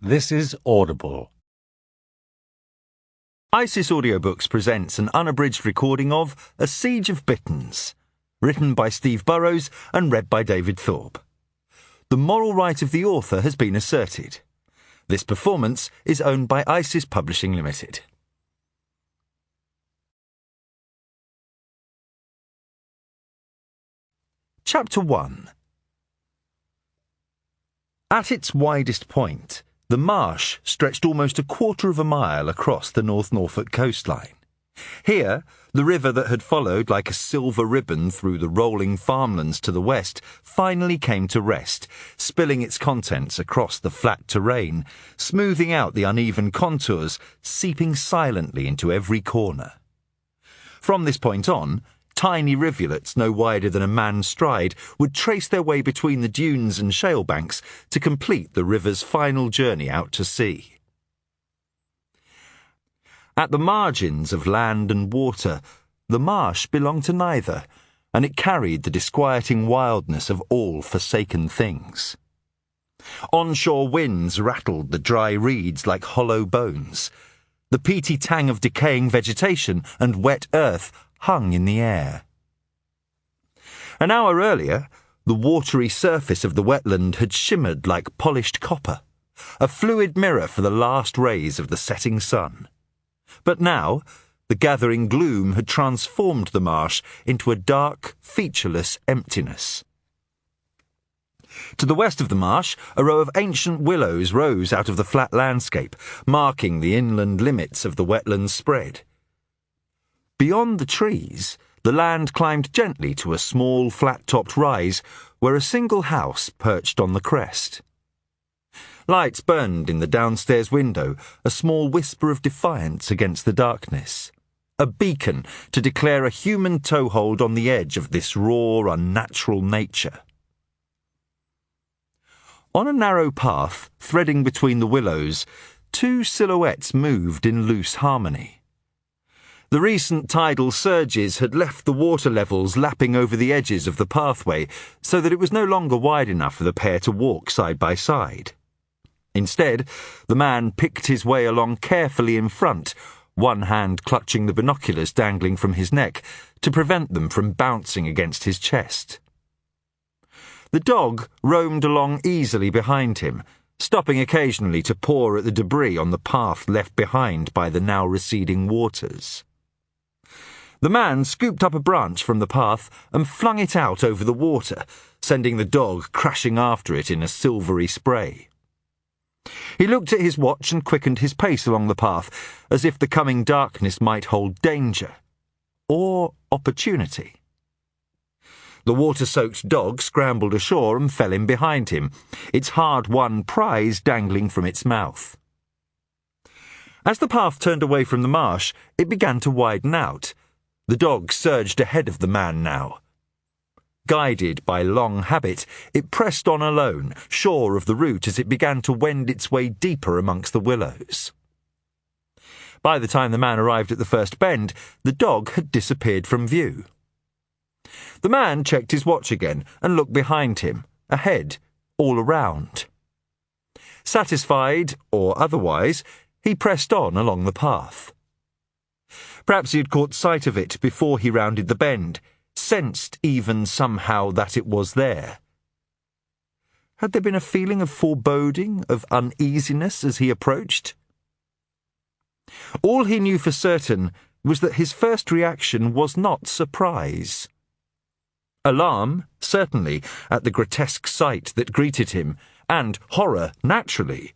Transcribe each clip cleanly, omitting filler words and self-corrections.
This is Audible. ISIS Audiobooks presents an unabridged recording of A Siege of Bitterns, written by Steve Burrows and read by David Thorpe. The moral right of the author has been asserted. This performance is owned by ISIS Publishing Limited. Chapter 1. At its widest point, the marsh stretched almost a quarter of a mile across the North Norfolk coastline. Here, the river that had followed like a silver ribbon through the rolling farmlands to the west finally came to rest, spilling its contents across the flat terrain, smoothing out the uneven contours, seeping silently into every corner. From this point on, tiny rivulets no wider than a man's stride would trace their way between the dunes and shale banks to complete the river's final journey out to sea. At the margins of land and water, the marsh belonged to neither, and it carried the disquieting wildness of all forsaken things. Onshore winds rattled the dry reeds like hollow bones. The peaty tang of decaying vegetation and wet earth hung in the air. An hour earlier, the watery surface of the wetland had shimmered like polished copper, a fluid mirror for the last rays of the setting sun. But now, the gathering gloom had transformed the marsh into a dark, featureless emptiness. To the west of the marsh, a row of ancient willows rose out of the flat landscape, marking the inland limits of the wetland's spread. Beyond the trees, the land climbed gently to a small, flat-topped rise where a single house perched on the crest. Lights burned in the downstairs window, a small whisper of defiance against the darkness, a beacon to declare a human toehold on the edge of this raw, unnatural nature. On a narrow path, threading between the willows, two silhouettes moved in loose harmony. The recent tidal surges had left the water levels lapping over the edges of the pathway so that it was no longer wide enough for the pair to walk side by side. Instead, the man picked his way along carefully in front, one hand clutching the binoculars dangling from his neck to prevent them from bouncing against his chest. The dog roamed along easily behind him, stopping occasionally to paw at the debris on the path left behind by the now receding waters. The man scooped up a branch from the path and flung it out over the water, sending the dog crashing after it in a silvery spray. He looked at his watch and quickened his pace along the path, as if the coming darkness might hold danger, or opportunity. The water-soaked dog scrambled ashore and fell in behind him, its hard-won prize dangling from its mouth. As the path turned away from the marsh, it began to widen out. The dog surged ahead of the man now. Guided by long habit, it pressed on alone, sure of the route as it began to wend its way deeper amongst the willows. By the time the man arrived at the first bend, the dog had disappeared from view. The man checked his watch again and looked behind him, ahead, all around. Satisfied, or otherwise, he pressed on along the path. Perhaps he had caught sight of it before he rounded the bend, sensed even somehow that it was there. Had there been a feeling of foreboding, of uneasiness as he approached? All he knew for certain was that his first reaction was not surprise. Alarm, certainly, at the grotesque sight that greeted him, and horror, naturally.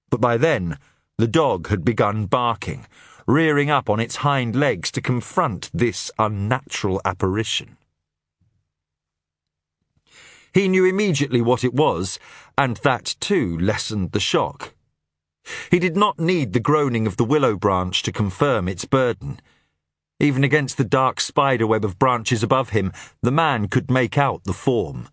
But by then, the dog had begun barking, rearing up on its hind legs to confront this unnatural apparition. He knew immediately what it was, and that too lessened the shock. He did not need the groaning of the willow branch to confirm its burden. Even against the dark spiderweb of branches above him, the man could make out the form.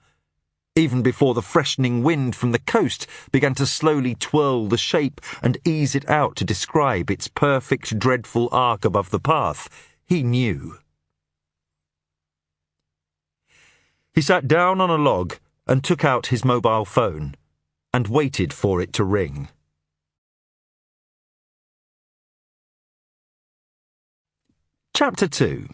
Even before the freshening wind from the coast began to slowly twirl the shape and ease it out to describe its perfect, dreadful arc above the path, he knew. He sat down on a log and took out his mobile phone, and waited for it to ring. Chapter 2.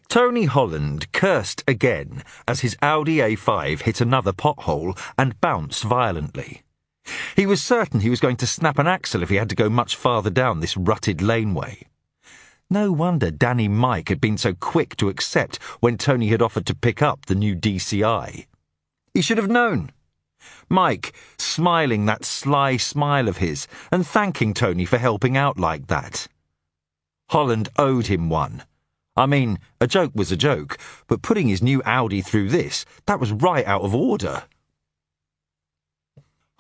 Tony Holland cursed again as his Audi A5 hit another pothole and bounced violently. He was certain he was going to snap an axle if he had to go much farther down this rutted laneway. No wonder Danny Mike had been so quick to accept when Tony had offered to pick up the new DCI. He should have known. Mike, smiling that sly smile of his and thanking Tony for helping out like that. Holland owed him one. I mean, a joke was a joke, but putting his new Audi through this, that was right out of order.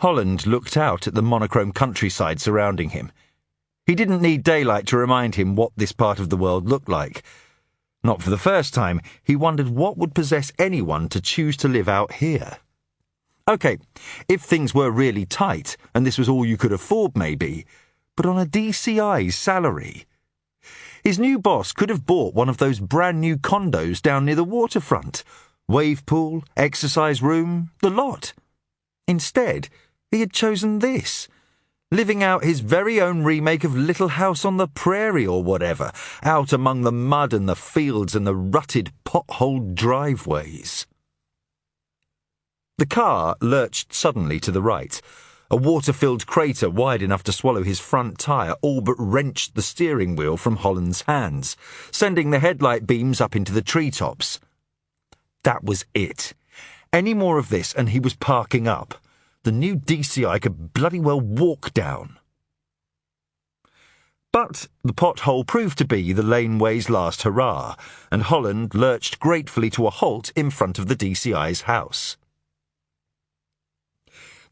Holland looked out at the monochrome countryside surrounding him. He didn't need daylight to remind him what this part of the world looked like. Not for the first time, he wondered what would possess anyone to choose to live out here. OK, if things were really tight, and this was all you could afford maybe, but on a DCI's salary. His new boss could have bought one of those brand new condos down near the waterfront. Wave pool, exercise room, the lot. Instead, he had chosen this. Living out his very own remake of Little House on the Prairie or whatever, out among the mud and the fields and the rutted potholed driveways. The car lurched suddenly to the right. A water-filled crater wide enough to swallow his front tyre all but wrenched the steering wheel from Holland's hands, sending the headlight beams up into the treetops. That was it. Any more of this and he was parking up. The new DCI could bloody well walk down. But the pothole proved to be the laneway's last hurrah, and Holland lurched gratefully to a halt in front of the DCI's house.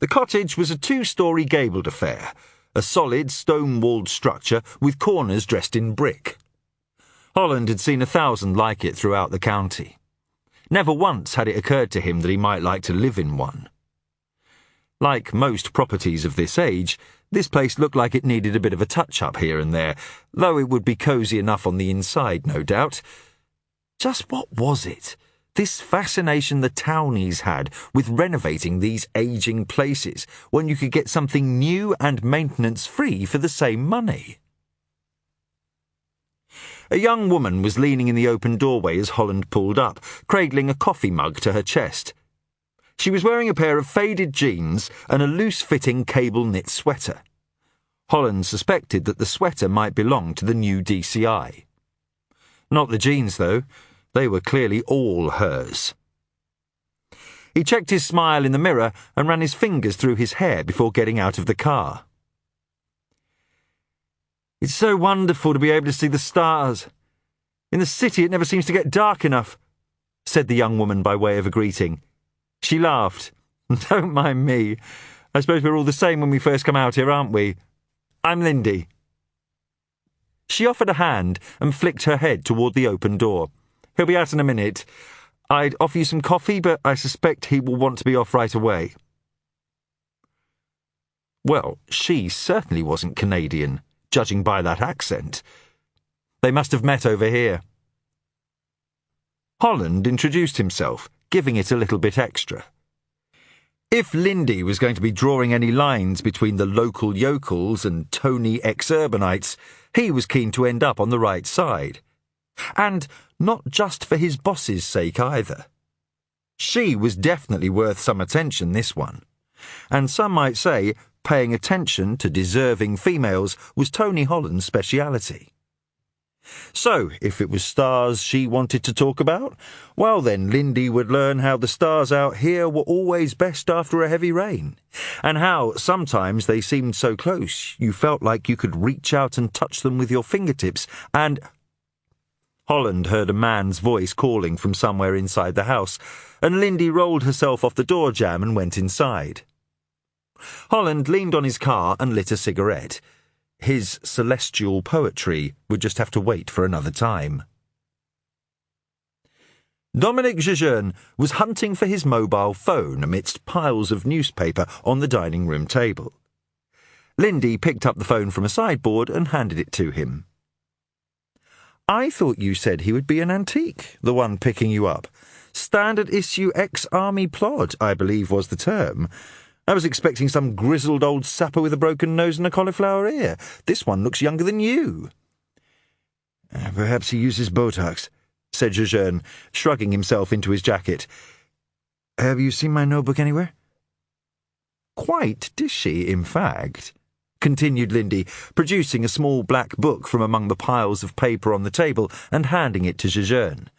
The cottage was a 2-storey gabled affair, a solid stone-walled structure with corners dressed in brick. Holland had seen 1,000 like it throughout the county. Never once had it occurred to him that he might like to live in one. Like most properties of this age, this place looked like it needed a bit of a touch-up here and there, though it would be cosy enough on the inside, no doubt. Just what was it? This fascination the townies had with renovating these ageing places when you could get something new and maintenance-free for the same money. A young woman was leaning in the open doorway as Holland pulled up, cradling a coffee mug to her chest. She was wearing a pair of faded jeans and a loose-fitting cable-knit sweater. Holland suspected that the sweater might belong to the new DCI. Not the jeans, though. They were clearly all hers. He checked his smile in the mirror and ran his fingers through his hair before getting out of the car. It's so wonderful to be able to see the stars. In the city it never seems to get dark enough, said the young woman by way of a greeting. She laughed. Don't mind me. I suppose we're all the same when we first come out here, aren't we? I'm Lindy. She offered a hand and flicked her head toward the open door. He'll be out in a minute. I'd offer you some coffee, but I suspect he will want to be off right away. Well, she certainly wasn't Canadian, judging by that accent. They must have met over here. Holland introduced himself, giving it a little bit extra. If Lindy was going to be drawing any lines between the local yokels and Tony ex-urbanites, he was keen to end up on the right side. And not just for his boss's sake either. She was definitely worth some attention, this one. And some might say paying attention to deserving females was Tony Holland's speciality. So, if it was stars she wanted to talk about, well then Lindy would learn how the stars out here were always best after a heavy rain, and how sometimes they seemed so close you felt like you could reach out and touch them with your fingertips, and... Holland heard a man's voice calling from somewhere inside the house, and Lindy rolled herself off the door jamb and went inside. Holland leaned on his car and lit a cigarette. His celestial poetry would just have to wait for another time. Domenic Jejeune was hunting for his mobile phone amidst piles of newspaper on the dining room table. Lindy picked up the phone from a sideboard and handed it to him. I thought you said he would be an antique, the one picking you up. Standard issue ex-army plod, I believe was the term. I was expecting some grizzled old sapper with a broken nose and a cauliflower ear. This one looks younger than you. Perhaps he uses Botox, said Jejeune, shrugging himself into his jacket. Have you seen my notebook anywhere? Quite dishy, in fact, continued Lindy, producing a small black book from among the piles of paper on the table and handing it to Jejeune.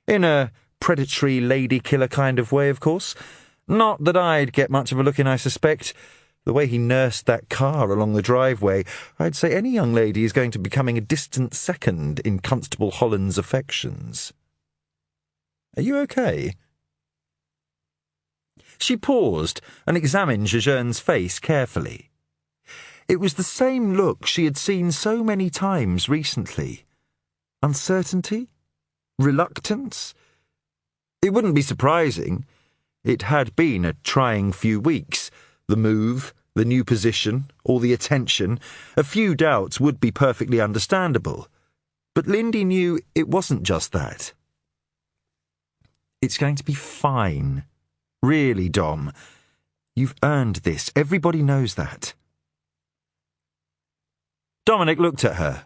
In a predatory lady-killer kind of way, of course. Not that I'd get much of a look in, I suspect. The way he nursed that car along the driveway, I'd say any young lady is going to be coming a distant second in Constable Holland's affections. Are you okay? She paused and examined Jejeune's face carefully. It was the same look she had seen so many times recently. Uncertainty? Reluctance? It wouldn't be surprising. It had been a trying few weeks. The move, the new position, all the attention. A few doubts would be perfectly understandable. But Lindy knew it wasn't just that. It's going to be fine. Really, Dom. You've earned this. Everybody knows that. Domenic looked at her.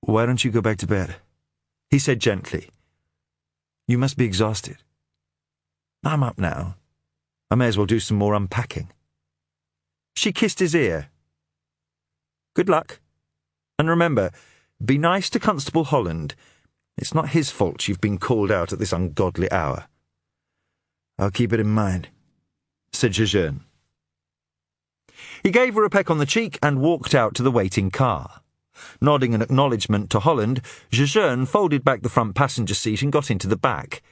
Why don't you go back to bed? He said gently. You must be exhausted. I'm up now. I may as well do some more unpacking. She kissed his ear. Good luck. And remember, be nice to Constable Holland. It's not his fault you've been called out at this ungodly hour. I'll keep it in mind, said Jejeune. He gave her a peck on the cheek and walked out to the waiting car. Nodding an acknowledgement to Holland, Jejeune folded back the front passenger seat and got into the back.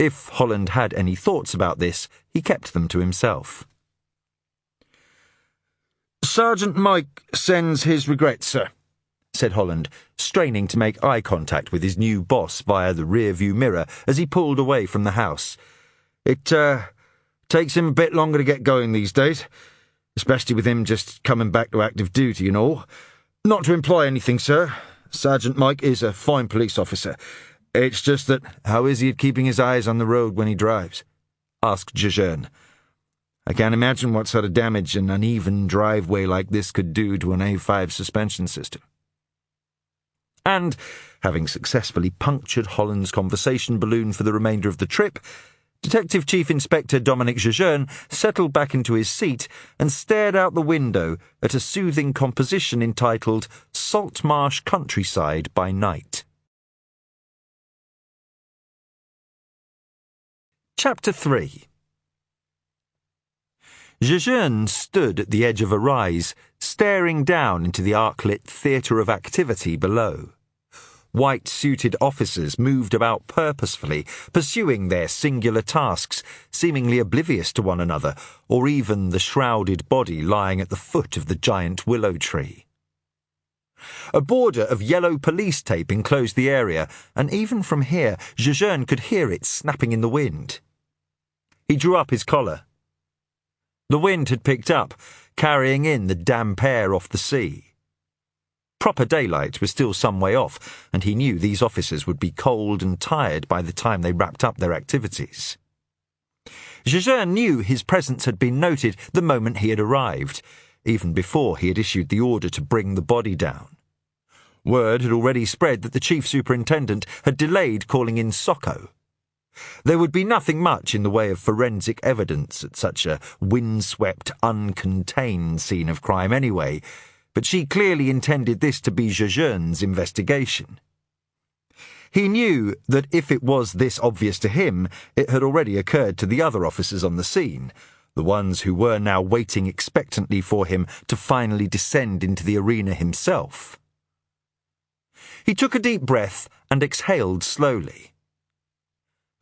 If Holland had any thoughts about this, he kept them to himself. Sergeant Mike sends his regrets, sir, said Holland, straining to make eye contact with his new boss via the rear-view mirror as he pulled away from the house. It takes him a bit longer to get going these days, especially with him just coming back to active duty and all. Not to imply anything, sir. Sergeant Mike is a fine police officer. It's just that... How is he at keeping his eyes on the road when he drives? Asked Jejeune. I can't imagine what sort of damage an uneven driveway like this could do to an A5 suspension system. And, having successfully punctured Holland's conversation balloon for the remainder of the trip, Detective Chief Inspector Domenic Jejeune settled back into his seat and stared out the window at a soothing composition entitled Saltmarsh Countryside by Night. Chapter 3. Jejeune stood at the edge of a rise, staring down into the arc-lit theatre of activity below. White-suited officers moved about purposefully, pursuing their singular tasks, seemingly oblivious to one another, or even the shrouded body lying at the foot of the giant willow tree. A border of yellow police tape enclosed the area, and even from here, Jejeune could hear it snapping in the wind. He drew up his collar. The wind had picked up, carrying in the damp air off the sea. Proper daylight was still some way off, and he knew these officers would be cold and tired by the time they wrapped up their activities. Jejeune knew his presence had been noted the moment he had arrived, even before he had issued the order to bring the body down. Word had already spread that the chief superintendent had delayed calling in Socko. There would be nothing much in the way of forensic evidence at such a windswept, uncontained scene of crime anyway, but she clearly intended this to be Jejeune's investigation. He knew that if it was this obvious to him, it had already occurred to the other officers on the scene, the ones who were now waiting expectantly for him to finally descend into the arena himself. He took a deep breath and exhaled slowly.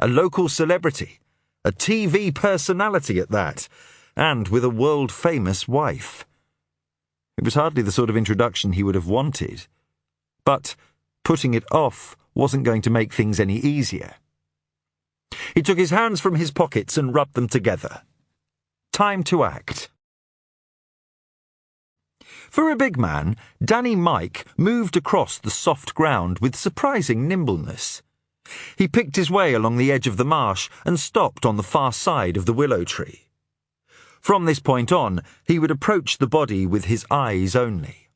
A local celebrity, a TV personality at that, and with a world-famous wife. It was hardly the sort of introduction he would have wanted. But putting it off wasn't going to make things any easier. He took his hands from his pockets and rubbed them together. Time to act. For a big man, Danny Mike moved across the soft ground with surprising nimbleness. He picked his way along the edge of the marsh and stopped on the far side of the willow tree. From this point on, he would approach the body with his eyes only.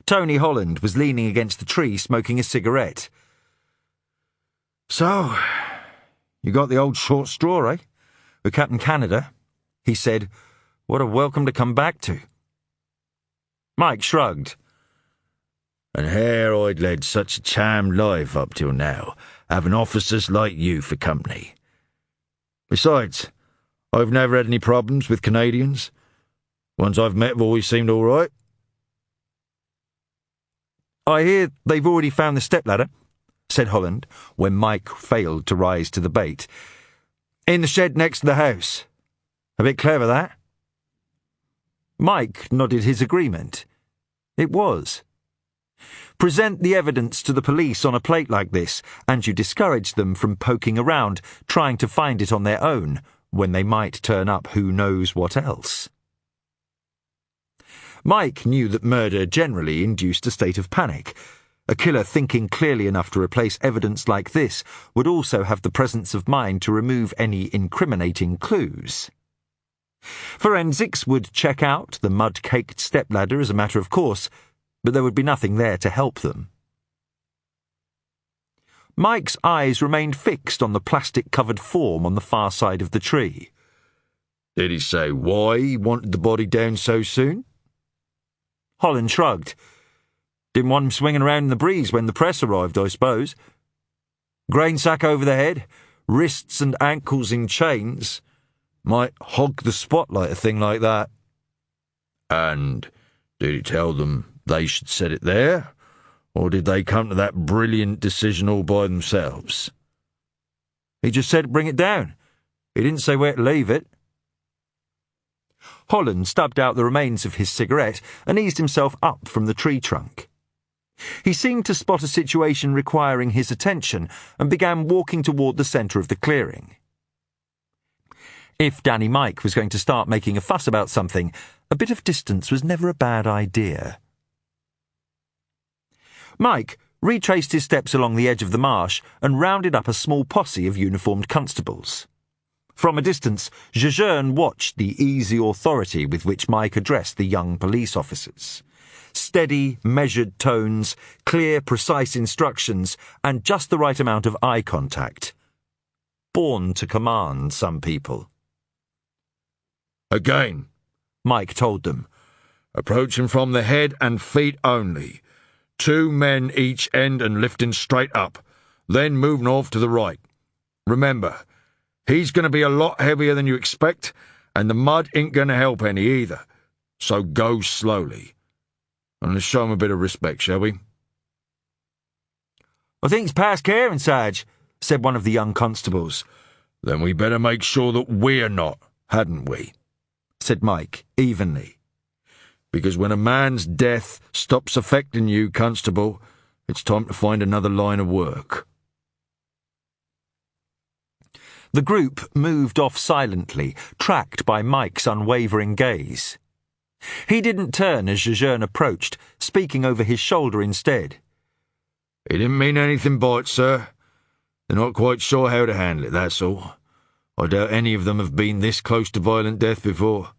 Tony Holland was leaning against the tree smoking a cigarette. "So, you got the old short straw, eh? With Captain Canada," he said. "What a welcome to come back to." Mike shrugged. "And here I'd led such a charmed life up till now, having officers like you for company. Besides, I've never had any problems with Canadians. Ones I've met have always seemed all right." "I hear they've already found the stepladder," said Holland, when Mike failed to rise to the bait. "In the shed next to the house. A bit clever, that?" Mike nodded his agreement. It was. Present the evidence to the police on a plate like this, and you discourage them from poking around, trying to find it on their own, when they might turn up who knows what else. Mike knew that murder generally induced a state of panic. A killer thinking clearly enough to replace evidence like this would also have the presence of mind to remove any incriminating clues. Forensics would check out the mud-caked stepladder as a matter of course, but there would be nothing there to help them. Mike's eyes remained fixed on the plastic-covered form on the far side of the tree. "Did he say why he wanted the body down so soon?" Holland shrugged. "Didn't want him swinging around in the breeze when the press arrived, I suppose. Grain sack over the head, wrists and ankles in chains. Might hog the spotlight, a thing like that." "And did he tell them they should set it there? Or did they come to that brilliant decision all by themselves?" "He just said bring it down. He didn't say where to leave it." Holland stubbed out the remains of his cigarette and eased himself up from the tree trunk. He seemed to spot a situation requiring his attention and began walking toward the centre of the clearing. If Danny Mike was going to start making a fuss about something, a bit of distance was never a bad idea. Mike retraced his steps along the edge of the marsh and rounded up a small posse of uniformed constables. From a distance, Jejeune watched the easy authority with which Mike addressed the young police officers. Steady, measured tones, clear, precise instructions, and just the right amount of eye contact. Born to command, some people. "Again," Mike told them. "Approaching from the head and feet only. 2 men each end and lifting straight up, then moving off to the right. Remember, he's going to be a lot heavier than you expect, and the mud ain't going to help any either. So go slowly. And let's show him a bit of respect, shall we?" "I think it's past caring, Sarge," said one of the young constables. "Then we better make sure that we're not, hadn't we?" said Mike, evenly. "Because when a man's death stops affecting you, constable, it's time to find another line of work." The group moved off silently, tracked by Mike's unwavering gaze. He didn't turn as Jejeune approached, speaking over his shoulder instead. "He didn't mean anything by it, sir. They're not quite sure how to handle it, that's all. I doubt any of them have been this close to violent death before."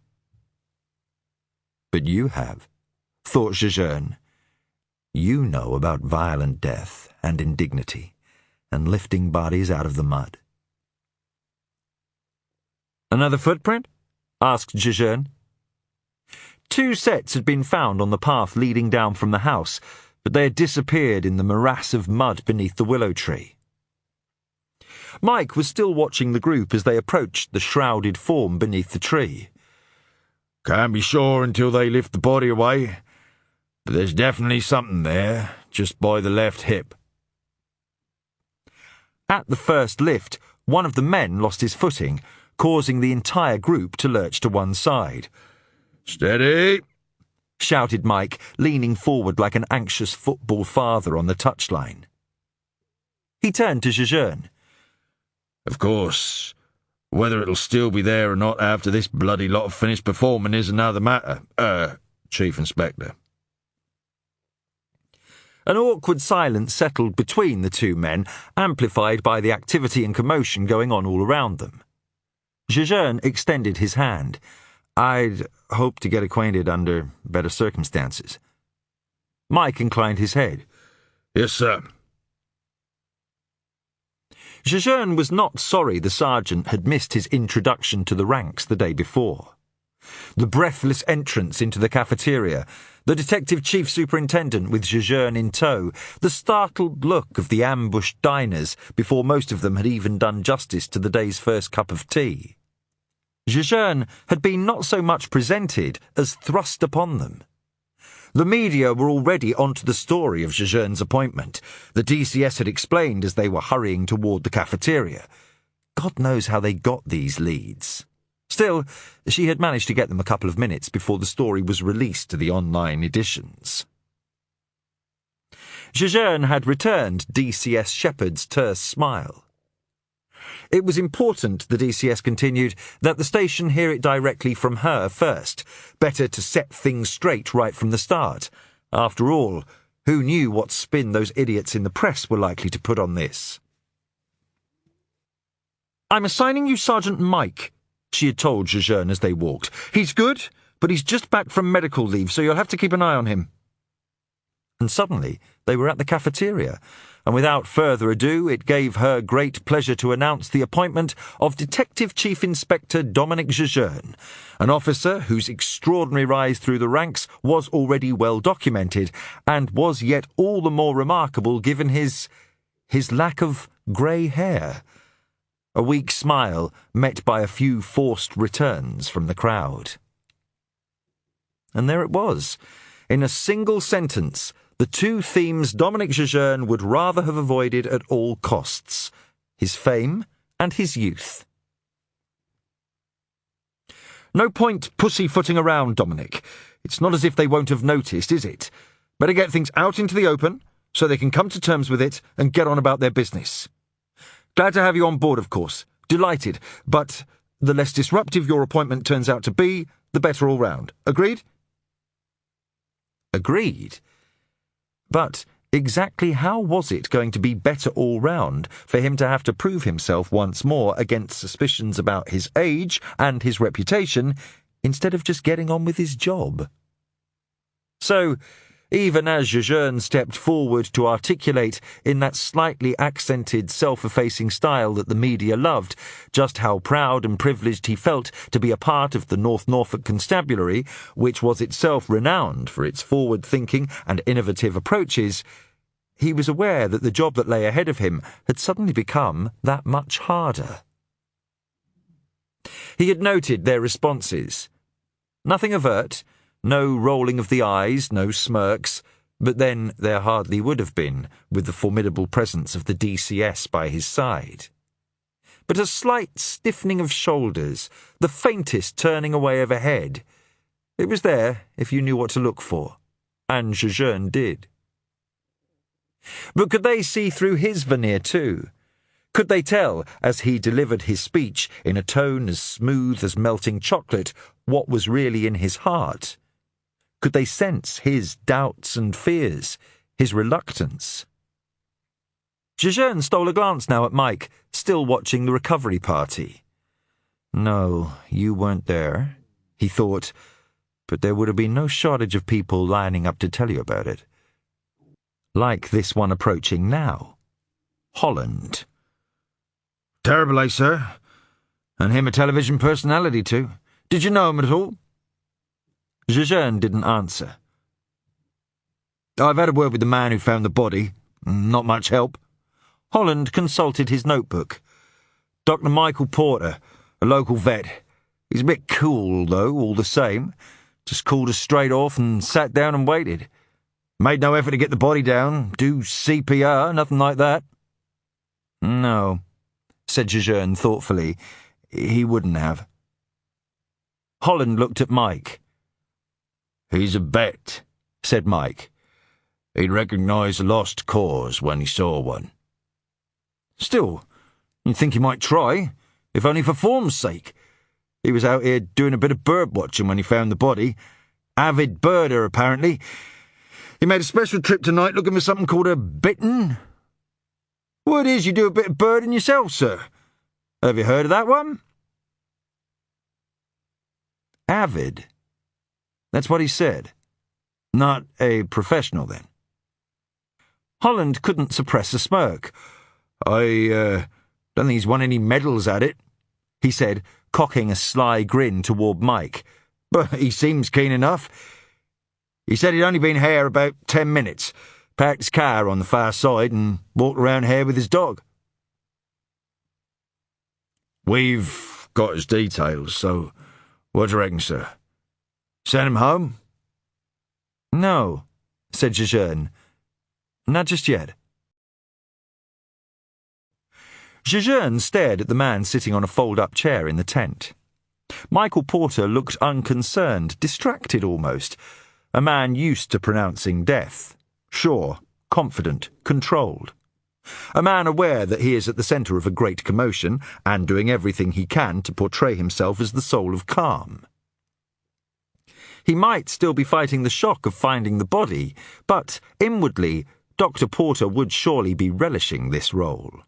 "But you have," thought Jejeune. "You know about violent death and indignity, and lifting bodies out of the mud." "Another footprint?" asked Jejeune. 2 sets had been found on the path leading down from the house, but they had disappeared in the morass of mud beneath the willow tree. Mike was still watching the group as they approached the shrouded form beneath the tree. "Can't be sure until they lift the body away, but there's definitely something there, just by the left hip." At the first lift, one of the men lost his footing, causing the entire group to lurch to one side. "Steady!" shouted Mike, leaning forward like an anxious football father on the touchline. He turned to Jejeune. "Of course, whether it'll still be there or not after this bloody lot have finished performing is another matter. Chief Inspector. An awkward silence settled between the two men, amplified by the activity and commotion going on all around them. Jejeune extended his hand. "I'd hoped to get acquainted under better circumstances." Mike inclined his head. "Yes, sir." Jejeune was not sorry the sergeant had missed his introduction to the ranks the day before. The breathless entrance into the cafeteria, the detective chief superintendent with Jejeune in tow, the startled look of the ambushed diners before most of them had even done justice to the day's first cup of tea. Jejeune had been not so much presented as thrust upon them. The media were already onto the story of Jejeune's appointment. The DCS had explained as they were hurrying toward the cafeteria. God knows how they got these leads. Still, she had managed to get them a couple of minutes before the story was released to the online editions. Jejeune had returned DCS Shepard's terse smile. It was important, the DCS continued, that the station hear it directly from her first. Better to set things straight right from the start. After all, who knew what spin those idiots in the press were likely to put on this? "I'm assigning you Sergeant Mike," she had told Jejeune as they walked. "He's good, but he's just back from medical leave, so you'll have to keep an eye on him." And suddenly they were at the cafeteria, and without further ado it gave her great pleasure to announce the appointment of Detective Chief Inspector Domenic Jejeune, an officer whose extraordinary rise through the ranks was already well documented, and was yet all the more remarkable given his lack of grey hair. A weak smile met by a few forced returns from the crowd. And there it was, in a single sentence, the two themes Domenic Jejeune would rather have avoided at all costs: his fame and his youth. "No point pussyfooting around, Domenic. It's not as if they won't have noticed, is it? Better get things out into the open so they can come to terms with it and get on about their business. Glad to have you on board, of course. Delighted. But the less disruptive your appointment turns out to be, the better all round. Agreed?" Agreed. But exactly how was it going to be better all round for him to have to prove himself once more against suspicions about his age and his reputation, instead of just getting on with his job? So, even as Jejeune stepped forward to articulate, in that slightly accented, self-effacing style that the media loved, just how proud and privileged he felt to be a part of the North Norfolk Constabulary, which was itself renowned for its forward-thinking and innovative approaches, he was aware that the job that lay ahead of him had suddenly become that much harder. He had noted their responses. Nothing overt, no rolling of the eyes, no smirks, but then there hardly would have been, with the formidable presence of the DCS by his side. But a slight stiffening of shoulders, the faintest turning away of a head. It was there, if you knew what to look for, and Jejeune did. But could they see through his veneer too? Could they tell, as he delivered his speech in a tone as smooth as melting chocolate, what was really in his heart? Could they sense his doubts and fears, his reluctance? Jejeune stole a glance now at Mike, still watching the recovery party. No, you weren't there, he thought, but there would have been no shortage of people lining up to tell you about it. Like this one approaching now. Holland. "Terrible, eh, sir? And him a television personality too. Did you know him at all?" Jejeune didn't answer. "I've had a word with the man who found the body. Not much help." Holland consulted his notebook. "Dr. Michael Porter, a local vet. He's a bit cool, though, all the same. Just called us straight off and sat down and waited. Made no effort to get the body down, do CPR, nothing like that." "No," said Jejeune thoughtfully. "He wouldn't have." Holland looked at Mike. "He's a vet," said Mike. "He'd recognise a lost cause when he saw one." "Still, you'd think he might try, if only for form's sake. He was out here doing a bit of bird watching when he found the body. Avid birder, apparently. He made a special trip tonight looking for something called a bittern. Word is you do a bit of birding yourself, sir. Have you heard of that one? Avid. That's what he said. Not a professional, then. Holland couldn't suppress a smirk. I don't think he's won any medals at it, he said, cocking a sly grin toward Mike. But he seems keen enough. He said he'd only been here about 10 minutes, parked his car on the far side and walked around here with his dog. We've got his details, so what do you reckon, sir? Send him home? No, said Jejeune. Not just yet. Jejeune stared at the man sitting on a fold-up chair in the tent. Michael Porter looked unconcerned, distracted almost, a man used to pronouncing death, sure, confident, controlled. A man aware that he is at the centre of a great commotion and doing everything he can to portray himself as the soul of calm. He might still be fighting the shock of finding the body, but inwardly, Dr. Porter would surely be relishing this role.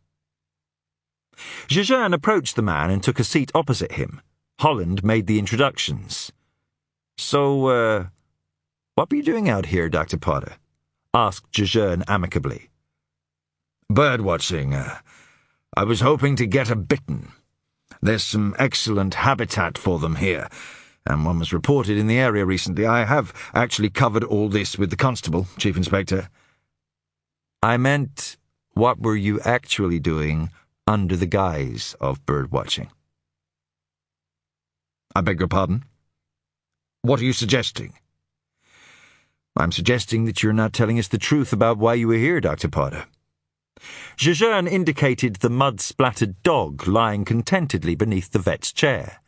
Jejeune approached the man and took a seat opposite him. Holland made the introductions. So, what were you doing out here, Dr. Porter? Asked Jejeune amicably. Bird watching. I was hoping to get a bittern. There's some excellent habitat for them here, and one was reported in the area recently. I have actually covered all this with the constable, Chief Inspector. I meant, what were you actually doing under the guise of bird watching? I beg your pardon? What are you suggesting? I'm suggesting that you're not telling us the truth about why you were here, Dr. Porter. Jejeune indicated the mud-splattered dog lying contentedly beneath the vet's chair.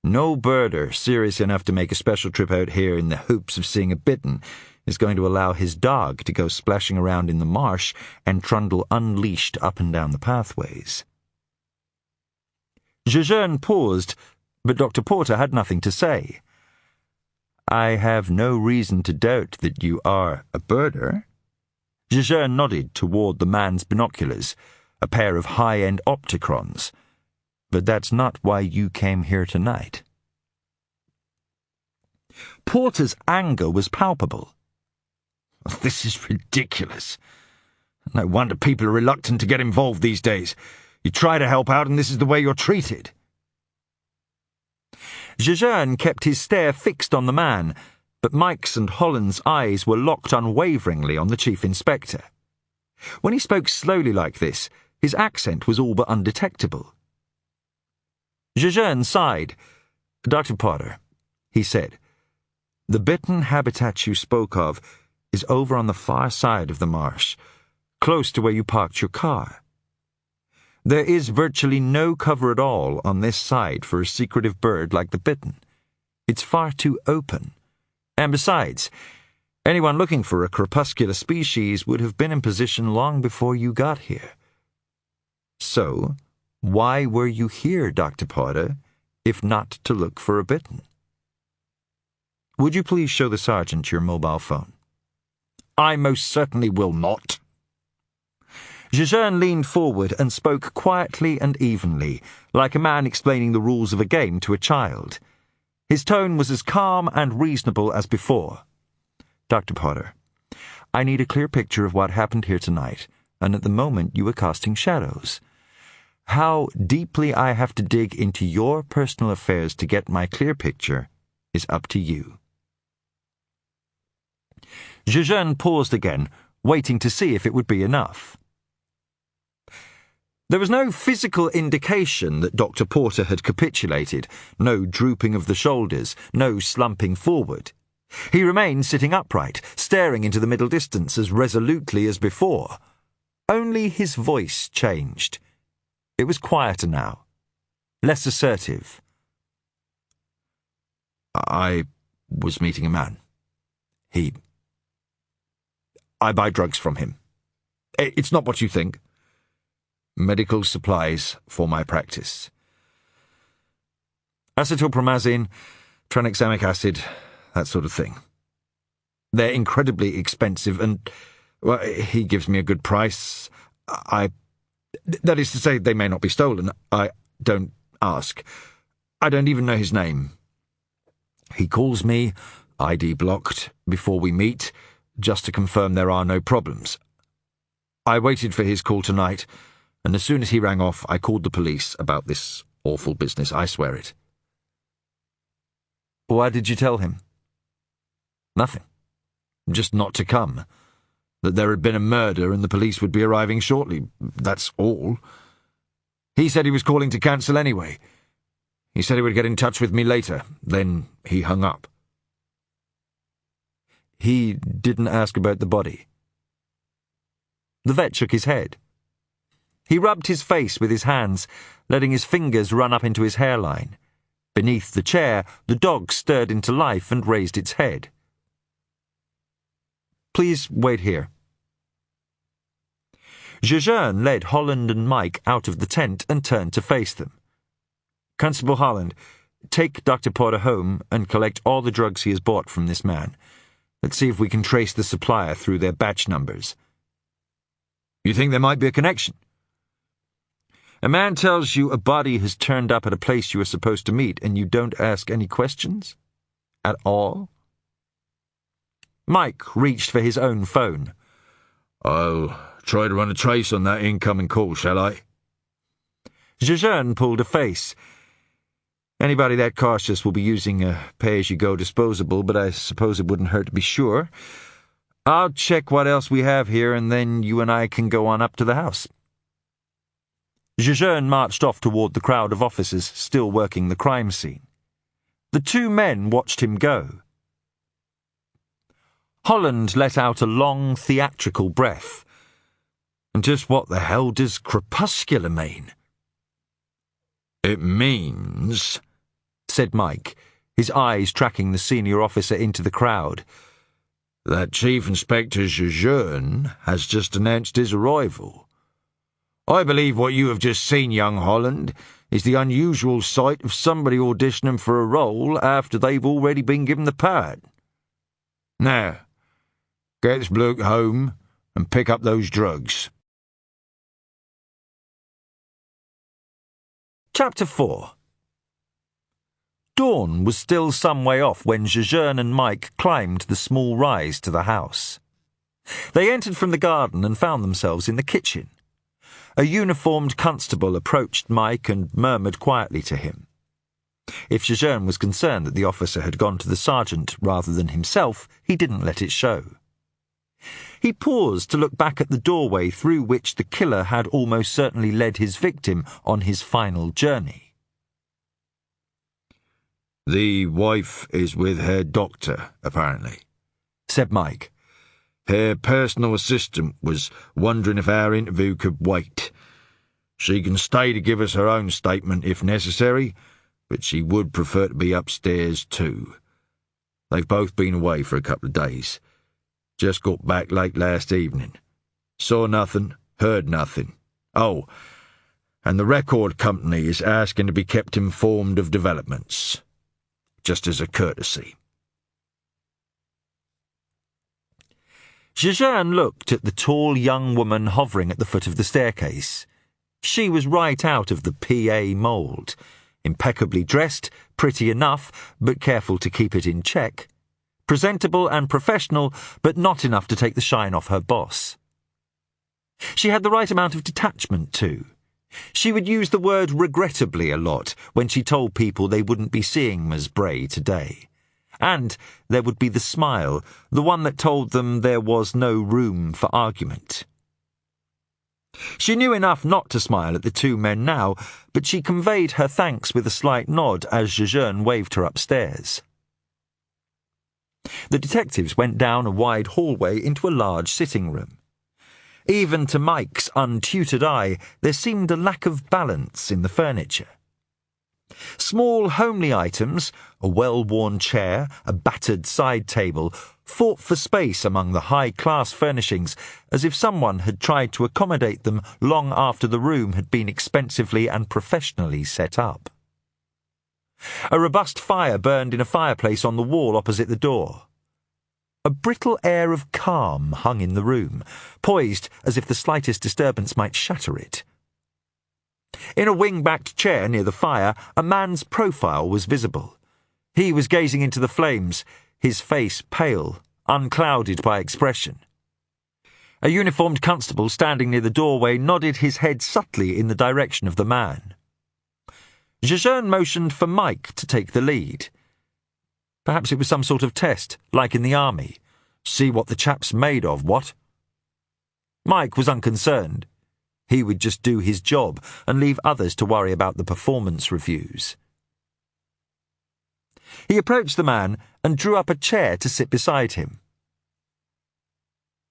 No birder serious enough to make a special trip out here in the hopes of seeing a bittern is going to allow his dog to go splashing around in the marsh and trundle unleashed up and down the pathways. Jejeune paused, but Dr. Porter had nothing to say. I have no reason to doubt that you are a birder. Jejeune nodded toward the man's binoculars, a pair of high-end opticrons. But that's not why you came here tonight. Porter's anger was palpable. This is ridiculous. No wonder people are reluctant to get involved these days. You try to help out and this is the way you're treated. Jejeune kept his stare fixed on the man, but Mike's and Holland's eyes were locked unwaveringly on the Chief Inspector. When he spoke slowly like this, his accent was all but undetectable. Jejeune sighed. Dr. Porter, he said, the bittern habitat you spoke of is over on the far side of the marsh, close to where you parked your car. There is virtually no cover at all on this side for a secretive bird like the bittern. It's far too open. And besides, anyone looking for a crepuscular species would have been in position long before you got here. So, why were you here, Dr. Porter, if not to look for a bittern? Would you please show the sergeant your mobile phone? I most certainly will not. Jejeune leaned forward and spoke quietly and evenly, like a man explaining the rules of a game to a child. His tone was as calm and reasonable as before. Dr. Porter, I need a clear picture of what happened here tonight, and at the moment you were casting shadows. How deeply I have to dig into your personal affairs to get my clear picture is up to you. Jejeune paused again, waiting to see if it would be enough. There was no physical indication that Dr. Porter had capitulated, no drooping of the shoulders, no slumping forward. He remained sitting upright, staring into the middle distance as resolutely as before. Only his voice changed. It was quieter now, less assertive. I was meeting a man. I buy drugs from him. It's not what you think. Medical supplies for my practice. Acetylpromazine, tranexamic acid, that sort of thing. They're incredibly expensive and, well, he gives me a good price. That is to say, they may not be stolen. I don't ask. I don't even know his name. He calls me, ID blocked, before we meet, just to confirm there are no problems. I waited for his call tonight, and as soon as he rang off, I called the police about this awful business, I swear it. Why did you tell him? Nothing. Just not to come. That there had been a murder and the police would be arriving shortly. That's all. He said he was calling to cancel anyway. He said he would get in touch with me later. Then he hung up. He didn't ask about the body. The vet shook his head. He rubbed his face with his hands, letting his fingers run up into his hairline. Beneath the chair, the dog stirred into life and raised its head. Please wait here. Jejeune led Holland and Mike out of the tent and turned to face them. Constable Holland, take Dr. Porter home and collect all the drugs he has bought from this man. Let's see if we can trace the supplier through their batch numbers. You think there might be a connection? A man tells you a body has turned up at a place you are supposed to meet and you don't ask any questions? At all? Mike reached for his own phone. I'll try to run a trace on that incoming call, shall I? Jejeune pulled a face. Anybody that cautious will be using a pay-as-you-go disposable, but I suppose it wouldn't hurt to be sure. I'll check what else we have here, and then you and I can go on up to the house. Jejeune marched off toward the crowd of officers still working the crime scene. The two men watched him go. Holland let out a long, theatrical breath. And just what the hell does crepuscular mean? It means, said Mike, his eyes tracking the senior officer into the crowd, that Chief Inspector Jejeune has just announced his arrival. I believe what you have just seen, young Holland, is the unusual sight of somebody auditioning for a role after they've already been given the part. Now, get this bloke home and pick up those drugs. Chapter 4. Dawn was still some way off when Jejeune and Mike climbed the small rise to the house. They entered from the garden and found themselves in the kitchen. A uniformed constable approached Mike and murmured quietly to him. If Jejeune was concerned that the officer had gone to the sergeant rather than himself, he didn't let it show. He paused to look back at the doorway through which the killer had almost certainly led his victim on his final journey. The wife is with her doctor, apparently, said Mike. Her personal assistant was wondering if our interview could wait. She can stay to give us her own statement if necessary, but she would prefer to be upstairs too. They've both been away for a couple of days. Just got back late last evening. Saw nothing, heard nothing. Oh, and the record company is asking to be kept informed of developments. Just as a courtesy. Jejeune looked at the tall young woman hovering at the foot of the staircase. She was right out of the PA mould. Impeccably dressed, pretty enough, but careful to keep it in check. Presentable and professional, but not enough to take the shine off her boss. She had the right amount of detachment, too. She would use the word regrettably a lot when she told people they wouldn't be seeing Ms. Bray today. And there would be the smile, the one that told them there was no room for argument. She knew enough not to smile at the two men now, but she conveyed her thanks with a slight nod as Jejeune waved her upstairs. The detectives went down a wide hallway into a large sitting room. Even to Mike's untutored eye, there seemed a lack of balance in the furniture. Small, homely items, a well-worn chair, a battered side table, fought for space among the high-class furnishings, as if someone had tried to accommodate them long after the room had been expensively and professionally set up. A robust fire burned in a fireplace on the wall opposite the door. A brittle air of calm hung in the room, poised as if the slightest disturbance might shatter it. In a wing-backed chair near the fire, a man's profile was visible. He was gazing into the flames, his face pale, unclouded by expression. A uniformed constable standing near the doorway nodded his head subtly in the direction of the man. Jejeune motioned for Mike to take the lead. Perhaps it was some sort of test, like in the army. See what the chap's made of, what? Mike was unconcerned. He would just do his job and leave others to worry about the performance reviews. He approached the man and drew up a chair to sit beside him.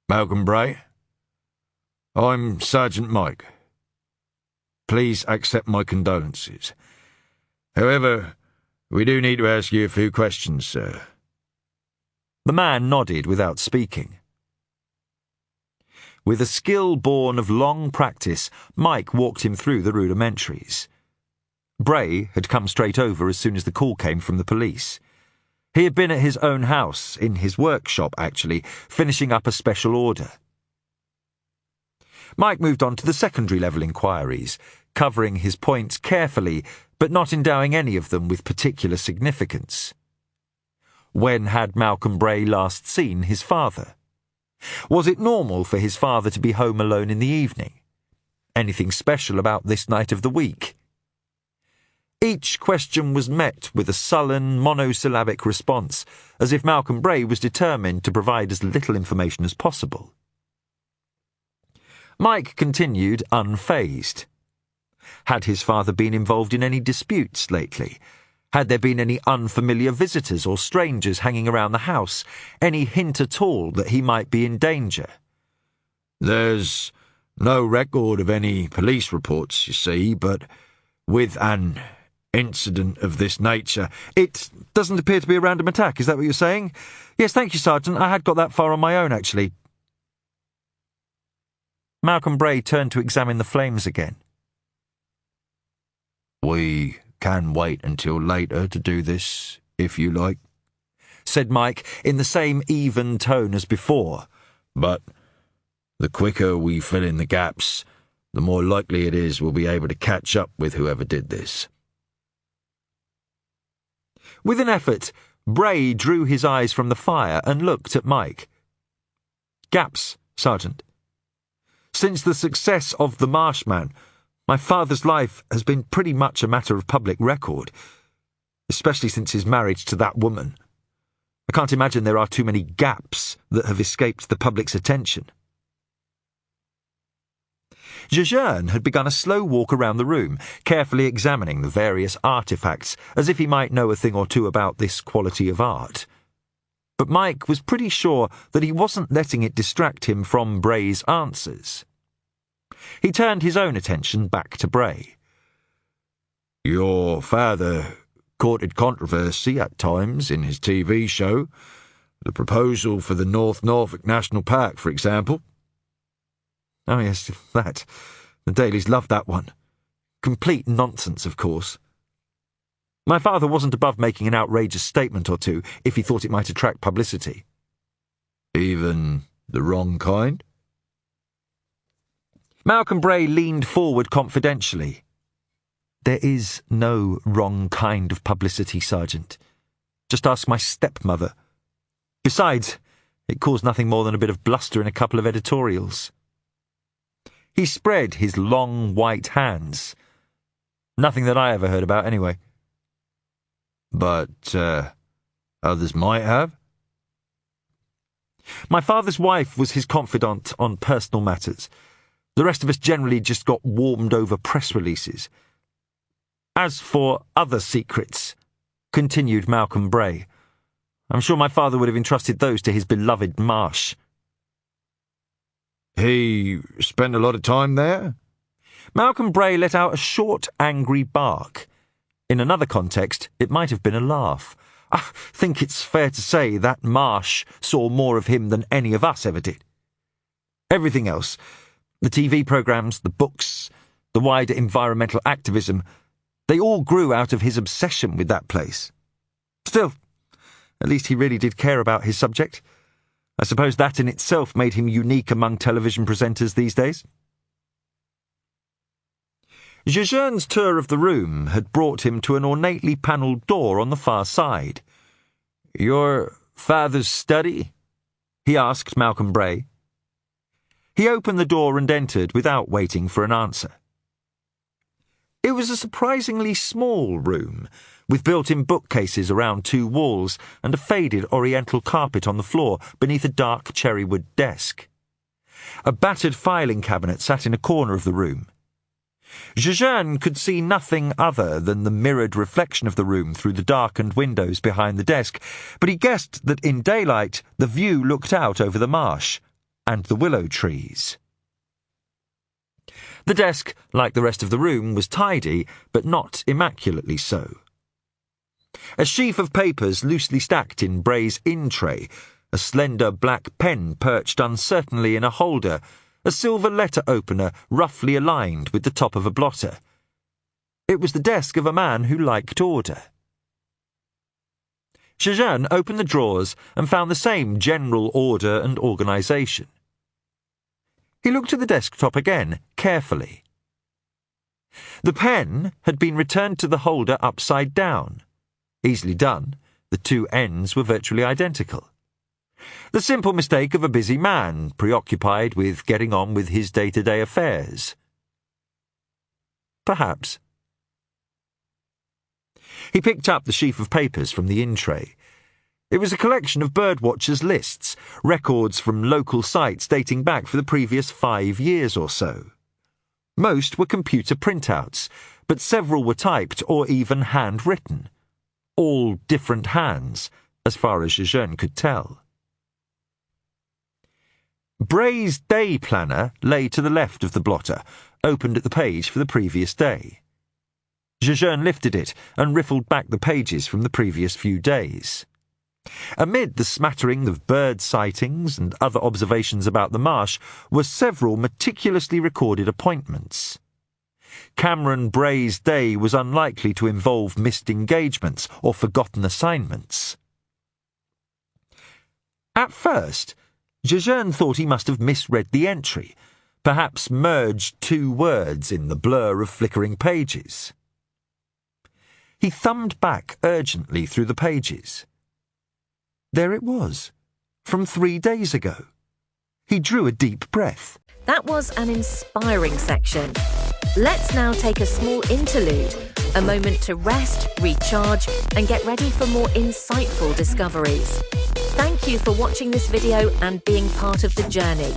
Malcolm Bray, I'm Sergeant Mike. Please accept my condolences. However, we do need to ask you a few questions, sir. The man nodded without speaking. With a skill born of long practice, Mike walked him through the rudimentaries. Bray had come straight over as soon as the call came from the police. He had been at his own house, in his workshop actually, finishing up a special order. Mike moved on to the secondary level inquiries, covering his points carefully, but not endowing any of them with particular significance. When had Malcolm Bray last seen his father? Was it normal for his father to be home alone in the evening? Anything special about this night of the week? Each question was met with a sullen, monosyllabic response, as if Malcolm Bray was determined to provide as little information as possible. Mike continued unfazed. Had his father been involved in any disputes lately? Had there been any unfamiliar visitors or strangers hanging around the house? Any hint at all that he might be in danger? There's no record of any police reports, you see, but with an incident of this nature... It doesn't appear to be a random attack, is that what you're saying? Yes, thank you, Sergeant. I had got that far on my own, actually. Malcolm Bray turned to examine the flames again. We can wait until later to do this, if you like, said Mike in the same even tone as before. But the quicker we fill in the gaps, the more likely it is we'll be able to catch up with whoever did this. With an effort, Bray drew his eyes from the fire and looked at Mike. Gaps, Sergeant. Since the success of The Marshman, my father's life has been pretty much a matter of public record, especially since his marriage to that woman. I can't imagine there are too many gaps that have escaped the public's attention. Jejeune had begun a slow walk around the room, carefully examining the various artefacts, as if he might know a thing or two about this quality of art. But Mike was pretty sure that he wasn't letting it distract him from Bray's answers. He turned his own attention back to Bray. Your father courted controversy at times in his TV show. The proposal for the North Norfolk National Park, for example. Oh yes, that. The dailies loved that one. Complete nonsense, of course. My father wasn't above making an outrageous statement or two if he thought it might attract publicity. Even the wrong kind? Malcolm Bray leaned forward confidentially. There is no wrong kind of publicity, Sergeant. Just ask my stepmother. Besides, it caused nothing more than a bit of bluster in a couple of editorials. He spread his long white hands. Nothing that I ever heard about, anyway. But, others might have? My father's wife was his confidant on personal matters. The rest of us generally just got warmed over press releases. As for other secrets, continued Malcolm Bray, I'm sure my father would have entrusted those to his beloved Marsh. He spent a lot of time there? Malcolm Bray let out a short, angry bark. In another context, it might have been a laugh. I think it's fair to say that Marsh saw more of him than any of us ever did. Everything else, the TV programmes, the books, the wider environmental activism, They all grew out of his obsession with that place. Still, at least he really did care about his subject. I suppose that in itself made him unique among television presenters these days. Jejeune's tour of the room had brought him to an ornately panelled door on the far side. "Your father's study?" he asked Malcolm Bray. He opened the door and entered without waiting for an answer. It was a surprisingly small room, with built-in bookcases around two walls and a faded oriental carpet on the floor beneath a dark cherrywood desk. A battered filing cabinet sat in a corner of the room. Jejeune could see nothing other than the mirrored reflection of the room through the darkened windows behind the desk, but he guessed that in daylight the view looked out over the marsh and the willow trees. The desk, like the rest of the room, was tidy, but not immaculately so. A sheaf of papers loosely stacked in Bray's in-tray, a slender black pen perched uncertainly in a holder, a silver letter opener roughly aligned with the top of a blotter. It was the desk of a man who liked order. Jejeune opened the drawers and found the same general order and organisation. He looked at the desktop again, carefully. The pen had been returned to the holder upside down. Easily done. The two ends were virtually identical. The simple mistake of a busy man, preoccupied with getting on with his day-to-day affairs. Perhaps. He picked up the sheaf of papers from the in-tray. It was a collection of birdwatchers' lists, records from local sites dating back for the previous 5 years or so. Most were computer printouts, but several were typed or even handwritten. All different hands, as far as Jejeune could tell. Bray's day planner lay to the left of the blotter, opened at the page for the previous day. Jejeune lifted it and riffled back the pages from the previous few days. Amid the smattering of bird sightings and other observations about the marsh were several meticulously recorded appointments. Cameron Bray's day was unlikely to involve missed engagements or forgotten assignments. At first, Jejeune thought he must have misread the entry, perhaps merged 2 words in the blur of flickering pages. He thumbed back urgently through the pages. There it was, from 3 days ago. He drew a deep breath. That was an inspiring section. Let's now take a small interlude, a moment to rest, recharge, and get ready for more insightful discoveries. Thank you for watching this video and being part of the journey.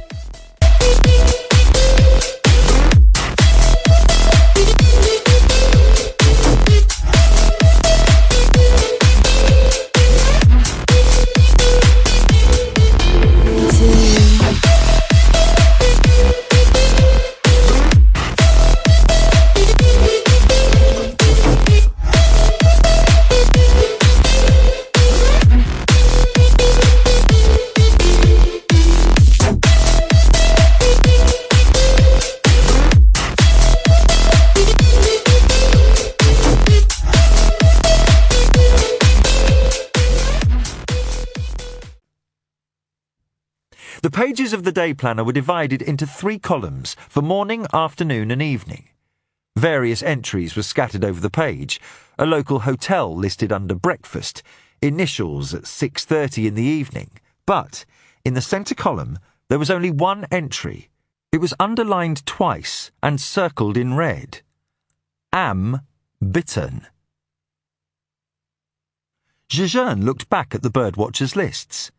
The pages of the day planner were divided into 3 columns for morning, afternoon and evening. Various entries were scattered over the page, a local hotel listed under breakfast, initials at 6:30 in the evening, but in the centre column there was only one entry. It was underlined twice and circled in red. Am Bittern. Jejeune looked back at the birdwatchers' lists.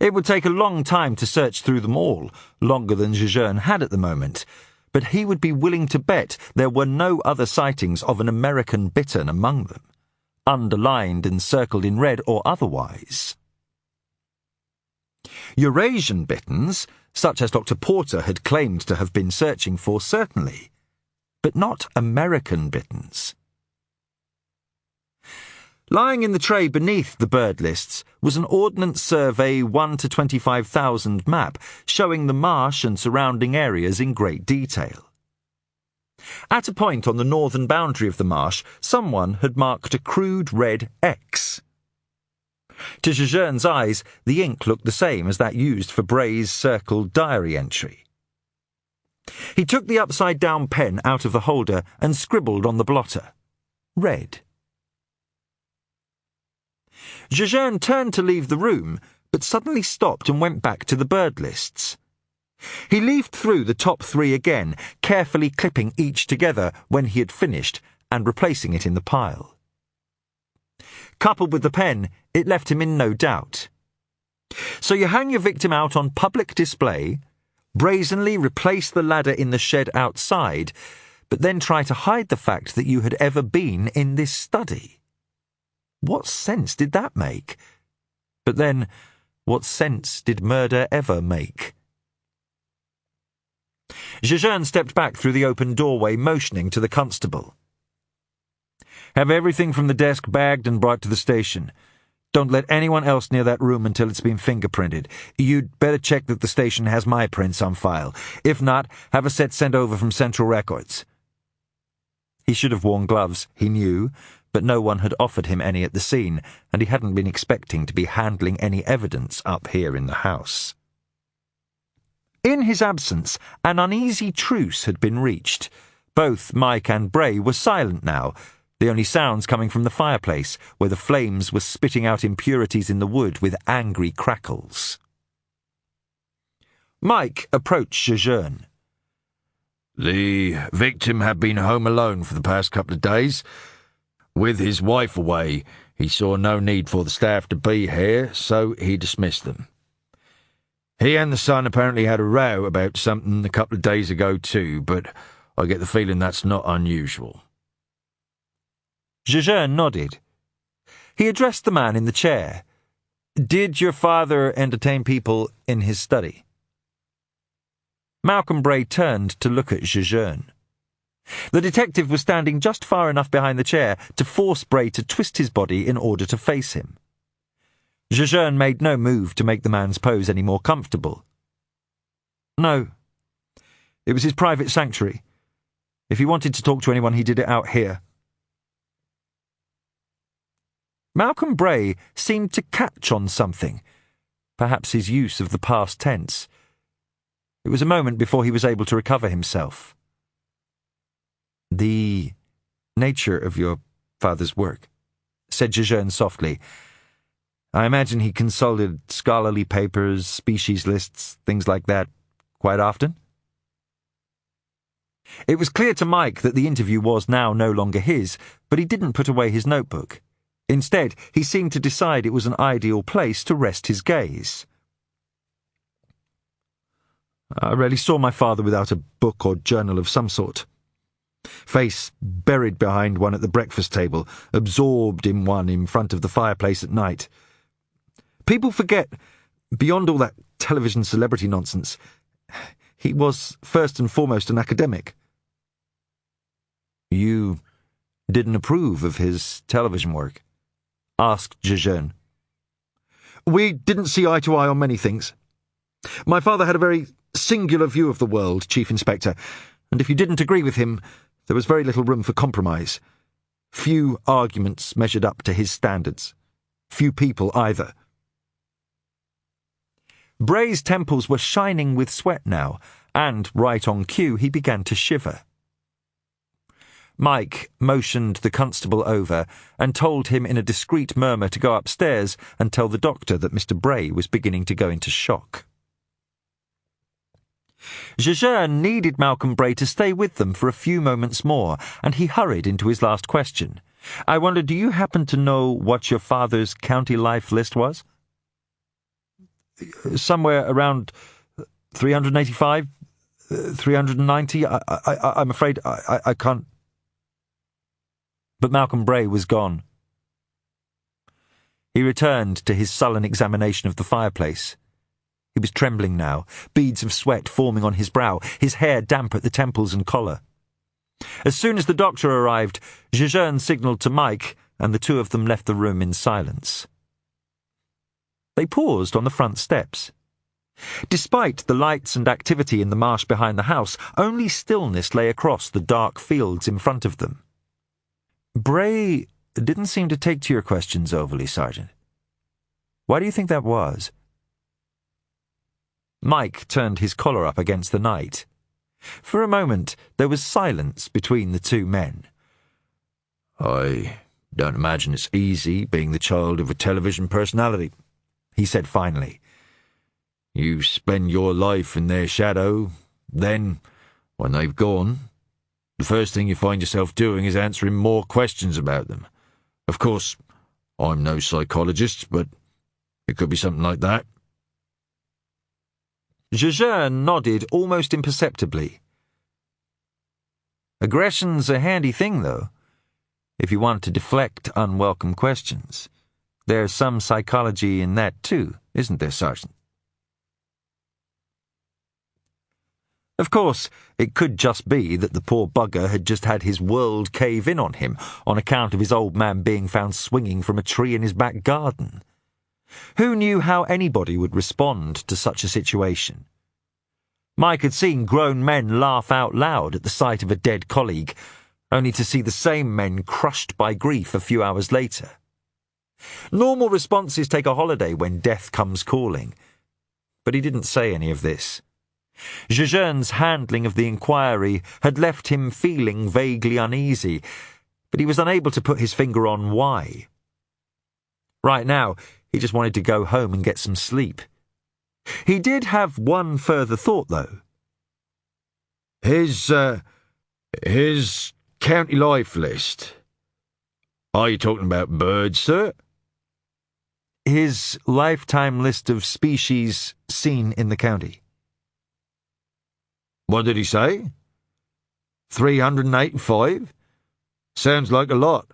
It would take a long time to search through them all, longer than Jejeune had at the moment, but he would be willing to bet there were no other sightings of an American bittern among them, underlined and circled in red or otherwise. Eurasian bitterns, such as Dr. Porter had claimed to have been searching for, certainly, but not American bitterns. Lying in the tray beneath the bird lists was an Ordnance Survey 1 to 25,000 map showing the marsh and surrounding areas in great detail. At a point on the northern boundary of the marsh, someone had marked a crude red X. To Jejeune's eyes, the ink looked the same as that used for Bray's circled diary entry. He took the upside-down pen out of the holder and scribbled on the blotter. Red. Jejeune turned to leave the room, but suddenly stopped and went back to the bird lists. He leafed through the top 3 again, carefully clipping each together when he had finished and replacing it in the pile. Coupled with the pen, it left him in no doubt. So you hang your victim out on public display, brazenly replace the ladder in the shed outside, but then try to hide the fact that you had ever been in this study. What sense did that make? But then, what sense did murder ever make? Jejeune stepped back through the open doorway, motioning to the constable. Have everything from the desk bagged and brought to the station. Don't let anyone else near that room until it's been fingerprinted. You'd better check that the station has my prints on file. If not, have a set sent over from Central Records. He should have worn gloves, he knew, but no one had offered him any at the scene, and he hadn't been expecting to be handling any evidence up here in the house. In his absence, an uneasy truce had been reached. Both Mike and Bray were silent now, the only sounds coming from the fireplace, where the flames were spitting out impurities in the wood with angry crackles. Mike approached Jejeune. The victim had been home alone for the past couple of days. With his wife away, he saw no need for the staff to be here, so he dismissed them. He and the son apparently had a row about something a couple of days ago too, but I get the feeling that's not unusual. Jejeune nodded. He addressed the man in the chair. Did your father entertain people in his study? Malcolm Bray turned to look at Jejeune. The detective was standing just far enough behind the chair to force Bray to twist his body in order to face him. Jejeune made no move to make the man's pose any more comfortable. No. It was his private sanctuary. If he wanted to talk to anyone, he did it out here. Malcolm Bray seemed to catch on something, perhaps his use of the past tense. It was a moment before he was able to recover himself. The nature of your father's work, said Jejeune softly. I imagine he consulted scholarly papers, species lists, things like that, quite often? It was clear to Mike that the interview was now no longer his, but he didn't put away his notebook. Instead, he seemed to decide it was an ideal place to rest his gaze. I rarely saw my father without a book or journal of some sort. Face buried behind one at the breakfast table, absorbed in one in front of the fireplace at night. People forget, beyond all that television celebrity nonsense, he was first and foremost an academic. You didn't approve of his television work? Asked Jejeune. We didn't see eye to eye on many things. My father had a very singular view of the world, Chief Inspector, and if you didn't agree with him, there was very little room for compromise. Few arguments measured up to his standards. Few people either. Bray's temples were shining with sweat now, and, right on cue, he began to shiver. Mike motioned the constable over and told him in a discreet murmur to go upstairs and tell the doctor that Mr. Bray was beginning to go into shock. Jejeune needed Malcolm Bray to stay with them for a few moments more, and he hurried into his last question. I wonder, do you happen to know what your father's county life list was? Somewhere around 385, 390. I'm afraid I can't. But Malcolm Bray was gone. He returned to his sullen examination of the fireplace. He was trembling now, beads of sweat forming on his brow, his hair damp at the temples and collar. As soon as the doctor arrived, Jejeune signalled to Mike, and the two of them left the room in silence. They paused on the front steps. Despite the lights and activity in the marsh behind the house, only stillness lay across the dark fields in front of them. Bray didn't seem to take to your questions overly, Sergeant. Why do you think that was? Mike turned his collar up against the night. For a moment, there was silence between the two men. I don't imagine it's easy being the child of a television personality, he said finally. You spend your life in their shadow, then, when they've gone, the first thing you find yourself doing is answering more questions about them. Of course, I'm no psychologist, but it could be something like that. Jejeune nodded almost imperceptibly. Aggression's a handy thing, though, if you want to deflect unwelcome questions. There's some psychology in that, too, isn't there, Sergeant? Of course, it could just be that the poor bugger had just had his world cave in on him on account of his old man being found swinging from a tree in his back garden. Who knew how anybody would respond to such a situation? Mike had seen grown men laugh out loud at the sight of a dead colleague, only to see the same men crushed by grief a few hours later. Normal responses take a holiday when death comes calling, but he didn't say any of this. Jejeune's handling of the inquiry had left him feeling vaguely uneasy, but he was unable to put his finger on why. Right now, he just wanted to go home and get some sleep. He did have one further thought, though. His county life list. Are you talking about birds, sir? His lifetime list of species seen in the county. What did he say? 385? Sounds like a lot.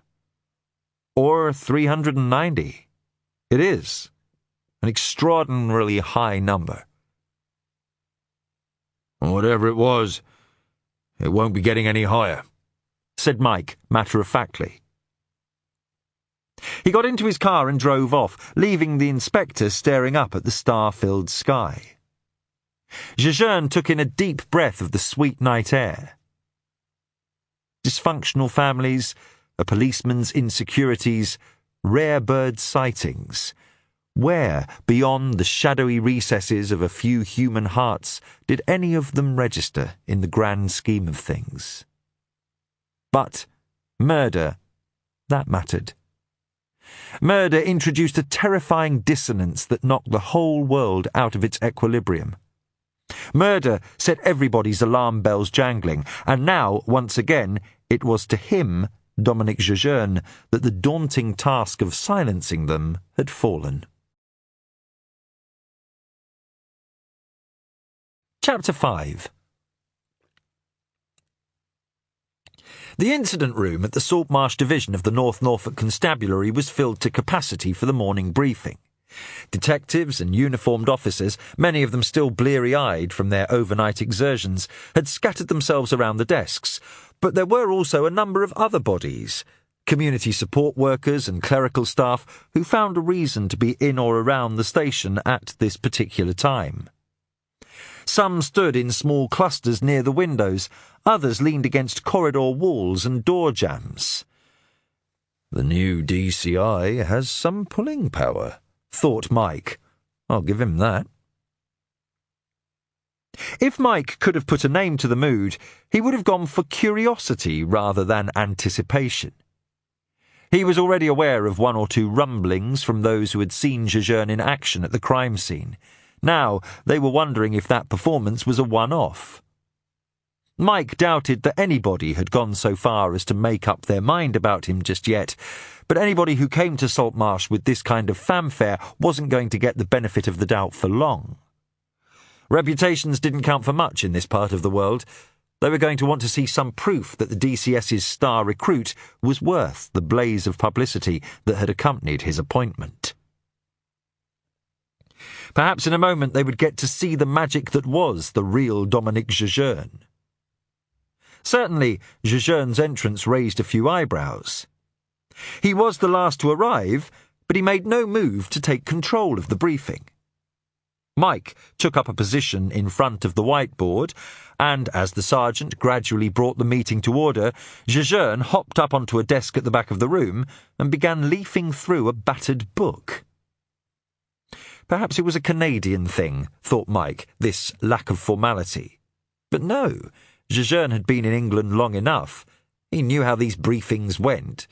Or 390. It is. An extraordinarily high number. Whatever it was, it won't be getting any higher, said Mike matter-of-factly. He got into his car and drove off, leaving the inspector staring up at the star-filled sky. Jejeune took in a deep breath of the sweet night air. Dysfunctional families, a policeman's insecurities, rare bird sightings. Where, beyond the shadowy recesses of a few human hearts, did any of them register in the grand scheme of things? But murder, that mattered. Murder introduced a terrifying dissonance that knocked the whole world out of its equilibrium. Murder set everybody's alarm bells jangling, and now, once again, it was to him, Domenic Jejeune, that the daunting task of silencing them had fallen. Chapter 5. The incident room at the Saltmarsh division of the North Norfolk Constabulary was filled to capacity for the morning briefing. Detectives and uniformed officers, many of them still bleary-eyed from their overnight exertions, had scattered themselves around the desks, but there were also a number of other bodies, community support workers and clerical staff, who found a reason to be in or around the station at this particular time. Some stood in small clusters near the windows, others leaned against corridor walls and door jambs. The new DCI has some pulling power, thought Mike. I'll give him that. If Mike could have put a name to the mood, he would have gone for curiosity rather than anticipation. He was already aware of one or two rumblings from those who had seen Jejeune in action at the crime scene. Now they were wondering if that performance was a one-off. Mike doubted that anybody had gone so far as to make up their mind about him just yet, but anybody who came to Saltmarsh with this kind of fanfare wasn't going to get the benefit of the doubt for long. Reputations didn't count for much in this part of the world. They were going to want to see some proof that the DCS's star recruit was worth the blaze of publicity that had accompanied his appointment. Perhaps in a moment they would get to see the magic that was the real Domenic Jejeune. Certainly, Jejeune's entrance raised a few eyebrows. He was the last to arrive, but he made no move to take control of the briefing. Mike took up a position in front of the whiteboard, and as the sergeant gradually brought the meeting to order, Jejeune hopped up onto a desk at the back of the room and began leafing through a battered book. Perhaps it was a Canadian thing, thought Mike, this lack of formality. But no, Jejeune had been in England long enough. He knew how these briefings went.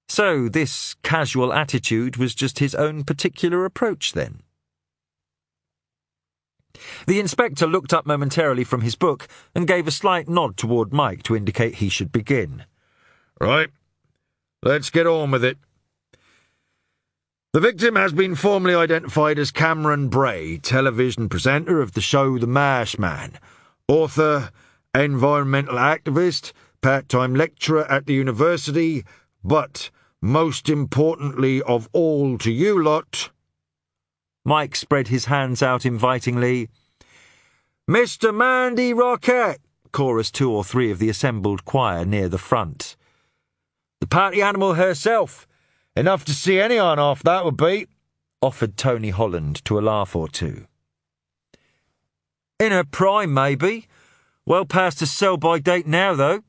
So this casual attitude was just his own particular approach then. The inspector looked up momentarily from his book and gave a slight nod toward Mike to indicate he should begin. Right, let's get on with it. The victim has been formally identified as Cameron Bray, television presenter of the show The Marshman, author, environmental activist, part-time lecturer at the university, but, most importantly of all to you lot... Mike spread his hands out invitingly. Mr. Mandy Rocket, chorused 2 or 3 of the assembled choir near the front. The party animal herself. Enough to see any on off, that would be, offered Tony Holland to a laugh or two. In her prime, maybe. Well past a sell-by date now, though,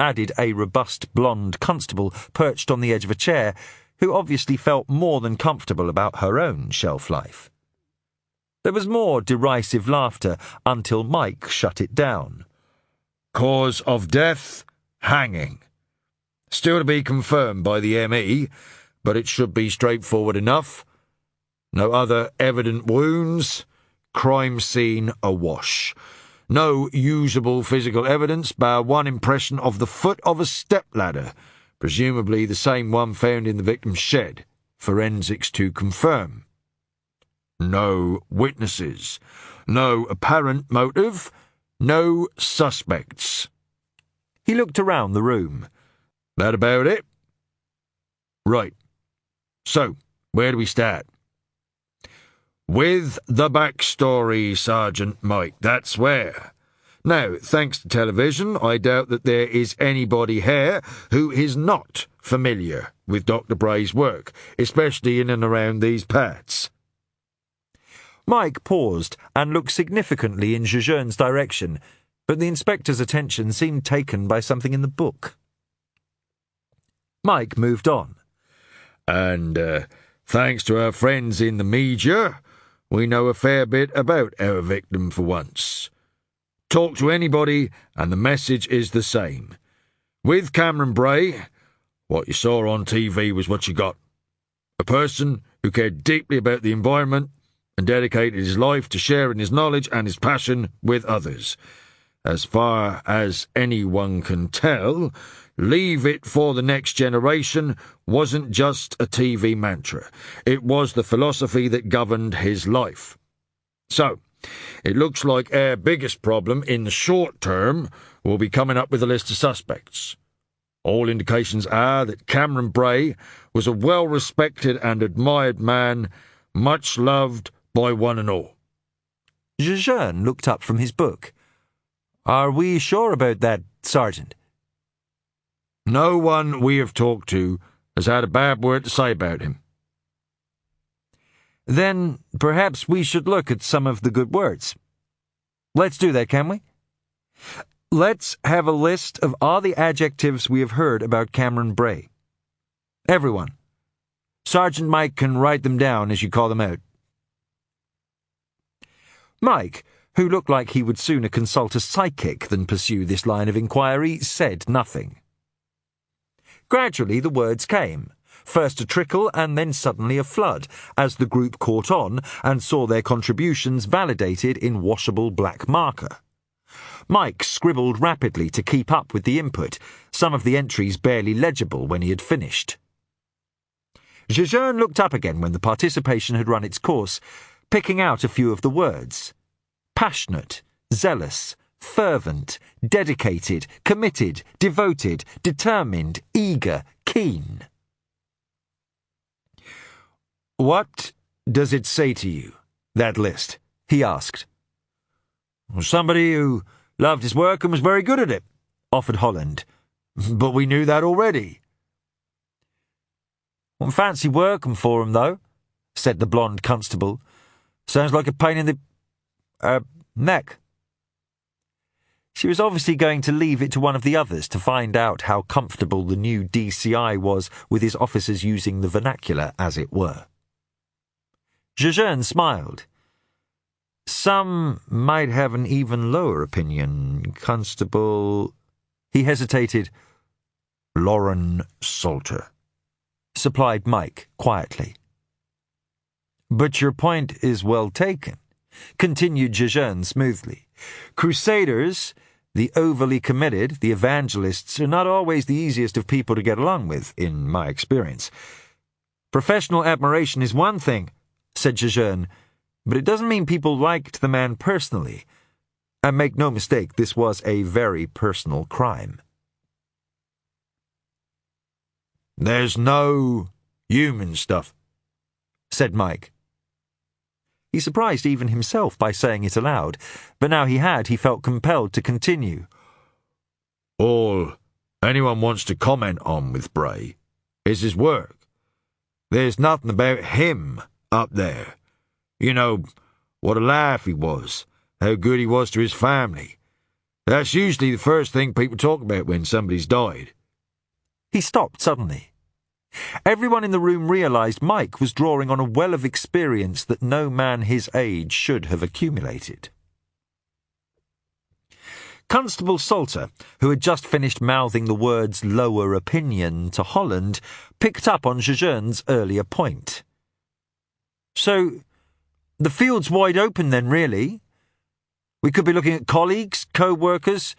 added a robust blonde constable perched on the edge of a chair, who obviously felt more than comfortable about her own shelf life. There was more derisive laughter until Mike shut it down. Cause of death, hanging. Still to be confirmed by the ME, but it should be straightforward enough. No other evident wounds. Crime scene awash. No usable physical evidence bar one impression of the foot of a stepladder, presumably the same one found in the victim's shed. Forensics to confirm. No witnesses. No apparent motive. No suspects. He looked around the room. That about it? Right. So, where do we start? With the backstory, Sergeant Mike, that's where. Now, thanks to television, I doubt that there is anybody here who is not familiar with Dr. Bray's work, especially in and around these parts. Mike paused and looked significantly in Jejeune's direction, but the inspector's attention seemed taken by something in the book. Mike moved on. And, thanks to our friends in the media, we know a fair bit about our victim for once. Talk to anybody and the message is the same. With Cameron Bray, what you saw on TV was what you got. A person who cared deeply about the environment and dedicated his life to sharing his knowledge and his passion with others. As far as anyone can tell, leave it for the next generation wasn't just a TV mantra. It was the philosophy that governed his life. So, it looks like our biggest problem in the short term will be coming up with a list of suspects. All indications are that Cameron Bray was a well-respected and admired man, much loved by one and all. Jejeune looked up from his book. Are we sure about that, Sergeant? No one we have talked to has had a bad word to say about him. Then perhaps we should look at some of the good words. Let's do that, can we? Let's have a list of all the adjectives we have heard about Cameron Bray. Everyone. Sergeant Mike can write them down as you call them out. Mike, who looked like he would sooner consult a psychic than pursue this line of inquiry, said nothing. Gradually the words came, first a trickle and then suddenly a flood, as the group caught on and saw their contributions validated in washable black marker. Mike scribbled rapidly to keep up with the input, some of the entries barely legible when he had finished. Jejeune looked up again when the participation had run its course, picking out a few of the words. Passionate, zealous, fervent, dedicated, committed, devoted, determined, eager, keen. What does it say to you, that list? He asked. Somebody who loved his work and was very good at it, offered Holland. But we knew that already. Fancy working for him, though, said the blonde constable. Sounds like a pain in the neck. She was obviously going to leave it to one of the others to find out how comfortable the new DCI was with his officers using the vernacular, as it were. Jejeune smiled. Some might have an even lower opinion. Constable... He hesitated. Lauren Salter, supplied Mike quietly. But your point is well taken, continued Jejeune smoothly. Crusaders, the overly committed, the evangelists, are not always the easiest of people to get along with, in my experience. Professional admiration is one thing, said Jejeune, but it doesn't mean people liked the man personally. And make no mistake, this was a very personal crime. There's no human stuff, said Mike. He surprised even himself by saying it aloud, but now he felt compelled to continue. All anyone wants to comment on with Bray is his work. There's nothing about him up there. You know, what a laugh he was, how good he was to his family. That's usually the first thing people talk about when somebody's died. He stopped suddenly. Everyone in the room realised Mike was drawing on a well of experience that no man his age should have accumulated. Constable Salter, who had just finished mouthing the words lower opinion to Holland, picked up on Jejeune's earlier point. So, the field's wide open then, really? We could be looking at colleagues, co-workers,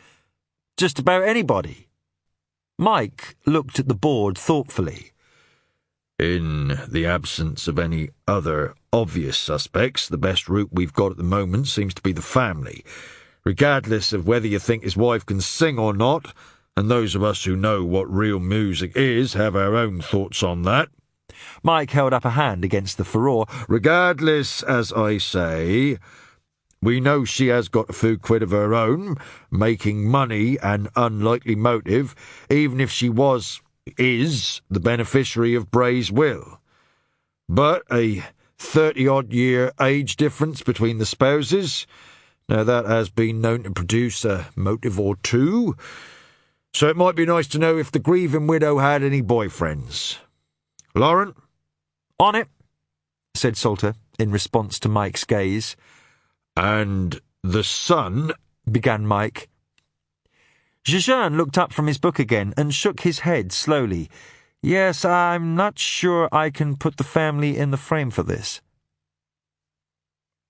just about anybody. Mike looked at the board thoughtfully. In the absence of any other obvious suspects, the best route we've got at the moment seems to be the family, regardless of whether you think his wife can sing or not, and those of us who know what real music is have our own thoughts on that. Mike held up a hand against the furore. Regardless, as I say, we know she has got a few quid of her own, making money an unlikely motive, even if she is the beneficiary of Bray's will. But a 30-odd year age difference between the spouses, now that has been known to produce a motive or two, so it might be nice to know if the grieving widow had any boyfriends. Lauren? On it, said Salter, in response to Mike's gaze. And the son, began Mike. Jejeune looked up from his book again and shook his head slowly. Yes, I'm not sure I can put the family in the frame for this.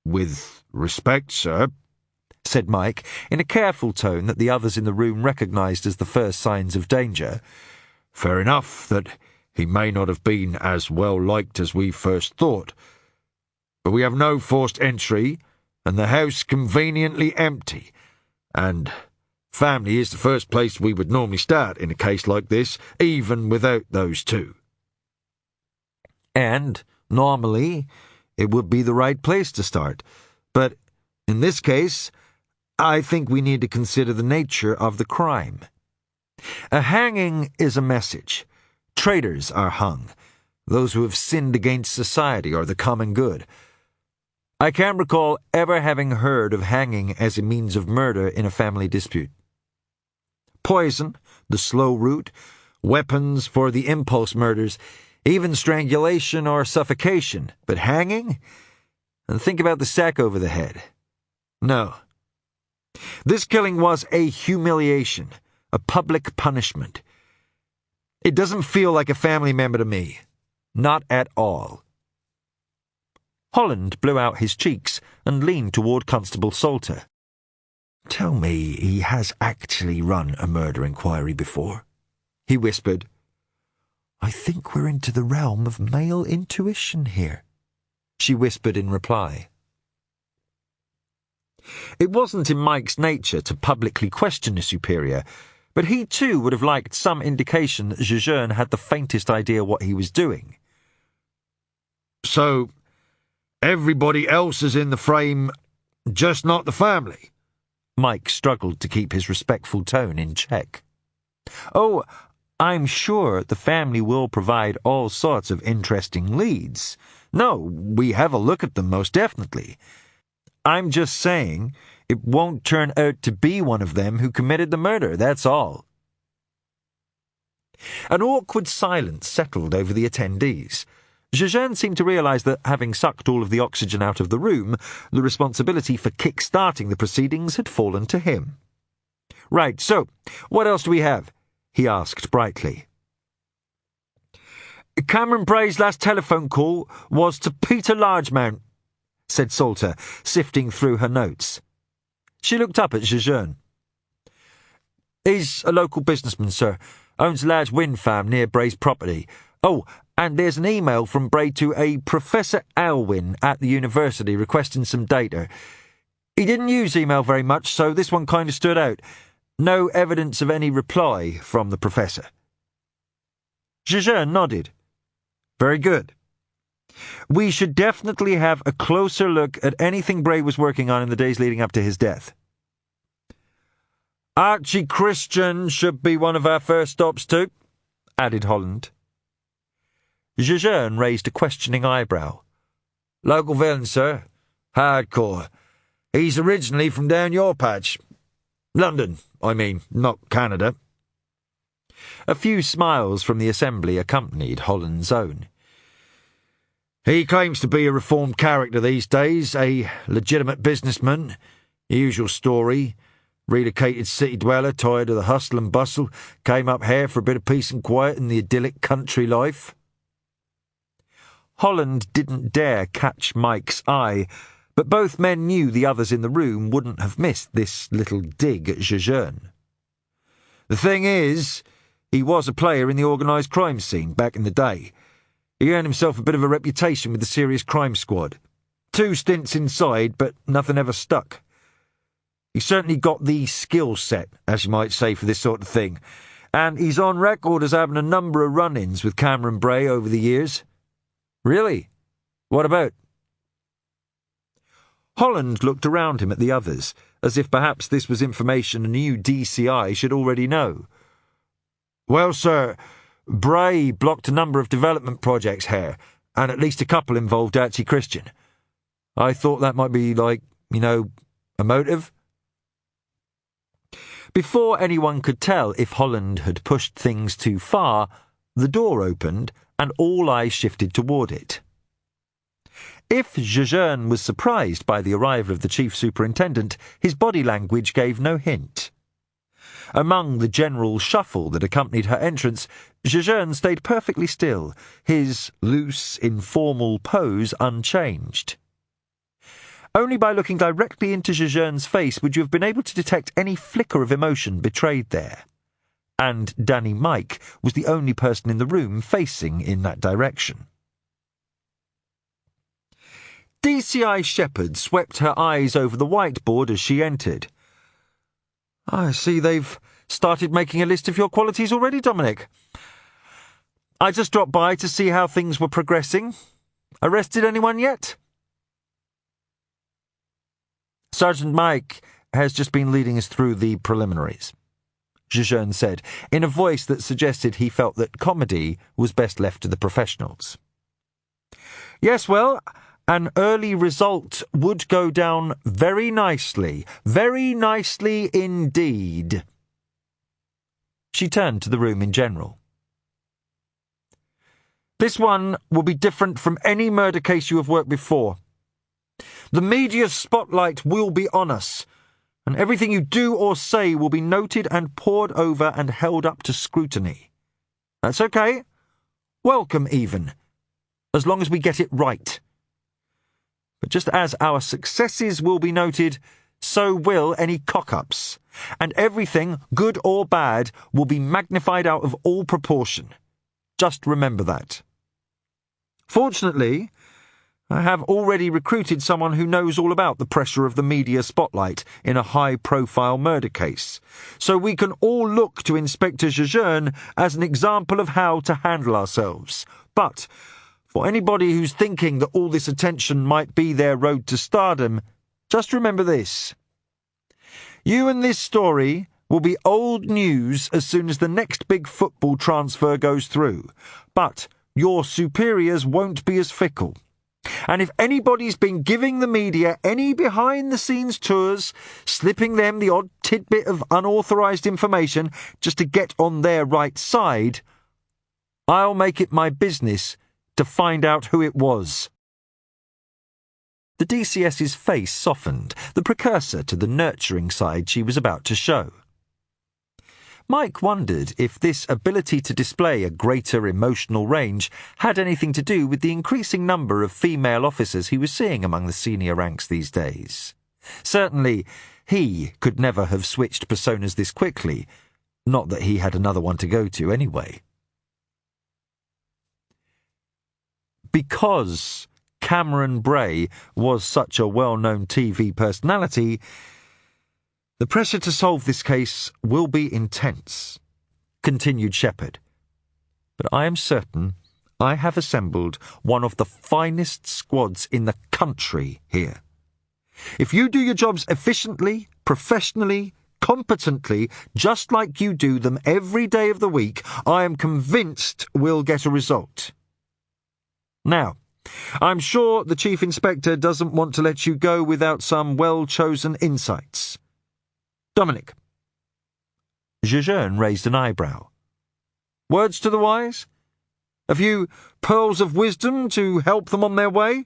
With respect, sir, said Mike, in a careful tone that the others in the room recognised as the first signs of danger. Fair enough that he may not have been as well liked as we first thought. But we have no forced entry, and the house conveniently empty, and family is the first place we would normally start in a case like this, even without those two. And, normally, it would be the right place to start, but in this case, I think we need to consider the nature of the crime. A hanging is a message. Traitors are hung, those who have sinned against society or the common good. I can't recall ever having heard of hanging as a means of murder in a family dispute. Poison, the slow route, weapons for the impulse murders, even strangulation or suffocation, but hanging? And think about the sack over the head. No. This killing was a humiliation, a public punishment. It doesn't feel like a family member to me. Not at all. Holland blew out his cheeks and leaned toward Constable Salter. Tell me he has actually run a murder inquiry before, he whispered. I think we're into the realm of male intuition here, she whispered in reply. It wasn't in Mike's nature to publicly question a superior, but he too would have liked some indication that Jejeune had the faintest idea what he was doing. So, everybody else is in the frame, just not the family? Mike struggled to keep his respectful tone in check. Oh, I'm sure the family will provide all sorts of interesting leads, No, we have a look at them, most definitely. I'm just saying it won't turn out to be one of them who committed the murder, that's all. An awkward silence settled over the attendees. Jejeune seemed to realise that, having sucked all of the oxygen out of the room, the responsibility for kick-starting the proceedings had fallen to him. Right, so, what else do we have? He asked brightly. Cameron Bray's last telephone call was to Peter Largemount, said Salter, sifting through her notes. She looked up at Jejeune. He's a local businessman, sir. Owns a large wind farm near Bray's property. Oh, and there's an email from Bray to a Professor Alwyn at the university requesting some data. He didn't use email very much, so this one kind of stood out. No evidence of any reply from the professor. Jejeune nodded. Very good. We should definitely have a closer look at anything Bray was working on in the days leading up to his death. Archie Christian should be one of our first stops too, added Holland. Jejeune raised a questioning eyebrow. Local villain, sir. Hardcore. He's originally from down your patch. London, I mean, not Canada. A few smiles from the assembly accompanied Holland's own. He claims to be a reformed character these days, a legitimate businessman. Usual story. Relocated city dweller, tired of the hustle and bustle, came up here for a bit of peace and quiet in the idyllic country life. Holland didn't dare catch Mike's eye, but both men knew the others in the room wouldn't have missed this little dig at Jejeune. The thing is, he was a player in the organised crime scene back in the day. He earned himself a bit of a reputation with the serious crime squad. 2 stints inside, but nothing ever stuck. He's certainly got the skill set, as you might say, for this sort of thing, and he's on record as having a number of run-ins with Cameron Bray over the years. Really? What about? Holland looked around him at the others, as if perhaps this was information a new DCI should already know. Well, sir, Bray blocked a number of development projects here, and at least a couple involved Archie Christian. I thought that might be like, a motive. Before anyone could tell if Holland had pushed things too far, the door opened and all eyes shifted toward it. If Jejeune was surprised by the arrival of the chief superintendent, his body language gave no hint. Among the general shuffle that accompanied her entrance, Jejeune stayed perfectly still, his loose, informal pose unchanged. Only by looking directly into Jejeune's face would you have been able to detect any flicker of emotion betrayed there. And Danny Mike was the only person in the room facing in that direction. DCI Shepherd swept her eyes over the whiteboard as she entered. I see they've started making a list of your qualities already, Domenic. I just dropped by to see how things were progressing. Arrested anyone yet? Sergeant Mike has just been leading us through the preliminaries, Jejeune said, in a voice that suggested he felt that comedy was best left to the professionals. Yes, well, an early result would go down very nicely indeed. She turned to the room in general. This one will be different from any murder case you have worked before. The media spotlight will be on us, and everything you do or say will be noted and pored over and held up to scrutiny. That's okay. Welcome, even. As long as we get it right. But just as our successes will be noted, so will any cock-ups, and everything, good or bad, will be magnified out of all proportion. Just remember that. Fortunately, I have already recruited someone who knows all about the pressure of the media spotlight in a high-profile murder case, so we can all look to Inspector Jejeune as an example of how to handle ourselves. But for anybody who's thinking that all this attention might be their road to stardom, just remember this. You and this story will be old news as soon as the next big football transfer goes through, but your superiors won't be as fickle. And if anybody's been giving the media any behind-the-scenes tours, slipping them the odd tidbit of unauthorised information just to get on their right side, I'll make it my business to find out who it was." The DCS's face softened, the precursor to the nurturing side she was about to show. Mike wondered if this ability to display a greater emotional range had anything to do with the increasing number of female officers he was seeing among the senior ranks these days. Certainly, he could never have switched personas this quickly, not that he had another one to go to anyway. Because Cameron Bray was such a well-known TV personality, the pressure to solve this case will be intense, continued Shepherd. But I am certain I have assembled one of the finest squads in the country here. If you do your jobs efficiently, professionally, competently, just like you do them every day of the week, I am convinced we'll get a result. Now, I'm sure the Chief Inspector doesn't want to let you go without some well-chosen insights. Domenic. Jejeune raised an eyebrow. Words to the wise? A few pearls of wisdom to help them on their way?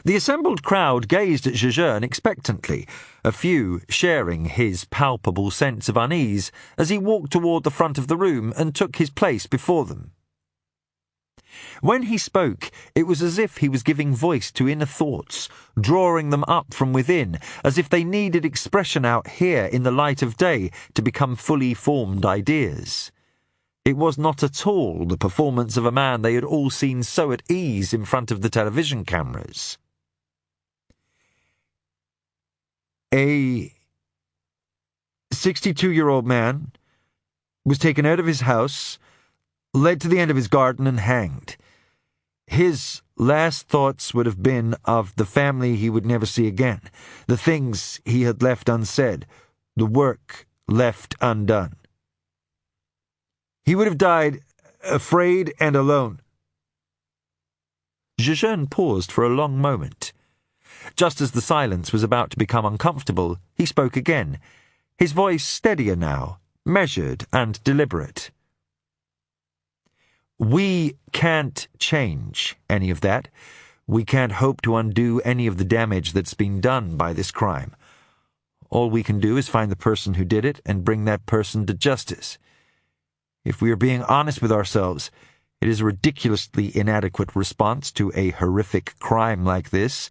The assembled crowd gazed at Jejeune expectantly, a few sharing his palpable sense of unease as he walked toward the front of the room and took his place before them. When he spoke, it was as if he was giving voice to inner thoughts, drawing them up from within, as if they needed expression out here in the light of day to become fully formed ideas. It was not at all the performance of a man they had all seen so at ease in front of the television cameras. A 62-year-old man was taken out of his house, led to the end of his garden and hanged. His last thoughts would have been of the family he would never see again, the things he had left unsaid, the work left undone. He would have died afraid and alone. Jejeune paused for a long moment. Just as the silence was about to become uncomfortable, he spoke again, his voice steadier now, measured and deliberate. We can't change any of that. We can't hope to undo any of the damage that's been done by this crime. All we can do is find the person who did it and bring that person to justice. If we are being honest with ourselves, it is a ridiculously inadequate response to a horrific crime like this,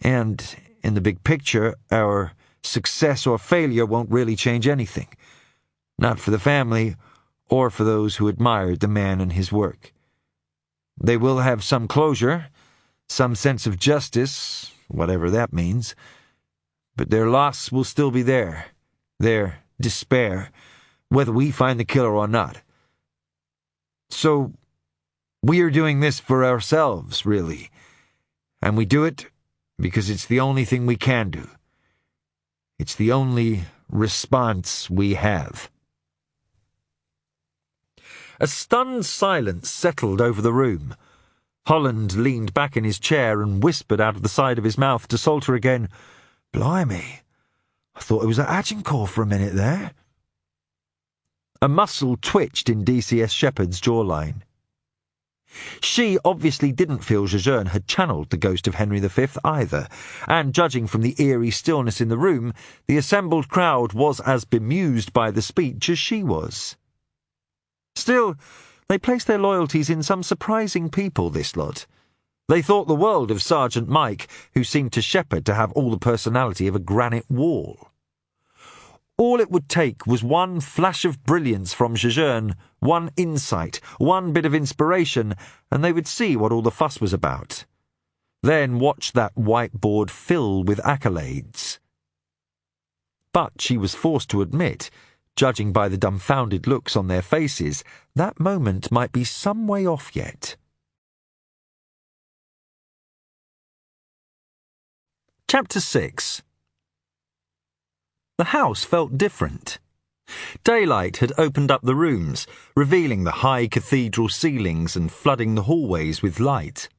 and in the big picture, our success or failure won't really change anything. Not for the family, or for those who admired the man and his work. They will have some closure, some sense of justice, whatever that means, but their loss will still be there, their despair, whether we find the killer or not. So, we are doing this for ourselves, really, and we do it because it's the only thing we can do. It's the only response we have. A stunned silence settled over the room. Holland leaned back in his chair and whispered out of the side of his mouth to Salter again, "Blimey, I thought it was at Agincourt for a minute there." A muscle twitched in DCS Shepherd's jawline. She obviously didn't feel Jejeune had channeled the ghost of Henry V either, and judging from the eerie stillness in the room, the assembled crowd was as bemused by the speech as she was. Still, they placed their loyalties in some surprising people, this lot. They thought the world of Sergeant Mike, who seemed to Shepherd to have all the personality of a granite wall. All it would take was one flash of brilliance from Jejeune, one insight, one bit of inspiration, and they would see what all the fuss was about. Then watch that whiteboard fill with accolades. But she was forced to admit, judging by the dumbfounded looks on their faces, that moment might be some way off yet. Chapter 6. The house felt different. Daylight had opened up the rooms, revealing the high cathedral ceilings and flooding the hallways with light.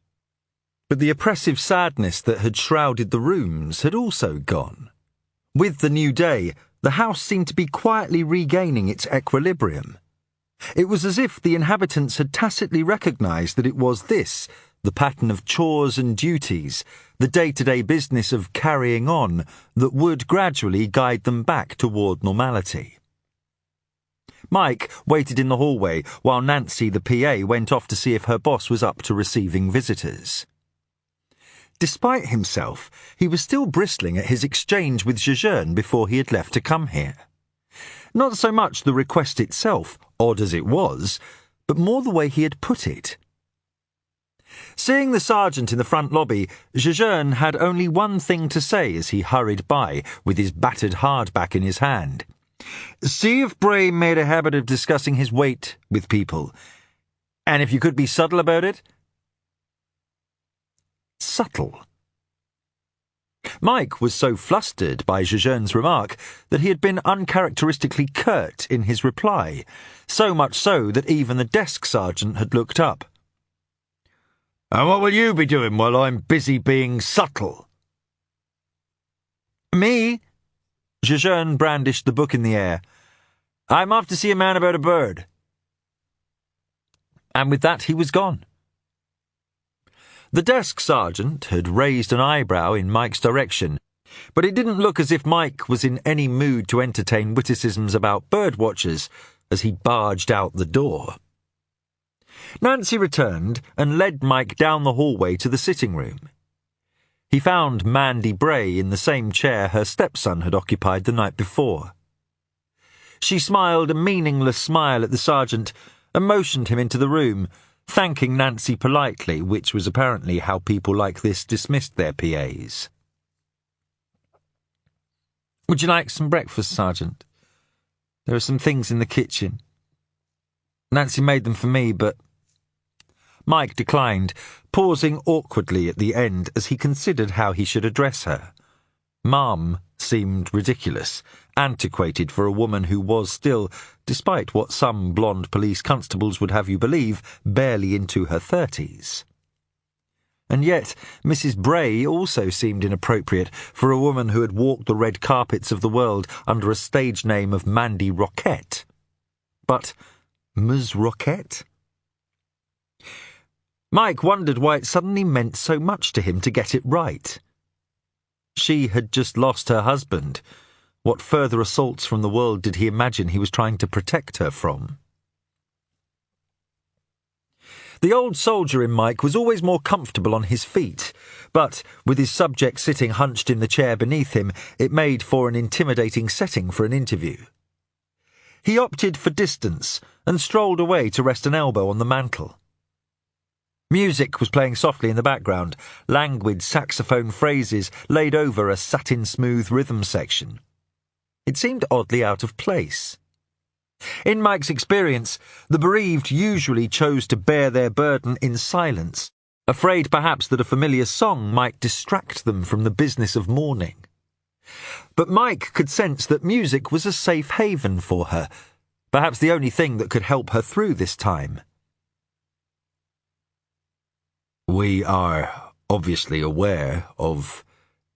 But the oppressive sadness that had shrouded the rooms had also gone. With the new day, the house seemed to be quietly regaining its equilibrium. It was as if the inhabitants had tacitly recognised that it was this, the pattern of chores and duties, the day-to-day business of carrying on, that would gradually guide them back toward normality. Mike waited in the hallway while Nancy, the PA, went off to see if her boss was up to receiving visitors. Despite himself, he was still bristling at his exchange with Jejeune before he had left to come here. Not so much the request itself, odd as it was, but more the way he had put it. Seeing the sergeant in the front lobby, Jejeune had only one thing to say as he hurried by, with his battered hardback in his hand. See if Bray made a habit of discussing his weight with people. And if you could be subtle about it. Subtle. Mike was so flustered by Jejeune's remark that he had been uncharacteristically curt in his reply, so much so that even the desk sergeant had looked up. And what will you be doing while I'm busy being subtle? Me? Jejeune brandished the book in the air. I'm off to see a man about a bird. And with that he was gone. The desk sergeant had raised an eyebrow in Mike's direction, but it didn't look as if Mike was in any mood to entertain witticisms about birdwatchers as he barged out the door. Nancy returned and led Mike down the hallway to the sitting room. He found Mandy Bray in the same chair her stepson had occupied the night before. She smiled a meaningless smile at the sergeant and motioned him into the room, thanking Nancy politely, which was apparently how people like this dismissed their PAs. Would you like some breakfast, Sergeant? There are some things in the kitchen. Nancy made them for me, but... Mike declined, pausing awkwardly at the end as he considered how he should address her. Mum seemed ridiculous, antiquated for a woman who was still, despite what some blonde police constables would have you believe, barely into her 30s. And yet Mrs. Bray also seemed inappropriate for a woman who had walked the red carpets of the world under a stage name of Mandy Roquette. But Ms. Roquette? Mike wondered why it suddenly meant so much to him to get it right. She had just lost her husband. What further assaults from the world did he imagine he was trying to protect her from? The old soldier in Mike was always more comfortable on his feet, but with his subject sitting hunched in the chair beneath him, it made for an intimidating setting for an interview. He opted for distance and strolled away to rest an elbow on the mantel. Music was playing softly in the background, languid saxophone phrases laid over a satin-smooth rhythm section. It seemed oddly out of place. In Mike's experience, the bereaved usually chose to bear their burden in silence, afraid perhaps that a familiar song might distract them from the business of mourning. But Mike could sense that music was a safe haven for her, perhaps the only thing that could help her through this time. We are obviously aware of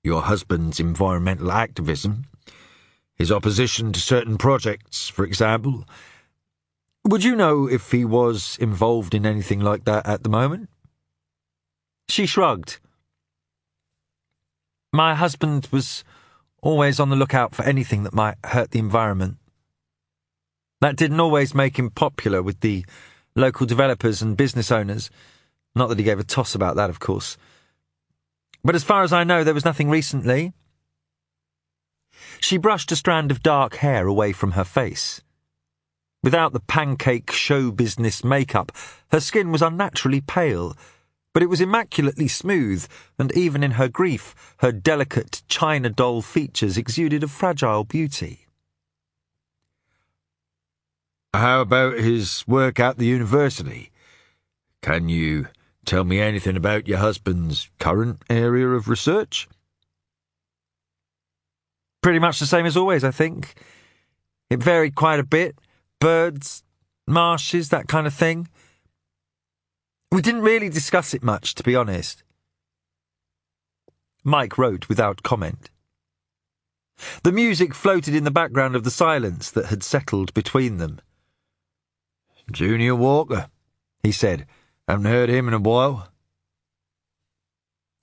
your husband's environmental activism, his opposition to certain projects, for example. Would you know if he was involved in anything like that at the moment? She shrugged. My husband was always on the lookout for anything that might hurt the environment. That didn't always make him popular with the local developers and business owners. Not that he gave a toss about that, of course. But as far as I know, there was nothing recently. She brushed a strand of dark hair away from her face. Without the pancake show business makeup, her skin was unnaturally pale, but it was immaculately smooth, and even in her grief, her delicate china doll features exuded a fragile beauty. How about his work at the university? Can you tell me anything about your husband's current area of research? Pretty much the same as always, I think. It varied quite a bit. Birds, marshes, that kind of thing. We didn't really discuss it much, to be honest. Mike wrote without comment. The music floated in the background of the silence that had settled between them. Junior Walker, he said. Haven't heard him in a while.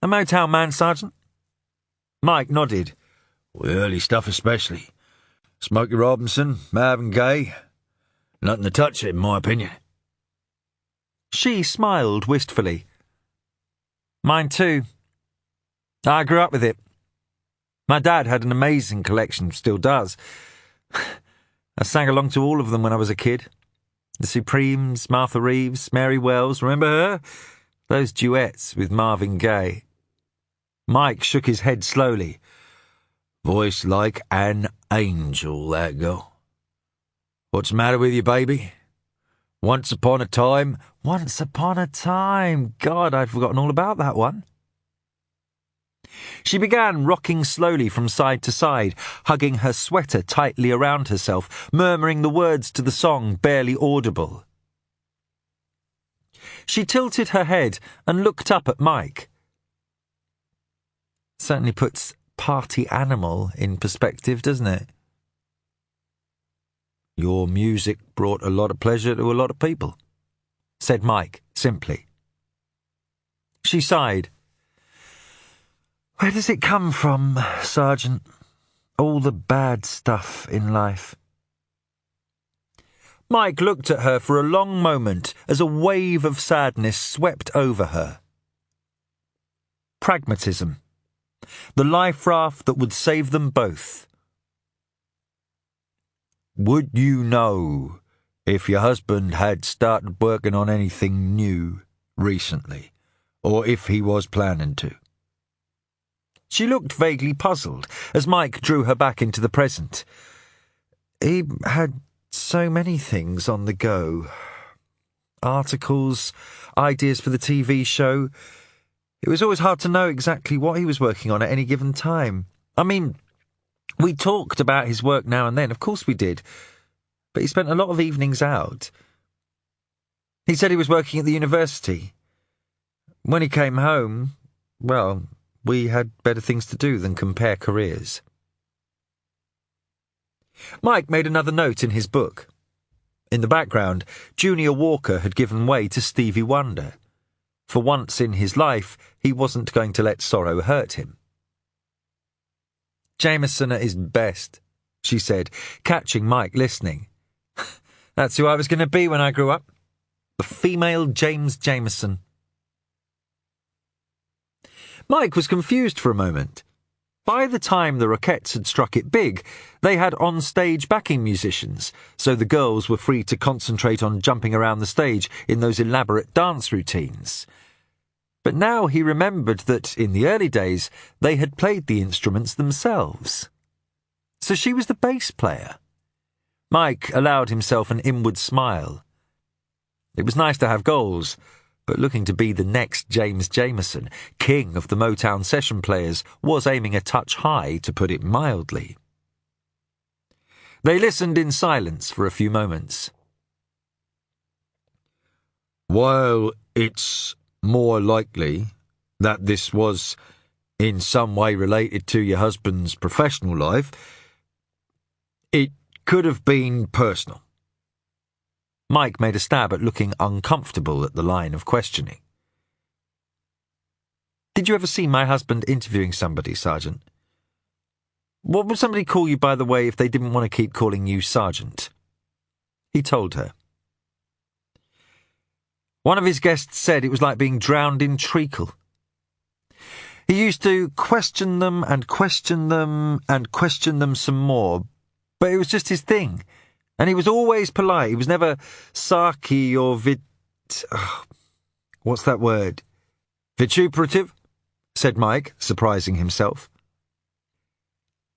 A Motown man, Sergeant? Mike nodded. Well, the early stuff especially. Smokey Robinson, Marvin Gaye. Nothing to touch it, in my opinion. She smiled wistfully. Mine too. I grew up with it. My dad had an amazing collection, still does. I sang along to all of them when I was a kid. The Supremes, Martha Reeves, Mary Wells, remember her? Those duets with Marvin Gaye. Mike shook his head slowly. Voice like an angel, that girl. What's the matter with you, baby? Once upon a time. Once upon a time. God, I'd forgotten all about that one. She began rocking slowly from side to side, hugging her sweater tightly around herself, murmuring the words to the song barely audible. She tilted her head and looked up at Mike. Certainly puts Party Animal in perspective, doesn't it? Your music brought a lot of pleasure to a lot of people, said Mike simply. She sighed. Where does it come from, Sergeant? All the bad stuff in life. Mike looked at her for a long moment as a wave of sadness swept over her. Pragmatism. The life raft that would save them both. Would you know if your husband had started working on anything new recently, or if he was planning to? She looked vaguely puzzled as Mike drew her back into the present. He had so many things on the go. Articles, ideas for the TV show. It was always hard to know exactly what he was working on at any given time. I mean, we talked about his work now and then, of course we did, but he spent a lot of evenings out. He said he was working at the university. When he came home, well, we had better things to do than compare careers. Mike made another note in his book. In the background, Junior Walker had given way to Stevie Wonder. For once in his life, he wasn't going to let sorrow hurt him. Jameson at his best, she said, catching Mike listening. That's who I was going to be when I grew up. The female James Jameson. Mike was confused for a moment. By the time the Rockettes had struck it big, they had on-stage backing musicians, so the girls were free to concentrate on jumping around the stage in those elaborate dance routines. But now he remembered that, in the early days, they had played the instruments themselves. So she was the bass player. Mike allowed himself an inward smile. It was nice to have goals, but looking to be the next James Jameson, king of the Motown session players, was aiming a touch high, to put it mildly. They listened in silence for a few moments. While it's more likely that this was in some way related to your husband's professional life, it could have been personal. Mike made a stab at looking uncomfortable at the line of questioning. Did you ever see my husband interviewing somebody, Sergeant? What would somebody call you, by the way, if they didn't want to keep calling you Sergeant? He told her. One of his guests said it was like being drowned in treacle. He used to question them and question them and question them some more, but it was just his thing. And he was always polite. He was never sarky or what's that word? Vituperative? Said Mike, surprising himself.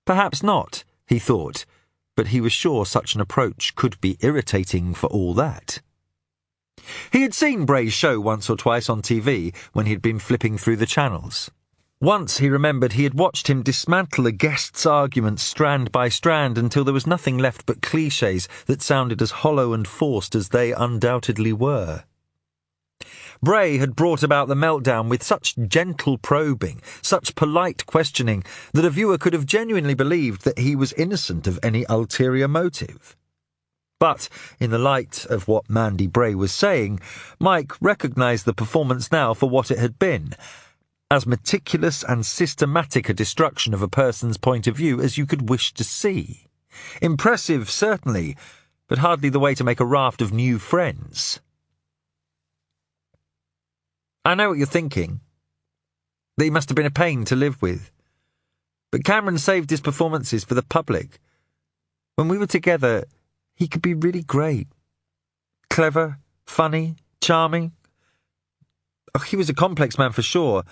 Perhaps not, he thought, but he was sure such an approach could be irritating for all that. He had seen Bray's show once or twice on TV when he had been flipping through the channels. Once he remembered he had watched him dismantle a guest's arguments strand by strand until there was nothing left but clichés that sounded as hollow and forced as they undoubtedly were. Bray had brought about the meltdown with such gentle probing, such polite questioning, that a viewer could have genuinely believed that he was innocent of any ulterior motive. But, in the light of what Mandy Bray was saying, Mike recognised the performance now for what it had been, as meticulous and systematic a destruction of a person's point of view as you could wish to see. Impressive, certainly, but hardly the way to make a raft of new friends. I know what you're thinking, that he must have been a pain to live with. But Cameron saved his performances for the public. When we were together, he could be really great. Clever, funny, charming. Oh, he was a complex man for sure,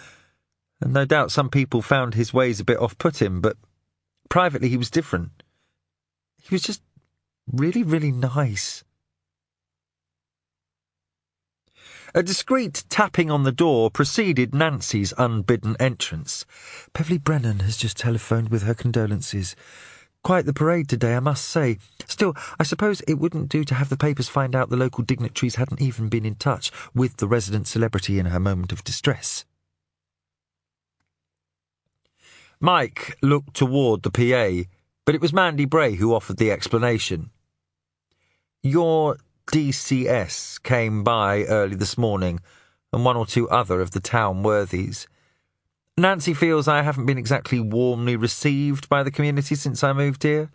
and no doubt some people found his ways a bit off-putting, but privately he was different. He was just really, really nice. A discreet tapping on the door preceded Nancy's unbidden entrance. Beverly Brennan has just telephoned with her condolences. Quite the parade today, I must say. Still, I suppose it wouldn't do to have the papers find out the local dignitaries hadn't even been in touch with the resident celebrity in her moment of distress. Mike looked toward the PA, but it was Mandy Bray who offered the explanation. Your DCS came by early this morning, and one or two other of the town worthies. Nancy feels I haven't been exactly warmly received by the community since I moved here.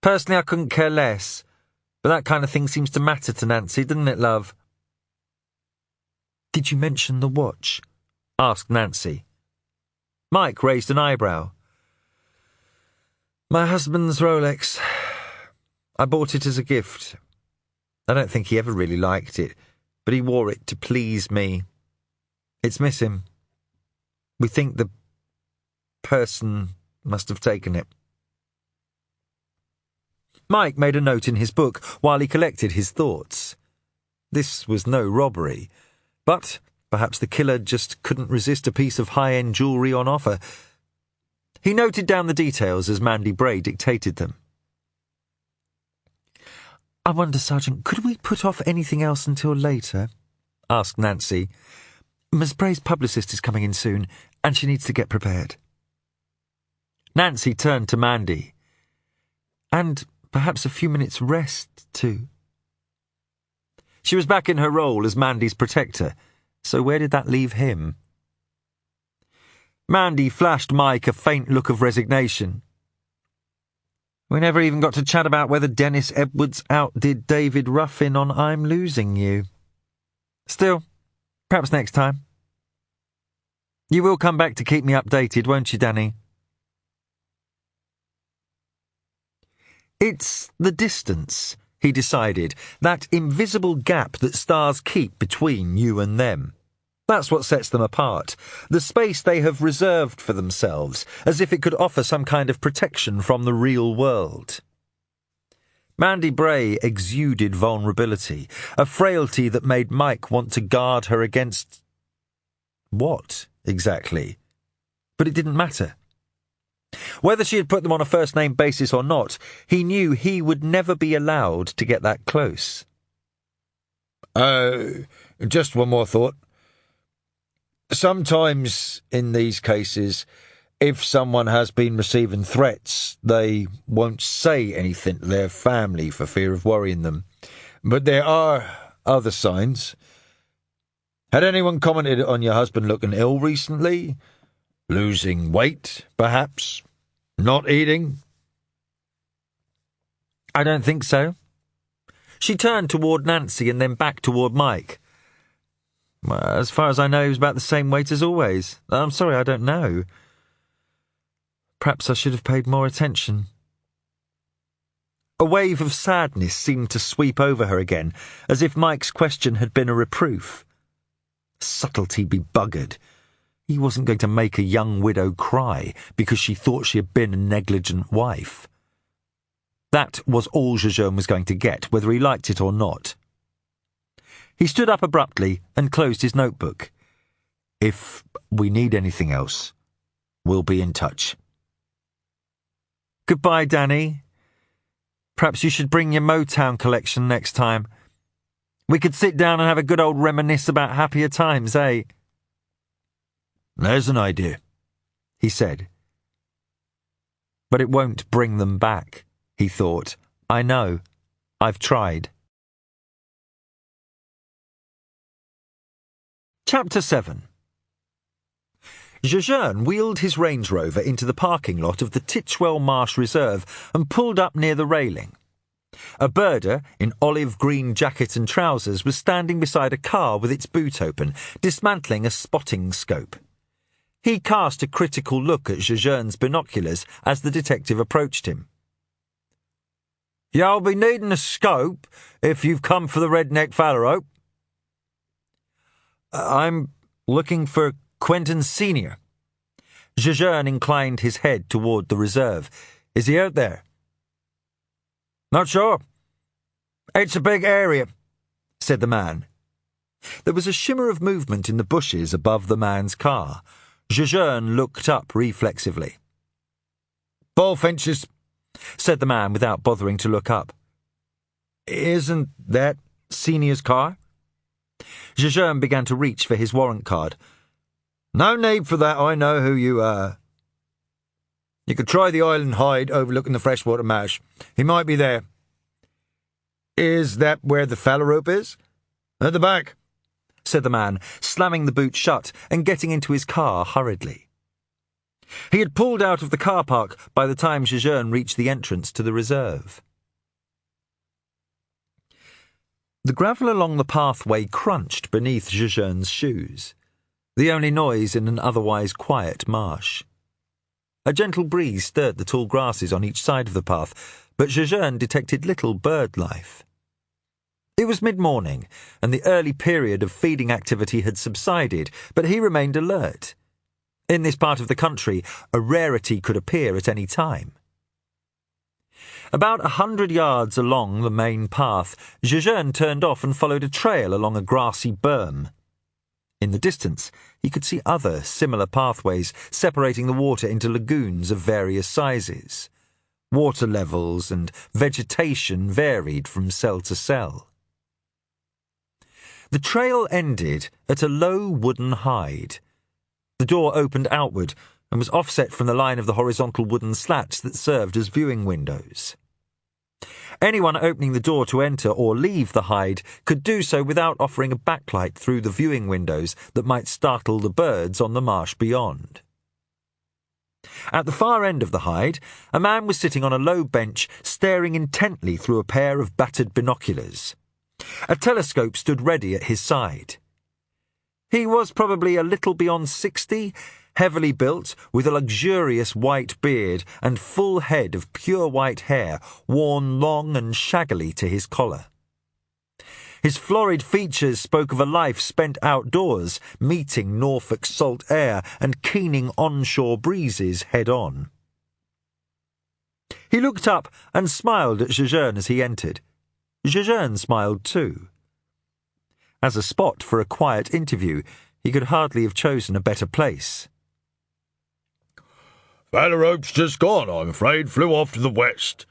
Personally, I couldn't care less, but that kind of thing seems to matter to Nancy, doesn't it, love? Did you mention the watch? Asked Nancy. Mike raised an eyebrow. My husband's Rolex. I bought it as a gift. I don't think he ever really liked it, but he wore it to please me. It's missing. We think the person must have taken it. Mike made a note in his book while he collected his thoughts. This was no robbery, but perhaps the killer just couldn't resist a piece of high-end jewellery on offer. He noted down the details as Mandy Bray dictated them. I wonder, Sergeant, could we put off anything else until later? Asked Nancy. Miss Bray's publicist is coming in soon, and she needs to get prepared. Nancy turned to Mandy. And perhaps a few minutes' rest, too. She was back in her role as Mandy's protector, so where did that leave him? Mandy flashed Mike a faint look of resignation. We never even got to chat about whether Dennis Edwards outdid David Ruffin on I'm Losing You. Still, perhaps next time. You will come back to keep me updated, won't you, Danny? It's the distance, he decided, that invisible gap that stars keep between you and them. That's what sets them apart, the space they have reserved for themselves, as if it could offer some kind of protection from the real world. Mandy Bray exuded vulnerability, a frailty that made Mike want to guard her against... what, exactly? But it didn't matter. Whether she had put them on a first-name basis or not, he knew he would never be allowed to get that close. Just one more thought. Sometimes, in these cases, if someone has been receiving threats, they won't say anything to their family for fear of worrying them. But there are other signs. Had anyone commented on your husband looking ill recently? Losing weight, perhaps? Not eating? I don't think so. She turned toward Nancy and then back toward Mike. As far as I know, he was about the same weight as always. I'm sorry, I don't know. Perhaps I should have paid more attention. A wave of sadness seemed to sweep over her again, as if Mike's question had been a reproof. Subtlety be buggered. He wasn't going to make a young widow cry because she thought she had been a negligent wife. That was all Jejeune was going to get, whether he liked it or not. He stood up abruptly and closed his notebook. If we need anything else, we'll be in touch. Goodbye, Danny. Perhaps you should bring your Motown collection next time. We could sit down and have a good old reminisce about happier times, eh? There's an idea, he said. But it won't bring them back, he thought. I know. I've tried. Chapter 7. Jejeune wheeled his Range Rover into the parking lot of the Titchwell Marsh Reserve and pulled up near the railing. A birder in olive-green jacket and trousers was standing beside a car with its boot open, dismantling a spotting scope. He cast a critical look at Jejeune's binoculars as the detective approached him. "You'll be needing a scope if you've come for the redneck phalarope." "I'm looking for Quentin Senior." Jejeune inclined his head toward the reserve. "Is he out there?" "Not sure. It's a big area," said the man. There was a shimmer of movement in the bushes above the man's car. Jejeune looked up reflexively. "Bullfinches," said the man without bothering to look up. "Isn't that Senior's car?" Jejeune began to reach for his warrant card. "No need for that, I know who you are. You could try the Island Hide overlooking the freshwater marsh. He might be there." "Is that where the phalarope is?" "At the back," said the man, slamming the boot shut and getting into his car hurriedly. He had pulled out of the car park by the time Jejeune reached the entrance to the reserve. The gravel along the pathway crunched beneath Jejeune's shoes, the only noise in an otherwise quiet marsh. A gentle breeze stirred the tall grasses on each side of the path, but Jejeune detected little bird life. It was mid-morning, and the early period of feeding activity had subsided, but he remained alert. In this part of the country, a rarity could appear at any time. About 100 yards along the main path, Jejeune turned off and followed a trail along a grassy berm. In the distance, he could see other similar pathways separating the water into lagoons of various sizes. Water levels and vegetation varied from cell to cell. The trail ended at a low wooden hide. The door opened outward and was offset from the line of the horizontal wooden slats that served as viewing windows. Anyone opening the door to enter or leave the hide could do so without offering a backlight through the viewing windows that might startle the birds on the marsh beyond. At the far end of the hide, a man was sitting on a low bench staring intently through a pair of battered binoculars. A telescope stood ready at his side. He was probably a little beyond 60, heavily built, with a luxurious white beard and full head of pure white hair worn long and shaggily to his collar. His florid features spoke of a life spent outdoors, meeting Norfolk salt air and keening onshore breezes head-on. He looked up and smiled at Jejeune as he entered. Jejeune smiled too. As a spot for a quiet interview, he could hardly have chosen a better place. "Phalarope's just gone, I'm afraid. Flew off to the west."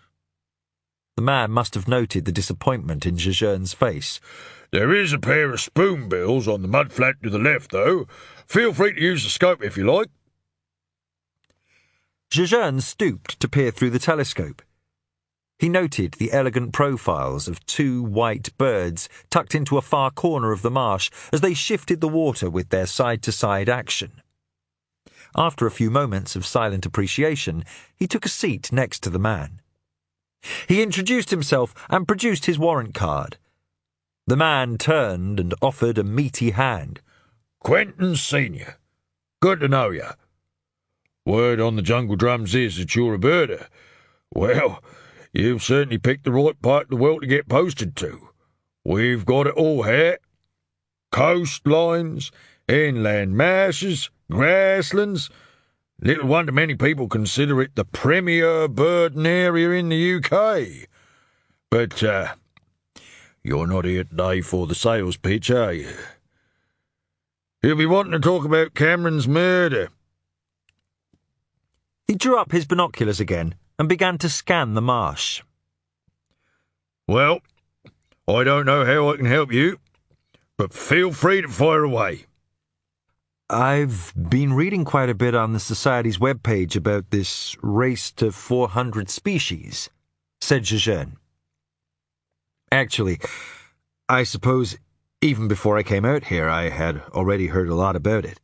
The man must have noted the disappointment in Jejeune's face. "There is a pair of spoonbills on the mudflat to the left, though. Feel free to use the scope if you like." Jejeune stooped to peer through the telescope. He noted the elegant profiles of two white birds tucked into a far corner of the marsh as they shifted the water with their side-to-side action. After a few moments of silent appreciation, he took a seat next to the man. He introduced himself and produced his warrant card. The man turned and offered a meaty hand. "Quentin Senior. Good to know you. Word on the jungle drums is that you're a birder. Well, you've certainly picked the right part of the world to get posted to. We've got it all here. Coastlines, inland marshes, grasslands. Little wonder many people consider it the premier birding area in the UK. But, you're not here today for the sales pitch, are you?" He'll be wanting to talk about Cameron's murder. He drew up his binoculars again and began to scan the marsh. Well, I don't know how I can help you, but feel free to fire away. I've been reading quite a bit on the Society's webpage about this race to 400 species, said Jejeune. Actually, I suppose even before I came out here I had already heard a lot about it.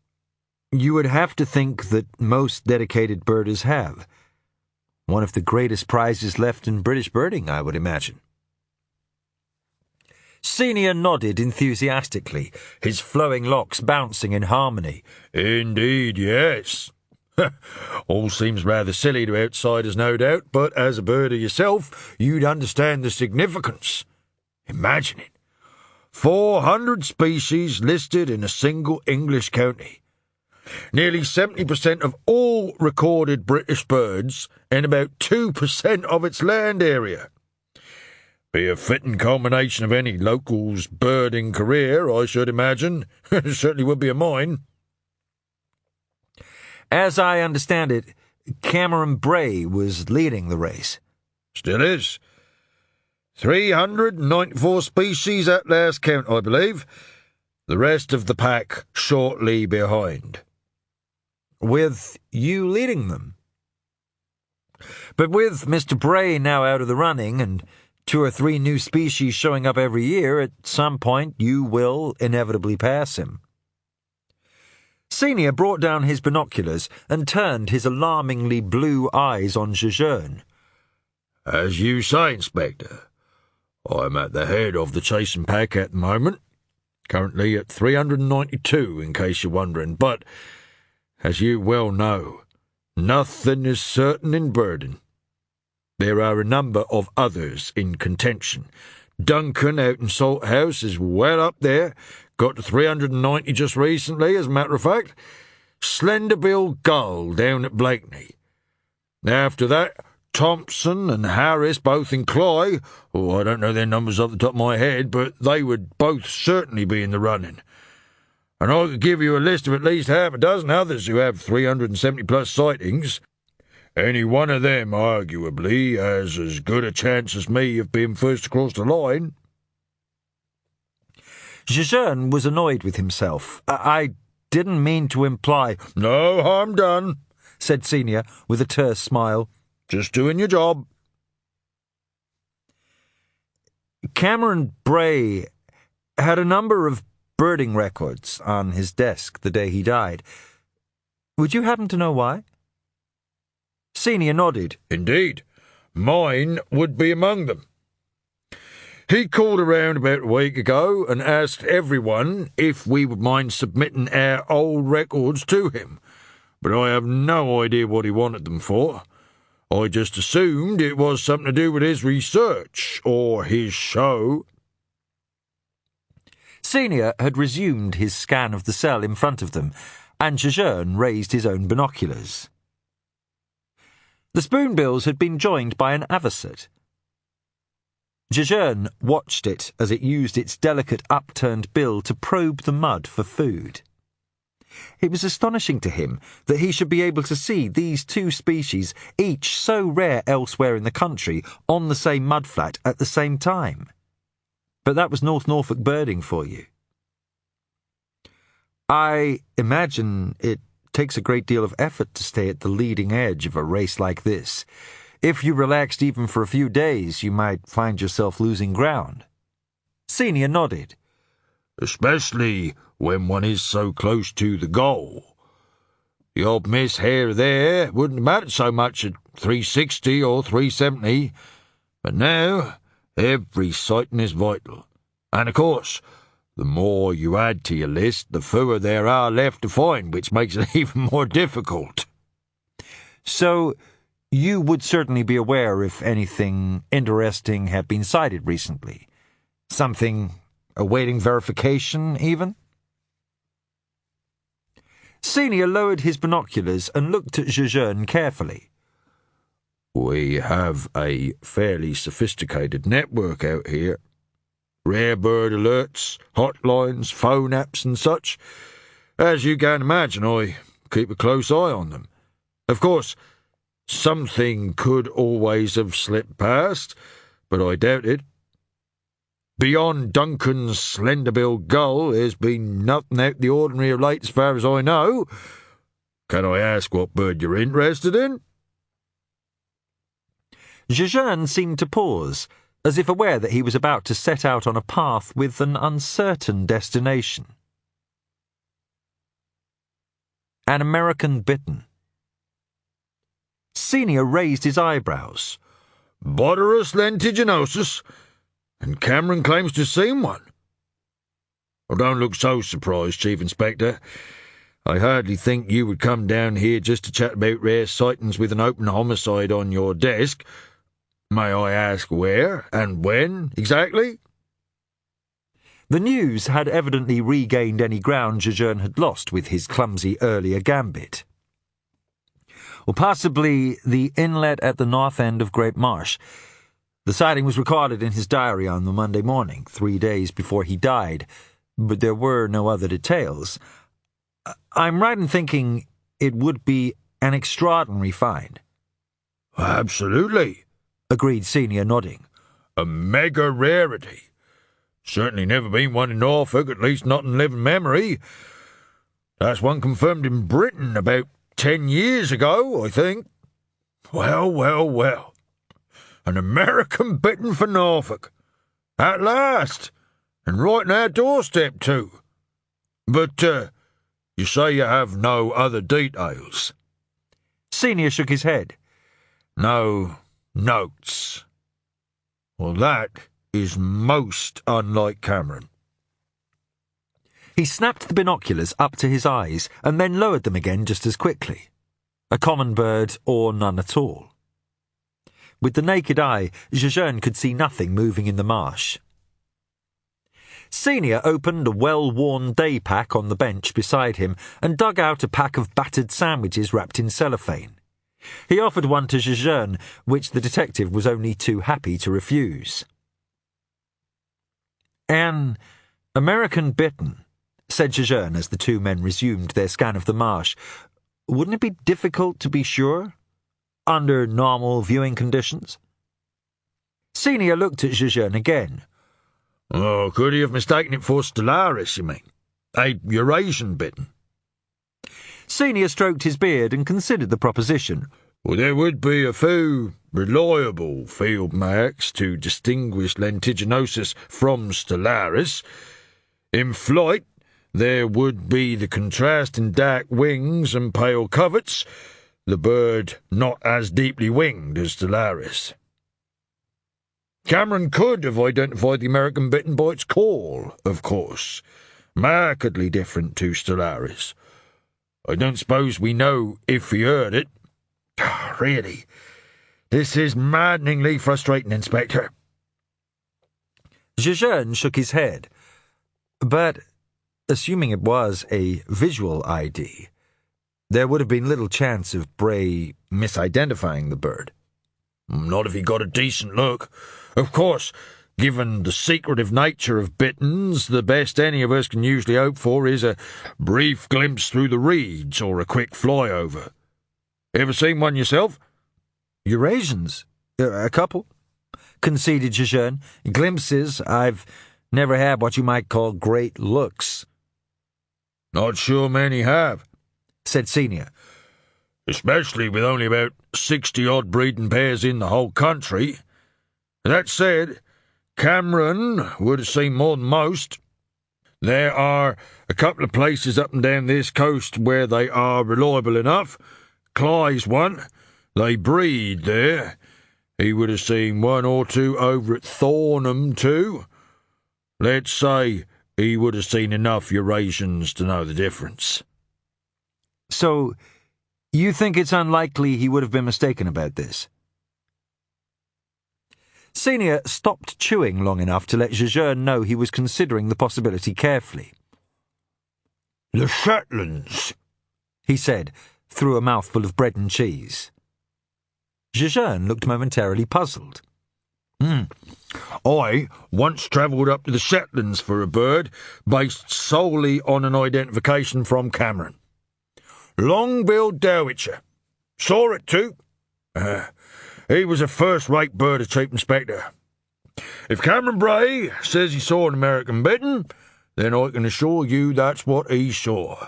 You would have to think that most dedicated birders have. One of the greatest prizes left in British birding, I would imagine. Senior nodded enthusiastically, his flowing locks bouncing in harmony. Indeed, yes. All seems rather silly to outsiders, no doubt, but as a birder yourself, you'd understand the significance. Imagine it. 400 species listed in a single English county. Nearly 70% of all recorded British birds and about 2% of its land area. Be a fitting culmination of any local's birding career, I should imagine. It certainly would be of mine. As I understand it, Cameron Bray was leading the race. Still is. 394 species at last count, I believe. The rest of the pack shortly behind. With you leading them? But with Mr. Bray now out of the running and 2 or 3 new species showing up every year, at some point you will inevitably pass him. Senior brought down his binoculars and turned his alarmingly blue eyes on Jejeune. As you say, Inspector, I'm at the head of the chasing pack at the moment, currently at 392 in case you're wondering, but, as you well know, nothing is certain in birding. There are a number of others in contention. Duncan out in Salthouse is well up there, got to 390 just recently, as a matter of fact. Slenderbill Gull down at Blakeney. After that, Thompson and Harris both in Cloy. Oh, I don't know their numbers off the top of my head, but they would both certainly be in the running. And I could give you a list of at least half a dozen others who have 370-plus sightings. Any one of them, arguably, has as good a chance as me of being first across the line. Jejeune was annoyed with himself. I didn't mean to imply— No harm done, said Senior with a terse smile. Just doing your job. Cameron Bray had a number of birding records on his desk the day he died. Would you happen to know why? Senior nodded. Indeed. Mine would be among them. He called around about a week ago and asked everyone if we would mind submitting our old records to him, but I have no idea what he wanted them for. I just assumed it was something to do with his research, or his show. Senior had resumed his scan of the cell in front of them, and Jejeune raised his own binoculars. The spoonbills had been joined by an avocet. Jejeune watched it as it used its delicate upturned bill to probe the mud for food. It was astonishing to him that he should be able to see these 2 species, each so rare elsewhere in the country, on the same mudflat at the same time. But that was North Norfolk birding for you. I imagine it takes a great deal of effort to stay at the leading edge of a race like this. If you relaxed even for a few days, you might find yourself losing ground. Senior nodded. Especially when one is so close to the goal. The odd miss here or there wouldn't have mattered so much at 360 or 370, but now every sighting is vital. And of course, the more you add to your list, the fewer there are left to find, which makes it even more difficult. So, you would certainly be aware if anything interesting had been sighted recently. Something awaiting verification, even? Senior lowered his binoculars and looked at Jejeune carefully. We have a fairly sophisticated network out here. Rare bird alerts, hotlines, phone apps and such. As you can imagine, I keep a close eye on them. Of course, something could always have slipped past, but I doubt it. Beyond Duncan's slender-billed gull, there's been nothing out the ordinary of late as far as I know. Can I ask what bird you're interested in? Jejeune seemed to pause, as if aware that he was about to set out on a path with an uncertain destination. An American bittern. Senior raised his eyebrows. Bodorus lentiginosus, and Cameron claims to have seen one. Well, don't look so surprised, Chief Inspector. I hardly think you would come down here just to chat about rare sightings with an open homicide on your desk. May I ask where and when exactly? The news had evidently regained any ground Jejeune had lost with his clumsy earlier gambit. Or possibly the inlet at the north end of Great Marsh. The sighting was recorded in his diary on the Monday morning, 3 days before he died, but there were no other details. I'm right in thinking it would be an extraordinary find. Absolutely, agreed Senior, nodding. A mega rarity. Certainly never been one in Norfolk, at least not in living memory. That's one confirmed in Britain about 10 years ago, I think. Well, well, well. An American bittern for Norfolk. At last. And right on our doorstep, too. But, you say you have no other details? Senior shook his head. No notes. Well, that is most unlike Cameron. He snapped the binoculars up to his eyes and then lowered them again just as quickly. A common bird or none at all. With the naked eye, Jejeune could see nothing moving in the marsh. Senior opened a well-worn day pack on the bench beside him and dug out a pack of battered sandwiches wrapped in cellophane. He offered one to Jejeune, which the detective was only too happy to refuse. An American bittern, said Jejeune as the two men resumed their scan of the marsh. Wouldn't it be difficult to be sure? Under normal viewing conditions? Senior looked at Jejeune again. Oh, could he have mistaken it for Stellaris, you mean? A Eurasian bittern? Senior stroked his beard and considered the proposition. Well, there would be a few reliable field marks to distinguish lentiginosus from Stellaris. In flight, there would be the contrast in dark wings and pale coverts, the bird not as deeply winged as Stellaris. Cameron could have identified the American bittern by its call, of course, markedly different to Stellaris. I don't suppose we know if he heard it. Really, this is maddeningly frustrating, Inspector. Jejeune shook his head. But, assuming it was a visual ID, there would have been little chance of Bray misidentifying the bird. Not if he got a decent look. Of course, given the secretive nature of bitterns, the best any of us can usually hope for is a brief glimpse through the reeds or a quick flyover. Ever seen one yourself? Eurasians? A couple, conceded Jejeune. Glimpses. I've never had what you might call great looks. Not sure many have, said Senior. Especially with only about 60-odd breeding pairs in the whole country. That said, Cameron would have seen more than most. There are a couple of places up and down this coast where they are reliable enough. Clyde's one. They breed there. He would have seen one or two over at Thornham, too. Let's say he would have seen enough Eurasians to know the difference. So, you think it's unlikely he would have been mistaken about this? Senior stopped chewing long enough to let Jejeune know he was considering the possibility carefully. The Shetlands, he said, through a mouthful of bread and cheese. Jejeune looked momentarily puzzled. I once travelled up to the Shetlands for a bird based solely on an identification from Cameron. Long-billed dowitcher. Saw it too. He was a first-rate bird of Chief Inspector. If Cameron Bray says he saw an American bittern, then I can assure you that's what he saw.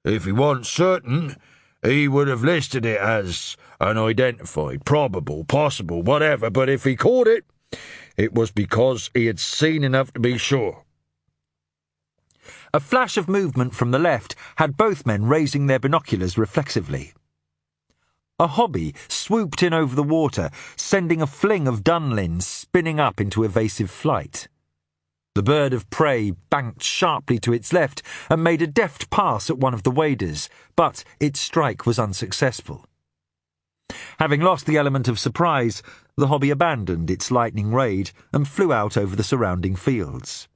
If he wasn't certain, he would have listed it as unidentified, probable, possible, whatever, but if he caught it, it was because he had seen enough to be sure. A flash of movement from the left had both men raising their binoculars reflexively. A hobby swooped in over the water, sending a fling of dunlins spinning up into evasive flight. The bird of prey banked sharply to its left and made a deft pass at one of the waders, but its strike was unsuccessful. Having lost the element of surprise, the hobby abandoned its lightning raid and flew out over the surrounding fields.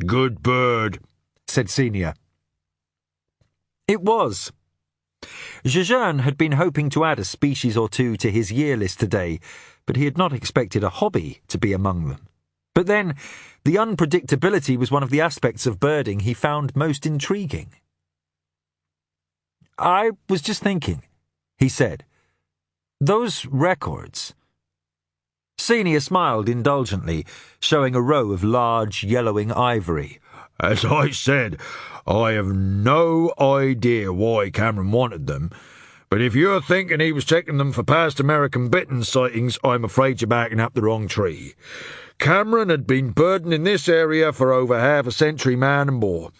"Good bird," said Senior. It was. Jejeune had been hoping to add a species or two to his year list today, but he had not expected a hobby to be among them. But then, the unpredictability was one of the aspects of birding he found most intriguing. "I was just thinking," he said. "Those records." Senior smiled indulgently, showing a row of large, yellowing ivory. "As I said, I have no idea why Cameron wanted them, but if you're thinking he was checking them for past American bittern sightings, I'm afraid you're backing up the wrong tree. Cameron had been birding in this area for over half a century, man and more.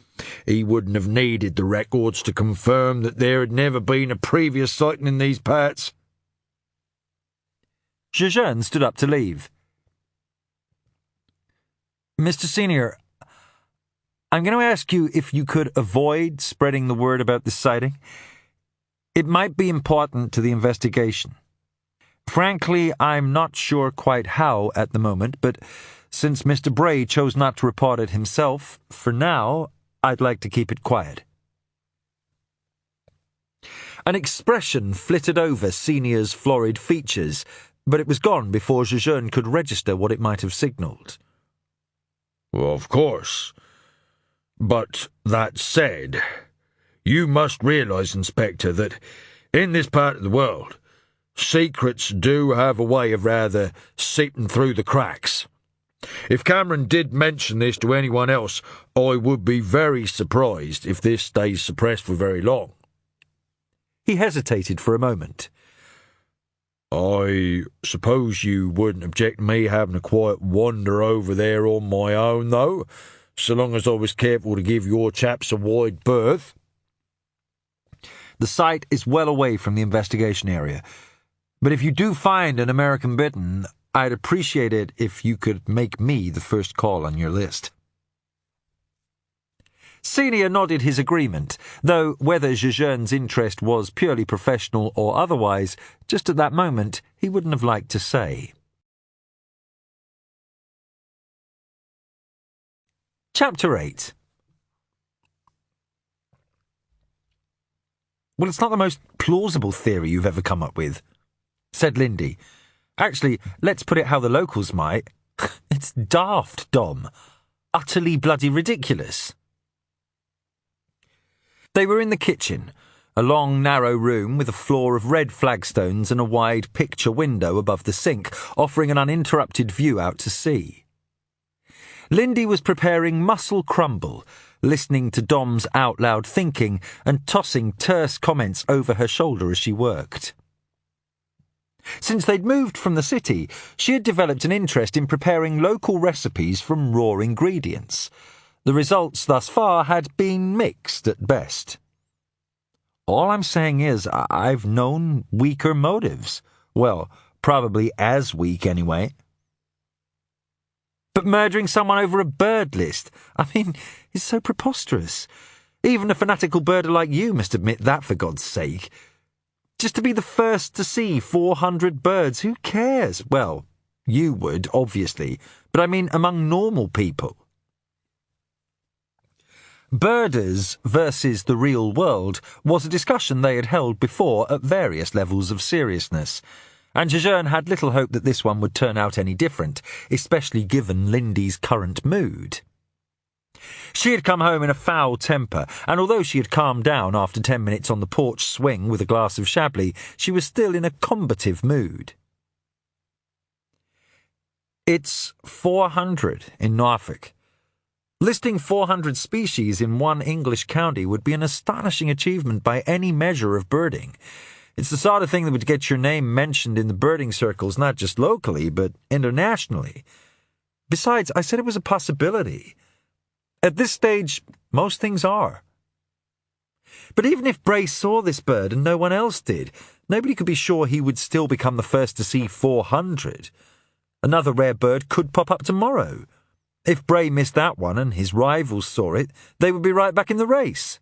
He wouldn't have needed the records to confirm that there had never been a previous sighting in these parts." Jejeune stood up to leave. "Mr. Senior, I'm going to ask you if you could avoid spreading the word about this sighting. It might be important to the investigation. Frankly, I'm not sure quite how at the moment, but since Mr. Bray chose not to report it himself, for now, I'd like to keep it quiet." An expression flitted over Senior's florid features, but it was gone before Jejeune could register what it might have signalled. "Well, of course. But that said, you must realise, Inspector, that in this part of the world, secrets do have a way of rather seeping through the cracks. If Cameron did mention this to anyone else, I would be very surprised if this stays suppressed for very long." He hesitated for a moment. "I suppose you wouldn't object to me having a quiet wander over there on my own, though, so long as I was careful to give your chaps a wide berth." "The site is well away from the investigation area, but if you do find an American bittern, I'd appreciate it if you could make me the first call on your list." Senior nodded his agreement, though whether Jejeune's interest was purely professional or otherwise, just at that moment he wouldn't have liked to say. Chapter 8. "Well, it's not the most plausible theory you've ever come up with," said Lindy. "Actually, let's put it how the locals might. It's daft, Dom. Utterly bloody ridiculous." They were in the kitchen, a long, narrow room with a floor of red flagstones and a wide picture window above the sink, offering an uninterrupted view out to sea. Lindy was preparing mussel crumble, listening to Dom's out-loud thinking and tossing terse comments over her shoulder as she worked. Since they'd moved from the city, she had developed an interest in preparing local recipes from raw ingredients. The results thus far had been mixed at best. "All I'm saying is I've known weaker motives. Well, probably as weak anyway." "But murdering someone over a bird list, I mean, is so preposterous. Even a fanatical birder like you must admit that, for God's sake. Just to be the first to see 400 birds, who cares? Well, you would, obviously, but I mean among normal people." Birders versus the real world was a discussion they had held before at various levels of seriousness, and Jejeune had little hope that this one would turn out any different, especially given Lindy's current mood. She had come home in a foul temper, and although she had calmed down after 10 minutes on the porch swing with a glass of Chablis, she was still in a combative mood. It's 400 in Norfolk. Listing 400 species in one English county would be an astonishing achievement by any measure of birding. It's the sort of thing that would get your name mentioned in the birding circles, not just locally, but internationally. Besides, I said it was a possibility. At this stage, most things are. But even if Bray saw this bird and no one else did, nobody could be sure he would still become the first to see 400. Another rare bird could pop up tomorrow. If Bray missed that one and his rivals saw it, they would be right back in the race.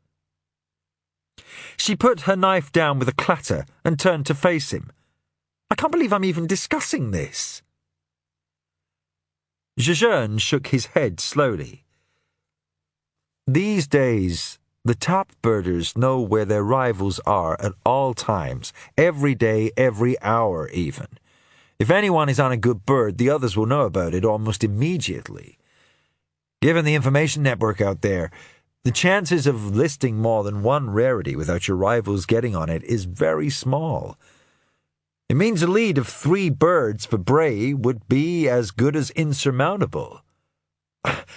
She put her knife down with a clatter and turned to face him. I can't believe I'm even discussing this. Jejeune shook his head slowly. These days, the top birders know where their rivals are at all times, every day, every hour even. If anyone is on a good bird, the others will know about it almost immediately. Given the information network out there, the chances of listing more than one rarity without your rivals getting on it is very small. It means a lead of 3 birds for Bray would be as good as insurmountable.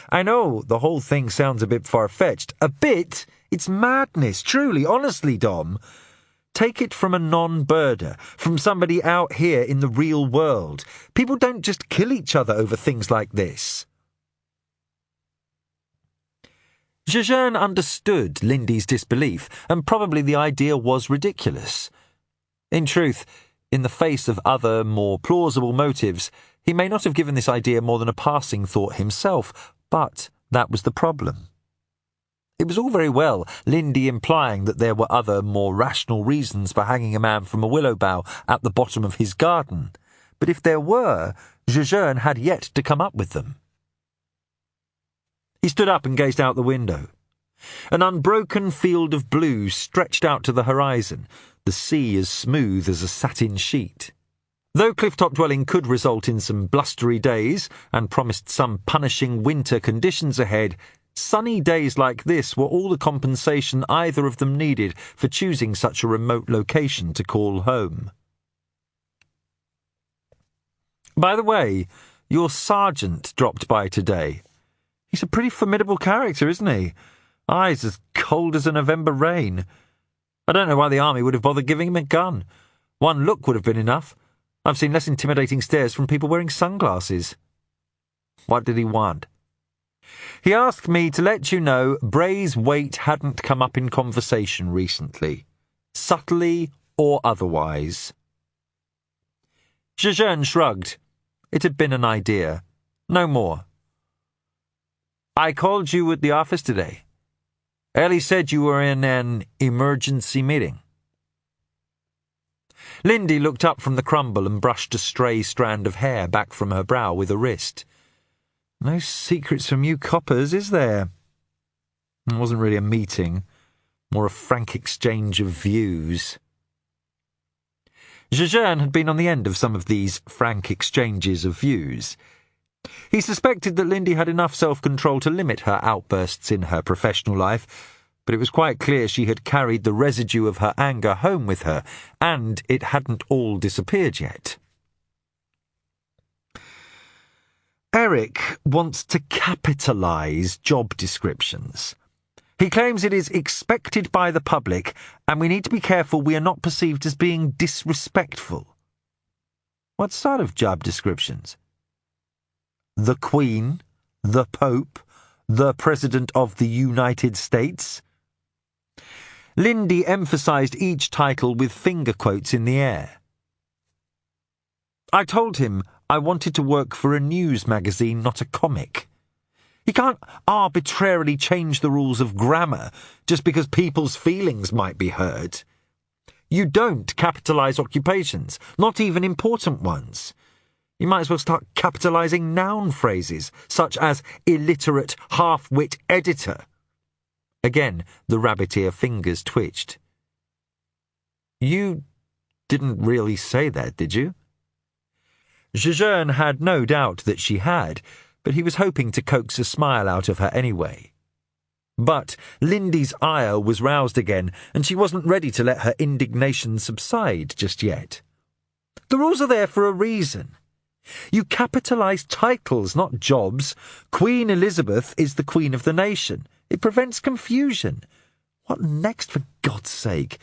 I know the whole thing sounds a bit far-fetched. A bit? It's madness, truly, honestly, Dom. Take it from a non-birder, from somebody out here in the real world. People don't just kill each other over things like this. Jejeune understood Lindy's disbelief, and probably the idea was ridiculous. In truth, in the face of other, more plausible motives, he may not have given this idea more than a passing thought himself, but that was the problem. It was all very well, Lindy implying that there were other, more rational reasons for hanging a man from a willow bough at the bottom of his garden, but if there were, Jejeune had yet to come up with them. He stood up and gazed out the window. An unbroken field of blue stretched out to the horizon, the sea as smooth as a satin sheet. Though clifftop dwelling could result in some blustery days and promised some punishing winter conditions ahead, sunny days like this were all the compensation either of them needed for choosing such a remote location to call home. By the way, your sergeant dropped by today. He's a pretty formidable character, isn't he? Eyes as cold as a November rain. I don't know why the army would have bothered giving him a gun. One look would have been enough. I've seen less intimidating stares from people wearing sunglasses. What did he want? He asked me to let you know Bray's weight hadn't come up in conversation recently, subtly or otherwise. Jejeune shrugged. It had been an idea. No more. I called you at the office today. Ellie said you were in an emergency meeting. Lindy looked up from the crumble and brushed a stray strand of hair back from her brow with a wrist. No secrets from you coppers, is there? It wasn't really a meeting, more a frank exchange of views. Jejeune had been on the end of some of these frank exchanges of views. He suspected that Lindy had enough self-control to limit her outbursts in her professional life, but it was quite clear she had carried the residue of her anger home with her, and it hadn't all disappeared yet. Eric wants to capitalise job descriptions. He claims it is expected by the public, and we need to be careful we are not perceived as being disrespectful. What sort of job descriptions? The Queen, the Pope, the President of the United States. Lindy emphasised each title with finger quotes in the air. I told him I wanted to work for a news magazine, not a comic. He can't arbitrarily change the rules of grammar just because people's feelings might be hurt. You don't capitalise occupations, not even important ones. You might as well start capitalising noun phrases, such as illiterate half-wit editor. Again, the rabbit-ear fingers twitched. You didn't really say that, did you? Jejeune had no doubt that she had, but he was hoping to coax a smile out of her anyway. But Lindy's ire was roused again, and she wasn't ready to let her indignation subside just yet. The rules are there for a reason. You capitalise titles, not jobs. Queen Elizabeth is the Queen of the nation. It prevents confusion. What next, for God's sake?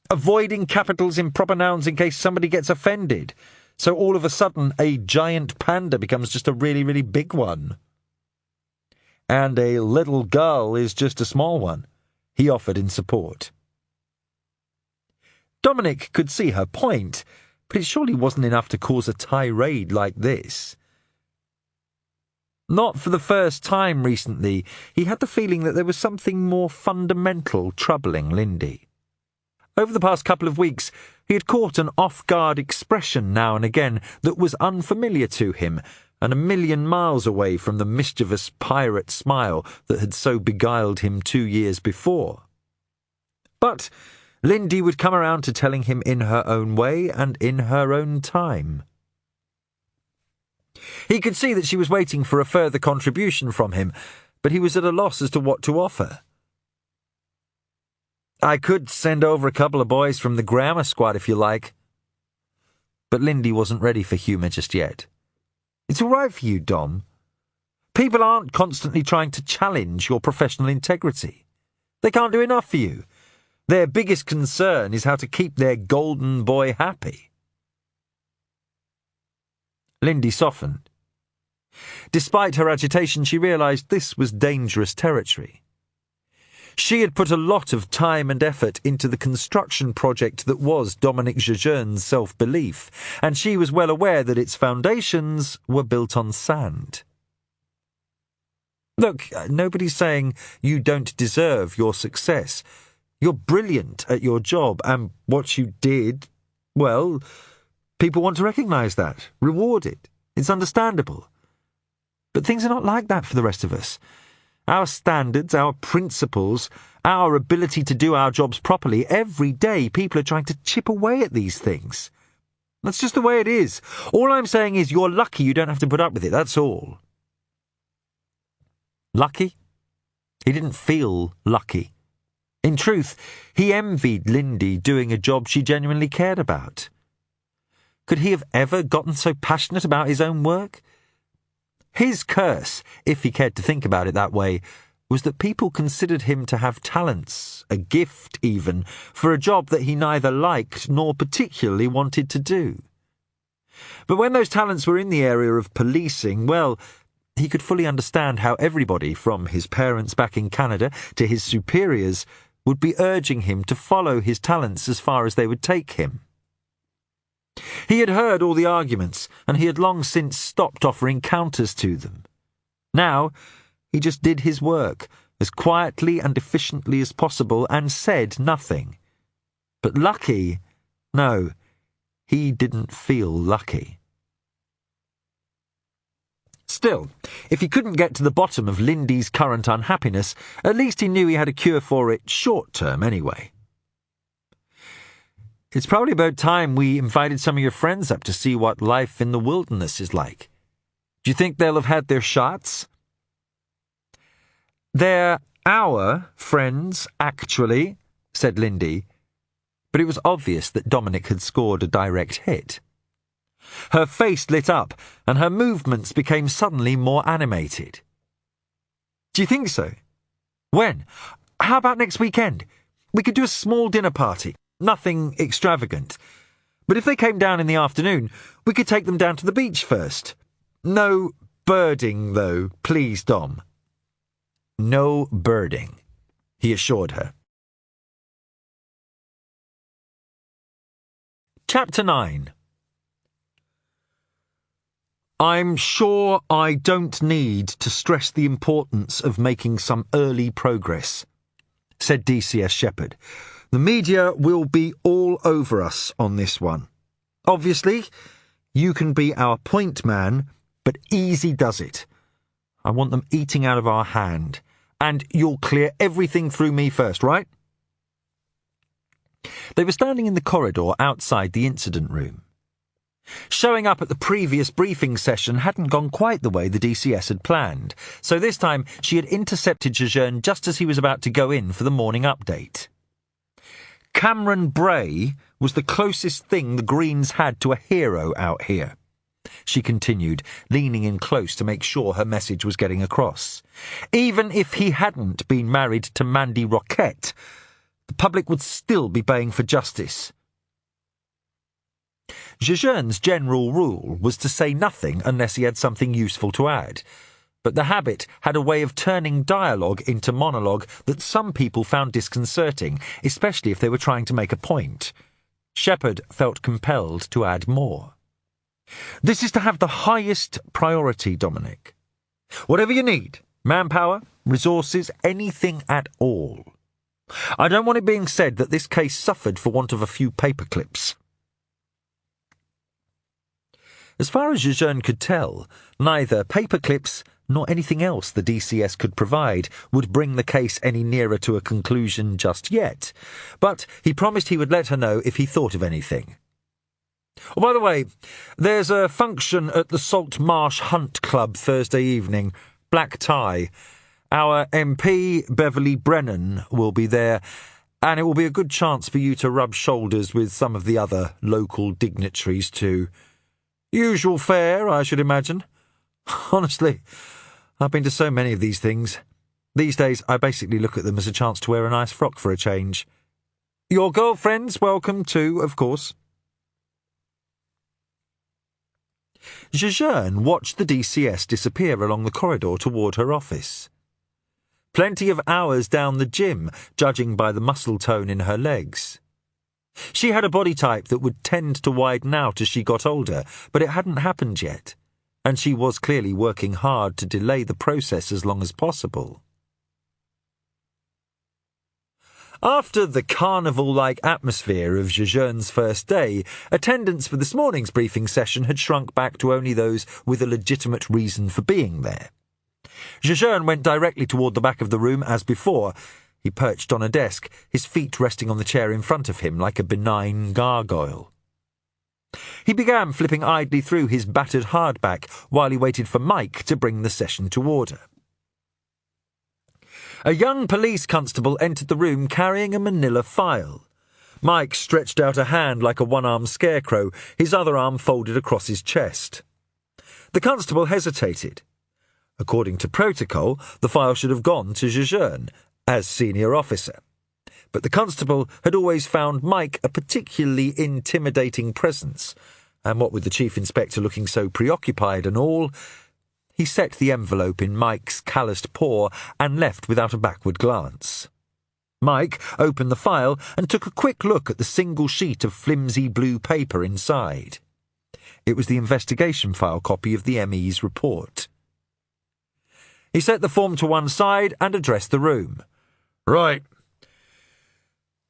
Avoiding capitals in proper nouns in case somebody gets offended. So all of a sudden, a giant panda becomes just a really, really big one. And a little girl is just a small one, he offered in support. Domenic could see her point, but it surely wasn't enough to cause a tirade like this. Not for the first time recently, he had the feeling that there was something more fundamental troubling Lindy. Over the past couple of weeks, he had caught an off-guard expression now and again that was unfamiliar to him, and a million miles away from the mischievous pirate smile that had so beguiled him 2 years before. But Lindy would come around to telling him in her own way and in her own time. He could see that she was waiting for a further contribution from him, but he was at a loss as to what to offer. I could send over a couple of boys from the grammar squad if you like. But Lindy wasn't ready for humour just yet. It's all right for you, Dom. People aren't constantly trying to challenge your professional integrity. They can't do enough for you. Their biggest concern is how to keep their golden boy happy. Lindy softened. Despite her agitation, she realised this was dangerous territory. She had put a lot of time and effort into the construction project that was Domenic Jejeune's self-belief, and she was well aware that its foundations were built on sand. Look, nobody's saying you don't deserve your success. You're brilliant at your job, and what you did, well, people want to recognise that, reward it. It's understandable. But things are not like that for the rest of us. Our standards, our principles, our ability to do our jobs properly, every day people are trying to chip away at these things. That's just the way it is. All I'm saying is you're lucky you don't have to put up with it, that's all. Lucky? He didn't feel lucky. In truth, he envied Lindy doing a job she genuinely cared about. Could he have ever gotten so passionate about his own work? His curse, if he cared to think about it that way, was that people considered him to have talents, a gift even, for a job that he neither liked nor particularly wanted to do. But when those talents were in the area of policing, well, he could fully understand how everybody, from his parents back in Canada to his superiors, would be urging him to follow his talents as far as they would take him. He had heard all the arguments, and he had long since stopped offering counters to them. Now, he just did his work, as quietly and efficiently as possible, and said nothing. But lucky? No, he didn't feel lucky. Still, if he couldn't get to the bottom of Lindy's current unhappiness, at least he knew he had a cure for it short-term anyway. It's probably about time we invited some of your friends up to see what life in the wilderness is like. Do you think they'll have had their shots? They're our friends, actually, said Lindy, but it was obvious that Domenic had scored a direct hit. Her face lit up, and her movements became suddenly more animated. Do you think so? When? How about next weekend? We could do a small dinner party. Nothing extravagant. But if they came down in the afternoon, we could take them down to the beach first. No birding, though, please, Dom. No birding, he assured her. Chapter 9. I'm sure I don't need to stress the importance of making some early progress, said DCS Shepherd. The media will be all over us on this one. Obviously, you can be our point man, but easy does it. I want them eating out of our hand, and you'll clear everything through me first, right? They were standing in the corridor outside the incident room. Showing up at the previous briefing session hadn't gone quite the way the DCS had planned, so this time she had intercepted Jejeune just as he was about to go in for the morning update. Cameron Bray was the closest thing the Greens had to a hero out here, she continued, leaning in close to make sure her message was getting across. Even if he hadn't been married to Mandy Roquette, the public would still be baying for justice. Jejeune's general rule was to say nothing unless he had something useful to add, but the habit had a way of turning dialogue into monologue that some people found disconcerting, especially if they were trying to make a point. Shepherd felt compelled to add more. This is to have the highest priority, Domenic. Whatever you need, manpower, resources, anything at all. I don't want it being said that this case suffered for want of a few paperclips. As far as Jejeune could tell, neither paperclips nor anything else the DCS could provide would bring the case any nearer to a conclusion just yet, but he promised he would let her know if he thought of anything. Oh, by the way, there's a function at the Saltmarsh Hunt Club Thursday evening. Black tie. Our MP, Beverly Brennan, will be there, and it will be a good chance for you to rub shoulders with some of the other local dignitaries too. Usual fare, I should imagine. Honestly, I've been to so many of these things. These days, I basically look at them as a chance to wear a nice frock for a change. Your girlfriend's welcome too, of course. Jejeune watched the DCS disappear along the corridor toward her office. Plenty of hours down the gym, judging by the muscle tone in her legs. She had a body type that would tend to widen out as she got older, but it hadn't happened yet, and she was clearly working hard to delay the process as long as possible. After the carnival-like atmosphere of Jejeune's first day, attendance for this morning's briefing session had shrunk back to only those with a legitimate reason for being there. Jejeune went directly toward the back of the room as before. He perched on a desk, his feet resting on the chair in front of him like a benign gargoyle. He began flipping idly through his battered hardback while he waited for Mike to bring the session to order. A young police constable entered the room carrying a manila file. Mike stretched out a hand like a one-armed scarecrow, his other arm folded across his chest. The constable hesitated. According to protocol, the file should have gone to Jejeune, as senior officer. But the constable had always found Mike a particularly intimidating presence, and what with the chief inspector looking so preoccupied and all, he set the envelope in Mike's calloused paw and left without a backward glance. Mike opened the file and took a quick look at the single sheet of flimsy blue paper inside. It was the investigation file copy of the ME's report. He set the form to one side and addressed the room. Right.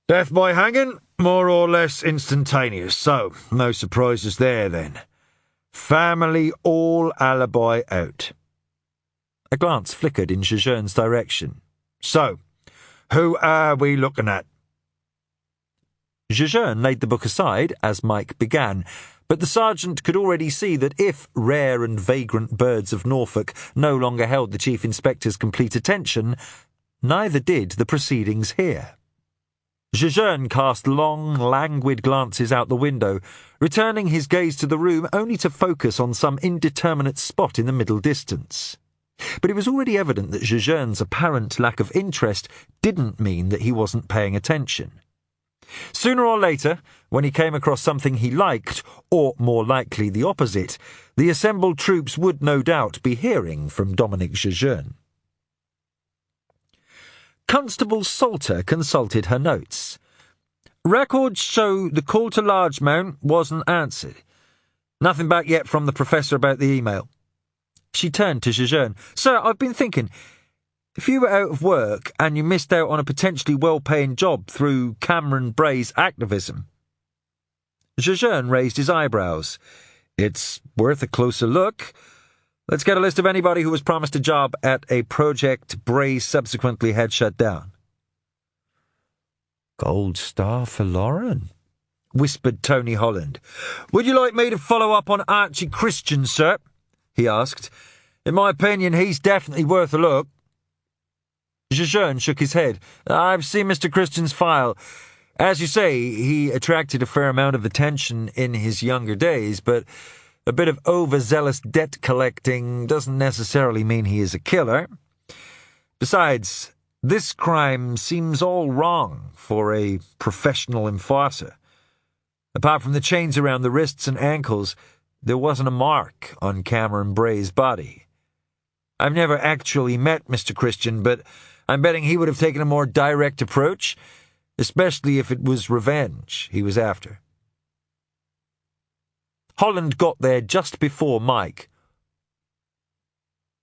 Death by hanging, more or less instantaneous, so no surprises there then. Family all alibi out. A glance flickered in Jejeune's direction. So, who are we looking at? Jejeune laid the book aside as Mike began, but the sergeant could already see that if rare and vagrant birds of Norfolk no longer held the chief inspector's complete attention, neither did the proceedings here. Jejeune cast long, languid glances out the window, returning his gaze to the room only to focus on some indeterminate spot in the middle distance. But it was already evident that Jejeune's apparent lack of interest didn't mean that he wasn't paying attention. Sooner or later, when he came across something he liked, or more likely the opposite, the assembled troops would no doubt be hearing from Domenic Jejeune. Constable Salter consulted her notes. Records show the call to Largemount wasn't answered. Nothing back yet from the professor about the email. She turned to Jejeune. Sir, I've been thinking, if you were out of work and you missed out on a potentially well-paying job through Cameron Bray's activism. Jejeune raised his eyebrows. It's worth a closer look. Let's get a list of anybody who was promised a job at a project Bray subsequently had shut down. Gold star for Lauren, whispered Tony Holland. "Would you like me to follow up on Archie Christian, sir?" he asked. "In my opinion, he's definitely worth a look." Jejeune shook his head. "I've seen Mr. Christian's file. As you say, he attracted a fair amount of attention in his younger days, but a bit of overzealous debt collecting doesn't necessarily mean he is a killer. Besides, this crime seems all wrong for a professional enforcer. Apart from the chains around the wrists and ankles, there wasn't a mark on Cameron Bray's body. I've never actually met Mr. Christian, but I'm betting he would have taken a more direct approach, especially if it was revenge he was after." Holland got there just before Mike.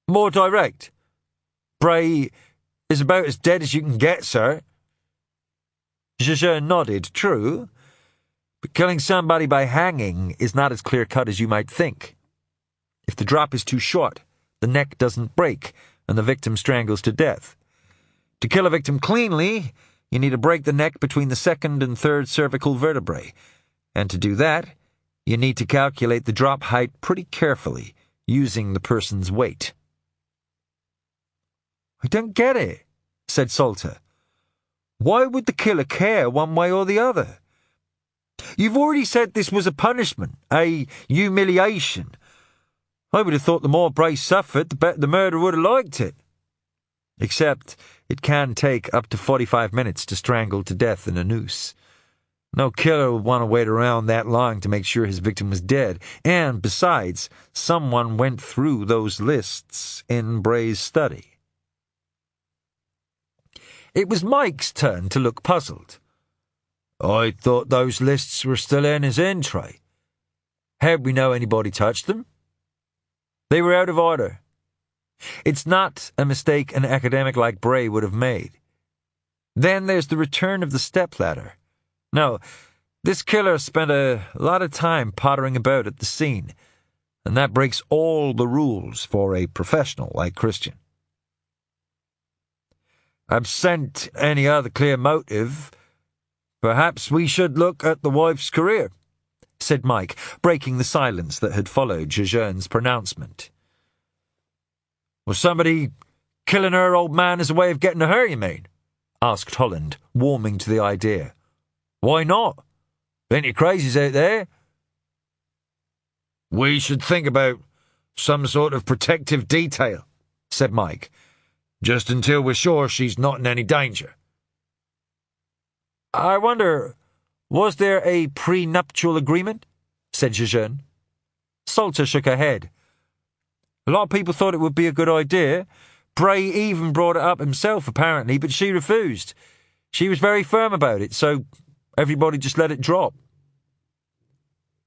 "More direct? Bray is about as dead as you can get, sir." Jejeune nodded. "True, but killing somebody by hanging is not as clear-cut as you might think. If the drop is too short, the neck doesn't break, and the victim strangles to death. To kill a victim cleanly, you need to break the neck between the second and third cervical vertebrae, and to do that, you need to calculate the drop height pretty carefully, using the person's weight." "I don't get it," said Salter. "Why would the killer care one way or the other? You've already said this was a punishment, a humiliation. I would have thought the more Bray suffered, the better the murderer would have liked it. Except it can take up to 45 minutes to strangle to death in a noose. No killer would want to wait around that long to make sure his victim was dead, and besides, someone went through those lists in Bray's study." It was Mike's turn to look puzzled. "I thought those lists were still in his in tray. How'd we know anybody touched them?" "They were out of order. It's not a mistake an academic like Bray would have made. Then there's the return of the stepladder. No, this killer spent a lot of time pottering about at the scene, and that breaks all the rules for a professional like Christian. Absent any other clear motive, perhaps we should look at the wife's career," said Mike, breaking the silence that had followed Jejeune's pronouncement. "Was somebody killing her old man as a way of getting to her, you mean?" asked Holland, warming to the idea. "Why not? Plenty of crazies out there." "We should think about some sort of protective detail," said Mike, "just until we're sure she's not in any danger." "I wonder, was there a prenuptial agreement?" said Jejeune. Salter shook her head. "A lot of people thought it would be a good idea. Bray even brought it up himself, apparently, but she refused. She was very firm about it, so everybody just let it drop."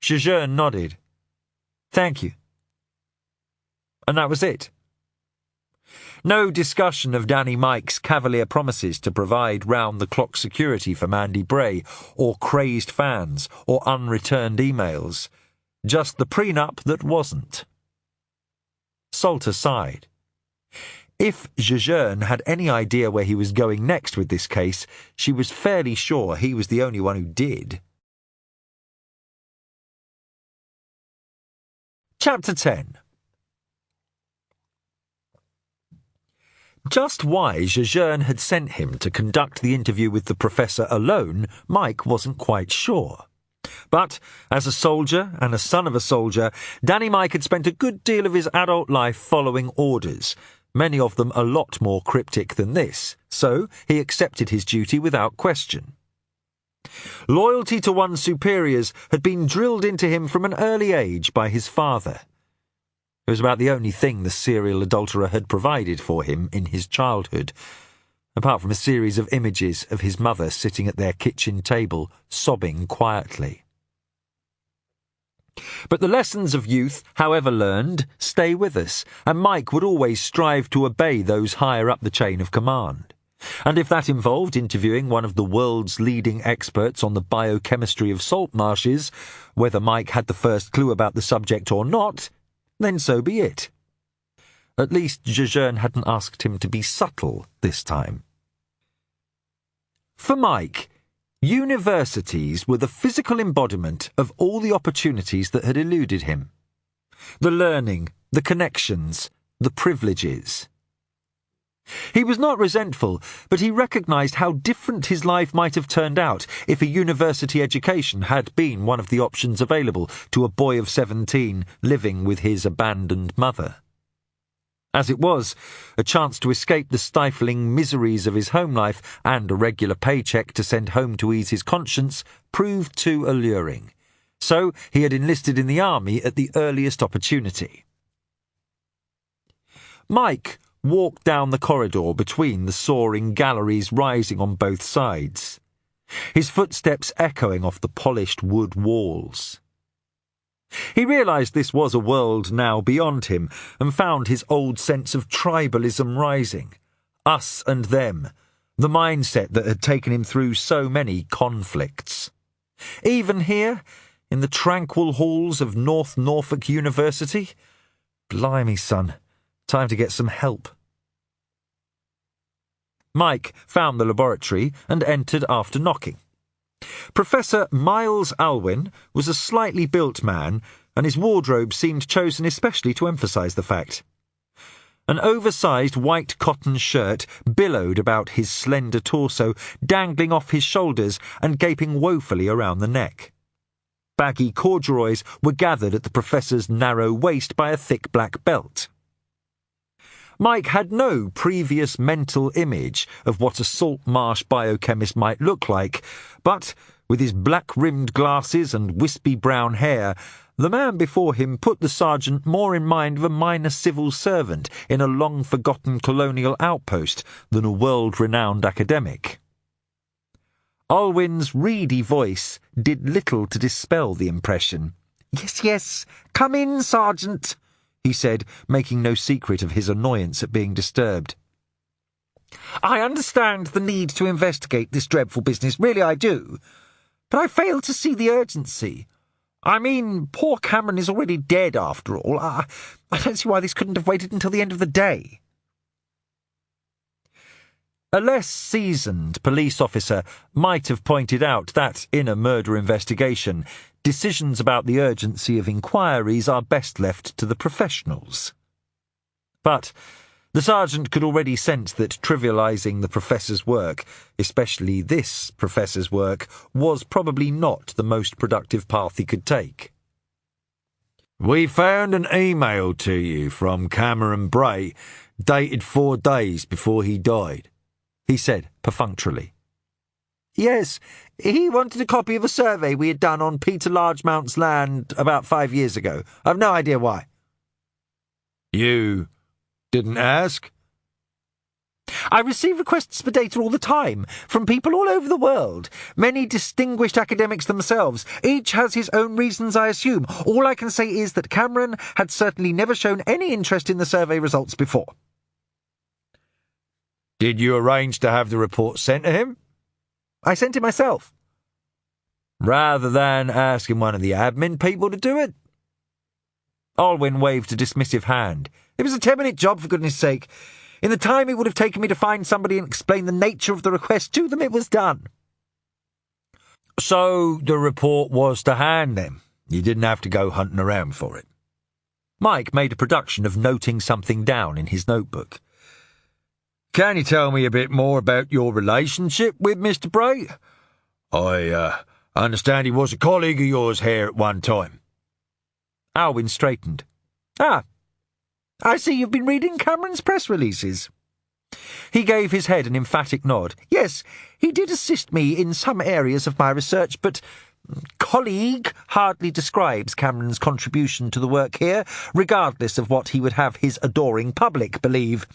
Jejeune nodded. "Thank you." And that was it. No discussion of Danny Mike's cavalier promises to provide round-the-clock security for Mandy Bray, or crazed fans, or unreturned emails. Just the prenup that wasn't. Salter sighed. If Jejeune had any idea where he was going next with this case, she was fairly sure he was the only one who did. Chapter 10. Just why Jejeune had sent him to conduct the interview with the professor alone, Mike wasn't quite sure. But, as a soldier and a son of a soldier, Danny Mike had spent a good deal of his adult life following orders, many of them a lot more cryptic than this, so he accepted his duty without question. Loyalty to one's superiors had been drilled into him from an early age by his father. It was about the only thing the serial adulterer had provided for him in his childhood, apart from a series of images of his mother sitting at their kitchen table, sobbing quietly. But the lessons of youth, however learned, stay with us, and Mike would always strive to obey those higher up the chain of command. And if that involved interviewing one of the world's leading experts on the biochemistry of salt marshes, whether Mike had the first clue about the subject or not, then so be it. At least Jejeune hadn't asked him to be subtle this time. For Mike, Universities were the physical embodiment of all the opportunities that had eluded him. The learning, the connections, the privileges. He was not resentful, but he recognised how different his life might have turned out if a university education had been one of the options available to a boy of 17 living with his abandoned mother. As it was, a chance to escape the stifling miseries of his home life and a regular paycheck to send home to ease his conscience proved too alluring. So he had enlisted in the army at the earliest opportunity. Mike walked down the corridor between the soaring galleries rising on both sides, his footsteps echoing off the polished wood walls. He realised this was a world now beyond him and found his old sense of tribalism rising. Us and them, the mindset that had taken him through so many conflicts. Even here, in the tranquil halls of North Norfolk University, blimey, son, time to get some help. Mike found the laboratory and entered after knocking. Professor Miles Alwyn was a slightly built man, and his wardrobe seemed chosen especially to emphasise the fact. An oversized white cotton shirt billowed about his slender torso, dangling off his shoulders and gaping woefully around the neck. Baggy corduroys were gathered at the professor's narrow waist by a thick black belt. Mike had no previous mental image of what a Saltmarsh biochemist might look like, but, with his black-rimmed glasses and wispy brown hair, the man before him put the sergeant more in mind of a minor civil servant in a long-forgotten colonial outpost than a world-renowned academic. Alwyn's reedy voice did little to dispel the impression. "Yes, yes, come in, Sergeant," he said, making no secret of his annoyance at being disturbed. "I understand the need to investigate this dreadful business, really I do, but I fail to see the urgency. I mean, poor Cameron is already dead after all. I don't see why this couldn't have waited until the end of the day." A less seasoned police officer might have pointed out that, in a murder investigation, decisions about the urgency of inquiries are best left to the professionals. But the sergeant could already sense that trivialising the professor's work, especially this professor's work, was probably not the most productive path he could take. "We found an email to you from Cameron Bray, dated 4 days before he died," he said perfunctorily. "Yes, he wanted a copy of a survey we had done on Peter Largemount's land about 5 years ago. I've no idea why." "You didn't ask?" "I receive requests for data all the time, from people all over the world, many distinguished academics themselves. Each has his own reasons, I assume. All I can say is that Cameron had certainly never shown any interest in the survey results before." "Did you arrange to have the report sent to him?" "I sent it myself." "Rather than asking one of the admin people to do it?" Alwyn waved a dismissive hand. "It was a 10-minute job, for goodness sake. In the time it would have taken me to find somebody and explain the nature of the request to them, it was done." "So the report was to hand, then? You didn't have to go hunting around for it?" Mike made a production of noting something down in his notebook. "Can you tell me a bit more about your relationship with Mr. Bray? I understand he was a colleague of yours here at one time." Alwyn straightened. "Ah, I see you've been reading Cameron's press releases." He gave his head an emphatic nod. "Yes, he did assist me in some areas of my research, but colleague hardly describes Cameron's contribution to the work here, regardless of what he would have his adoring public believe.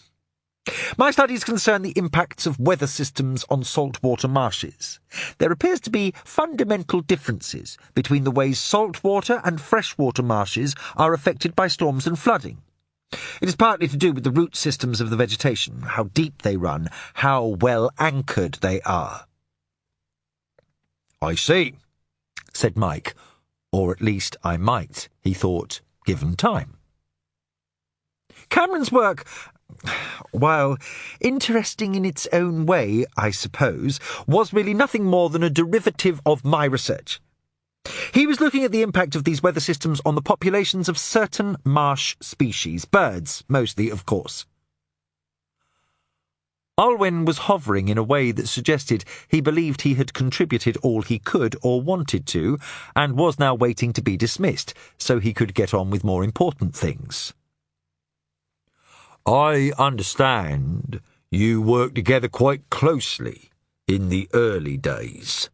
My studies concern the impacts of weather systems on saltwater marshes. There appears to be fundamental differences between the ways saltwater and freshwater marshes are affected by storms and flooding. It is partly to do with the root systems of the vegetation, how deep they run, how well anchored they are." "I see," said Mike. Or at least I might, he thought, given time. "Cameron's work while interesting in its own way, I suppose, was really nothing more than a derivative of my research. He was looking at the impact of these weather systems on the populations of certain marsh species, birds mostly, of course. Alwyn was hovering in a way that suggested he believed he had contributed all he could or wanted to, and was now waiting to be dismissed, so he could get on with more important things. I understand you worked together quite closely in the early days.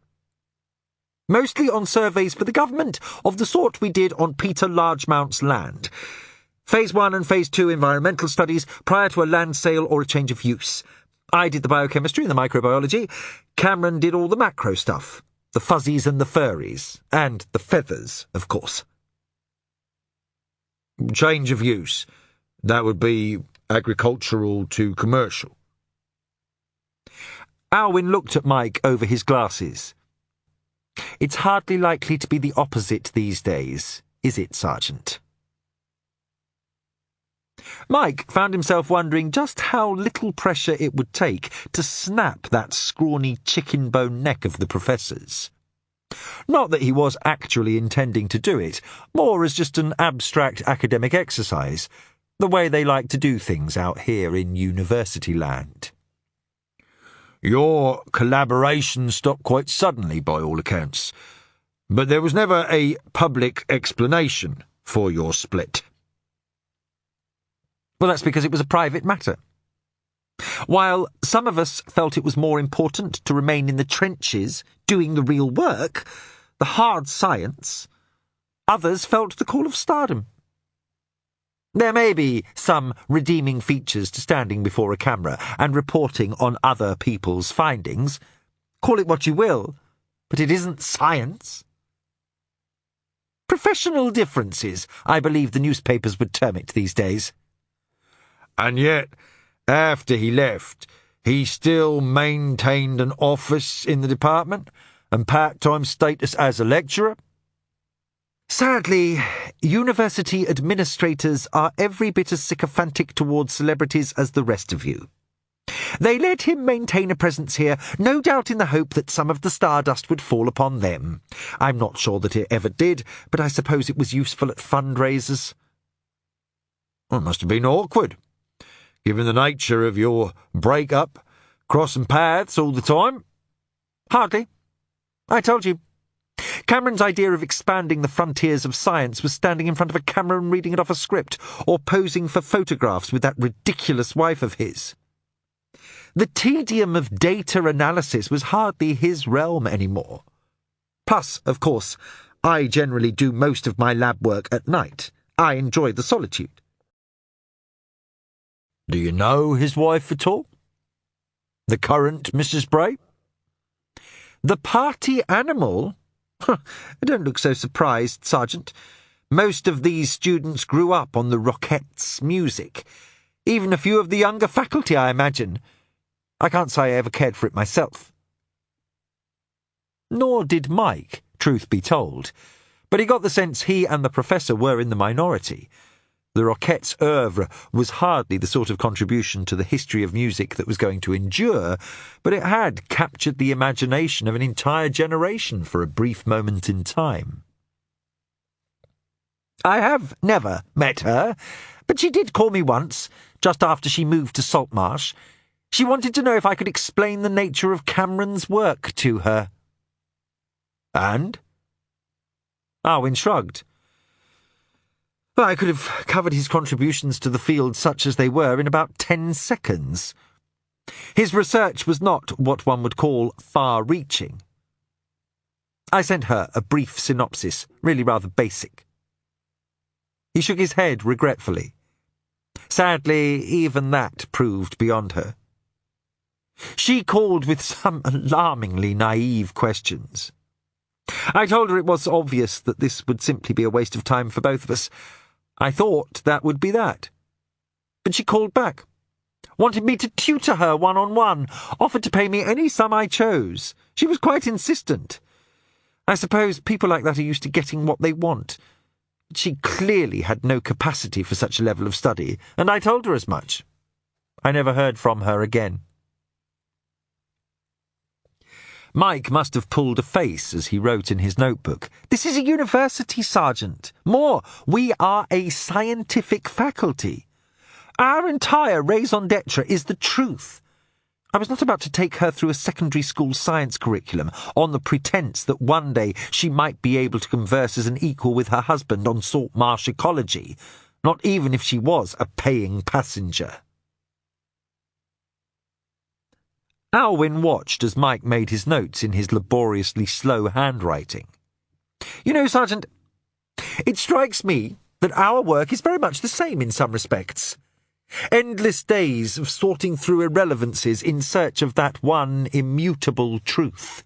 Mostly on surveys for the government, of the sort we did on Peter Largemount's land. Phase 1 and Phase 2 environmental studies prior to a land sale or a change of use. I did the biochemistry and the microbiology. Cameron did all the macro stuff. The fuzzies and the furries. And the feathers, of course. Change of use. That would be agricultural to commercial. Alwyn looked at Mike over his glasses. It's hardly likely to be the opposite these days, is it, Sergeant? Mike found himself wondering just how little pressure it would take to snap that scrawny chicken bone neck of the professor's. Not that he was actually intending to do it, more as just an abstract academic exercise, the way they like to do things out here in university land. Your collaboration stopped quite suddenly, by all accounts, but there was never a public explanation for your split. Well, that's because it was a private matter. While some of us felt it was more important to remain in the trenches, doing the real work, the hard science, others felt the call of stardom. There may be some redeeming features to standing before a camera and reporting on other people's findings. Call it what you will, but it isn't science. Professional differences, I believe the newspapers would term it these days. And yet, after he left, he still maintained an office in the department and part-time status as a lecturer? Sadly, university administrators are every bit as sycophantic towards celebrities as the rest of you. They let him maintain a presence here, no doubt in the hope that some of the stardust would fall upon them. I'm not sure that it ever did, but I suppose it was useful at fundraisers. Well, it must have been awkward, given the nature of your break-up, crossing paths all the time. Hardly. I told you. Cameron's idea of expanding the frontiers of science was standing in front of a camera and reading it off a script, or posing for photographs with that ridiculous wife of his. The tedium of data analysis was hardly his realm anymore. Plus, of course, I generally do most of my lab work at night. I enjoy the solitude. Do you know his wife at all? The current Mrs. Bray? The party animal? Don't look so surprised, Sergeant. Most of these students grew up on the Rockettes' music. Even a few of the younger faculty, I imagine. I can't say I ever cared for it myself. Nor did Mike, truth be told, but he got the sense he and the professor were in the minority. The Rockettes' oeuvre was hardly the sort of contribution to the history of music that was going to endure, but it had captured the imagination of an entire generation for a brief moment in time. I have never met her, but she did call me once, just after she moved to Saltmarsh. She wanted to know if I could explain the nature of Cameron's work to her. And? Alwyn shrugged. Well, I could have covered his contributions to the field such as they were in about 10 seconds. His research was not what one would call far-reaching. I sent her a brief synopsis, really rather basic. He shook his head regretfully. Sadly, even that proved beyond her. She called with some alarmingly naive questions. I told her it was obvious that this would simply be a waste of time for both of us. I thought that would be that. But she called back, wanted me to tutor her one-on-one, offered to pay me any sum I chose. She was quite insistent. I suppose people like that are used to getting what they want. But she clearly had no capacity for such a level of study, and I told her as much. I never heard from her again. Mike must have pulled a face as he wrote in his notebook. This is a university, Sergeant. More, we are a scientific faculty. Our entire raison d'etre is the truth. I was not about to take her through a secondary school science curriculum on the pretence that one day she might be able to converse as an equal with her husband on Saltmarsh ecology, not even if she was a paying passenger. Alwyn watched as Mike made his notes in his laboriously slow handwriting. You know, Sergeant, it strikes me that our work is very much the same in some respects. Endless days of sorting through irrelevancies in search of that one immutable truth.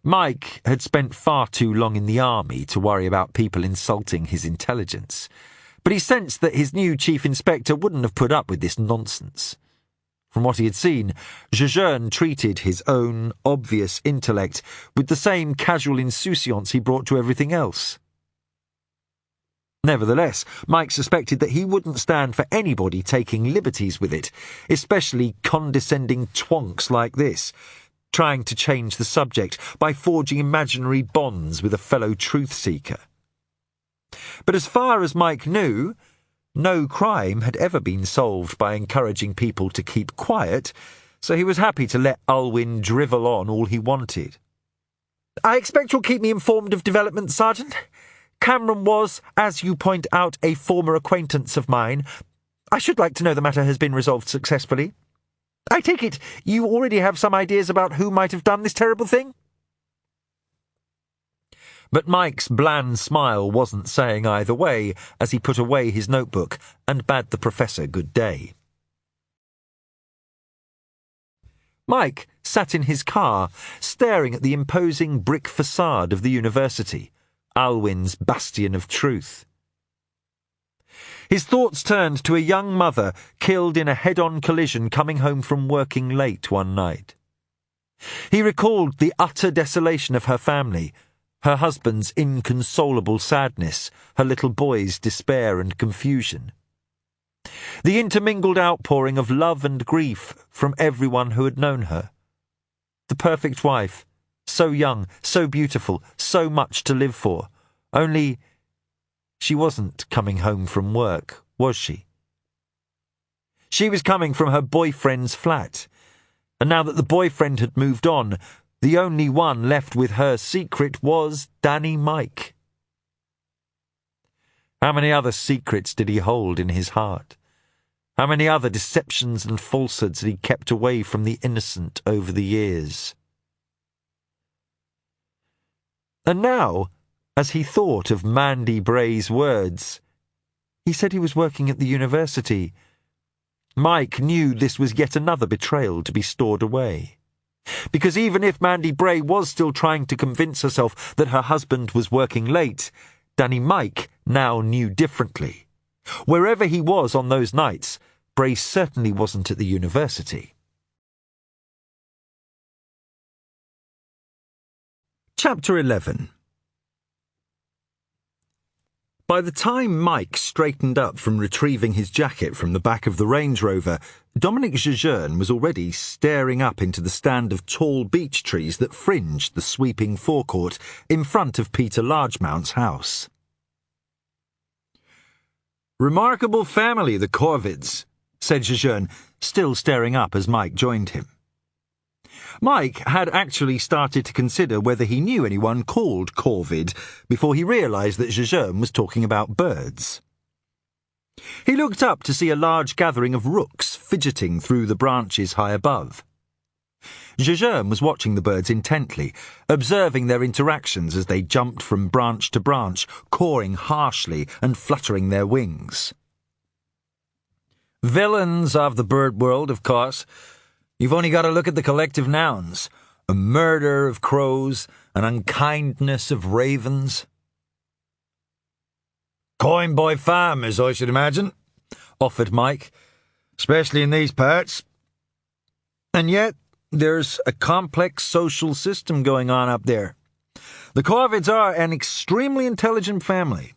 Mike had spent far too long in the army to worry about people insulting his intelligence, but he sensed that his new chief inspector wouldn't have put up with this nonsense. From what he had seen, Jejeune treated his own obvious intellect with the same casual insouciance he brought to everything else. Nevertheless, Mike suspected that he wouldn't stand for anybody taking liberties with it, especially condescending twonks like this, trying to change the subject by forging imaginary bonds with a fellow truth-seeker. But as far as Mike knew, no crime had ever been solved by encouraging people to keep quiet, so he was happy to let Alwyn drivel on all he wanted. I expect you'll keep me informed of developments, Sergeant. Cameron was, as you point out, a former acquaintance of mine. I should like to know the matter has been resolved successfully. I take it you already have some ideas about who might have done this terrible thing? But Mike's bland smile wasn't saying either way as he put away his notebook and bade the professor good day. Mike sat in his car, staring at the imposing brick facade of the university, Alwyn's bastion of truth. His thoughts turned to a young mother killed in a head-on collision coming home from working late one night. He recalled the utter desolation of her family, her husband's inconsolable sadness, her little boy's despair and confusion. The intermingled outpouring of love and grief from everyone who had known her. The perfect wife, so young, so beautiful, so much to live for. Only she wasn't coming home from work, was she? She was coming from her boyfriend's flat, and now that the boyfriend had moved on, the only one left with her secret was Danny Mike. How many other secrets did he hold in his heart? How many other deceptions and falsehoods had he kept away from the innocent over the years? And now, as he thought of Mandy Bray's words, he said he was working at the university. Mike knew this was yet another betrayal to be stored away. Because even if Mandy Bray was still trying to convince herself that her husband was working late, Danny Mike now knew differently. Wherever he was on those nights, Bray certainly wasn't at the university. Chapter 11. By the time Mike straightened up from retrieving his jacket from the back of the Range Rover, Domenic Jejeune was already staring up into the stand of tall beech trees that fringed the sweeping forecourt in front of Peter Largemount's house. Remarkable family, the Corvids, said Jejeune, still staring up as Mike joined him. Mike had actually started to consider whether he knew anyone called Corvid before he realised that Jejeune was talking about birds. He looked up to see a large gathering of rooks fidgeting through the branches high above. Jejeune was watching the birds intently, observing their interactions as they jumped from branch to branch, cawing harshly and fluttering their wings. Villains of the bird world, of course. You've only got to look at the collective nouns. A murder of crows, an unkindness of ravens. Coin by farmers, I should imagine, offered Mike, especially in these parts. And yet, there's a complex social system going on up there. The Corvids are an extremely intelligent family.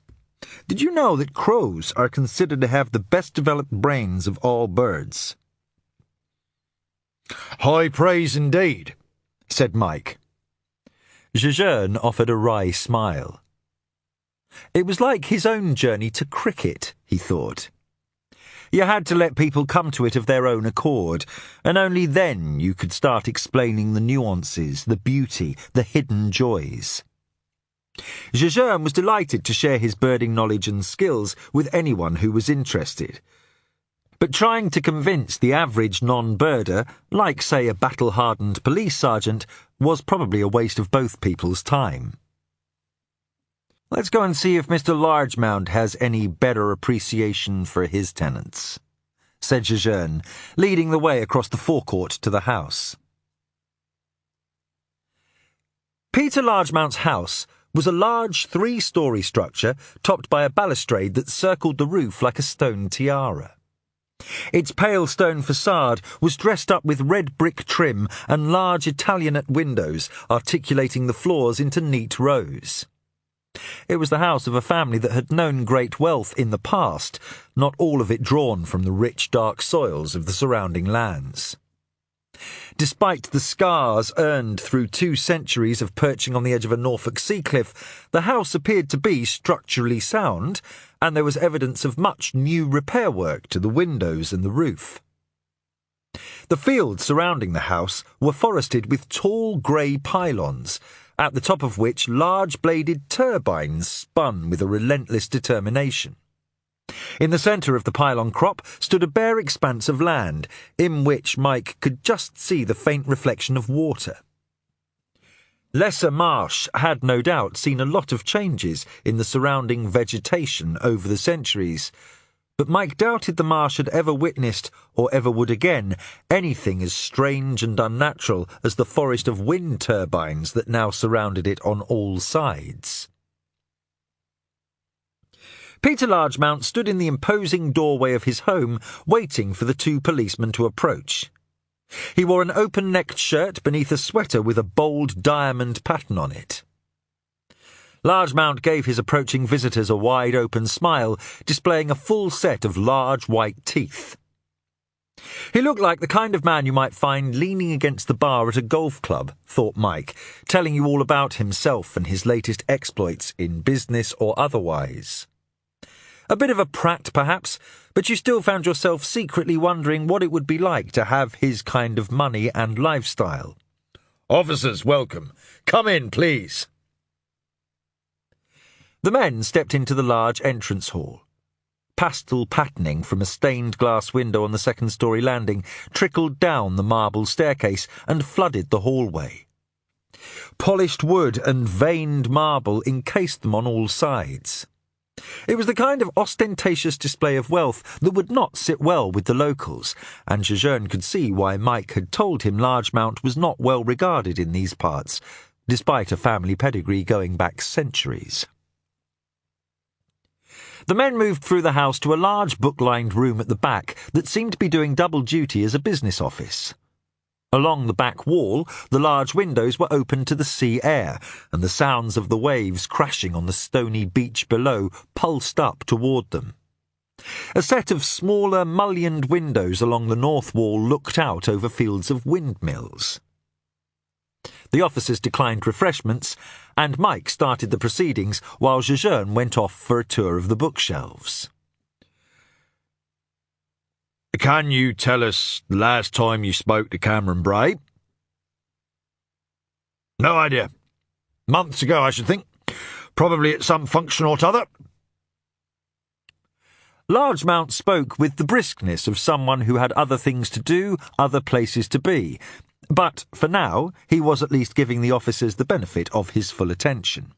Did you know that crows are considered to have the best developed brains of all birds? High praise indeed, said Mike. Jejeune offered a wry smile. It was like his own journey to cricket, he thought. You had to let people come to it of their own accord, and only then you could start explaining the nuances, the beauty, the hidden joys. Jejeune was delighted to share his birding knowledge and skills with anyone who was interested. But trying to convince the average non-birder, like, say, a battle-hardened police sergeant, was probably a waste of both people's time. Let's go and see if Mr. Largemount has any better appreciation for his tenants, said Jejeune, leading the way across the forecourt to the house. Peter Largemount's house was a large 3-story structure topped by a balustrade that circled the roof like a stone tiara. Its pale stone facade was dressed up with red brick trim and large Italianate windows articulating the floors into neat rows. It was the house of a family that had known great wealth in the past, not all of it drawn from the rich, dark soils of the surrounding lands. Despite the scars earned through 2 centuries of perching on the edge of a Norfolk sea cliff, the house appeared to be structurally sound, and there was evidence of much new repair work to the windows and the roof. The fields surrounding the house were forested with tall grey pylons, at the top of which large-bladed turbines spun with a relentless determination. In the centre of the pylon crop stood a bare expanse of land, in which Mike could just see the faint reflection of water. Lesser Marsh had no doubt seen a lot of changes in the surrounding vegetation over the centuries, but Mike doubted the marsh had ever witnessed, or ever would again, anything as strange and unnatural as the forest of wind turbines that now surrounded it on all sides. Peter Largemount stood in the imposing doorway of his home, waiting for the 2 policemen to approach. He wore an open-necked shirt beneath a sweater with a bold diamond pattern on it. Largemount gave his approaching visitors a wide-open smile, displaying a full set of large white teeth. He looked like the kind of man you might find leaning against the bar at a golf club, thought Mike, telling you all about himself and his latest exploits in business or otherwise. A bit of a prat, perhaps, but you still found yourself secretly wondering what it would be like to have his kind of money and lifestyle. Officers, welcome. Come in, please. The men stepped into the large entrance hall. Pastel patterning from a stained glass window on the 2nd-story landing trickled down the marble staircase and flooded the hallway. Polished wood and veined marble encased them on all sides. It was the kind of ostentatious display of wealth that would not sit well with the locals, and Jejeune could see why Mike had told him Largemount was not well regarded in these parts, despite a family pedigree going back centuries. The men moved through the house to a large book-lined room at the back that seemed to be doing double duty as a business office. Along the back wall, the large windows were open to the sea air, and the sounds of the waves crashing on the stony beach below pulsed up toward them. A set of smaller, mullioned windows along the north wall looked out over fields of windmills. The officers declined refreshments, and Mike started the proceedings while Jejeune went off for a tour of the bookshelves. Can you tell us the last time you spoke to Cameron Bray? No idea. Months ago, I should think. Probably at some function or t'other. Largemount spoke with the briskness of someone who had other things to do, other places to be. But, for now, he was at least giving the officers the benefit of his full attention.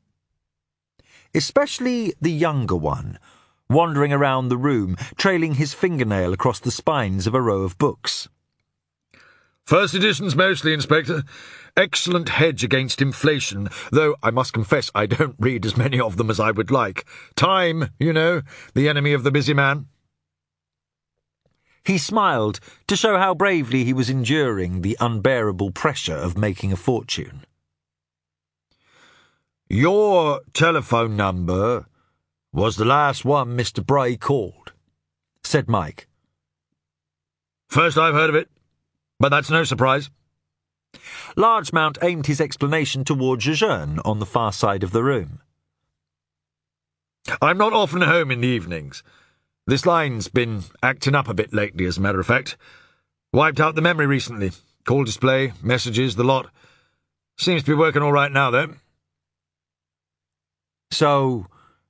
Especially the younger one, wandering around the room, trailing his fingernail across the spines of a row of books. First editions mostly, Inspector. Excellent hedge against inflation, though I must confess I don't read as many of them as I would like. Time, you know, the enemy of the busy man. He smiled to show how bravely he was enduring the unbearable pressure of making a fortune. Your telephone number was the last one Mr. Bray called," said Mike. "First I've heard of it, but that's no surprise." Largemount aimed his explanation toward Jejeune on the far side of the room. "I'm not often home in the evenings. This line's been acting up a bit lately, as a matter of fact. Wiped out the memory recently. Call display, messages, the lot. Seems to be working all right now, though." "So,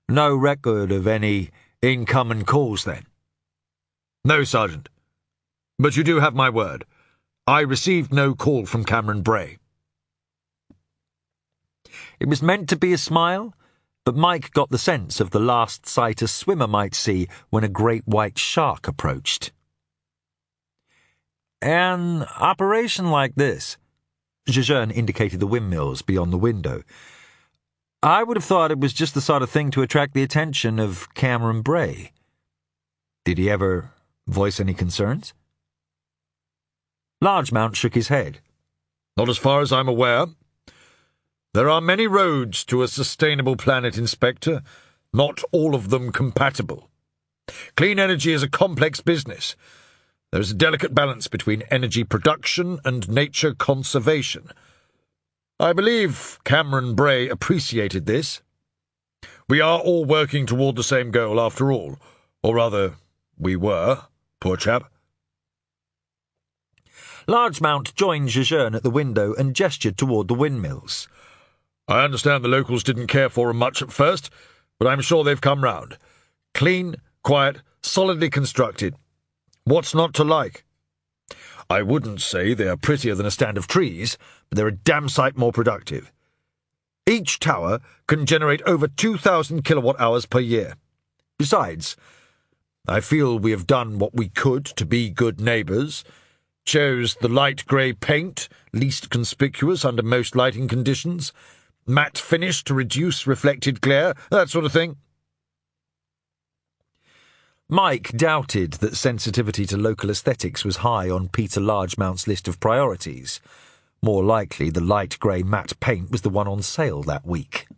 no record of any incoming calls, then?" "No, Sergeant. But you do have my word. I received no call from Cameron Bray." It was meant to be a smile, but Mike got the sense of the last sight a swimmer might see when a great white shark approached. "An operation like this," Jejeune indicated the windmills beyond the window, "I would have thought it was just the sort of thing to attract the attention of Cameron Bray. Did he ever voice any concerns?" Largemount shook his head. "Not as far as I'm aware. There are many roads to a sustainable planet, Inspector, not all of them compatible. Clean energy is a complex business. There is a delicate balance between energy production and nature conservation. I believe Cameron Bray appreciated this. We are all working toward the same goal, after all. Or rather, we were, poor chap." Largemount joined Jejeune at the window and gestured toward the windmills. "I understand the locals didn't care for 'em much at first, but I'm sure they've come round. Clean, quiet, solidly constructed. What's not to like? I wouldn't say they are prettier than a stand of trees, but they're a damn sight more productive. Each tower can generate over 2,000 kilowatt-hours per year. Besides, I feel we have done what we could to be good neighbours. Chose the light grey paint, least conspicuous under most lighting conditions. Matte finish to reduce reflected glare, that sort of thing." Mike doubted that sensitivity to local aesthetics was high on Peter Largemount's list of priorities. More likely, the light grey matte paint was the one on sale that week.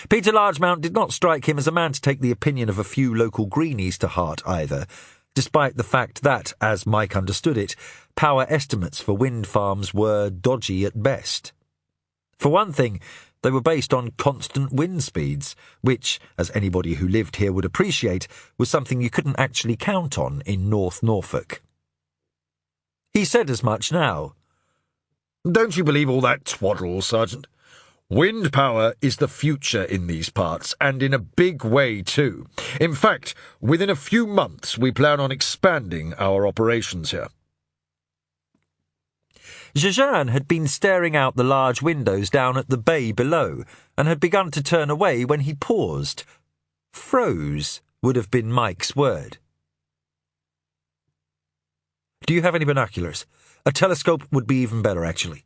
Peter Largemount did not strike him as a man to take the opinion of a few local greenies to heart either, despite the fact that, as Mike understood it, power estimates for wind farms were dodgy at best. For one thing, they were based on constant wind speeds, which, as anybody who lived here would appreciate, was something you couldn't actually count on in North Norfolk. He said as much now. "Don't you believe all that twaddle, Sergeant? Wind power is the future in these parts, and in a big way too. In fact, within a few months we plan on expanding our operations here." Jejeune had been staring out the large windows down at the bay below, and had begun to turn away when he paused. Froze would have been Mike's word. "Do you have any binoculars? A telescope would be even better, actually."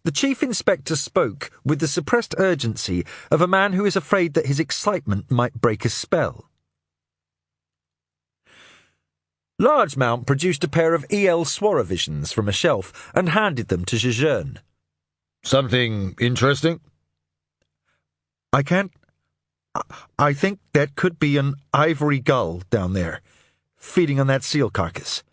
The Chief Inspector spoke with the suppressed urgency of a man who is afraid that his excitement might break a spell. Largemount produced a pair of EL Swaravisions from a shelf and handed them to Jejeune. "Something interesting?" I think that could be an ivory gull down there, feeding on that seal carcass."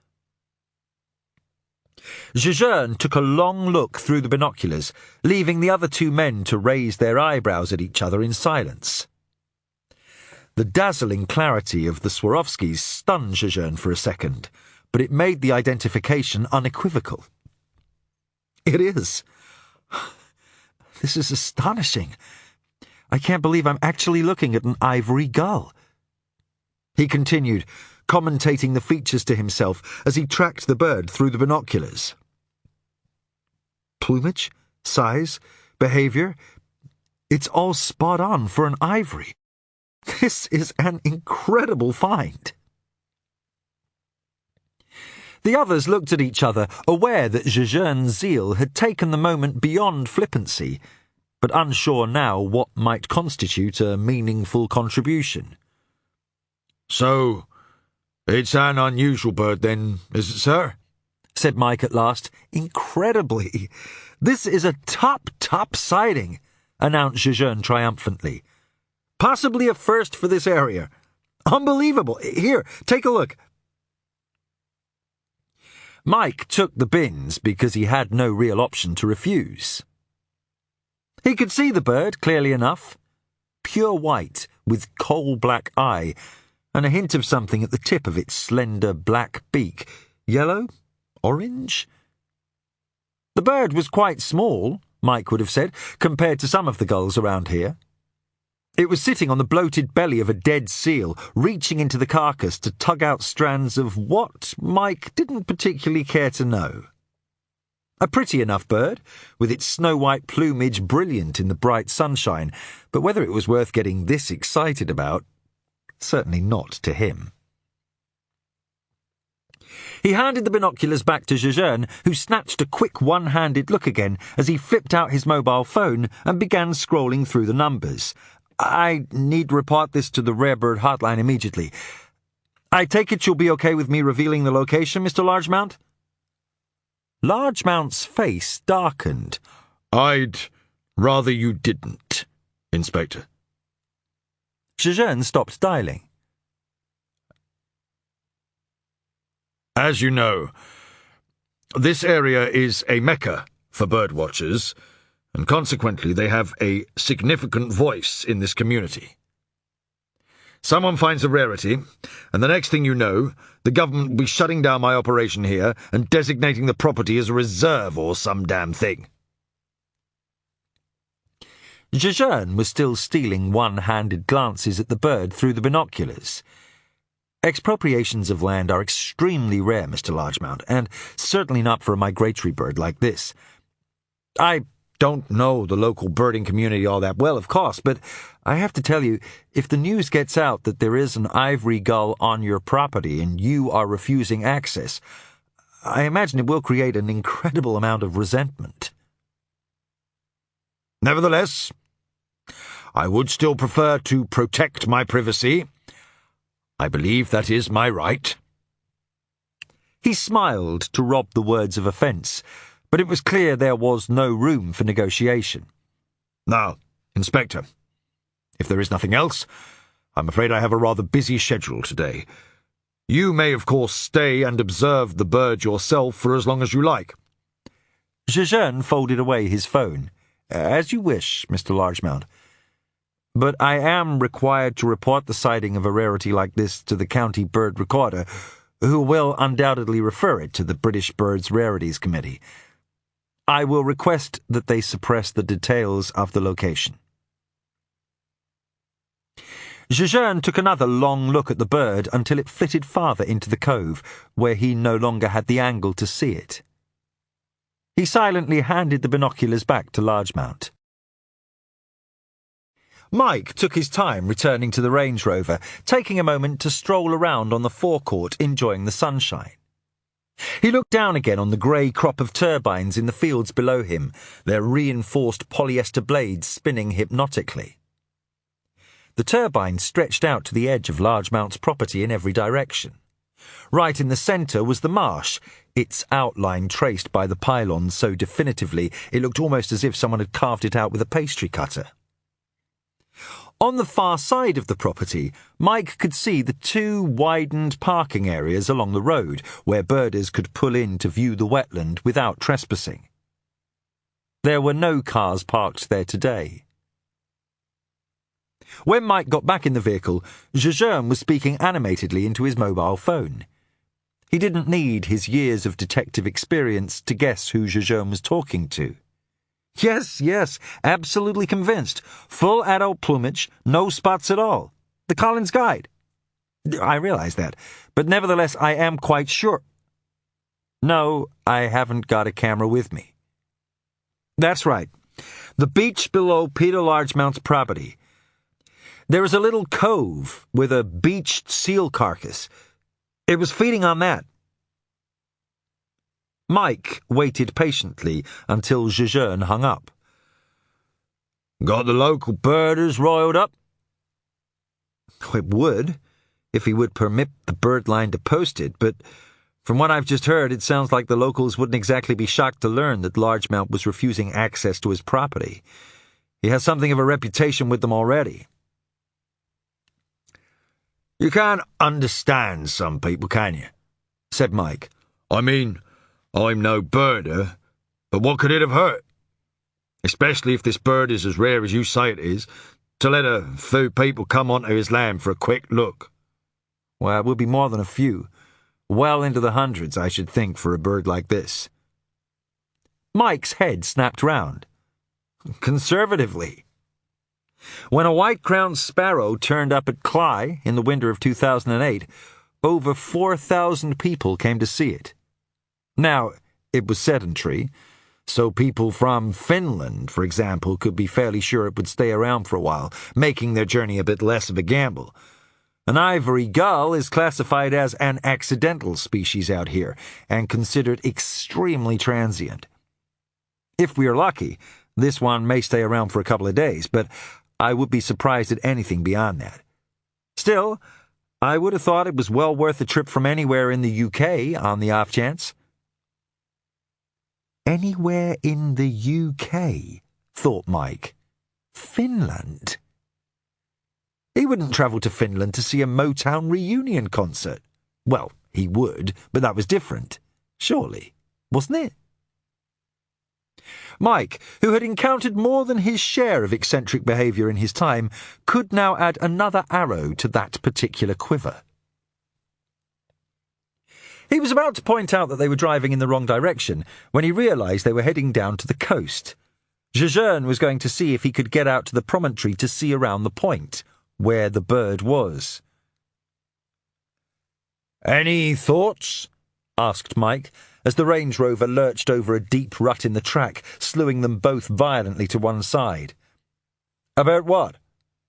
Jejeune took a long look through the binoculars, leaving the other two men to raise their eyebrows at each other in silence. The dazzling clarity of the Swarovskis stunned Jejeune for a second, but it made the identification unequivocal. "It is. This is astonishing. I can't believe I'm actually looking at an ivory gull." He continued, commentating the features to himself as he tracked the bird through the binoculars. Plumage, size, behavior, it's all spot on for an ivory. This is an incredible find. The others looked at each other, aware that Jejeune's zeal had taken the moment beyond flippancy, but unsure now what might constitute a meaningful contribution. "So, it's an unusual bird then, is it, sir?" said Mike at last. "Incredibly. This is a top sighting," announced Jejeune triumphantly. Possibly a first for this area. Unbelievable. Here, take a look. Mike took the bins because he had no real option to refuse. He could see the bird clearly enough. Pure white with coal-black eye and a hint of something at the tip of its slender black beak. Yellow? Orange? The bird was quite small, Mike would have said, compared to some of the gulls around here. It was sitting on the bloated belly of a dead seal, reaching into the carcass to tug out strands of what Mike didn't particularly care to know. A pretty enough bird, with its snow-white plumage brilliant in the bright sunshine, but whether it was worth getting this excited about, certainly not to him. He handed the binoculars back to Jejeune, who snatched a quick one-handed look again as he flipped out his mobile phone and began scrolling through the numbers. I need to report this to the Rare Bird hotline immediately. I take it you'll be okay with me revealing the location, Mr. Largemount? Largemount's face darkened. I'd rather you didn't, Inspector. Jejeune stopped dialing. As you know, this area is a mecca for birdwatchers, and consequently they have a significant voice in this community. Someone finds a rarity, and the next thing you know, the government will be shutting down my operation here and designating the property as a reserve or some damn thing. Jejeune was still stealing one-handed glances at the bird through the binoculars. Expropriations of land are extremely rare, Mr. Largemount, and certainly not for a migratory bird like this. I don't know the local birding community all that well, of course, but I have to tell you, if the news gets out that there is an ivory gull on your property and you are refusing access, I imagine it will create an incredible amount of resentment. Nevertheless, I would still prefer to protect my privacy. I believe that is my right. He smiled to rob the words of offence, but it was clear there was no room for negotiation. Now, Inspector, if there is nothing else, I'm afraid I have a rather busy schedule today. You may, of course, stay and observe the bird yourself for as long as you like. Jejeune folded away his phone. As you wish, Mr. Largemount. But I am required to report the sighting of a rarity like this to the county bird recorder, who will undoubtedly refer it to the British Birds Rarities Committee. I will request that they suppress the details of the location. Jejeune took another long look at the bird until it flitted farther into the cove, where he no longer had the angle to see it. He silently handed the binoculars back to Largemount. Mike took his time returning to the Range Rover, taking a moment to stroll around on the forecourt, enjoying the sunshine. He looked down again on the grey crop of turbines in the fields below him, their reinforced polyester blades spinning hypnotically. The turbines stretched out to the edge of Largemount's property in every direction. Right in the centre was the marsh, its outline traced by the pylons so definitively it looked almost as if someone had carved it out with a pastry cutter. On the far side of the property, Mike could see the two widened parking areas along the road where birders could pull in to view the wetland without trespassing. There were no cars parked there today. When Mike got back in the vehicle, Jejeune was speaking animatedly into his mobile phone. He didn't need his years of detective experience to guess who Jejeune was talking to. Yes, absolutely convinced. Full adult plumage, no spots at all. The Collins Guide. I realize that, but nevertheless I am quite sure. No, I haven't got a camera with me. That's right. The beach below Peter Largemount's property. There is a little cove with a beached seal carcass. It was feeding on that. Mike waited patiently until Jejeune hung up. Got the local birders riled up? It would, if he would permit the bird line to post it, but from what I've just heard, it sounds like the locals wouldn't exactly be shocked to learn that Largemount was refusing access to his property. He has something of a reputation with them already. You can't understand some people, can you? Said Mike. I mean, I'm no birder, but what could it have hurt? Especially if this bird is as rare as you say it is, to let a few people come onto his land for a quick look. Well, it would be more than a few. Well into the hundreds, I should think, for a bird like this. Mike's head snapped round. Conservatively. When a white-crowned sparrow turned up at Cley in the winter of 2008, over 4,000 people came to see it. Now, it was sedentary, so people from Finland, for example, could be fairly sure it would stay around for a while, making their journey a bit less of a gamble. An ivory gull is classified as an accidental species out here and considered extremely transient. If we are lucky, this one may stay around for a couple of days, but I would be surprised at anything beyond that. Still, I would have thought it was well worth a trip from anywhere in the UK on the off chance. Anywhere in the UK, thought Mike. Finland? He wouldn't travel to Finland to see a Motown reunion concert. Well, he would, but that was different. Surely, wasn't it? Mike, who had encountered more than his share of eccentric behaviour in his time, could now add another arrow to that particular quiver. He was about to point out that they were driving in the wrong direction when he realised they were heading down to the coast. Jejeune was going to see if he could get out to the promontory to see around the point, where the bird was. Any thoughts? Asked Mike, as the Range Rover lurched over a deep rut in the track, slewing them both violently to one side. About what?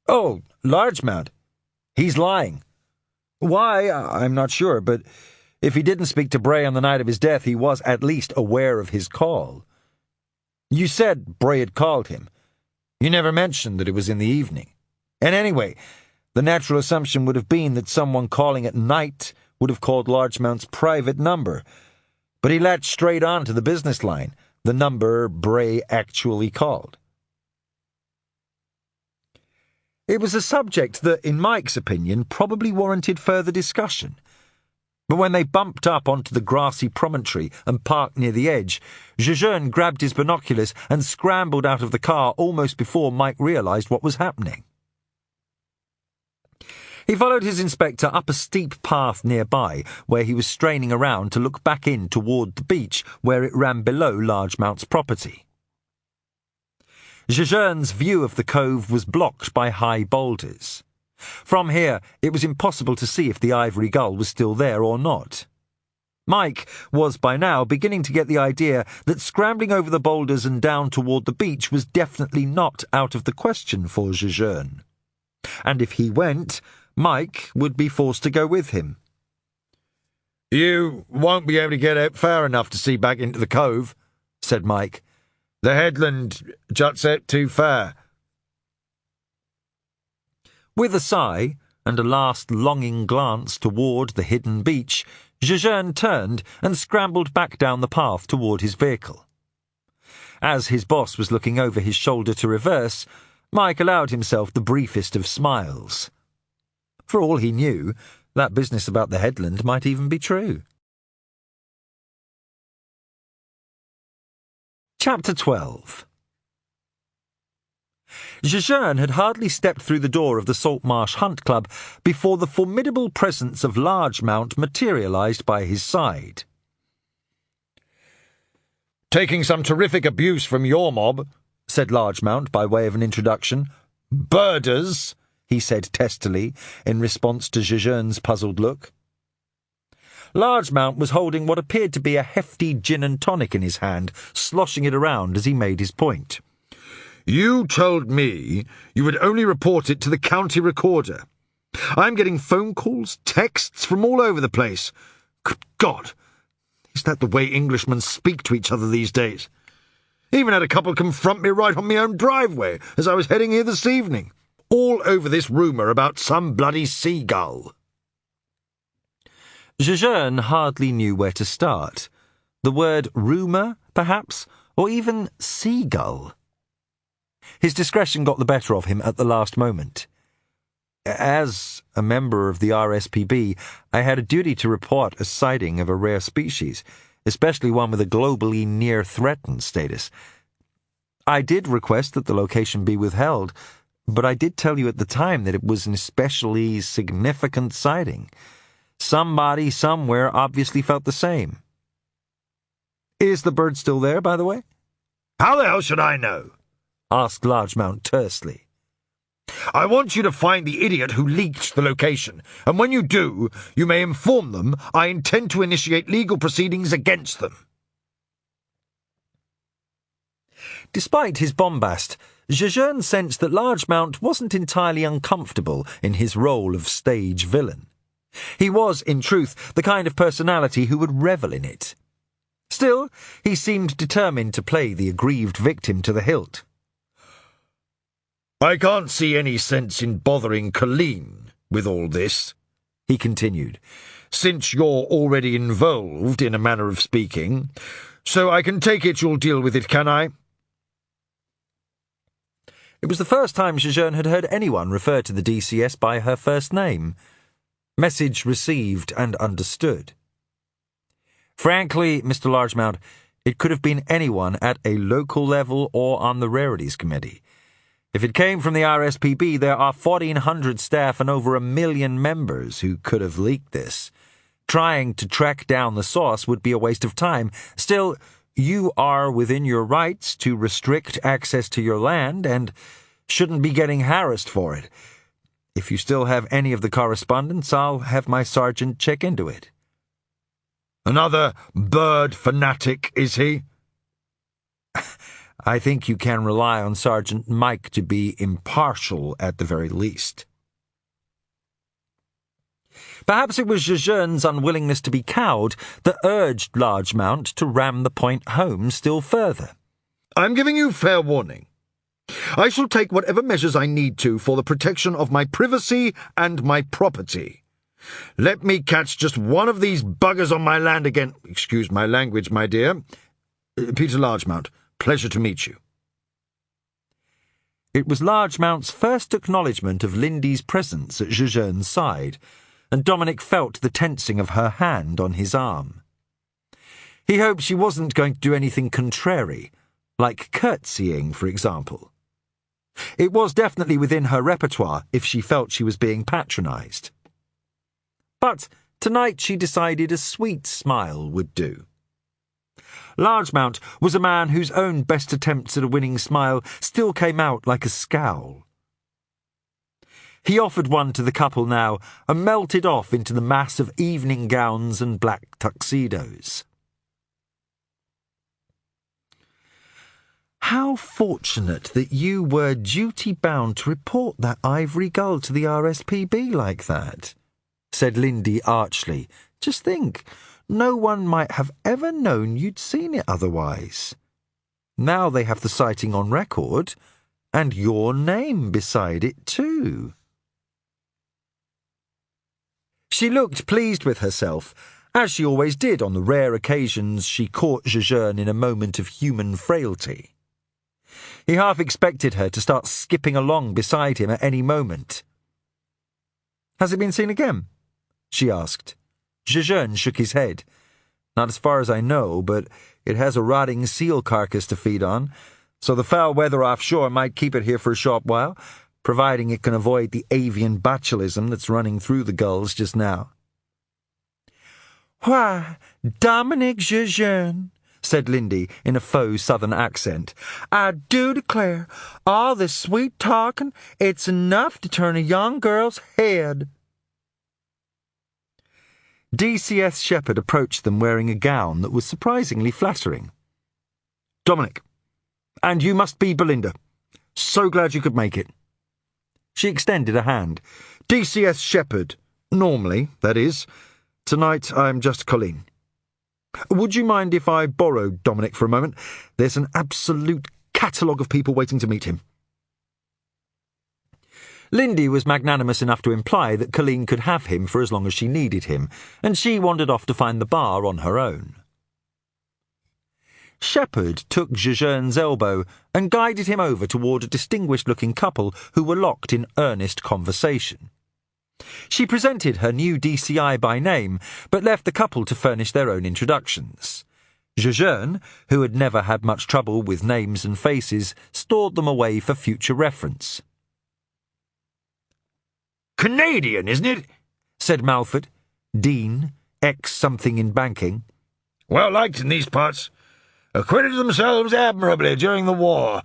Oh, Largemount. He's lying. Why, I'm not sure, but if he didn't speak to Bray on the night of his death, he was at least aware of his call. You said Bray had called him. You never mentioned that it was in the evening. And anyway, the natural assumption would have been that someone calling at night would have called Largemount's private number. But he latched straight on to the business line, the number Bray actually called. It was a subject that, in Mike's opinion, probably warranted further discussion. But when they bumped up onto the grassy promontory and parked near the edge, Jejeune grabbed his binoculars and scrambled out of the car almost before Mike realised what was happening. He followed his inspector up a steep path nearby, where he was straining around to look back in toward the beach where it ran below Largemount's property. Jejeune's view of the cove was blocked by high boulders. From here, it was impossible to see if the ivory gull was still there or not. Mike was by now beginning to get the idea that scrambling over the boulders and down toward the beach was definitely not out of the question for Jejeune. And if he went, Mike would be forced to go with him. You won't be able to get out far enough to see back into the cove, said Mike. The headland juts out too far. With a sigh and a last longing glance toward the hidden beach, Jejeune turned and scrambled back down the path toward his vehicle. As his boss was looking over his shoulder to reverse, Mike allowed himself the briefest of smiles. For all he knew, that business about the headland might even be true. Chapter 12. Jejeune had hardly stepped through the door of the Saltmarsh Hunt Club before the formidable presence of Largemount materialised by his side. Taking some terrific abuse from your mob, said Largemount by way of an introduction. Birders, he said testily, in response to Jejeune's puzzled look. Largemount was holding what appeared to be a hefty gin and tonic in his hand, sloshing it around as he made his point. You told me you would only report it to the county recorder. I'm getting phone calls, texts from all over the place. Good God, is that the way Englishmen speak to each other these days? Even had a couple confront me right on my own driveway as I was heading here this evening. All over this rumour about some bloody seagull. Jejeune hardly knew where to start. The word rumour, perhaps, or even seagull. His discretion got the better of him at the last moment. As a member of the RSPB, I had a duty to report a sighting of a rare species, especially one with a globally near-threatened status. I did request that the location be withheld, but I did tell you at the time that it was an especially significant sighting. Somebody somewhere obviously felt the same. Is the bird still there, by the way? How the hell should I know? Asked Largemount tersely. I want you to find the idiot who leaked the location, and when you do, you may inform them I intend to initiate legal proceedings against them. Despite his bombast, Jejeune sensed that Largemount wasn't entirely uncomfortable in his role of stage villain. He was, in truth, the kind of personality who would revel in it. Still, he seemed determined to play the aggrieved victim to the hilt. I can't see any sense in bothering Colleen with all this, he continued, since you're already involved, in a manner of speaking, so I can take it you'll deal with it, can I? It was the first time Jejeune had heard anyone refer to the DCS by her first name. Message received and understood. Frankly, Mr. Largemount, it could have been anyone at a local level or on the Rarities Committee. If it came from the RSPB, there are 1,400 staff and over 1 million members who could have leaked this. Trying to track down the source would be a waste of time. Still, you are within your rights to restrict access to your land and shouldn't be getting harassed for it. If you still have any of the correspondence, I'll have my sergeant check into it. Another bird fanatic, is he? I think you can rely on Sergeant Mike to be impartial at the very least. Perhaps it was Jejeune's unwillingness to be cowed that urged Largemount to ram the point home still further. I'm giving you fair warning. I shall take whatever measures I need to for the protection of my privacy and my property. Let me catch just one of these buggers on my land again. Excuse my language, my dear. Peter Largemount, pleasure to meet you. It was Largemount's first acknowledgement of Lindy's presence at Jejeune's side, and Domenic felt the tensing of her hand on his arm. He hoped she wasn't going to do anything contrary, like curtsying, for example. It was definitely within her repertoire if she felt she was being patronised. But tonight she decided a sweet smile would do. Largemount was a man whose own best attempts at a winning smile still came out like a scowl. He offered one to the couple now and melted off into the mass of evening gowns and black tuxedos. How fortunate that you were duty-bound to report that ivory gull to the RSPB like that, said Lindy archly. Just think, no one might have ever known you'd seen it otherwise. Now they have the sighting on record, and your name beside it too. She looked pleased with herself, as she always did on the rare occasions she caught Jejeune in a moment of human frailty. He half expected her to start skipping along beside him at any moment. "Has it been seen again?" she asked. Jejeune shook his head. "Not as far as I know, but it has a rotting seal carcass to feed on, so the foul weather offshore might keep it here for a short while, providing it can avoid the avian botulism that's running through the gulls just now." "Why, Domenic Jejeune," said Lindy in a faux southern accent, "I do declare, all this sweet talking, it's enough to turn a young girl's head." DCS Shepherd approached them wearing a gown that was surprisingly flattering. "Domenic, and you must be Belinda. So glad you could make it." She extended a hand. "DCS Shepherd, normally, that is. Tonight I'm just Colleen. Would you mind if I borrowed Domenic for a moment? There's an absolute catalogue of people waiting to meet him." Lindy was magnanimous enough to imply that Colleen could have him for as long as she needed him, and she wandered off to find the bar on her own. Shepherd took Jejeune's elbow and guided him over toward a distinguished-looking couple who were locked in earnest conversation. She presented her new DCI by name, but left the couple to furnish their own introductions. Jejeune, who had never had much trouble with names and faces, stored them away for future reference. Canadian, isn't it? Said Malford, Dean, ex-something in banking. Well liked in these parts. Acquitted themselves admirably during the war.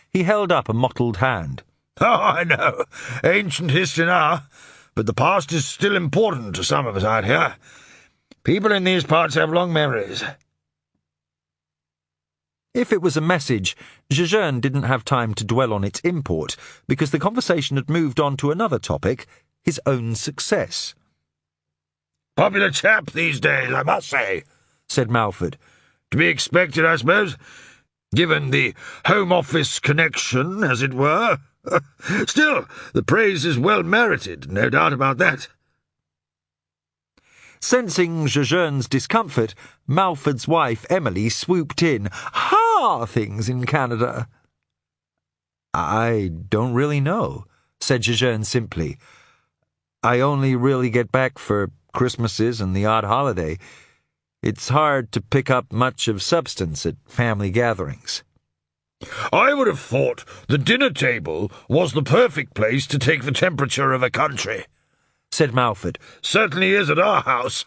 He held up a mottled hand. Oh, I know. Ancient history now. But the past is still important to some of us out here. People in these parts have long memories. If it was a message, Jejeune didn't have time to dwell on its import, because the conversation had moved on to another topic, his own success. Popular chap these days, I must say, said Malford. To be expected, I suppose, given the Home Office connection, as it were. Still, the praise is well merited, no doubt about that. Sensing Jejeune's discomfort, Malford's wife, Emily, swooped in. "Ha! Things in Canada." "I don't really know," said Jejeune simply. "I only really get back for Christmases and the odd holiday. It's hard to pick up much of substance at family gatherings." I would have thought the dinner table was the perfect place to take the temperature of a country, said Malford. Certainly is at our house.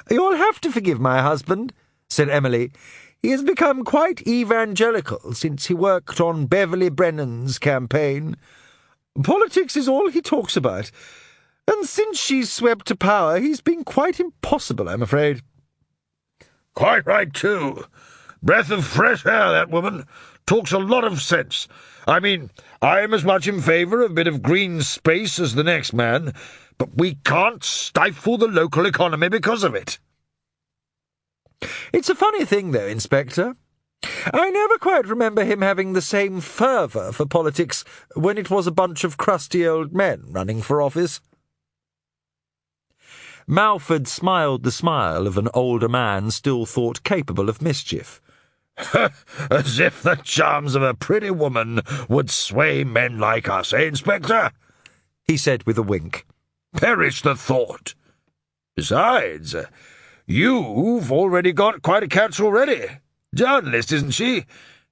"You'll have to forgive my husband," said Emily. "He has become quite evangelical since he worked on Beverly Brennan's campaign. Politics is all he talks about, and since she's swept to power, he's been quite impossible, I'm afraid." Quite right, too. Breath of fresh air, that woman. Talks a lot of sense. I mean, I'm as much in favour of a bit of green space as the next man, but we can't stifle the local economy because of it. It's a funny thing, though, Inspector. I never quite remember him having the same fervour for politics when it was a bunch of crusty old men running for office. Malford smiled the smile of an older man still thought capable of mischief. As if the charms of a pretty woman would sway men like us, eh, Inspector? He said with a wink. Perish the thought. Besides, you've already got quite a catch already. Journalist, isn't she?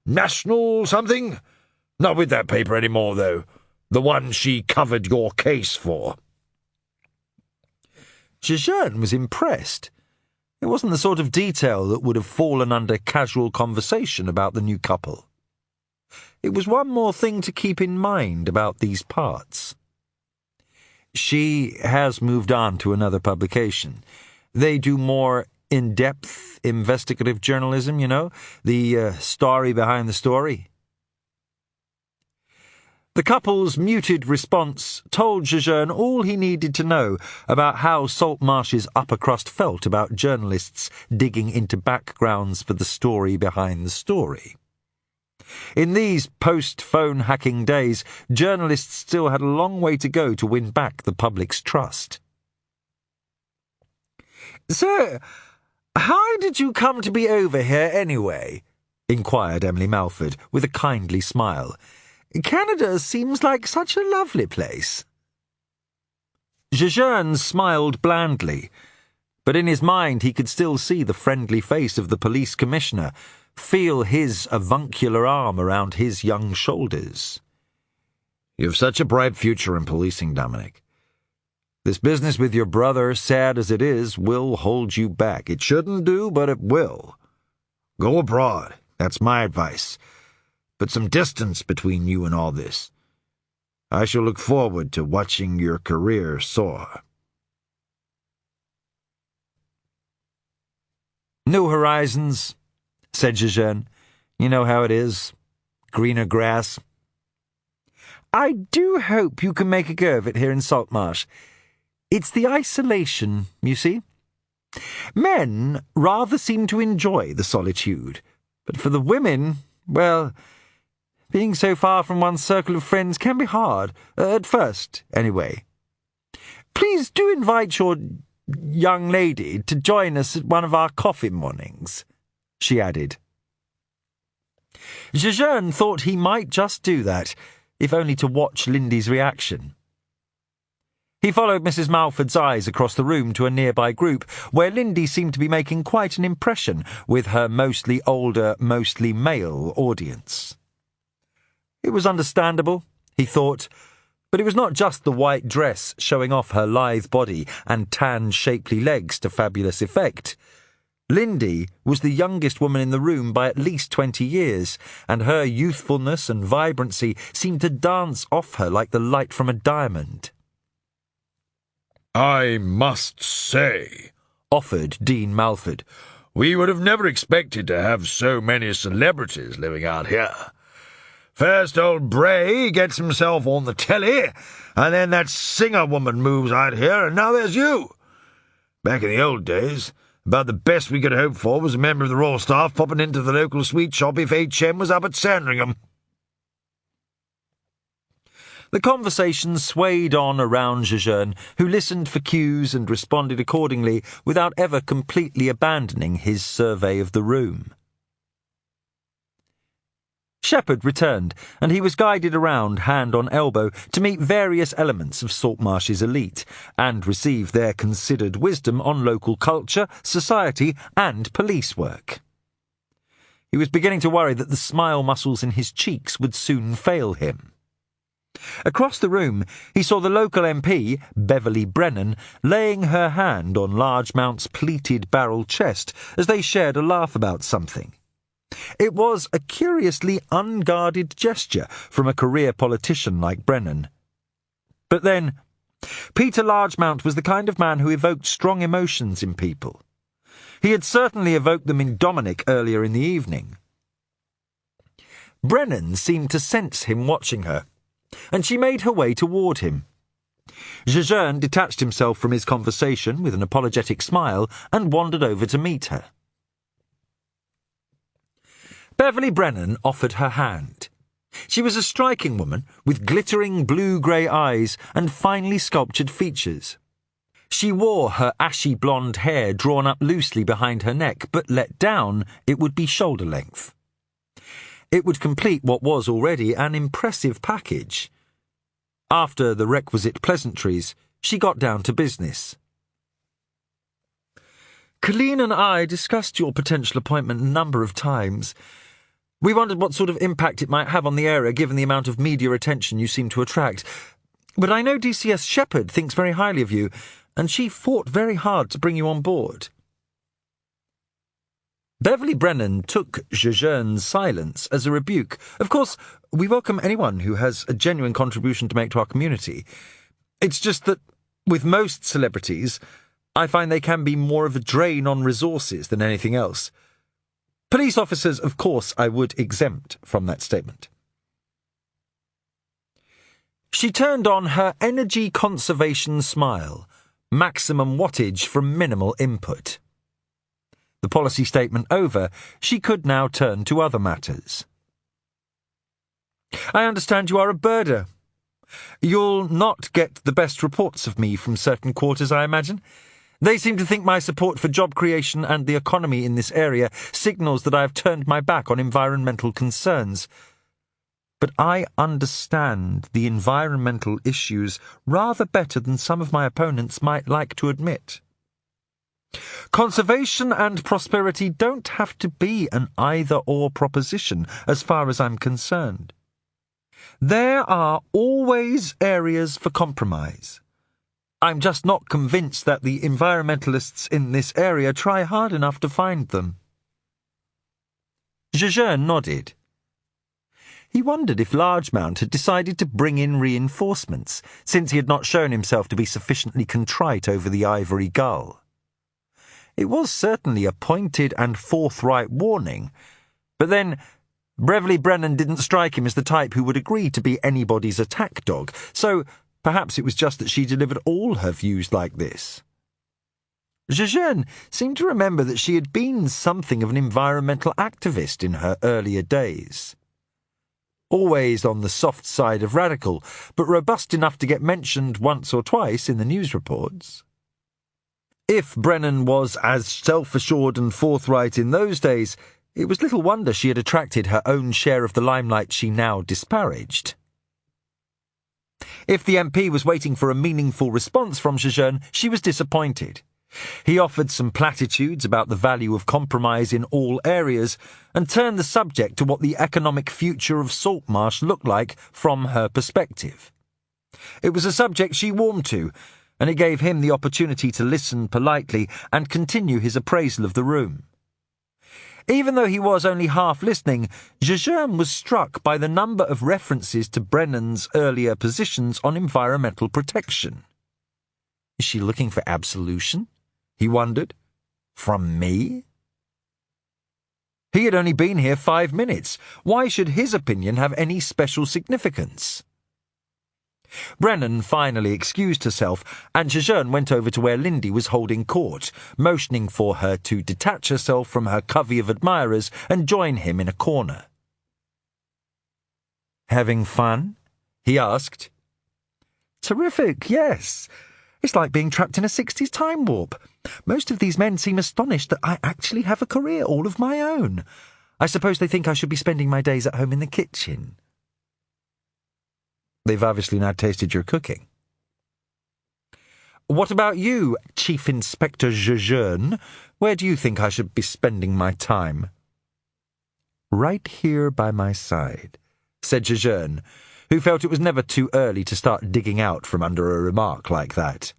National something? Not with that paper any more, though. The one she covered your case for. Jejeune was impressed. It wasn't the sort of detail that would have fallen under casual conversation about the new couple. It was one more thing to keep in mind about these parts. She has moved on to another publication. They do more in-depth investigative journalism, you know, the story behind the story. The couple's muted response told Jejeune all he needed to know about how Saltmarsh's upper crust felt about journalists digging into backgrounds for the story behind the story. In these post-phone hacking days, journalists still had a long way to go to win back the public's trust. "So, how did you come to be over here anyway?" inquired Emily Malford with a kindly smile. "Canada seems like such a lovely place." Jejeune smiled blandly, but in his mind he could still see the friendly face of the police commissioner, feel his avuncular arm around his young shoulders. "You've such a bright future in policing, Domenic. This business with your brother, sad as it is, will hold you back. It shouldn't do, but it will. Go abroad. That's my advice. Put some distance between you and all this. I shall look forward to watching your career soar." "New horizons," said Jejeune. "You know how it is. Greener grass." "I do hope you can make a go of it here in Saltmarsh. It's the isolation, you see. Men rather seem to enjoy the solitude, but for the women, well, being so far from one's circle of friends can be hard, at first, anyway. Please do invite your young lady to join us at one of our coffee mornings," she added. Jejeune thought he might just do that, if only to watch Lindy's reaction. He followed Mrs. Malford's eyes across the room to a nearby group, where Lindy seemed to be making quite an impression with her mostly older, mostly male audience. It was understandable, he thought, but it was not just the white dress showing off her lithe body and tan, shapely legs to fabulous effect. Lindy was the youngest woman in the room by at least 20 years, and her youthfulness and vibrancy seemed to dance off her like the light from a diamond. "I must say," offered Dean Malford, "we would have never expected to have so many celebrities living out here. First old Bray gets himself on the telly, and then that singer woman moves out here, and now there's you. Back in the old days, about the best we could hope for was a member of the Royal Staff popping into the local sweet shop if HM was up at Sandringham." The conversation swayed on around Jejeune, who listened for cues and responded accordingly without ever completely abandoning his survey of the room. Shepherd returned, and he was guided around, hand on elbow, to meet various elements of Saltmarsh's elite, and receive their considered wisdom on local culture, society, and police work. He was beginning to worry that the smile muscles in his cheeks would soon fail him. Across the room, he saw the local MP, Beverly Brennan, laying her hand on Largemount's pleated barrel chest as they shared a laugh about something. It was a curiously unguarded gesture from a career politician like Brennan. But then, Peter Largemount was the kind of man who evoked strong emotions in people. He had certainly evoked them in Domenic earlier in the evening. Brennan seemed to sense him watching her, and she made her way toward him. Jejeune detached himself from his conversation with an apologetic smile and wandered over to meet her. Beverly Brennan offered her hand. She was a striking woman with glittering blue-grey eyes and finely sculptured features. She wore her ashy blonde hair drawn up loosely behind her neck, but let down, it would be shoulder length. It would complete what was already an impressive package. After the requisite pleasantries, she got down to business. "Colleen and I discussed your potential appointment a number of times. We wondered what sort of impact it might have on the area given the amount of media attention you seem to attract. But I know DCS Shepherd thinks very highly of you, and she fought very hard to bring you on board." Beverly Brennan took Jejeune's silence as a rebuke. "Of course, we welcome anyone who has a genuine contribution to make to our community. It's just that, with most celebrities, I find they can be more of a drain on resources than anything else. Police officers, of course, I would exempt from that statement." She turned on her energy conservation smile, maximum wattage from minimal input. The policy statement over, she could now turn to other matters. "I understand you are a birder. You'll not get the best reports of me from certain quarters, I imagine. They seem to think my support for job creation and the economy in this area signals that I have turned my back on environmental concerns. But I understand the environmental issues rather better than some of my opponents might like to admit. Conservation and prosperity don't have to be an either-or proposition as far as I'm concerned. There are always areas for compromise. I'm just not convinced that the environmentalists in this area try hard enough to find them." Jejeune nodded. He wondered if Largemount had decided to bring in reinforcements, since he had not shown himself to be sufficiently contrite over the ivory gull. It was certainly a pointed and forthright warning, but then Beverly Brennan didn't strike him as the type who would agree to be anybody's attack dog, so perhaps it was just that she delivered all her views like this. Jejeune seemed to remember that she had been something of an environmental activist in her earlier days. Always on the soft side of radical, but robust enough to get mentioned once or twice in the news reports. If Brennan was as self-assured and forthright in those days, it was little wonder she had attracted her own share of the limelight she now disparaged. If the MP was waiting for a meaningful response from Jejeune, she was disappointed. He offered some platitudes about the value of compromise in all areas and turned the subject to what the economic future of Saltmarsh looked like from her perspective. It was a subject she warmed to, and it gave him the opportunity to listen politely and continue his appraisal of the room. Even though he was only half listening, Jejeune was struck by the number of references to Brennan's earlier positions on environmental protection. Is she looking for absolution? He wondered. From me? He had only been here 5 minutes. Why should his opinion have any special significance? Brennan finally excused herself, and Jejeune went over to where Lindy was holding court, motioning for her to detach herself from her covey of admirers and join him in a corner. "Having fun?" he asked. "Terrific, yes. It's like being trapped in a 60s time warp. Most of these men seem astonished that I actually have a career all of my own. I suppose they think I should be spending my days at home in the kitchen." "They've obviously not tasted your cooking." "What about you, Chief Inspector Jejeune? Where do you think I should be spending my time?" "Right here by my side," said Jejeune, who felt it was never too early to start digging out from under a remark like that.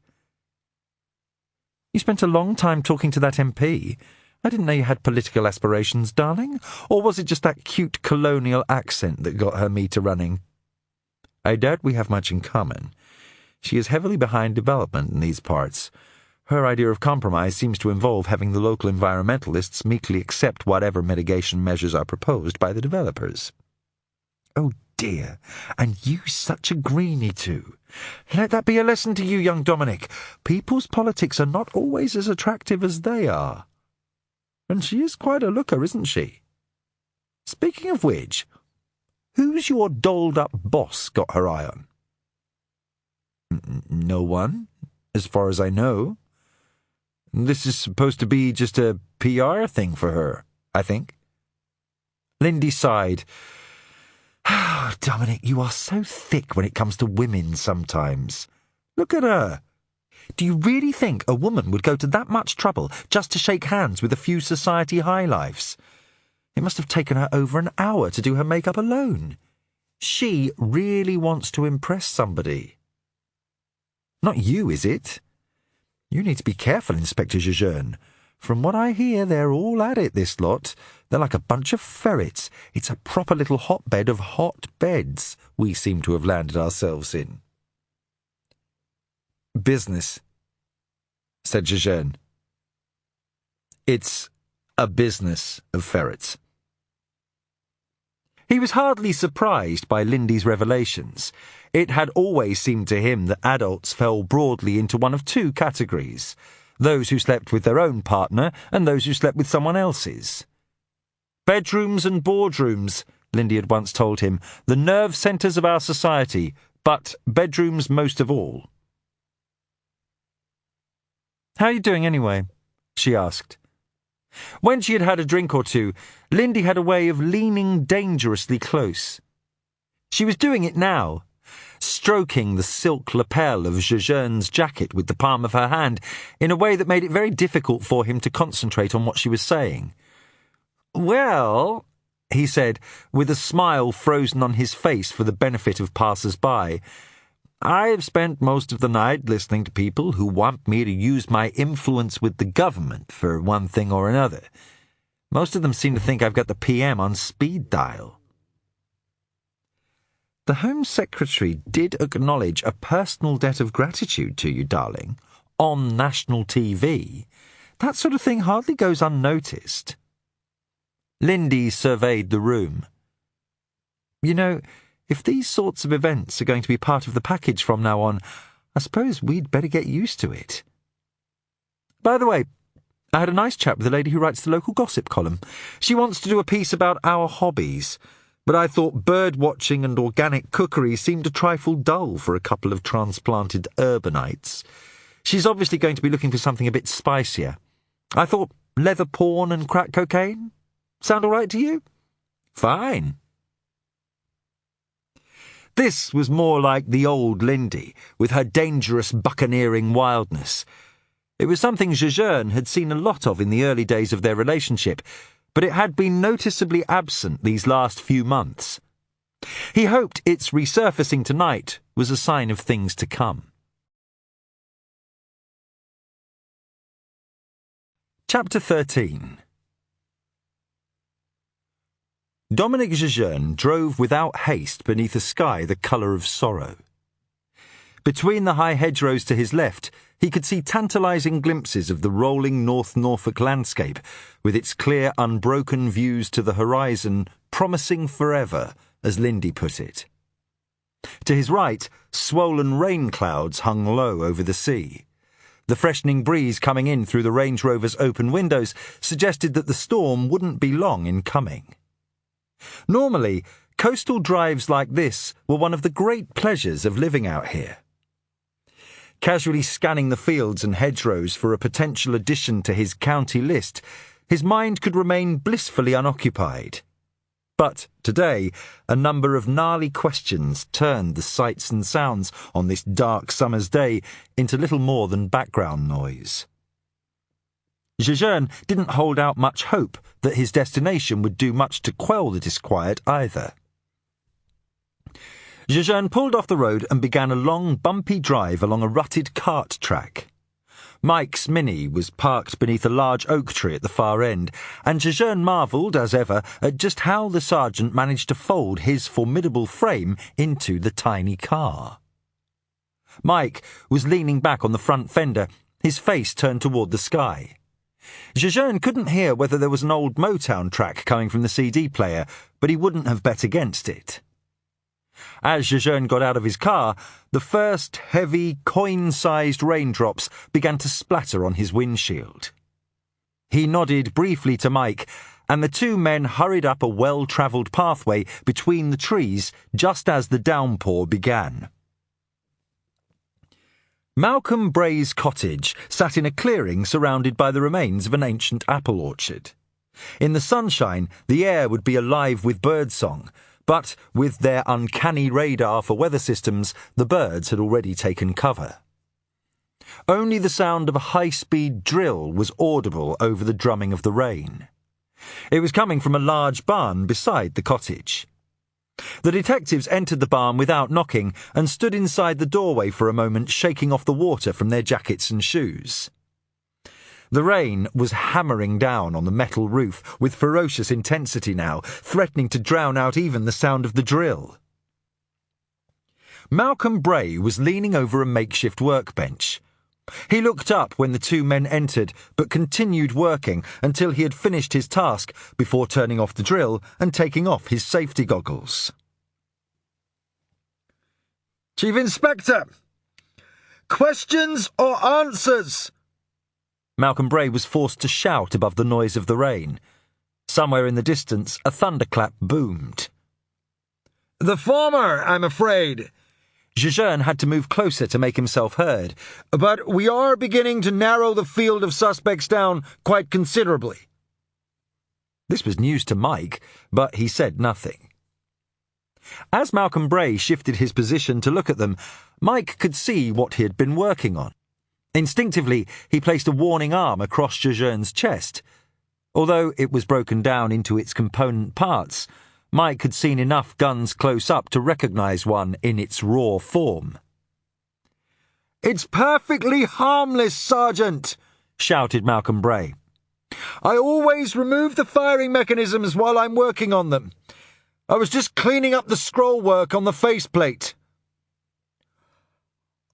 "You spent a long time talking to that MP. I didn't know you had political aspirations, darling. Or was it just that cute colonial accent that got her meter running?" "I doubt we have much in common. She is heavily behind development in these parts. Her idea of compromise seems to involve having the local environmentalists meekly accept whatever mitigation measures are proposed by the developers." "Oh dear, and you such a greenie too. Let that be a lesson to you, young Domenic. People's politics are not always as attractive as they are. And she is quite a looker, isn't she? Speaking of which, who's your dolled-up boss got her eye on?" "No one, as far as I know. This is supposed to be just a PR thing for her, I think." Lindy sighed. "Oh, Domenic, you are so thick when it comes to women sometimes. Look at her. Do you really think a woman would go to that much trouble just to shake hands with a few society highlifes? It must have taken her over an hour to do her makeup alone. She really wants to impress somebody. Not you, is it? You need to be careful, Inspector Jejeune. From what I hear, they're all at it, this lot. They're like a bunch of ferrets. It's a proper little hotbed of hot beds we seem to have landed ourselves in." "Business," said Jejeune. "It's a business of ferrets." He was hardly surprised by Lindy's revelations. It had always seemed to him that adults fell broadly into one of two categories: those who slept with their own partner and those who slept with someone else's. "Bedrooms and boardrooms," Lindy had once told him, "the nerve centres of our society, but bedrooms most of all." "How are you doing anyway?" she asked. When she had had a drink or two, Lindy had a way of leaning dangerously close. She was doing it now, stroking the silk lapel of Jejeune's jacket with the palm of her hand in a way that made it very difficult for him to concentrate on what she was saying. "Well," he said, with a smile frozen on his face for the benefit of passers-by, "I've spent most of the night listening to people who want me to use my influence with the government for one thing or another. Most of them seem to think I've got the PM on speed dial." "The Home Secretary did acknowledge a personal debt of gratitude to you, darling, on national TV. That sort of thing hardly goes unnoticed." Lindy surveyed the room. "You know, if these sorts of events are going to be part of the package from now on, I suppose we'd better get used to it. By the way, I had a nice chat with the lady who writes the local gossip column. She wants to do a piece about our hobbies, but I thought bird-watching and organic cookery seemed a trifle dull for a couple of transplanted urbanites. She's obviously going to be looking for something a bit spicier. I thought leather porn and crack cocaine? Sound all right to you? Fine." This was more like the old Lindy, with her dangerous buccaneering wildness. It was something Jejeune had seen a lot of in the early days of their relationship, but it had been noticeably absent these last few months. He hoped its resurfacing tonight was a sign of things to come. Chapter 13. Domenic Jejeune drove without haste beneath a sky the colour of sorrow. Between the high hedgerows to his left, he could see tantalising glimpses of the rolling North Norfolk landscape, with its clear, unbroken views to the horizon, promising forever, as Lindy put it. To his right, swollen rain clouds hung low over the sea. The freshening breeze coming in through the Range Rover's open windows suggested that the storm wouldn't be long in coming. Normally, coastal drives like this were one of the great pleasures of living out here. Casually scanning the fields and hedgerows for a potential addition to his county list, his mind could remain blissfully unoccupied. But today, a number of gnarly questions turned the sights and sounds on this dark summer's day into little more than background noise. Jejeune didn't hold out much hope that his destination would do much to quell the disquiet either. Jejeune pulled off the road and began a long, bumpy drive along a rutted cart track. Mike's Mini was parked beneath a large oak tree at the far end, and Jejeune marvelled, as ever, at just how the sergeant managed to fold his formidable frame into the tiny car. Mike was leaning back on the front fender, his face turned toward the sky. Jejeune couldn't hear whether there was an old Motown track coming from the CD player, but he wouldn't have bet against it. As Jejeune got out of his car, the first heavy, coin-sized raindrops began to splatter on his windshield. He nodded briefly to Mike, and the two men hurried up a well-travelled pathway between the trees just as the downpour began. Malcolm Bray's cottage sat in a clearing surrounded by the remains of an ancient apple orchard. In the sunshine, the air would be alive with birdsong, but with their uncanny radar for weather systems, the birds had already taken cover. Only the sound of a high-speed drill was audible over the drumming of the rain. It was coming from a large barn beside the cottage. The detectives entered the barn without knocking and stood inside the doorway for a moment, shaking off the water from their jackets and shoes. The rain was hammering down on the metal roof with ferocious intensity now, threatening to drown out even the sound of the drill. Malcolm Bray was leaning over a makeshift workbench. He looked up when the two men entered, but continued working until he had finished his task before turning off the drill and taking off his safety goggles. Chief Inspector! Questions or answers? Malcolm Bray was forced to shout above the noise of the rain. Somewhere in the distance, a thunderclap boomed. The former, I'm afraid. Jejeune had to move closer to make himself heard. But we are beginning to narrow the field of suspects down quite considerably. This was news to Mike, but he said nothing. As Malcolm Bray shifted his position to look at them, Mike could see what he had been working on. Instinctively, he placed a warning arm across Jejeune's chest. Although it was broken down into its component parts, Mike had seen enough guns close up to recognise one in its raw form. "It's perfectly harmless, Sergeant!" shouted Malcolm Bray. "I always remove the firing mechanisms while I'm working on them. I was just cleaning up the scroll work on the faceplate."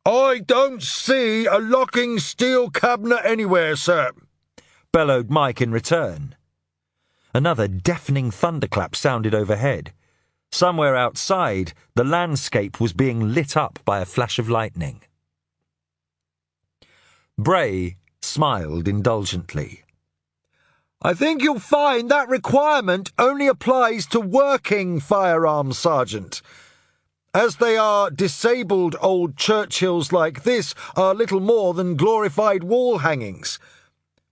"I don't see a locking steel cabinet anywhere, sir," bellowed Mike in return. Another deafening thunderclap sounded overhead. Somewhere outside, the landscape was being lit up by a flash of lightning. Bray smiled indulgently. "I think you'll find that requirement only applies to working firearms, Sergeant. As they are disabled old Churchills like this are little more than glorified wall hangings,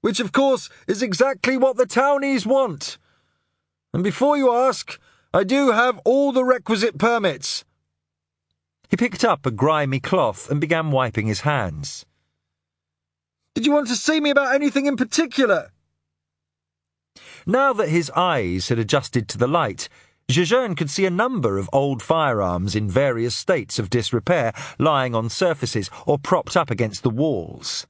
which of course is exactly what the townies want. And before you ask, I do have all the requisite permits. He picked up a grimy cloth and began wiping his hands. Did you want to see me about anything in particular? Now that his eyes had adjusted to the light, Jejeune could see a number of old firearms in various states of disrepair lying on surfaces or propped up against the walls.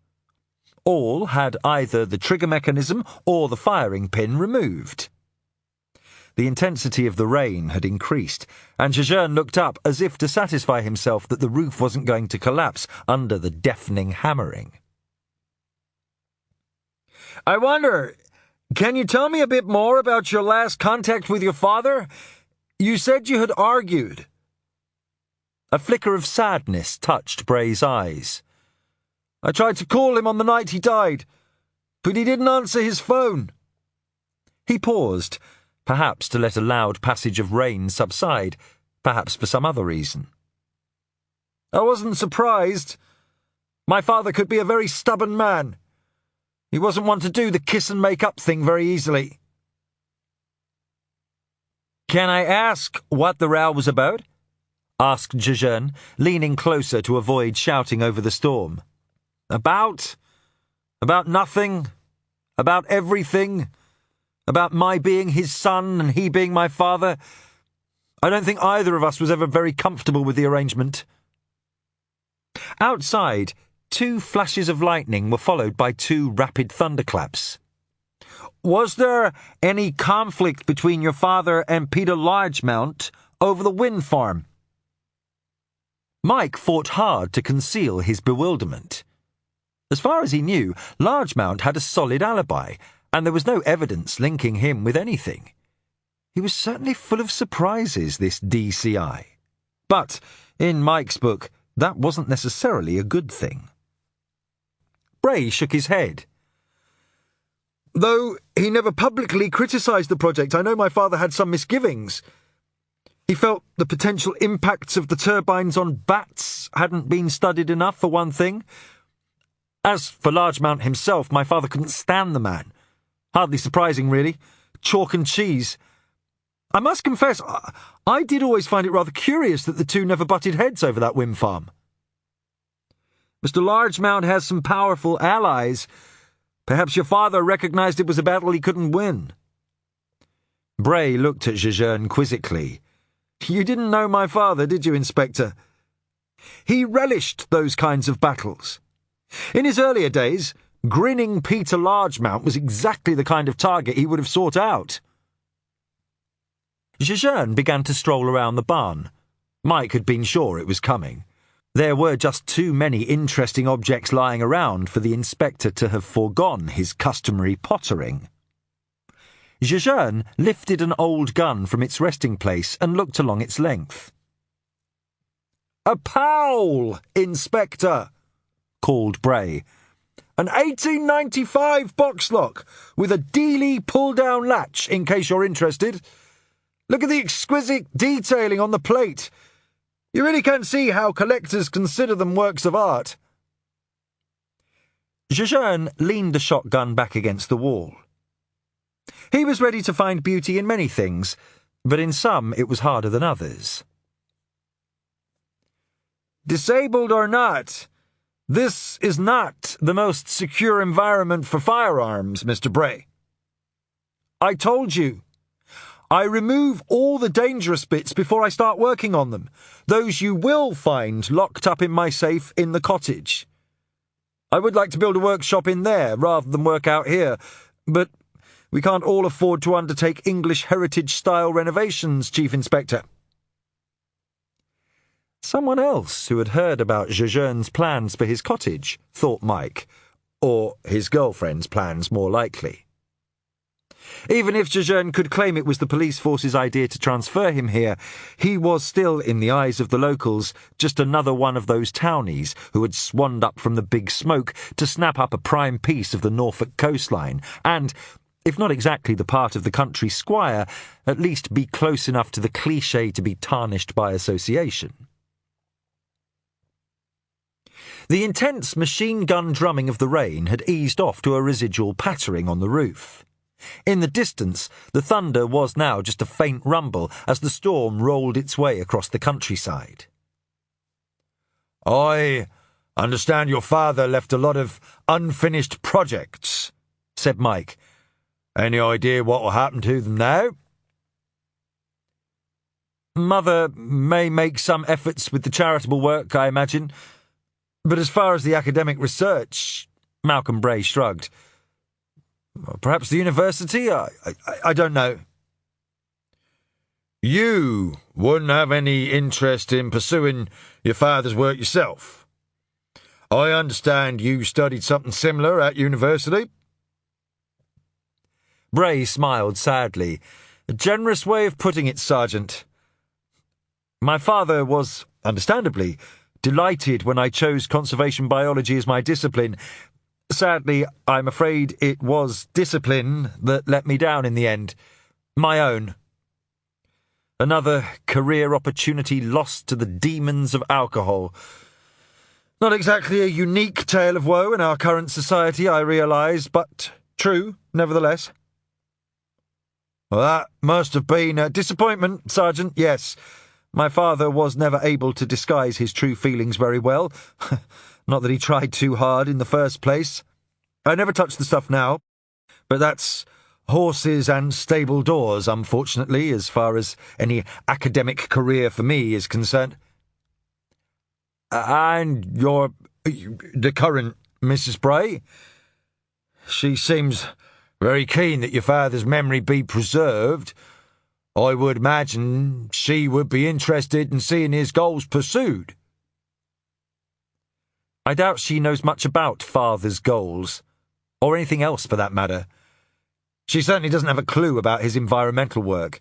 All had either the trigger mechanism or the firing pin removed. The intensity of the rain had increased, and Jejeune looked up as if to satisfy himself that the roof wasn't going to collapse under the deafening hammering. I wonder, can you tell me a bit more about your last contact with your father? You said you had argued. A flicker of sadness touched Bray's eyes. I tried to call him on the night he died, but he didn't answer his phone. He paused, perhaps to let a loud passage of rain subside, perhaps for some other reason. I wasn't surprised. My father could be a very stubborn man. He wasn't one to do the kiss and make up thing very easily. Can I ask what the row was about? Asked Jejeune, leaning closer to avoid shouting over the storm. About nothing. About everything. About my being his son and he being my father. I don't think either of us was ever very comfortable with the arrangement. Outside, 2 flashes of lightning were followed by 2 rapid thunderclaps. Was there any conflict between your father and Peter Largemount over the wind farm? Mike fought hard to conceal his bewilderment. As far as he knew, Largemount had a solid alibi, and there was no evidence linking him with anything. He was certainly full of surprises, this DCI. But, in Mike's book, that wasn't necessarily a good thing. Bray shook his head. Though he never publicly criticised the project, I know my father had some misgivings. He felt the potential impacts of the turbines on bats hadn't been studied enough, for one thing. As for Largemount himself, my father couldn't stand the man. Hardly surprising, really. Chalk and cheese. I must confess, I did always find it rather curious that the two never butted heads over that wind farm. Mr. Largemount has some powerful allies. Perhaps your father recognised it was a battle he couldn't win. Bray looked at Jejeune quizzically. You didn't know my father, did you, Inspector? He relished those kinds of battles. In his earlier days, grinning Peter Largemount was exactly the kind of target he would have sought out. Jejeune began to stroll around the barn. Mike had been sure it was coming. There were just too many interesting objects lying around for the inspector to have foregone his customary pottering. Jejeune lifted an old gun from its resting place and looked along its length. A Powell, Inspector, called Bray. An 1895 box lock with a Dealey pull-down latch, in case you're interested. Look at the exquisite detailing on the plate. You really can see how collectors consider them works of art. Jejeune leaned the shotgun back against the wall. He was ready to find beauty in many things, but in some it was harder than others. Disabled or not, this is not the most secure environment for firearms, Mr. Bray. I told you. I remove all the dangerous bits before I start working on them. Those you will find locked up in my safe in the cottage. I would like to build a workshop in there rather than work out here, but we can't all afford to undertake English heritage-style renovations, Chief Inspector. Someone else who had heard about Jejeune's plans for his cottage, thought Mike, or his girlfriend's plans more likely. Even if Jejeune could claim it was the police force's idea to transfer him here, he was still, in the eyes of the locals, just another one of those townies who had swanned up from the big smoke to snap up a prime piece of the Norfolk coastline and, if not exactly the part of the country squire, at least be close enough to the cliché to be tarnished by association. The intense machine-gun drumming of the rain had eased off to a residual pattering on the roof. In the distance, the thunder was now just a faint rumble as the storm rolled its way across the countryside. I understand your father left a lot of unfinished projects, said Mike. Any idea what will happen to them now? Mother may make some efforts with the charitable work, I imagine. But as far as the academic research, Malcolm Bray shrugged. Perhaps the university? I don't know. You wouldn't have any interest in pursuing your father's work yourself. I understand you studied something similar at university. Bray smiled sadly. A generous way of putting it, Sergeant. My father was, understandably, delighted when I chose conservation biology as my discipline. Sadly, I'm afraid it was discipline that let me down in the end. My own. Another career opportunity lost to the demons of alcohol. Not exactly a unique tale of woe in our current society, I realise, but true, nevertheless. Well, that must have been a disappointment, Sergeant, yes. My father was never able to disguise his true feelings very well. Not that he tried too hard in the first place. I never touch the stuff now, but that's horses and stable doors, unfortunately, as far as any academic career for me is concerned. And you're the current Mrs. Bray? She seems very keen that your father's memory be preserved. I would imagine she would be interested in seeing his goals pursued. I doubt she knows much about father's goals, or anything else for that matter. She certainly doesn't have a clue about his environmental work.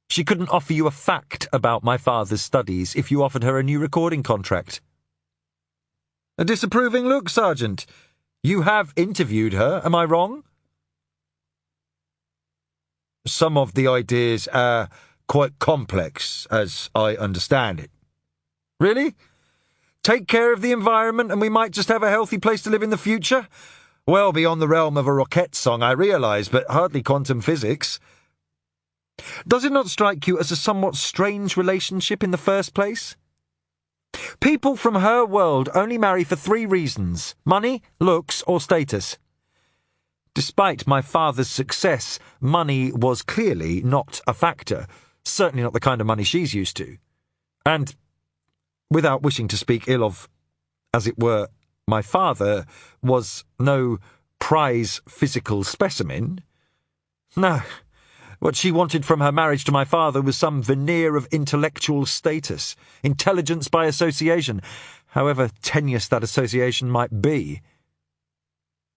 She couldn't offer you a fact about my father's studies if you offered her a new recording contract. A disapproving look, Sergeant. You have interviewed her, am I wrong? Some of the ideas are quite complex, as I understand it. Really? Take care of the environment and we might just have a healthy place to live in the future? Well beyond the realm of a Roquette song, I realise, but hardly quantum physics. Does it not strike you as a somewhat strange relationship in the first place? People from her world only marry for 3 reasons: money, looks, or status. Despite my father's success, money was clearly not a factor, certainly not the kind of money she's used to. And, without wishing to speak ill of, as it were, my father, was no prize physical specimen. No, what she wanted from her marriage to my father was some veneer of intellectual status, intelligence by association, however tenuous that association might be.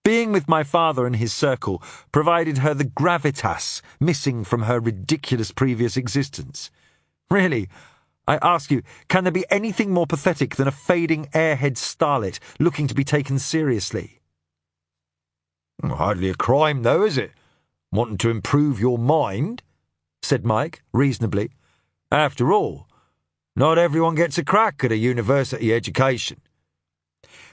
Being with my father and his circle provided her the gravitas missing from her ridiculous previous existence. Really, I ask you, can there be anything more pathetic than a fading airhead starlet looking to be taken seriously? Hardly a crime, though, is it? Wanting to improve your mind, said Mike, reasonably. After all, not everyone gets a crack at a university education.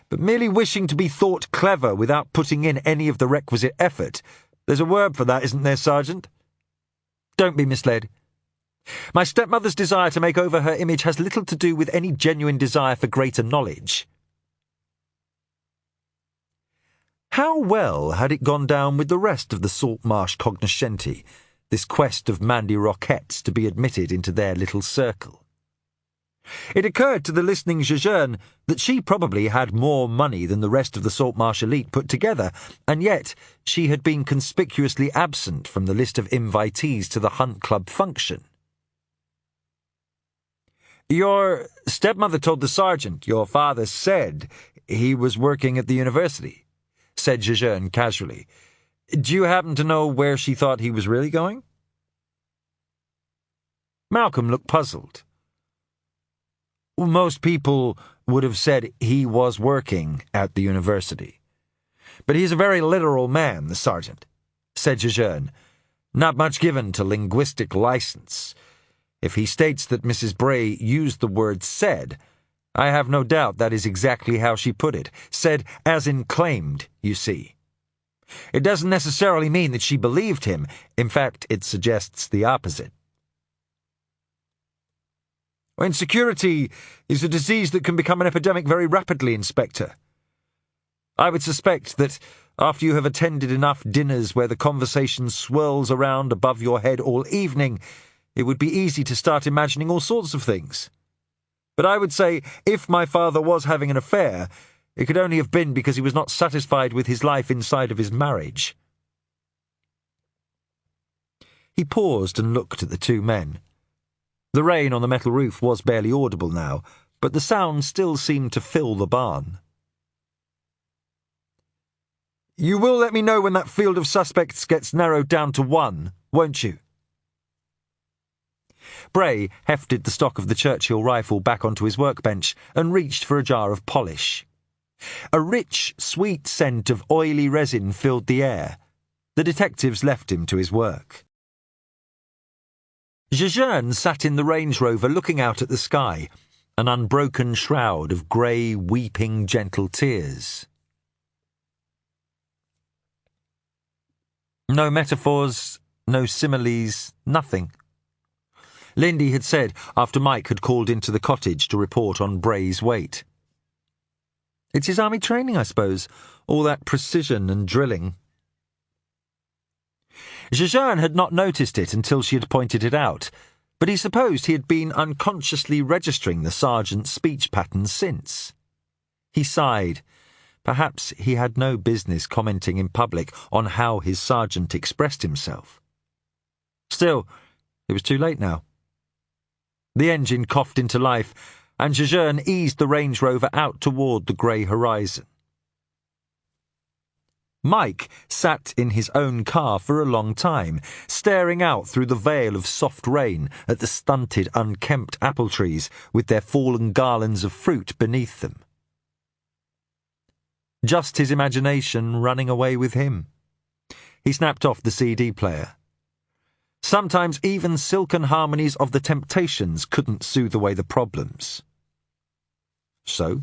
But merely wishing to be thought clever without putting in any of the requisite effort, there's a word for that, isn't there, Sergeant? Don't be misled. My stepmother's desire to make over her image has little to do with any genuine desire for greater knowledge. How well had it gone down with the rest of the Saltmarsh cognoscenti, this quest of Mandy Roquettes to be admitted into their little circle? It occurred to the listening Jejeune that she probably had more money than the rest of the Saltmarsh elite put together, and yet she had been conspicuously absent from the list of invitees to the Hunt Club function. Your stepmother told the sergeant your father said he was working at the university, said Jejeune casually. Do you happen to know where she thought he was really going? Malcolm looked puzzled. Most people would have said he was working at the university. But he's a very literal man, the sergeant, said Jejeune. Not much given to linguistic license. If he states that Mrs. Bray used the word said, I have no doubt that is exactly how she put it. Said as in claimed, you see. It doesn't necessarily mean that she believed him. In fact, it suggests the opposite. Insecurity is a disease that can become an epidemic very rapidly, Inspector. I would suspect that after you have attended enough dinners where the conversation swirls around above your head all evening, it would be easy to start imagining all sorts of things. But I would say if my father was having an affair, it could only have been because he was not satisfied with his life inside of his marriage. He paused and looked at the two men. The rain on the metal roof was barely audible now, but the sound still seemed to fill the barn. You will let me know when that field of suspects gets narrowed down to one, won't you? Bray hefted the stock of the Churchill rifle back onto his workbench and reached for a jar of polish. A rich, sweet scent of oily resin filled the air. The detectives left him to his work. Jejeune sat in the Range Rover looking out at the sky, an unbroken shroud of grey, weeping, gentle tears. No metaphors, no similes, nothing. Lindy had said after Mike had called into the cottage to report on Bray's weight. It's his army training, I suppose, all that precision and drilling. Jejeune had not noticed it until she had pointed it out, but he supposed he had been unconsciously registering the sergeant's speech patterns since. He sighed. Perhaps he had no business commenting in public on how his sergeant expressed himself. Still, it was too late now. The engine coughed into life, and Jejeune eased the Range Rover out toward the grey horizon. Mike sat in his own car for a long time, staring out through the veil of soft rain at the stunted, unkempt apple trees with their fallen garlands of fruit beneath them. Just his imagination running away with him. He snapped off the CD player. Sometimes even silken harmonies of the Temptations couldn't soothe away the problems. So,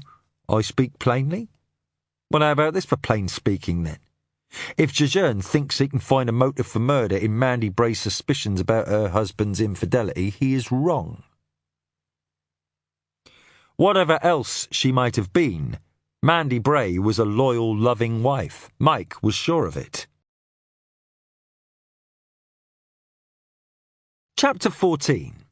I speak plainly? Well, how about this for plain speaking, then? If Jejeune thinks he can find a motive for murder in Mandy Bray's suspicions about her husband's infidelity, he is wrong. Whatever else she might have been, Mandy Bray was a loyal, loving wife. Mike was sure of it. Chapter 14.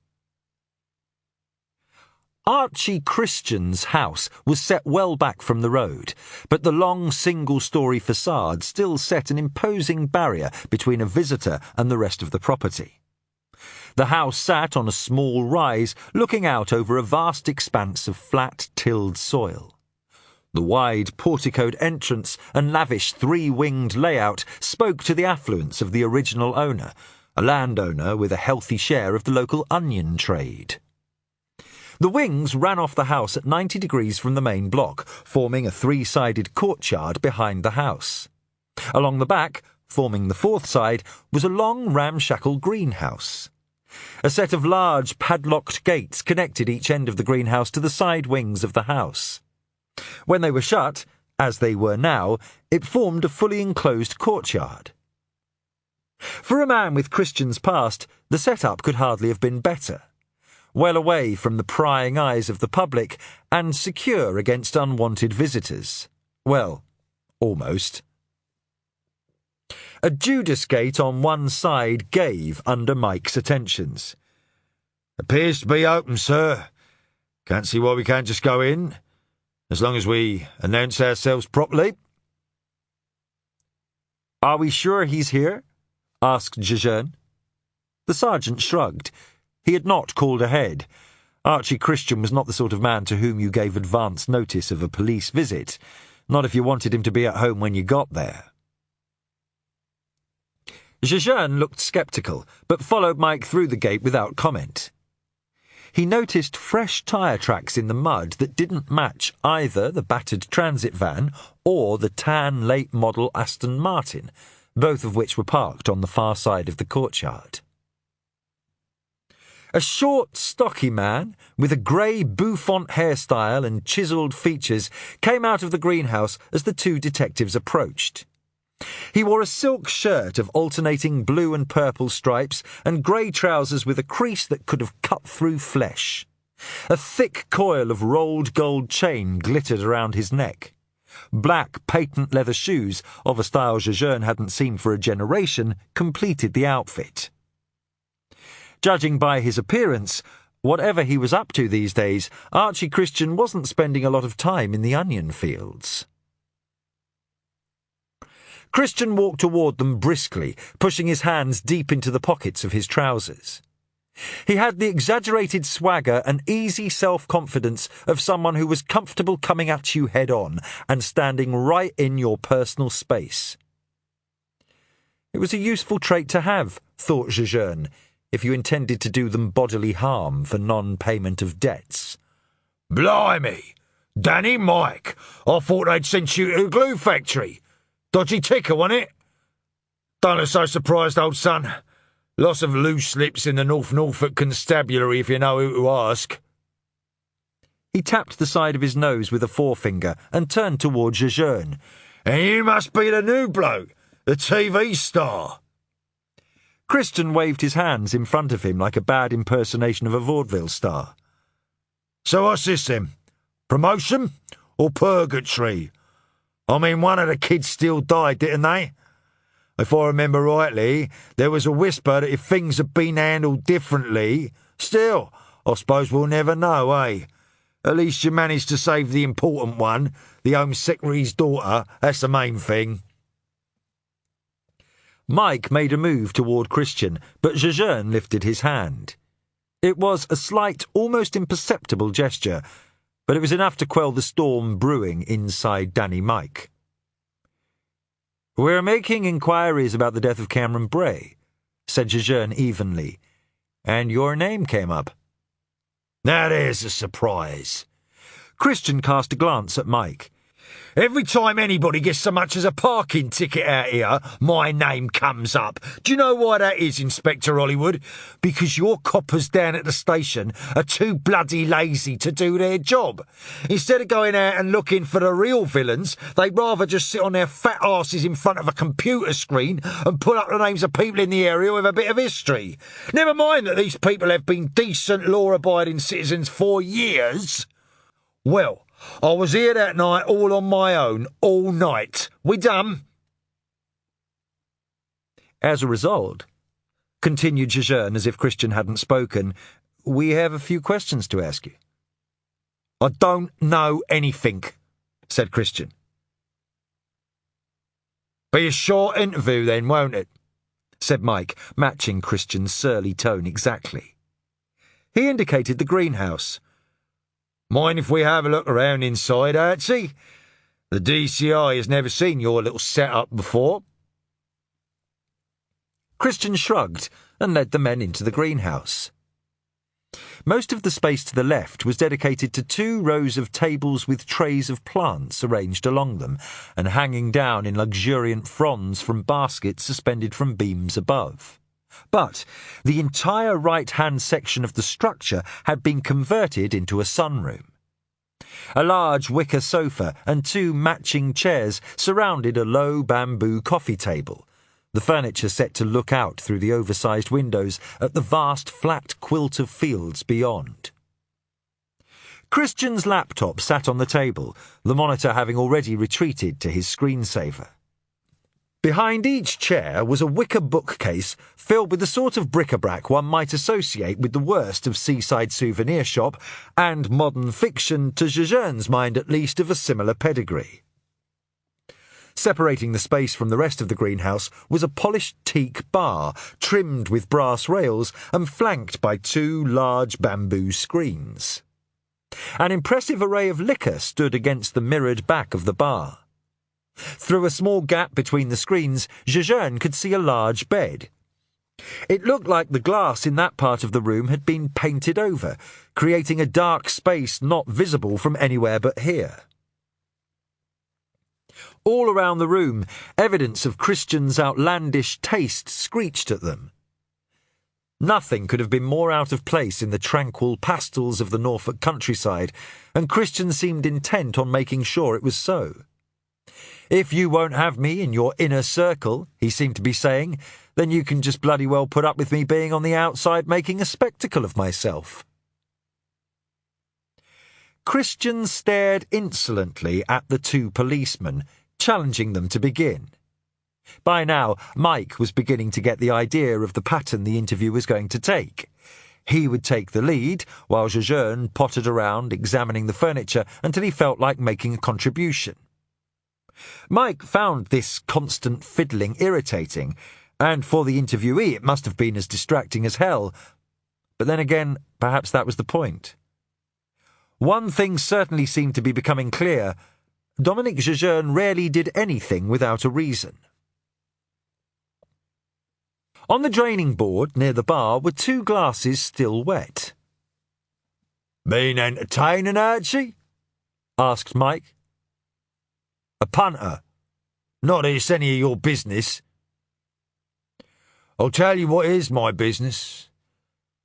Archie Christian's house was set well back from the road, but the long single-storey facade still set an imposing barrier between a visitor and the rest of the property. The house sat on a small rise looking out over a vast expanse of flat, tilled soil. The wide porticoed entrance and lavish three-winged layout spoke to the affluence of the original owner, a landowner with a healthy share of the local onion trade. The wings ran off the house at 90 degrees from the main block, forming a three-sided courtyard behind the house. Along the back, forming the fourth side, was a long ramshackle greenhouse. A set of large padlocked gates connected each end of the greenhouse to the side wings of the house. When they were shut, as they were now, it formed a fully enclosed courtyard. For a man with Christian's past, the setup could hardly have been better. Well away from the prying eyes of the public and secure against unwanted visitors. Well, almost. A Judas gate on one side gave under Mike's attentions. Appears to be open, sir. Can't see why we can't just go in, as long as we announce ourselves properly. Are we sure he's here? Asked Jejeune. The sergeant shrugged. He had not called ahead. Archie Christian was not the sort of man to whom you gave advance notice of a police visit, not if you wanted him to be at home when you got there. Jejeune looked sceptical, but followed Mike through the gate without comment. He noticed fresh tyre tracks in the mud that didn't match either the battered transit van or the tan late-model Aston Martin, both of which were parked on the far side of the courtyard. A short, stocky man, with a grey bouffant hairstyle and chiselled features, came out of the greenhouse as the two detectives approached. He wore a silk shirt of alternating blue and purple stripes and grey trousers with a crease that could have cut through flesh. A thick coil of rolled gold chain glittered around his neck. Black patent leather shoes, of a style Jejeune hadn't seen for a generation, completed the outfit. Judging by his appearance, whatever he was up to these days, Archie Christian wasn't spending a lot of time in the onion fields. Christian walked toward them briskly, pushing his hands deep into the pockets of his trousers. He had the exaggerated swagger and easy self-confidence of someone who was comfortable coming at you head-on and standing right in your personal space. It was a useful trait to have, thought Jejeune, if you intended to do them bodily harm for non-payment of debts. Blimey! Danny Mike! I thought they'd sent you to the glue factory. Dodgy ticker, wasn't it? Don't look so surprised, old son. Lots of loose lips in the Norfolk constabulary, if you know who to ask. He tapped the side of his nose with a forefinger and turned toward Jejeune. And you must be the new bloke, the TV star. Christian waved his hands in front of him like a bad impersonation of a vaudeville star. So what's this then? Promotion or purgatory? I mean, one of the kids still died, didn't they? If I remember rightly, there was a whisper that if things had been handled differently... Still, I suppose we'll never know, eh? At least you managed to save the important one, the Home Secretary's daughter. That's the main thing. Mike made a move toward Christian, but Jejeune lifted his hand. It was a slight, almost imperceptible gesture, but it was enough to quell the storm brewing inside Danny Mike. "We're making inquiries about the death of Cameron Bray," said Jejeune evenly, "and your name came up." Now there's a surprise. Christian cast a glance at Mike. Every time anybody gets so much as a parking ticket out here, my name comes up. Do you know why that is, Inspector Hollywood? Because your coppers down at the station are too bloody lazy to do their job. Instead of going out and looking for the real villains, they'd rather just sit on their fat asses in front of a computer screen and put up the names of people in the area with a bit of history. Never mind that these people have been decent, law-abiding citizens for years. Well, I was here that night all on my own, all night. We done? As a result, continued Jejeune as if Christian hadn't spoken, we have a few questions to ask you. I don't know anything, said Christian. Be a short interview then, won't it? Said Mike, matching Christian's surly tone exactly. He indicated the greenhouse. Mind if we have a look around inside, Archie? The DCI has never seen your little set-up before. Christian shrugged and led the men into the greenhouse. Most of the space to the left was dedicated to 2 rows of tables with trays of plants arranged along them and hanging down in luxuriant fronds from baskets suspended from beams above. But the entire right-hand section of the structure had been converted into a sunroom. A large wicker sofa and 2 matching chairs surrounded a low bamboo coffee table, the furniture set to look out through the oversized windows at the vast flat quilt of fields beyond. Christian's laptop sat on the table, the monitor having already retreated to his screensaver. Behind each chair was a wicker bookcase filled with the sort of bric-a-brac one might associate with the worst of seaside souvenir shop and modern fiction, to Jejeune's mind at least, of a similar pedigree. Separating the space from the rest of the greenhouse was a polished teak bar, trimmed with brass rails and flanked by 2 large bamboo screens. An impressive array of liquor stood against the mirrored back of the bar. Through a small gap between the screens, Jejeune could see a large bed. It looked like the glass in that part of the room had been painted over, creating a dark space not visible from anywhere but here. All around the room, evidence of Christian's outlandish taste screeched at them. Nothing could have been more out of place in the tranquil pastels of the Norfolk countryside, and Christian seemed intent on making sure it was so. "If you won't have me in your inner circle," he seemed to be saying, "then you can just bloody well put up with me being on the outside making a spectacle of myself." Christian stared insolently at the two policemen, challenging them to begin. By now, Mike was beginning to get the idea of the pattern the interview was going to take. He would take the lead, while Jejeune pottered around examining the furniture until he felt like making a contribution. Mike found this constant fiddling irritating, and for the interviewee it must have been as distracting as hell. But then again, perhaps that was the point. One thing certainly seemed to be becoming clear. Domenic Jejeune rarely did anything without a reason. On the draining board near the bar were 2 glasses still wet. "Been entertaining, Archie?" asked Mike. "A punter. Not that it's any of your business." "I'll tell you what is my business.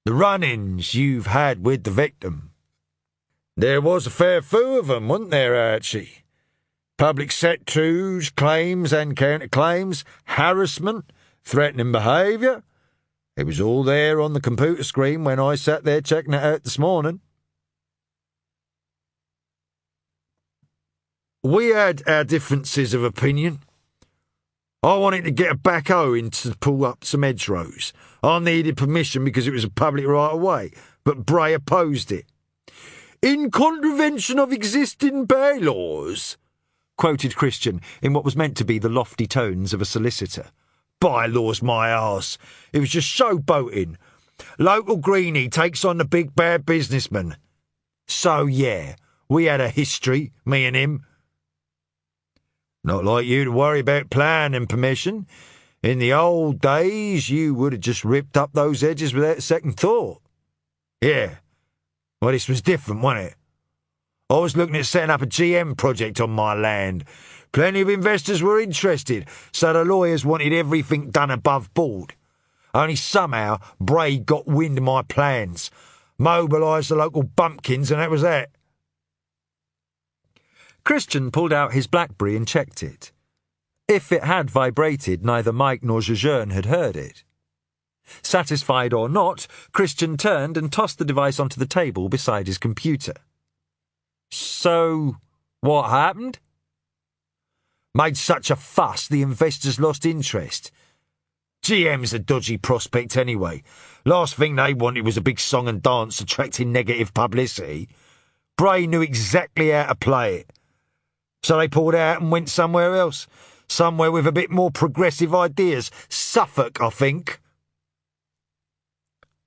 The run-ins you've had with the victim." "There was a fair few of 'em, wasn't there, Archie? Public set-tos, claims and counter-claims, harassment, threatening behaviour. It was all there on the computer screen when I sat there checking it out this morning." "We had our differences of opinion. I wanted to get a backhoe in to pull up some hedgerows. I needed permission because it was a public right-of-way, but Bray opposed it. 'In contravention of existing bylaws,' quoted Christian in what was meant to be the lofty tones of a solicitor. Bylaws, my arse. It was just showboating. Local greenie takes on the big bad businessman. So, yeah, we had a history, me and him. Not like you to worry about plan and permission. In the old days, you would have just ripped up those edges without a second thought. Yeah, well, this was different, wasn't it? I was looking at setting up a GM project on my land. Plenty of investors were interested, so the lawyers wanted everything done above board. Only somehow Bray got wind of my plans, mobilised the local bumpkins, and that was that." Christian pulled out his BlackBerry and checked it. If it had vibrated, neither Mike nor Jejeune had heard it. Satisfied or not, Christian turned and tossed the device onto the table beside his computer. "So, what happened?" "Made such a fuss the investors lost interest. GM's a dodgy prospect anyway. Last thing they wanted was a big song and dance attracting negative publicity. Bray knew exactly how to play it. So they pulled out and went somewhere else. Somewhere with a bit more progressive ideas. Suffolk, I think."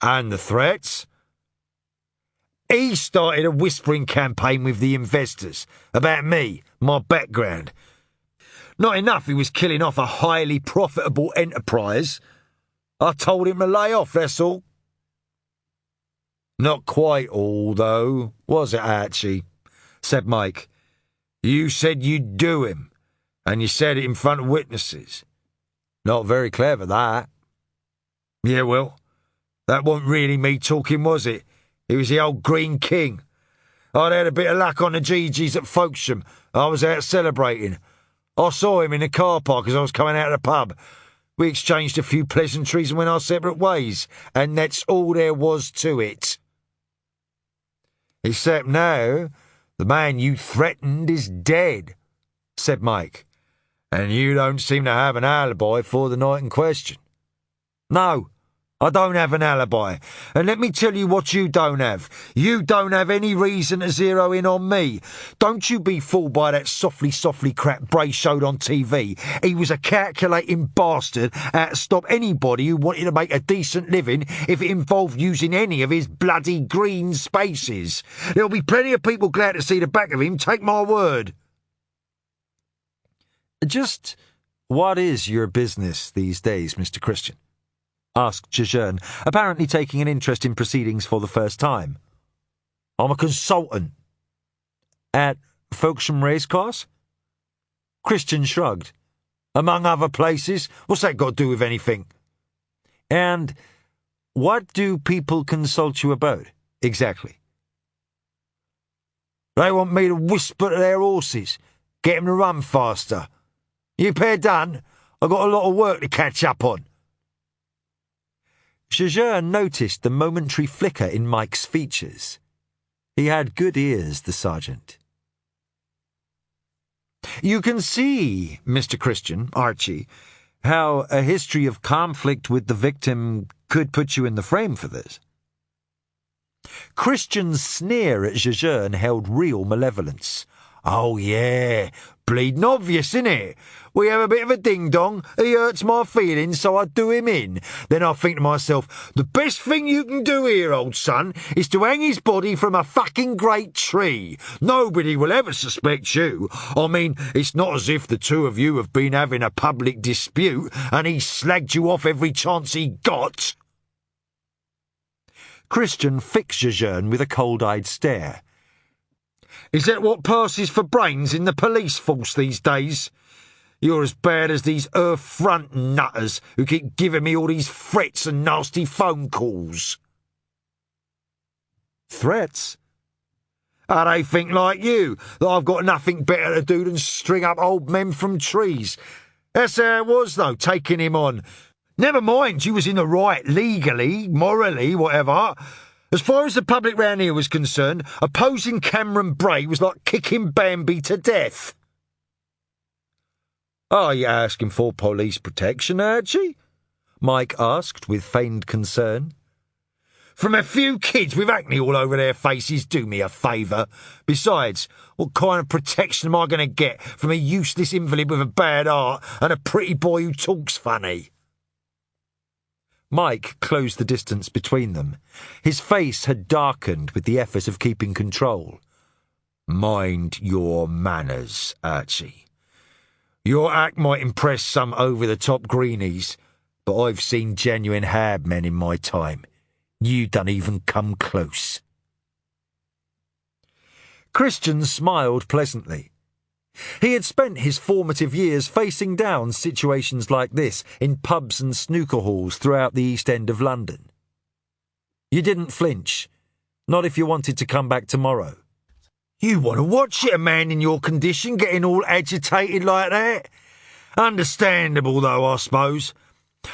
"And the threats?" "He started a whispering campaign with the investors about me, my background. Not enough he was killing off a highly profitable enterprise. I told him to lay off, that's all." "Not quite all, though, was it, Archie?" said Mike. "You said you'd do him, and you said it in front of witnesses. Not very clever, that." "Yeah, well, that wasn't really me talking, was it? It was the old Green King. I'd had a bit of luck on the GGs at Folkestone. I was out celebrating. I saw him in the car park as I was coming out of the pub. We exchanged a few pleasantries and went our separate ways, and that's all there was to it. Except now, the man you threatened is dead," said Mike, "and you don't seem to have an alibi for the night in question." "No, I don't have an alibi, and let me tell you what you don't have. You don't have any reason to zero in on me. Don't you be fooled by that softly crap Bray showed on TV. He was a calculating bastard out to stop anybody who wanted to make a decent living if it involved using any of his bloody green spaces. There'll be plenty of people glad to see the back of him, take my word." "Just what is your business these days, Mr. Christian?" asked Jejeune, apparently taking an interest in proceedings for the first time. "I'm a consultant." "At Folkestone Racecourse?" Christian shrugged. "Among other places. What's that got to do with anything?" "And what do people consult you about, exactly?" "They want me to whisper to their horses, get 'em to run faster. You pair done? I've got a lot of work to catch up on." Jejeune noticed the momentary flicker in Mike's features. He had good ears, the sergeant. You can see, Mr. Christian, Archie, how a history of conflict with the victim could put you in the frame for this. Christian's sneer at Jejeune held real malevolence. Oh, yeah, bleeding obvious, innit? We have a bit of a ding-dong, he hurts my feelings, so I do him in. Then I think to myself, the best thing you can do here, old son, is to hang his body from a fucking great tree. Nobody will ever suspect you. I mean, it's not as if the two of you have been having a public dispute and he slagged you off every chance he got. Christian fixed Jejeune with a cold-eyed stare. Is that what passes for brains in the police force these days? You're as bad as these earth front nutters who keep giving me all these threats and nasty phone calls. Threats? They think like you, that I've got nothing better to do than string up old men from trees. That's how it was, though, taking him on. Never mind, you was in the right legally, morally, whatever. As far as the public round here was concerned, opposing Cameron Bray was like kicking Bambi to death. Are you asking for police protection, Archie? Mike asked with feigned concern. From a few kids with acne all over their faces, do me a favour. Besides, what kind of protection am I going to get from a useless invalid with a bad heart and a pretty boy who talks funny? Mike closed the distance between them. His face had darkened with the effort of keeping control. Mind your manners, Archie. Your act might impress some over-the-top greenies, but I've seen genuine hab men in my time. You don't even come close. Christian smiled pleasantly. He had spent his formative years facing down situations like this in pubs and snooker halls throughout the East End of London. You didn't flinch, not if you wanted to come back tomorrow. You want to watch it, a man in your condition getting all agitated like that? Understandable, though, I suppose.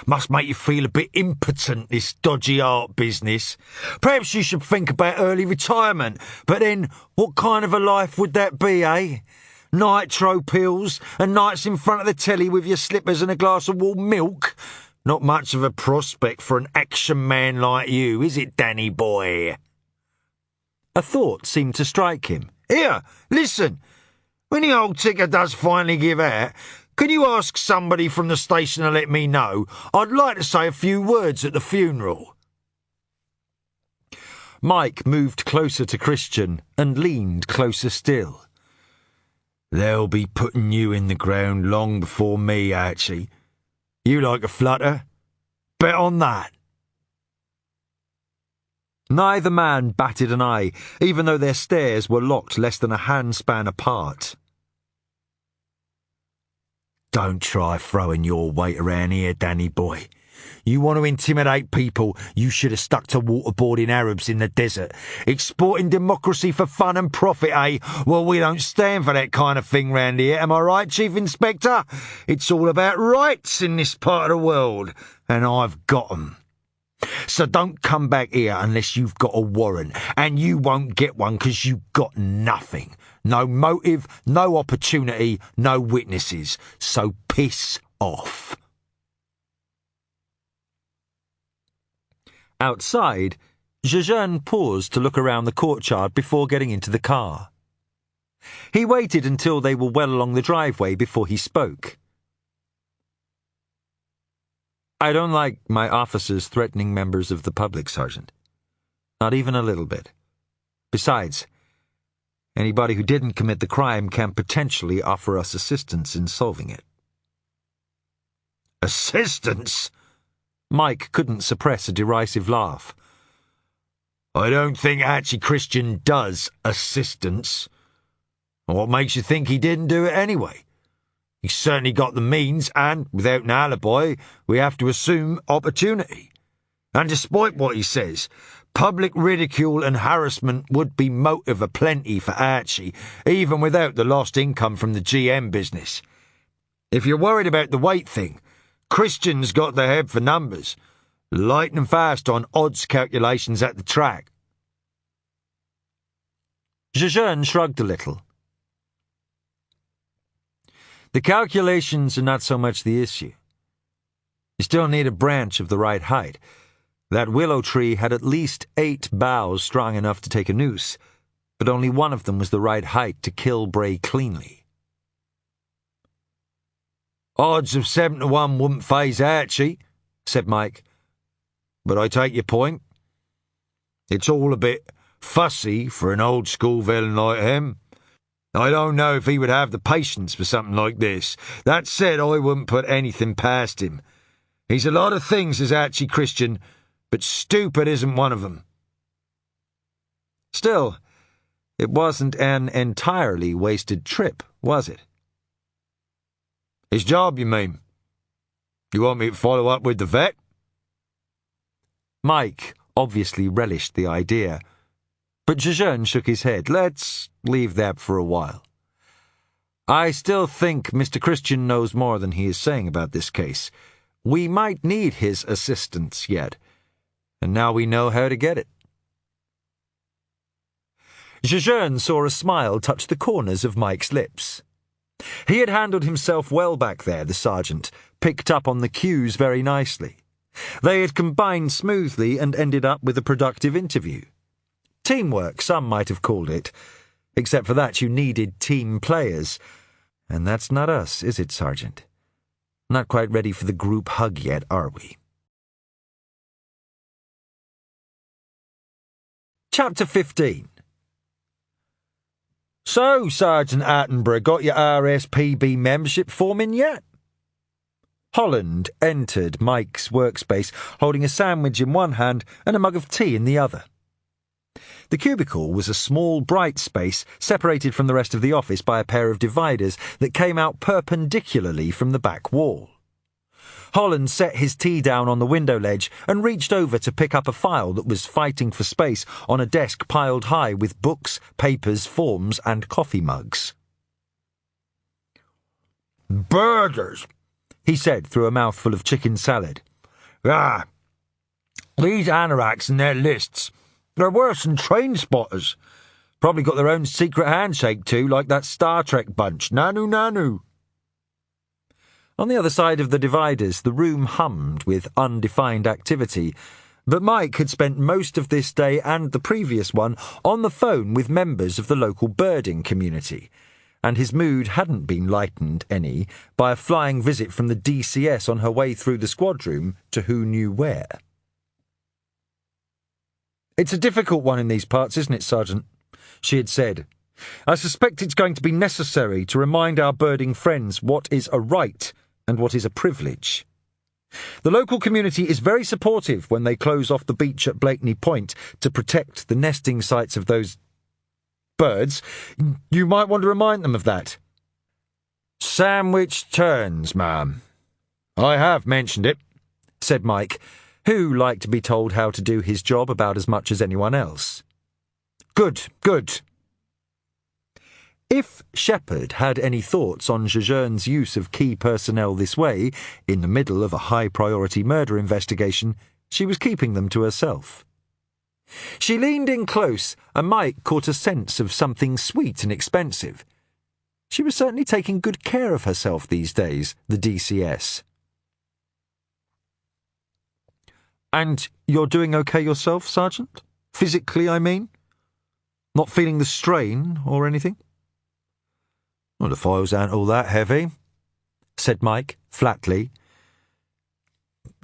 Must make you feel a bit impotent, this dodgy art business. Perhaps you should think about early retirement, but then what kind of a life would that be, eh? Nitro pills and nights in front of the telly with your slippers and a glass of warm milk? Not much of a prospect for an action man like you, is it, Danny boy? A thought seemed to strike him. Here, listen. When the old ticker does finally give out, can you ask somebody from the station to let me know? I'd like to say a few words at the funeral. Mike moved closer to Christian and leaned closer still. They'll be putting you in the ground long before me, Archie. You like a flutter? Bet on that. Neither man batted an eye, even though their stares were locked less than a handspan apart. Don't try throwing your weight around here, Danny boy. You want to intimidate people, you should have stuck to waterboarding Arabs in the desert. Exporting democracy for fun and profit, eh? Well, we don't stand for that kind of thing round here, am I right, Chief Inspector? It's all about rights in this part of the world, and I've got 'em. So don't come back here unless you've got a warrant, and you won't get one because you've got nothing. No motive, no opportunity, no witnesses. So piss off. Outside, Jejeune paused to look around the courtyard before getting into the car. He waited until they were well along the driveway before he spoke. I don't like my officers threatening members of the public, Sergeant. Not even a little bit. Besides, anybody who didn't commit the crime can potentially offer us assistance in solving it. Assistance? Mike couldn't suppress a derisive laugh. I don't think Archie Christian does assistance. What makes you think he didn't do it anyway? He's certainly got the means and, without an alibi, we have to assume opportunity. And despite what he says, public ridicule and harassment would be motive aplenty for Archie, even without the lost income from the GM business. If you're worried about the weight thing, Christian's got the head for numbers, light and fast on odds calculations at the track. Jejeune shrugged a little. The calculations are not so much the issue. You still need a branch of the right height. That willow tree had at least 8 boughs strong enough to take a noose, but only one of them was the right height to kill Bray cleanly. Odds of 7 to 1 wouldn't faze Archie, said Mike. But I take your point. It's all a bit fussy for an old-school villain like him. I don't know if he would have the patience for something like this. That said, I wouldn't put anything past him. He's a lot of things as Archie Christian, but stupid isn't one of them. Still, it wasn't an entirely wasted trip, was it? His job, you mean? You want me to follow up with the vet? Mike obviously relished the idea, but Jejeune shook his head. Let's leave that for a while. I still think Mr. Christian knows more than he is saying about this case. We might need his assistance yet, and now we know how to get it. Jejeune saw a smile touch the corners of Mike's lips. He had handled himself well back there, the sergeant, picked up on the cues very nicely. They had combined smoothly and ended up with a productive interview. Teamwork, some might have called it. Except for that, you needed team players. And that's not us, is it, Sergeant? Not quite ready for the group hug yet, are we? Chapter 15. So, Sergeant Attenborough, got your RSPB membership form in yet? Holland entered Mike's workspace, holding a sandwich in one hand and a mug of tea in the other. The cubicle was a small, bright space separated from the rest of the office by a pair of dividers that came out perpendicularly from the back wall. Holland set his tea down on the window ledge and reached over to pick up a file that was fighting for space on a desk piled high with books, papers, forms, and coffee mugs. "Burgers," he said through a mouthful of chicken salad. "Ah, these anoraks and their lists. They're worse than train spotters. Probably got their own secret handshake too, like that Star Trek bunch. Nanu nanu." On the other side of the dividers, the room hummed with undefined activity, but Mike had spent most of this day and the previous one on the phone with members of the local birding community, and his mood hadn't been lightened any by a flying visit from the DCS on her way through the squad room to who knew where. "It's a difficult one in these parts, isn't it, Sergeant?" she had said. "I suspect it's going to be necessary to remind our birding friends what is a right and what is a privilege. The local community is very supportive when they close off the beach at Blakeney Point to protect the nesting sites of those birds. You might want to remind them of that." "Sandwich turns, ma'am. I have mentioned it," said Mike, who liked to be told how to do his job about as much as anyone else. "Good, good." If Shepherd had any thoughts on Jejeune's use of key personnel this way, in the middle of a high-priority murder investigation, she was keeping them to herself. She leaned in close, and Mike caught a sense of something sweet and expensive. She was certainly taking good care of herself these days, the DCS. "And you're doing okay yourself, Sergeant? Physically, I mean? Not feeling the strain or anything?" "Well, the files aren't all that heavy," said Mike, flatly.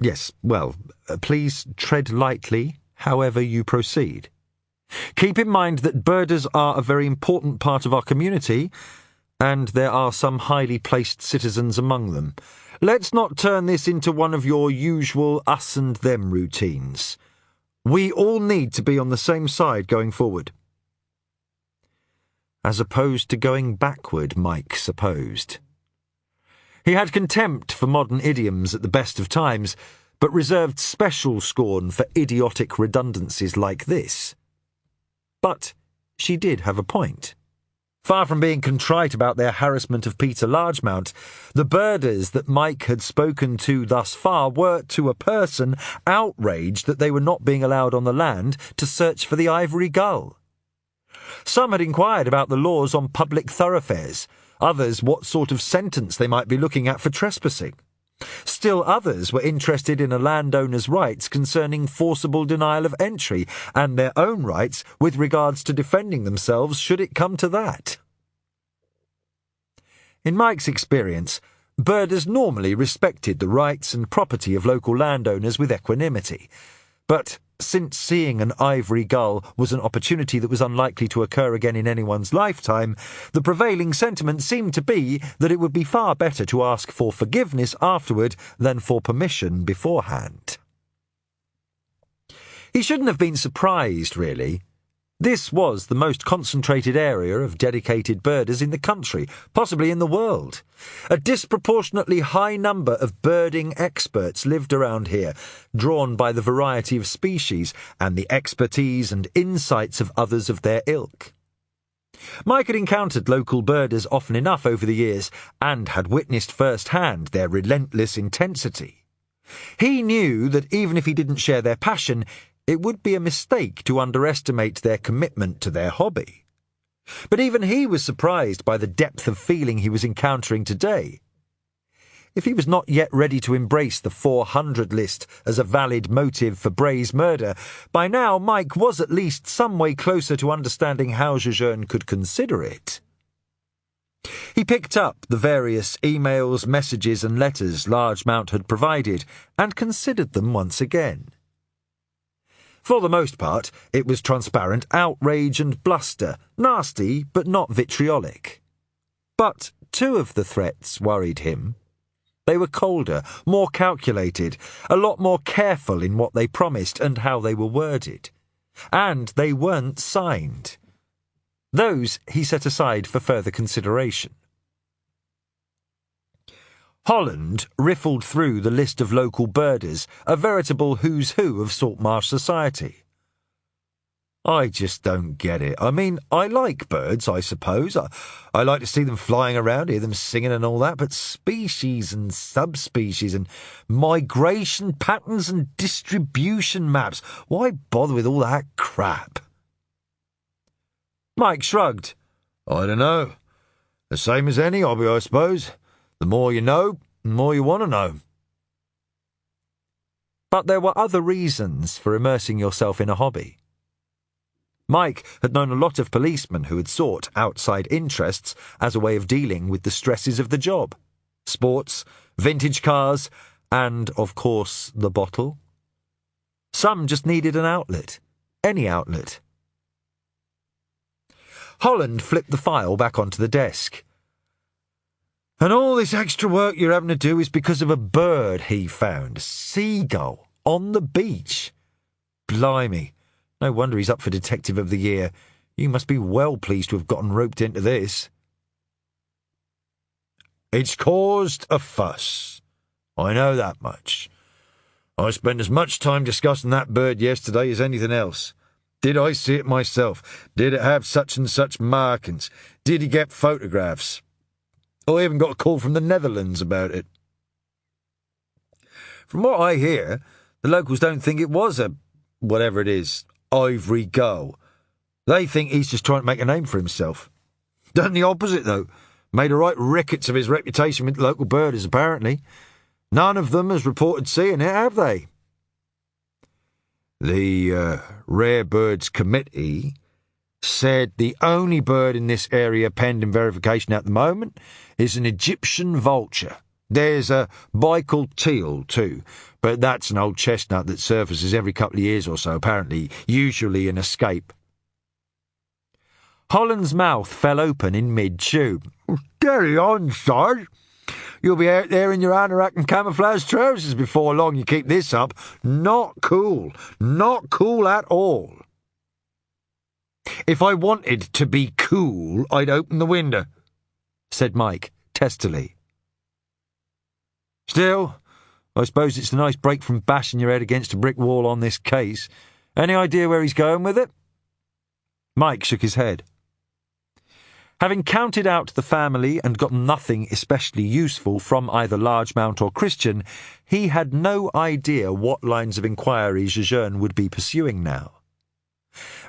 "Yes, well, please tread lightly, however you proceed. Keep in mind that birders are a very important part of our community, and there are some highly placed citizens among them. Let's not turn this into one of your usual us and them routines. We all need to be on the same side going forward." As opposed to going backward, Mike supposed. He had contempt for modern idioms at the best of times, but reserved special scorn for idiotic redundancies like this. But she did have a point. Far from being contrite about their harassment of Peter Largemount, the birders that Mike had spoken to thus far were, to a person, outraged that they were not being allowed on the land to search for the ivory gull. Some had inquired about the laws on public thoroughfares, others what sort of sentence they might be looking at for trespassing. Still others were interested in a landowner's rights concerning forcible denial of entry and their own rights with regards to defending themselves should it come to that. In Mike's experience, birders normally respected the rights and property of local landowners with equanimity, but since seeing an ivory gull was an opportunity that was unlikely to occur again in anyone's lifetime, the prevailing sentiment seemed to be that it would be far better to ask for forgiveness afterward than for permission beforehand. He shouldn't have been surprised, really. This was the most concentrated area of dedicated birders in the country, possibly in the world. A disproportionately high number of birding experts lived around here, drawn by the variety of species and the expertise and insights of others of their ilk. Mike had encountered local birders often enough over the years and had witnessed firsthand their relentless intensity. He knew that even if he didn't share their passion, it would be a mistake to underestimate their commitment to their hobby. But even he was surprised by the depth of feeling he was encountering today. If he was not yet ready to embrace the 400 list as a valid motive for Bray's murder, by now Mike was at least some way closer to understanding how Jejeune could consider it. He picked up the various emails, messages and letters Largemount had provided and considered them once again. For the most part, it was transparent outrage and bluster, nasty but not vitriolic. But two of the threats worried him. They were colder, more calculated, a lot more careful in what they promised and how they were worded. And they weren't signed. Those he set aside for further consideration. Holland riffled through the list of local birders, a veritable who's who of Saltmarsh society. I just don't get it. I mean, I like birds, I suppose. I like to see them flying around, hear them singing and all that, but species and subspecies and migration patterns and distribution maps, why bother with all that crap? Mike shrugged. I don't know. The same as any hobby, I suppose. The more you know, the more you want to know. But there were other reasons for immersing yourself in a hobby. Mike had known a lot of policemen who had sought outside interests as a way of dealing with the stresses of the job. Sports, vintage cars, and, of course, the bottle. Some just needed an outlet. Any outlet. Holland flipped the file back onto the desk. And all this extra work you're having to do is because of a bird he found. A seagull. On the beach. Blimey. No wonder he's up for Detective of the Year. You must be well pleased to have gotten roped into this. It's caused a fuss. I know that much. I spent as much time discussing that bird yesterday as anything else. Did I see it myself? Did it have such and such markings? Did he get photographs? I even got a call from the Netherlands about it. From what I hear, the locals don't think it was a, whatever it is, ivory gull. They think he's just trying to make a name for himself. Done the opposite, though. Made a right rickets of his reputation with local birders, apparently. None of them has reported seeing it, have they? The Rare Birds Committee said the only bird in this area pending verification at the moment is an Egyptian vulture. There's a Baikal teal, too, but that's an old chestnut that surfaces every couple of years or so, apparently, usually an escape. Holland's mouth fell open in mid-chew. Carry on, Sarge. You'll be out there in your anorak and camouflage trousers before long you keep this up. Not cool. Not cool at all. If I wanted to be cool, I'd open the window, said Mike, testily. Still, I suppose it's a nice break from bashing your head against a brick wall on this case. Any idea where he's going with it? Mike shook his head. Having counted out the family and gotten nothing especially useful from either Largemount or Christian, he had no idea what lines of inquiry Jejeune would be pursuing now.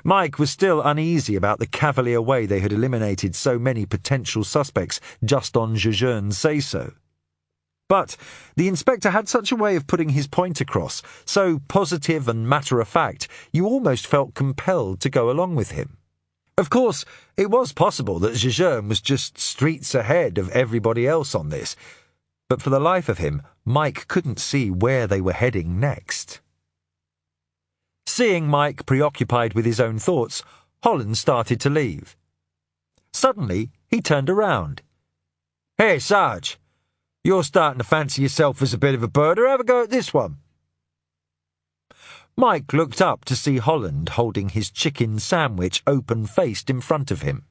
Mike was still uneasy about the cavalier way they had eliminated so many potential suspects just on Jejeune's say-so. But the inspector had such a way of putting his point across, so positive and matter-of-fact, you almost felt compelled to go along with him. Of course, it was possible that Jejeune was just streets ahead of everybody else on this, but for the life of him, Mike couldn't see where they were heading next. Seeing Mike preoccupied with his own thoughts, Holland started to leave. Suddenly, he turned around. "Hey, Sarge, you're starting to fancy yourself as a bit of a birder. Have a go at this one." Mike looked up to see Holland holding his chicken sandwich open-faced in front of him.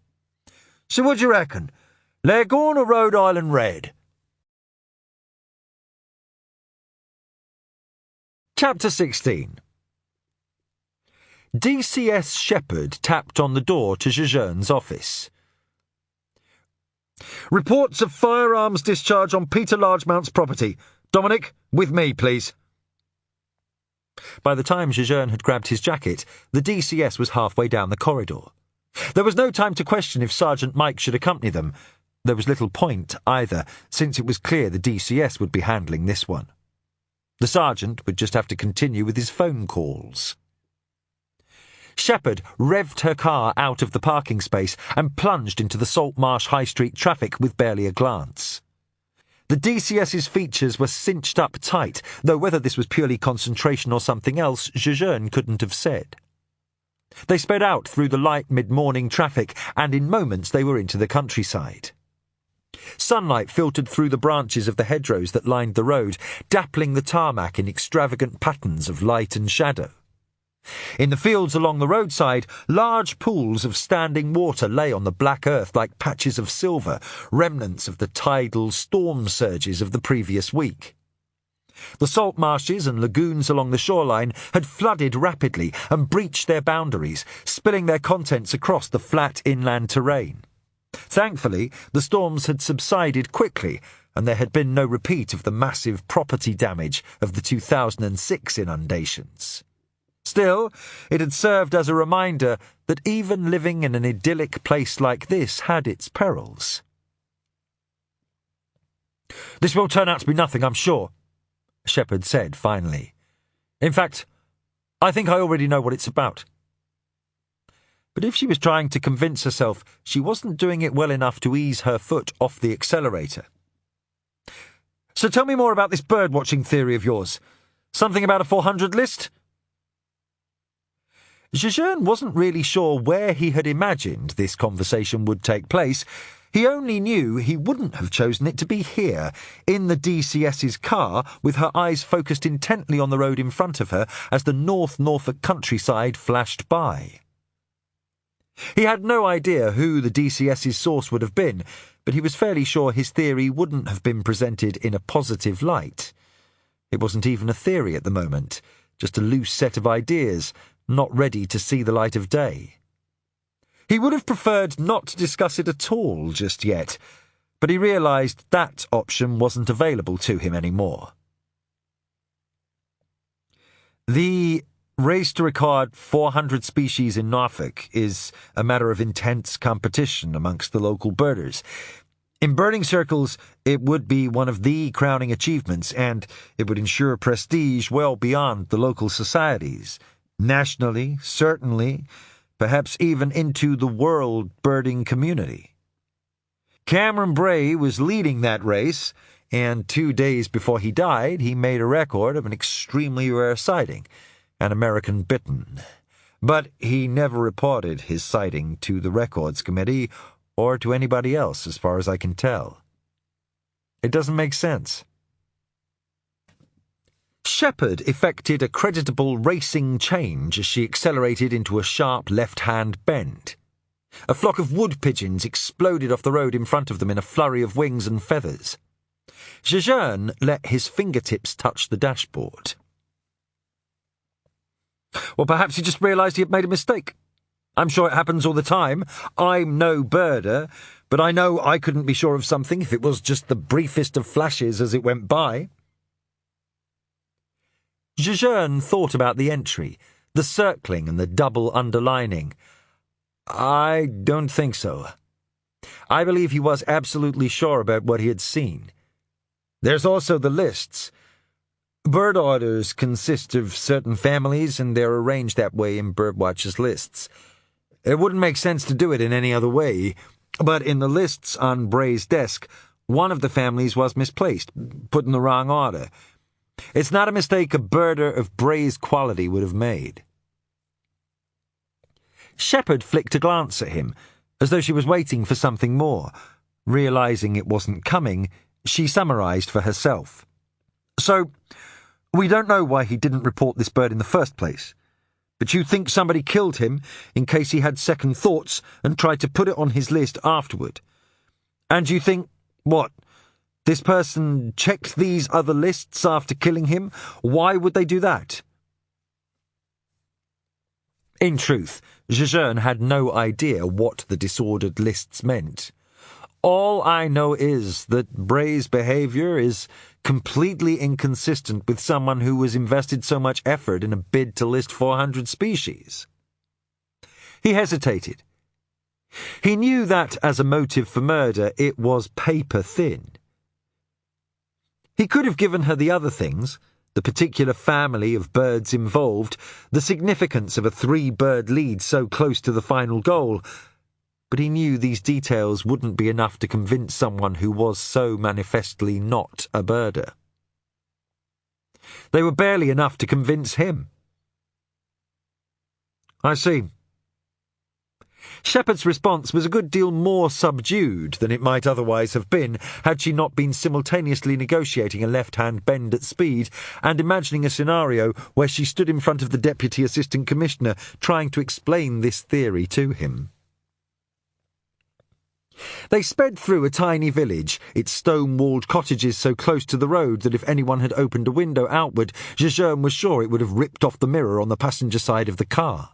"So what do you reckon? Leghorn or Rhode Island Red?" Chapter 16. DCS Shepherd tapped on the door to Jejeune's office. "Reports of firearms discharge on Peter Largemount's property. Domenic, with me, please." By the time Jejeune had grabbed his jacket, the DCS was halfway down the corridor. There was no time to question if Sergeant Mike should accompany them. There was little point either, since it was clear the DCS would be handling this one. The sergeant would just have to continue with his phone calls. Shepherd revved her car out of the parking space and plunged into the Saltmarsh High Street traffic with barely a glance. The DCS's features were cinched up tight, though whether this was purely concentration or something else, Jejeune couldn't have said. They sped out through the light mid-morning traffic, and in moments they were into the countryside. Sunlight filtered through the branches of the hedgerows that lined the road, dappling the tarmac in extravagant patterns of light and shadow. In the fields along the roadside, large pools of standing water lay on the black earth like patches of silver, remnants of the tidal storm surges of the previous week. The salt marshes and lagoons along the shoreline had flooded rapidly and breached their boundaries, spilling their contents across the flat inland terrain. Thankfully, the storms had subsided quickly, and there had been no repeat of the massive property damage of the 2006 inundations. Still, it had served as a reminder that even living in an idyllic place like this had its perils. "This will turn out to be nothing, I'm sure," Shepherd said finally. "In fact, I think I already know what it's about." But if she was trying to convince herself, she wasn't doing it well enough to ease her foot off the accelerator. "So tell me more about this bird-watching theory of yours. Something about a 400 list?" Jejeune wasn't really sure where he had imagined this conversation would take place. He only knew he wouldn't have chosen it to be here, in the DCS's car, with her eyes focused intently on the road in front of her as the North Norfolk countryside flashed by. He had no idea who the DCS's source would have been, but he was fairly sure his theory wouldn't have been presented in a positive light. It wasn't even a theory at the moment, just a loose set of ideas, not ready to see the light of day. He would have preferred not to discuss it at all just yet, but he realised that option wasn't available to him anymore. The race to record 400 species in Norfolk is a matter of intense competition amongst the local birders. In birding circles, it would be one of the crowning achievements, and it would ensure prestige well beyond the local societies. Nationally, certainly, perhaps even into the world birding community. Cameron Bray was leading that race, and 2 days before he died, he made a record of an extremely rare sighting, an American bittern. But he never reported his sighting to the Records Committee or to anybody else, as far as I can tell. It doesn't make sense. Shepherd effected a creditable racing change as she accelerated into a sharp left-hand bend. A flock of wood pigeons exploded off the road in front of them in a flurry of wings and feathers. Jejeune let his fingertips touch the dashboard. Well, perhaps he just realised he had made a mistake. I'm sure it happens all the time. I'm no birder, but I know I couldn't be sure of something if it was just the briefest of flashes as it went by. Jejeune thought about the entry, the circling and the double underlining. I don't think so. I believe he was absolutely sure about what he had seen. There's also the lists. Bird orders consist of certain families, and they're arranged that way in Birdwatcher's lists. It wouldn't make sense to do it in any other way, but in the lists on Bray's desk, one of the families was misplaced, put in the wrong order. It's not a mistake a birder of Bray's quality would have made. Shepherd flicked a glance at him, as though she was waiting for something more. Realizing it wasn't coming, she summarized for herself. So, we don't know why he didn't report this bird in the first place, but you think somebody killed him in case he had second thoughts and tried to put it on his list afterward. And you think, what, this person checked these other lists after killing him? Why would they do that? In truth, Jejeune had no idea what the disordered lists meant. All I know is that Bray's behaviour is completely inconsistent with someone who has invested so much effort in a bid to list 400 species. He hesitated. He knew that as a motive for murder it was paper thin. He could have given her the other things, the particular family of birds involved, the significance of a 3-bird lead so close to the final goal, but he knew these details wouldn't be enough to convince someone who was so manifestly not a birder. They were barely enough to convince him. I see. Shepherd's response was a good deal more subdued than it might otherwise have been had she not been simultaneously negotiating a left-hand bend at speed and imagining a scenario where she stood in front of the Deputy Assistant Commissioner trying to explain this theory to him. They sped through a tiny village, its stone-walled cottages so close to the road that if anyone had opened a window outward, Jejeune was sure it would have ripped off the mirror on the passenger side of the car.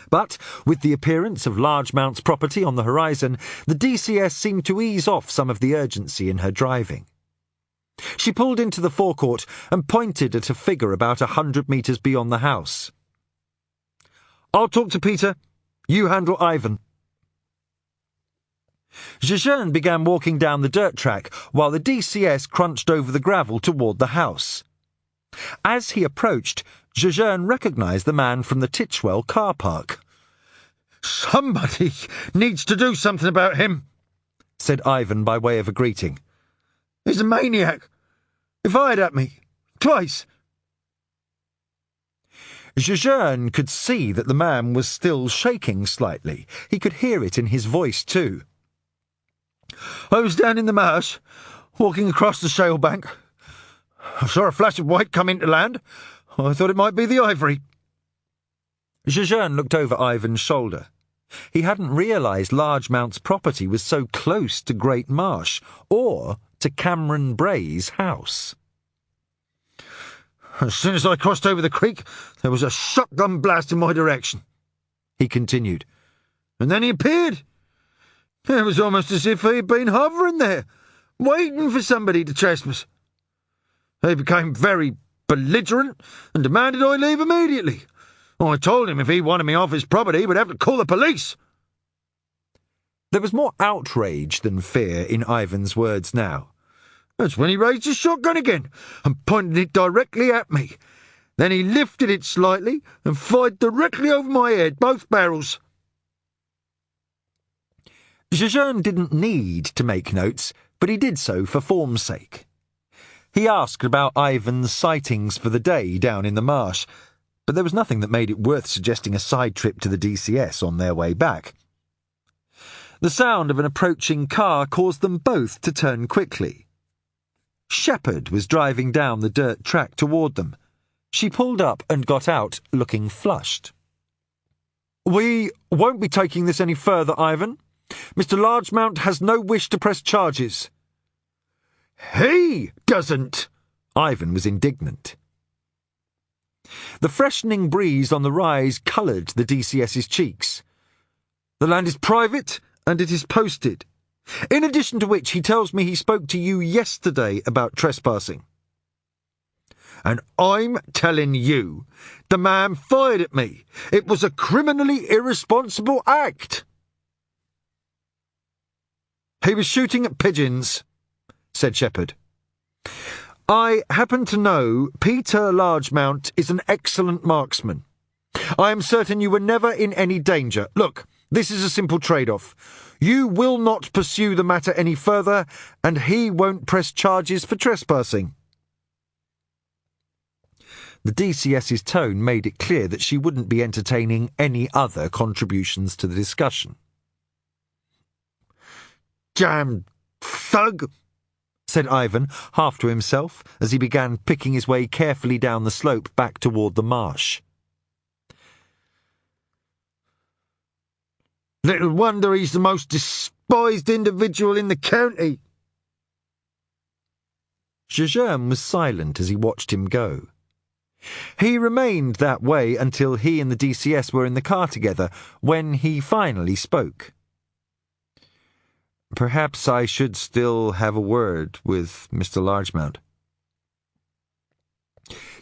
But, with the appearance of Largemount's property on the horizon, the DCS seemed to ease off some of the urgency in her driving. She pulled into the forecourt and pointed at a figure about 100 metres beyond the house. "I'll talk to Peter. You handle Ivan." Jejeune began walking down the dirt track while the DCS crunched over the gravel toward the house. As he approached, Jejeune recognised the man from the Titchwell car park. "Somebody needs to do something about him," said Ivan by way of a greeting. "He's a maniac. He fired at me. Twice." Jejeune could see that the man was still shaking slightly. He could hear it in his voice too. "I was down in the marsh, walking across the shale bank. I saw a flash of white come into land. I thought it might be the ivory." Jejeune looked over Ivan's shoulder. He hadn't realised Largemount's property was so close to Great Marsh, or to Cameron Bray's house. "As soon as I crossed over the creek, there was a shotgun blast in my direction," he continued. "And then he appeared. It was almost as if he had been hovering there, waiting for somebody to trespass. He became very belligerent and demanded I leave immediately. I told him if he wanted me off his property, he would have to call the police." There was more outrage than fear in Ivan's words now. "That's when he raised his shotgun again and pointed it directly at me. Then he lifted it slightly and fired directly over my head, both barrels." Jejeune didn't need to make notes, but he did so for form's sake. He asked about Ivan's sightings for the day down in the marsh, but there was nothing that made it worth suggesting a side trip to the DCS on their way back. The sound of an approaching car caused them both to turn quickly. Shepherd was driving down the dirt track toward them. She pulled up and got out, looking flushed. "We won't be taking this any further, Ivan. Mr. Largemount has no wish to press charges." "He doesn't!" Ivan was indignant. The freshening breeze on the rise coloured the DCS's cheeks. "The land is private, and it is posted. In addition to which, he tells me he spoke to you yesterday about trespassing." And I'm telling you, the man fired at me. It was a criminally irresponsible act. He was shooting at pigeons, said Shepherd. I happen to know Peter Largemount is an excellent marksman. I am certain you were never in any danger. Look, this is a simple trade-off. You will not pursue the matter any further, and he won't press charges for trespassing. The DCS's tone made it clear that she wouldn't be entertaining any other contributions to the discussion. Damn thug, said Ivan, half to himself, as he began picking his way carefully down the slope back toward the marsh. Little wonder he's the most despised individual in the county. Jejeune was silent as he watched him go. He remained that way until he and the DCS were in the car together, when he finally spoke. Perhaps I should still have a word with Mr. Largemount.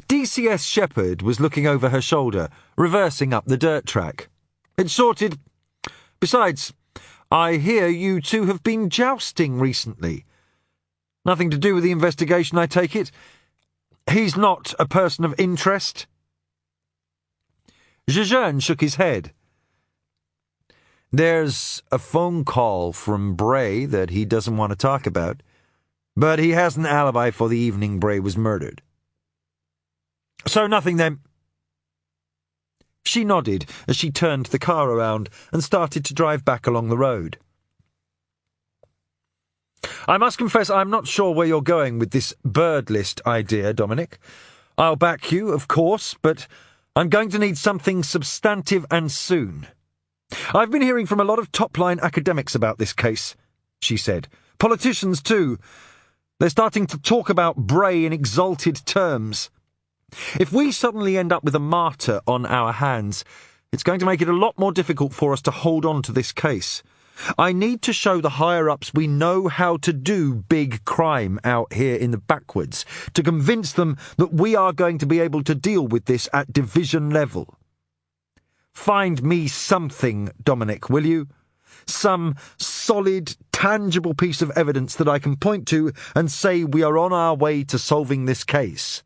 DCS Shepherd was looking over her shoulder, reversing up the dirt track. It sorted. Besides, I hear you two have been jousting recently. Nothing to do with the investigation, I take it? He's not a person of interest? Jejeune shook his head. There's a phone call from Bray that he doesn't want to talk about, but he has an alibi for the evening Bray was murdered. So nothing then. She nodded as she turned the car around and started to drive back along the road. I must confess I'm not sure where you're going with this bird list idea, Domenic. I'll back you, of course, but I'm going to need something substantive and soon. I've been hearing from a lot of top-line academics about this case, she said. Politicians, too. They're starting to talk about Bray in exalted terms. If we suddenly end up with a martyr on our hands, it's going to make it a lot more difficult for us to hold on to this case. I need to show the higher-ups we know how to do big crime out here in the backwoods, to convince them that we are going to be able to deal with this at division level. Find me something, Domenic, will you? Some solid, tangible piece of evidence that I can point to and say we are on our way to solving this case.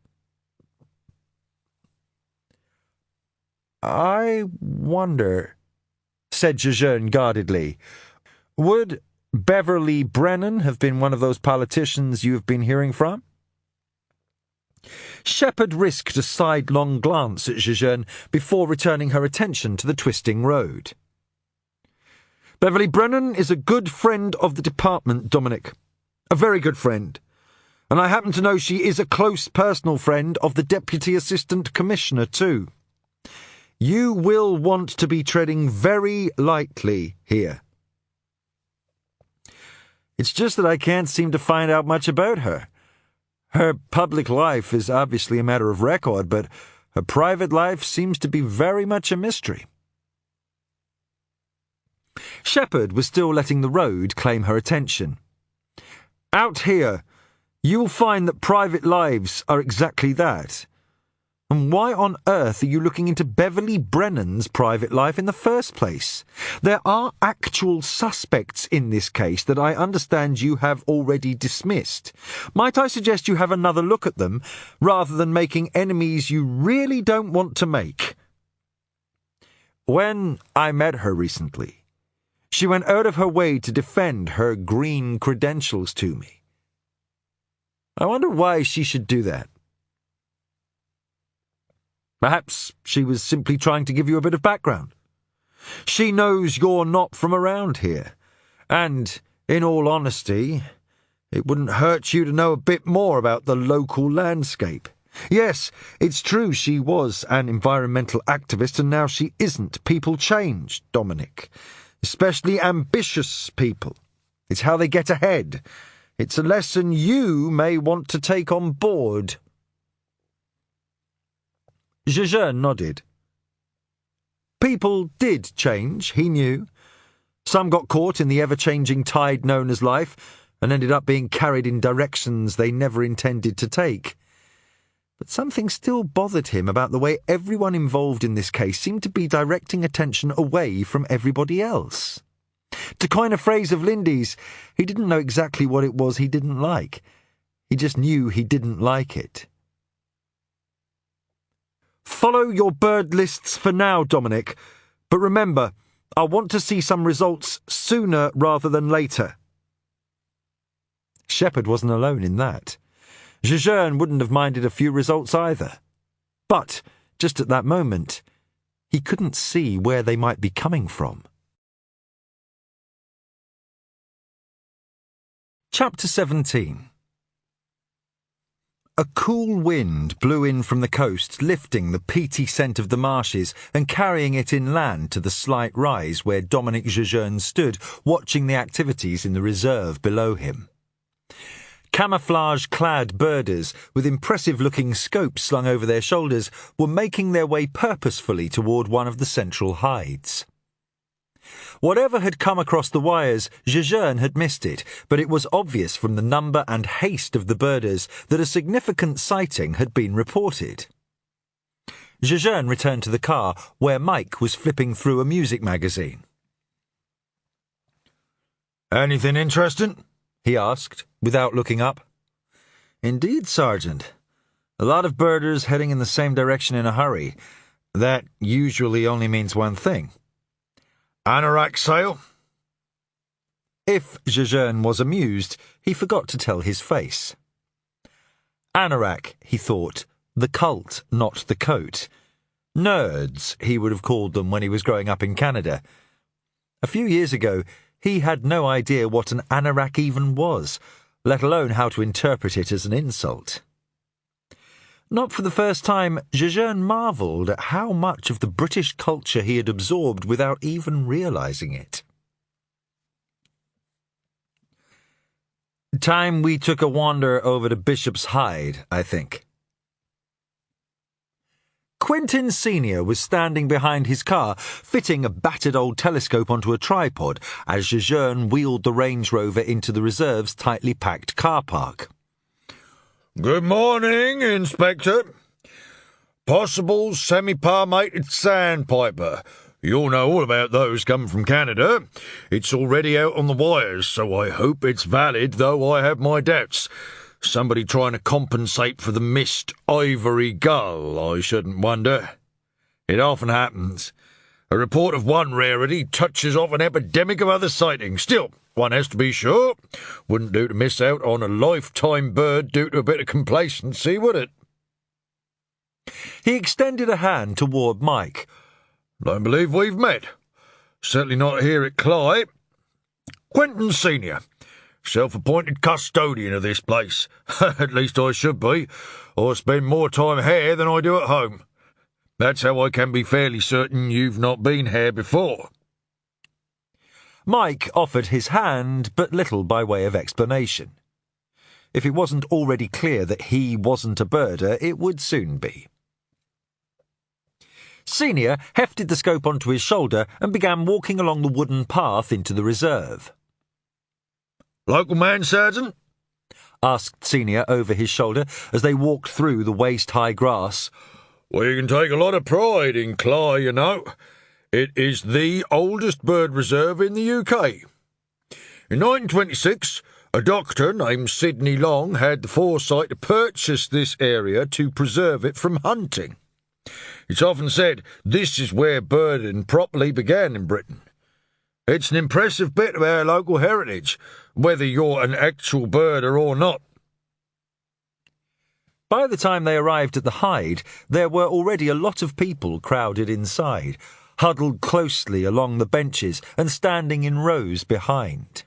I wonder, said Jejeune guardedly, would Beverly Brennan have been one of those politicians you have been hearing from? Shepherd risked a sidelong glance at Jejeune before returning her attention to the twisting road. Beverly Brennan is a good friend of the department, Domenic. A very good friend. And I happen to know she is a close personal friend of the Deputy Assistant Commissioner, too. You will want to be treading very lightly here. It's just that I can't seem to find out much about her. Her public life is obviously a matter of record, but her private life seems to be very much a mystery. Shepherd was still letting the road claim her attention. Out here, you'll find that private lives are exactly that. And why on earth are you looking into Beverly Brennan's private life in the first place? There are actual suspects in this case that I understand you have already dismissed. Might I suggest you have another look at them, rather than making enemies you really don't want to make? When I met her recently, she went out of her way to defend her green credentials to me. I wonder why she should do that. Perhaps she was simply trying to give you a bit of background. She knows you're not from around here, and, in all honesty, it wouldn't hurt you to know a bit more about the local landscape. Yes, it's true she was an environmental activist, and now she isn't. People change, Domenic. Especially ambitious people. It's how they get ahead. It's a lesson you may want to take on board. Jejeune nodded. People did change, he knew. Some got caught in the ever-changing tide known as life and ended up being carried in directions they never intended to take. But something still bothered him about the way everyone involved in this case seemed to be directing attention away from everybody else. To coin a phrase of Lindy's, he didn't know exactly what it was he didn't like. He just knew he didn't like it. "Follow your bird lists for now, Domenic, but remember, I want to see some results sooner rather than later." Shepherd wasn't alone in that. Jejeune wouldn't have minded a few results either. But, just at that moment, he couldn't see where they might be coming from. Chapter 17. A cool wind blew in from the coast, lifting the peaty scent of the marshes and carrying it inland to the slight rise where Domenic Jejeune stood, watching the activities in the reserve below him. Camouflage-clad birders, with impressive-looking scopes slung over their shoulders, were making their way purposefully toward one of the central hides. Whatever had come across the wires, Jejeune had missed it, but it was obvious from the number and haste of the birders that a significant sighting had been reported. Jejeune returned to the car, where Mike was flipping through a music magazine. "Anything interesting?" he asked, without looking up. "Indeed, Sergeant. A lot of birders heading in the same direction in a hurry. That usually only means one thing. Anorak sail?" If Jejeune was amused, he forgot to tell his face. Anorak, he thought, the cult, not the coat. Nerds, he would have called them when he was growing up in Canada. A few years ago, he had no idea what an anorak even was, let alone how to interpret it as an insult. Not for the first time, Jejeune marvelled at how much of the British culture he had absorbed without even realising it. "Time we took a wander over to Bishop's Hide, I think." Quentin Senior was standing behind his car, fitting a battered old telescope onto a tripod as Jejeune wheeled the Range Rover into the reserve's tightly packed car park. Good morning, Inspector. Possible semi-palmated sandpiper. You'll know all about those coming from Canada. It's already out on the wires, so I hope it's valid, though I have my doubts. Somebody trying to compensate for the missed ivory gull, I shouldn't wonder. It often happens. A report of one rarity touches off an epidemic of other sightings. Still, one has to be sure. Wouldn't do to miss out on a lifetime bird due to a bit of complacency, would it? He extended a hand toward Mike. Don't believe we've met. Certainly not here at Clyde. Quentin Senior. Self-appointed custodian of this place. At least I should be. I spend more time here than I do at home. That's how I can be fairly certain you've not been here before. Mike offered his hand, but little by way of explanation. If it wasn't already clear that he wasn't a birder, it would soon be. Senior hefted the scope onto his shoulder and began walking along the wooden path into the reserve. Local man, Sergeant? Asked Senior over his shoulder as they walked through the waist-high grass. We can take a lot of pride in Cly, you know. It is the oldest bird reserve in the UK. In 1926, a doctor named Sidney Long had the foresight to purchase this area to preserve it from hunting. It's often said this is where birding properly began in Britain. It's an impressive bit of our local heritage, whether you're an actual birder or not. By the time they arrived at the hide, there were already a lot of people crowded inside, huddled closely along the benches and standing in rows behind.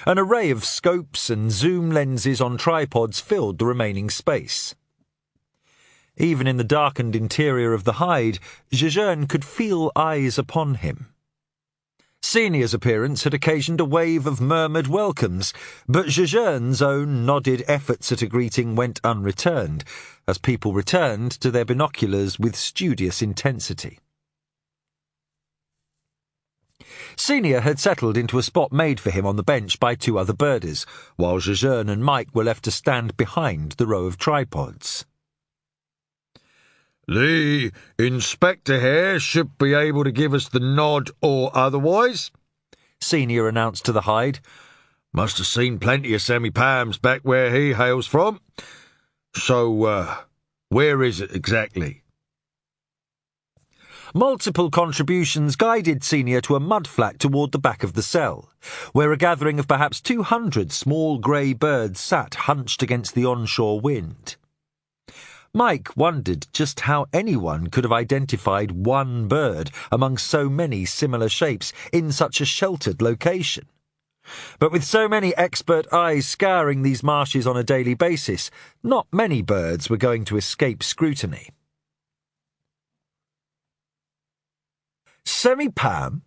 An array of scopes and zoom lenses on tripods filled the remaining space. Even in the darkened interior of the hide, Jejeune could feel eyes upon him. Senior's appearance had occasioned a wave of murmured welcomes, but Jejeune's own nodded efforts at a greeting went unreturned, as people returned to their binoculars with studious intensity. Senior had settled into a spot made for him on the bench by two other birders, while Jejeune and Mike were left to stand behind the row of tripods. The inspector here should be able to give us the nod or otherwise, Senior announced to the hide. Must have seen plenty of semi-palms back where he hails from. So, where is it exactly? Multiple contributions guided Senior to a mudflat toward the back of the cell, where a gathering of perhaps 200 small grey birds sat hunched against the onshore wind. Mike wondered just how anyone could have identified one bird among so many similar shapes in such a sheltered location. But with so many expert eyes scouring these marshes on a daily basis, not many birds were going to escape scrutiny. Semi-palm?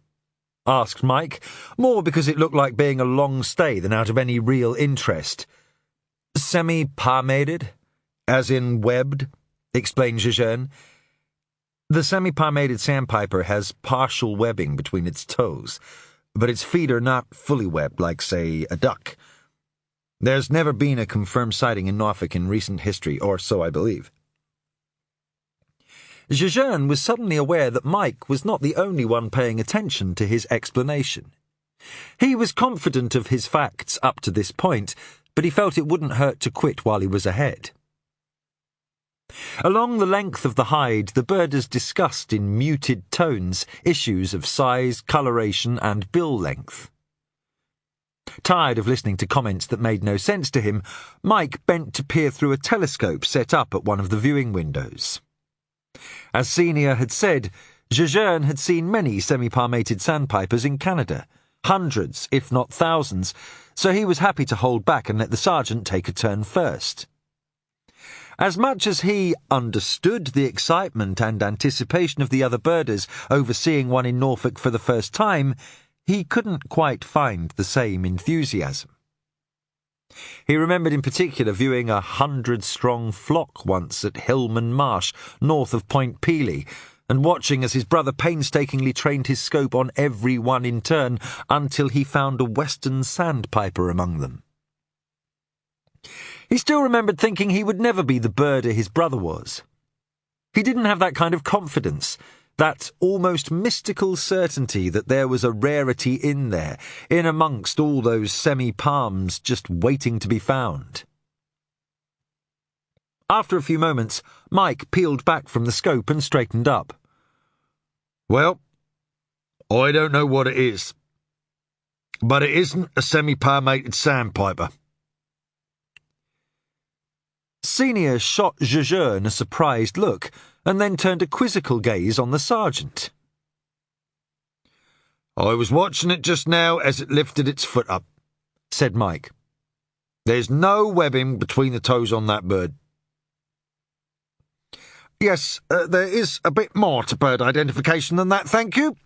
Asked Mike, more because it looked like being a long stay than out of any real interest. Semi-palmated? As in webbed, explained Jejeune. The semi-palmated sandpiper has partial webbing between its toes, but its feet are not fully webbed like, say, a duck. There's never been a confirmed sighting in Norfolk in recent history, or so I believe. Jejeune was suddenly aware that Mike was not the only one paying attention to his explanation. He was confident of his facts up to this point, but he felt it wouldn't hurt to quit while he was ahead. Along the length of the hide, the birders discussed in muted tones issues of size, coloration, and bill length. Tired of listening to comments that made no sense to him, Mike bent to peer through a telescope set up at one of the viewing windows. As Senior had said, Jejeune had seen many semi-palmated sandpipers in Canada, hundreds, if not thousands, so he was happy to hold back and let the sergeant take a turn first. As much as he understood the excitement and anticipation of the other birders over seeing one in Norfolk for the first time, he couldn't quite find the same enthusiasm. He remembered in particular viewing 100-strong flock once at Hillman Marsh, north of Point Pelee, and watching as his brother painstakingly trained his scope on every one in turn until he found a western sandpiper among them. He still remembered thinking he would never be the birder his brother was. He didn't have that kind of confidence, that almost mystical certainty that there was a rarity in there, in amongst all those semi-palms just waiting to be found. After a few moments, Mike peeled back from the scope and straightened up. Well, I don't know what it is, but it isn't a semi-palmated sandpiper. Senior shot Jejeune a surprised look, and then turned a quizzical gaze on the sergeant. I was watching it just now as it lifted its foot up, said Mike. There's no webbing between the toes on that bird. Yes, there is a bit more to bird identification than that, thank you,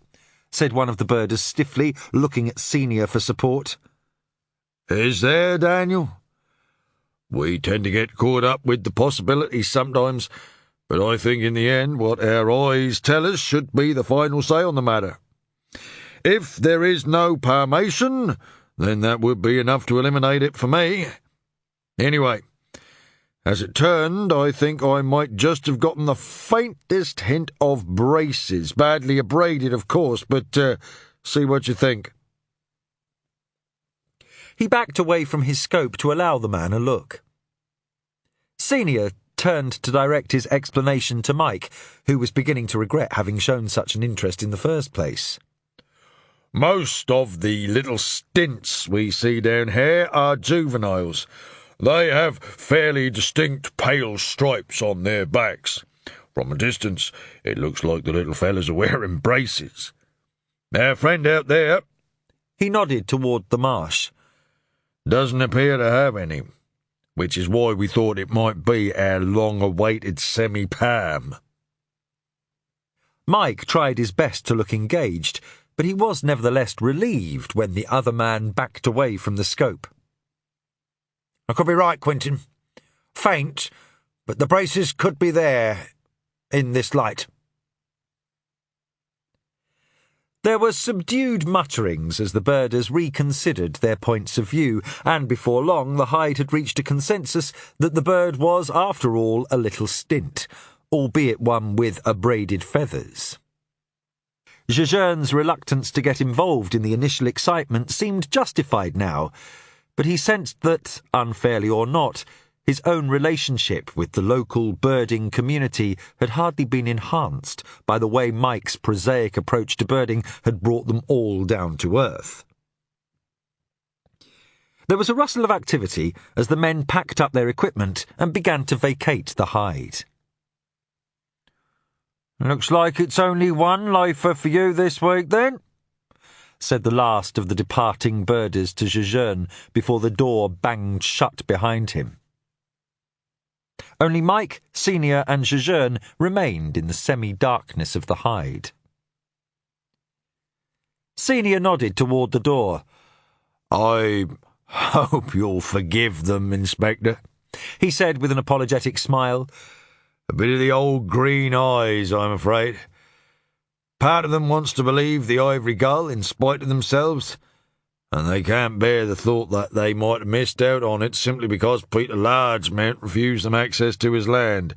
said one of the birders stiffly, looking at Senior for support. Is there, Daniel? We tend to get caught up with the possibilities sometimes, but I think in the end what our eyes tell us should be the final say on the matter. If there is no palmation, then that would be enough to eliminate it for me. Anyway, as it turned, I think I might just have gotten the faintest hint of braces, badly abraded, of course, but see what you think. He backed away from his scope to allow the man a look. Senior turned to direct his explanation to Mike, who was beginning to regret having shown such an interest in the first place. Most of the little stints we see down here are juveniles. They have fairly distinct pale stripes on their backs. From a distance, it looks like the little fellas are wearing braces. Our friend out there, he nodded toward the marsh, doesn't appear to have any, which is why we thought it might be our long-awaited semi-palm. Mike tried his best to look engaged, but he was nevertheless relieved when the other man backed away from the scope. I could be right, Quentin. Faint, but the braces could be there in this light. There were subdued mutterings as the birders reconsidered their points of view, and before long the hide had reached a consensus that the bird was, after all, a little stint, albeit one with abraded feathers. Jejeune's reluctance to get involved in the initial excitement seemed justified now, but he sensed that, unfairly or not, his own relationship with the local birding community had hardly been enhanced by the way Mike's prosaic approach to birding had brought them all down to earth. There was a rustle of activity as the men packed up their equipment and began to vacate the hide. "Looks like it's only one lifer for you this week, then," said the last of the departing birders to Jejeune before the door banged shut behind him. Only Mike, Senior and Jejeune remained in the semi-darkness of the hide. Senior nodded toward the door. "I hope you'll forgive them, Inspector," he said with an apologetic smile. "A bit of the old green eyes, I'm afraid. Part of them wants to believe the ivory gull in spite of themselves, and they can't bear the thought that they might have missed out on it simply because Peter Largemount refused them access to his land.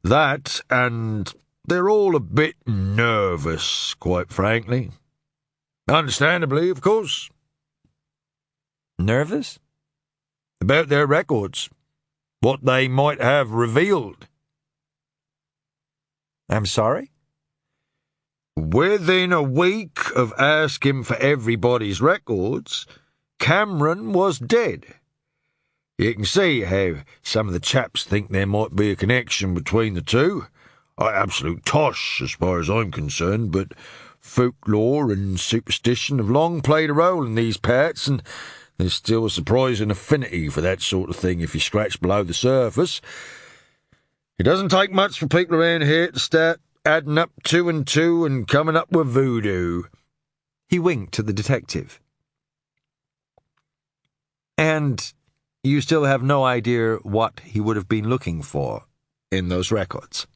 That, and they're all a bit nervous, quite frankly. Understandably, of course." "Nervous?" "About their records. What they might have revealed." "I'm sorry?" "Within a week of asking for everybody's records, Cameron was dead. You can see how some of the chaps think there might be a connection between the two. Absolute tosh, as far as I'm concerned, but folklore and superstition have long played a role in these parts, and there's still a surprising affinity for that sort of thing if you scratch below the surface. It doesn't take much for people around here to start adding up 2 and 2 and coming up with voodoo." He winked at the detective. "And you still have no idea what he would have been looking for in those records?"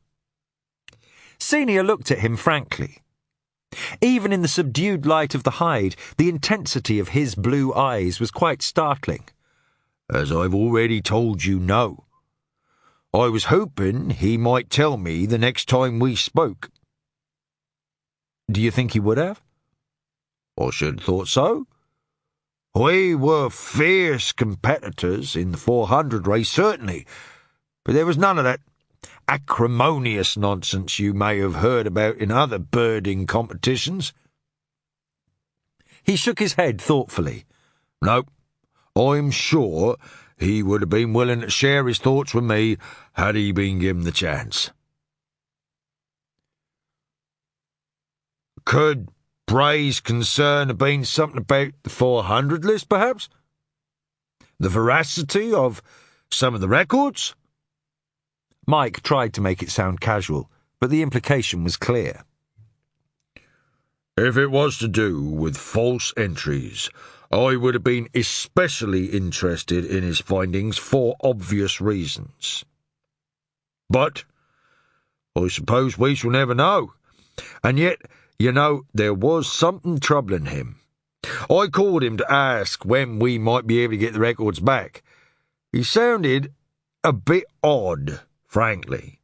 Senior looked at him frankly. Even in the subdued light of the hide, the intensity of his blue eyes was quite startling. "As I've already told you, no. I was hoping he might tell me the next time we spoke." "Do you think he would have?" "I should have thought so. We were fierce competitors in the 400 race, certainly, but there was none of that acrimonious nonsense you may have heard about in other birding competitions." He shook his head thoughtfully. "No, I'm sure he would have been willing to share his thoughts with me had he been given the chance." "Could Bray's concern have been something about the 400 list, perhaps? The veracity of some of the records?" Mike tried to make it sound casual, but the implication was clear. "If it was to do with false entries, I would have been especially interested in his findings for obvious reasons. But I suppose we shall never know. And yet, you know, there was something troubling him. I called him to ask when we might be able to get the records back. He sounded a bit odd, frankly.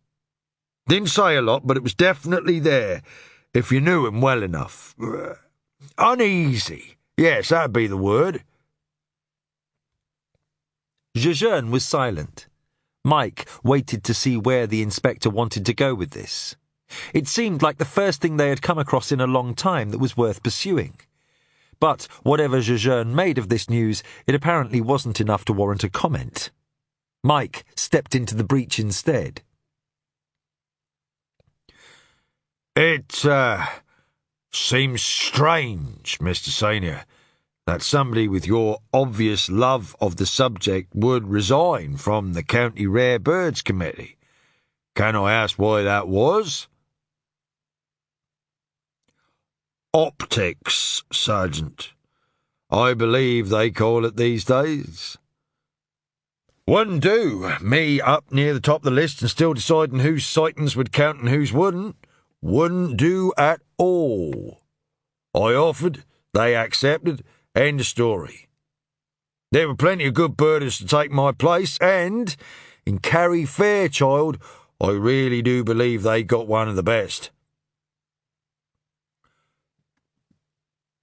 Didn't say a lot, but it was definitely there, if you knew him well enough. Uneasy. Yes, that'd be the word." Jejeune was silent. Mike waited to see where the inspector wanted to go with this. It seemed like the first thing they had come across in a long time that was worth pursuing. But whatever Jejeune made of this news, it apparently wasn't enough to warrant a comment. Mike stepped into the breach instead. "It seems strange, Mr. Senior, that somebody with your obvious love of the subject would resign from the County Rare Birds Committee. Can I ask why that was?" "Optics, Sergeant. I believe they call it these days. Wouldn't do, me up near the top of the list and still deciding whose sightings would count and whose wouldn't. Wouldn't do at all. I offered, they accepted, end of story. There were plenty of good birders to take my place, and in Carrie Fairchild I really do believe they got one of the best.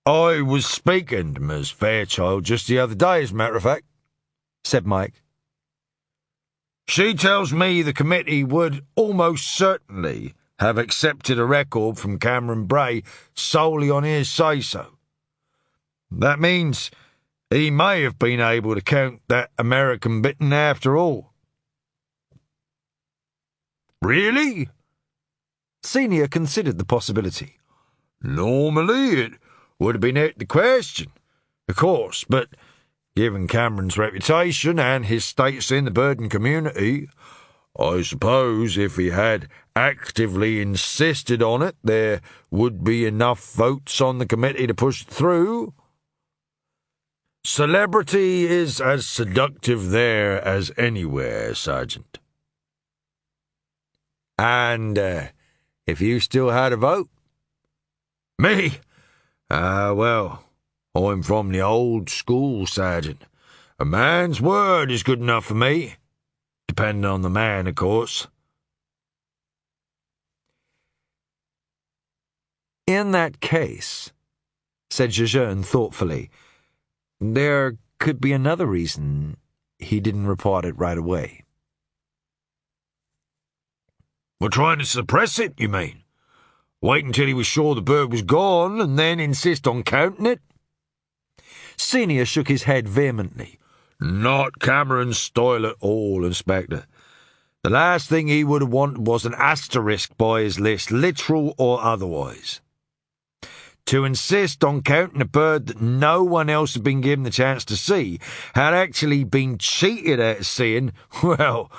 I was speaking to Miss Fairchild just the other day, as a matter of fact, said Mike. She tells me the committee would almost certainly have accepted a record from Cameron Bray solely on his say-so. That means he may have been able to count that American bittern after all. Really? Senior considered the possibility. Normally it would have been out of the question, of course, but given Cameron's reputation and his status in the birding community, I suppose if he had actively insisted on it, there would be enough votes on the committee to push it through. Celebrity is as seductive there as anywhere, Sergeant. And if you still had a vote? Me? Well, I'm from the old school, Sergeant. A man's word is good enough for me. Depending on the man, of course. In that case, said Jejeune thoughtfully, there could be another reason he didn't report it right away. We're trying to suppress it, you mean? Wait until he was sure the bird was gone and then insist on counting it? Senior shook his head vehemently. Not Cameron's style at all, Inspector. The last thing he would have wanted was an asterisk by his list, literal or otherwise. To insist on counting a bird that no one else had been given the chance to see, had actually been cheated out of seeing, well,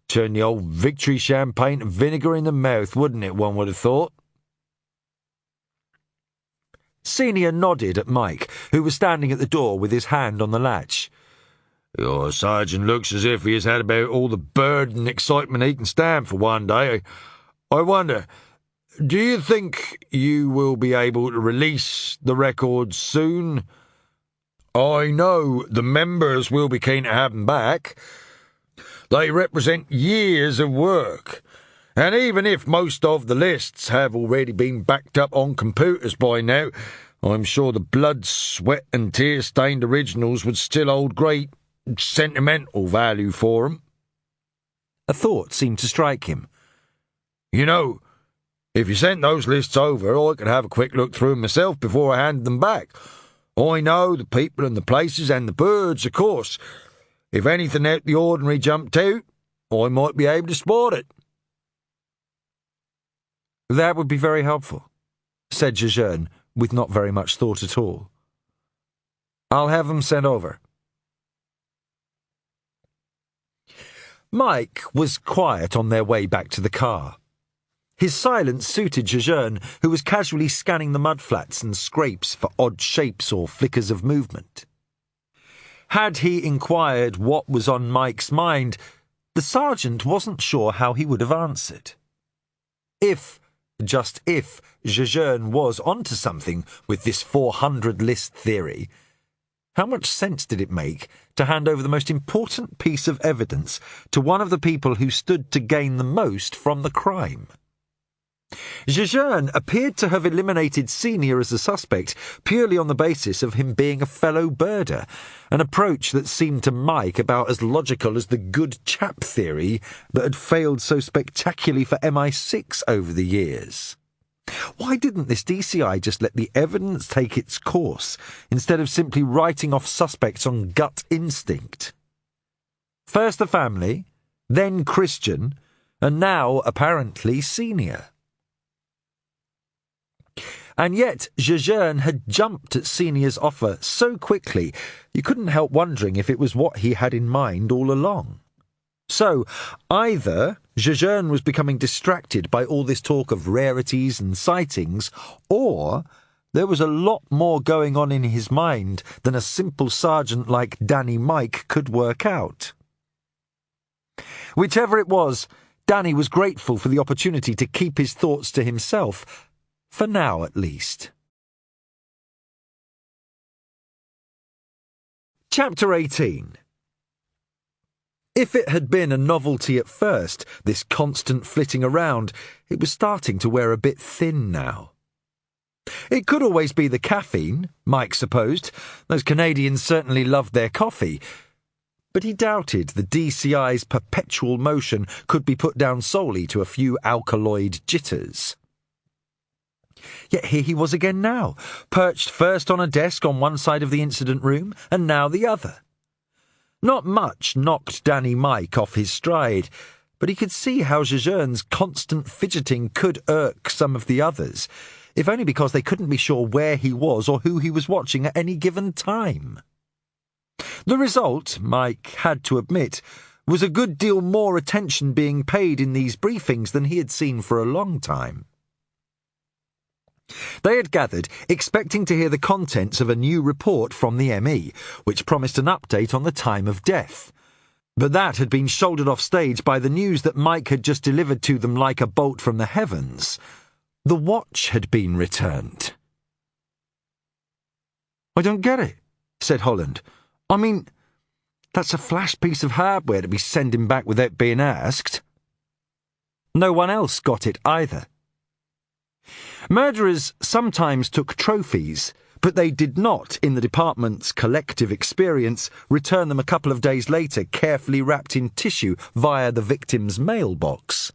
turn the old victory champagne to vinegar in the mouth, wouldn't it, one would have thought? Senior nodded at Mike, who was standing at the door with his hand on the latch. Your sergeant looks as if he has had about all the bird and excitement he can stand for one day. I wonder, do you think you will be able to release the records soon? I know the members will be keen to have them back. They represent years of work, and even if most of the lists have already been backed up on computers by now, I'm sure the blood, sweat and tear-stained originals would still hold great sentimental value for 'em. A thought seemed to strike him. You know, if you sent those lists over, I could have a quick look through 'em myself before I handed them back. I know the people and the places and the birds, of course. If anything out the ordinary jumped out, I might be able to spot it. That would be very helpful, said Jejeune, with not very much thought at all. I'll have them sent over. Mike was quiet on their way back to the car. His silence suited Jejeune, who was casually scanning the mudflats and scrapes for odd shapes or flickers of movement. Had he inquired what was on Mike's mind, the sergeant wasn't sure how he would have answered. If, just if, Jejeune was onto something with this 400-list theory, how much sense did it make to hand over the most important piece of evidence to one of the people who stood to gain the most from the crime? Jejeune appeared to have eliminated Senior as a suspect purely on the basis of him being a fellow birder, an approach that seemed to Mike about as logical as the good chap theory that had failed so spectacularly for MI6 over the years. Why didn't this DCI just let the evidence take its course, instead of simply writing off suspects on gut instinct? First the family, then Christian, and now, apparently, Senior. And yet Jejeune had jumped at Senior's offer so quickly you couldn't help wondering if it was what he had in mind all along. So, either Jejeune was becoming distracted by all this talk of rarities and sightings, or there was a lot more going on in his mind than a simple sergeant like Danny Mike could work out. Whichever it was, Danny was grateful for the opportunity to keep his thoughts to himself, for now at least. Chapter 18. If it had been a novelty at first, this constant flitting around, it was starting to wear a bit thin now. It could always be the caffeine, Mike supposed. Those Canadians certainly loved their coffee. But he doubted the DCI's perpetual motion could be put down solely to a few alkaloid jitters. Yet here he was again now, perched first on a desk on one side of the incident room, and now the other. Not much knocked Danny Mike off his stride, but he could see how Jejeune's constant fidgeting could irk some of the others, if only because they couldn't be sure where he was or who he was watching at any given time. The result, Mike had to admit, was a good deal more attention being paid in these briefings than he had seen for a long time. They had gathered, expecting to hear the contents of a new report from the ME, which promised an update on the time of death. But that had been shouldered off stage by the news that Mike had just delivered to them like a bolt from the heavens. The watch had been returned. "I don't get it," said Holland. "I mean, that's a flash piece of hardware to be sending back without being asked." No one else got it either. Murderers sometimes took trophies, but they did not, in the department's collective experience, return them a couple of days later carefully wrapped in tissue via the victim's mailbox.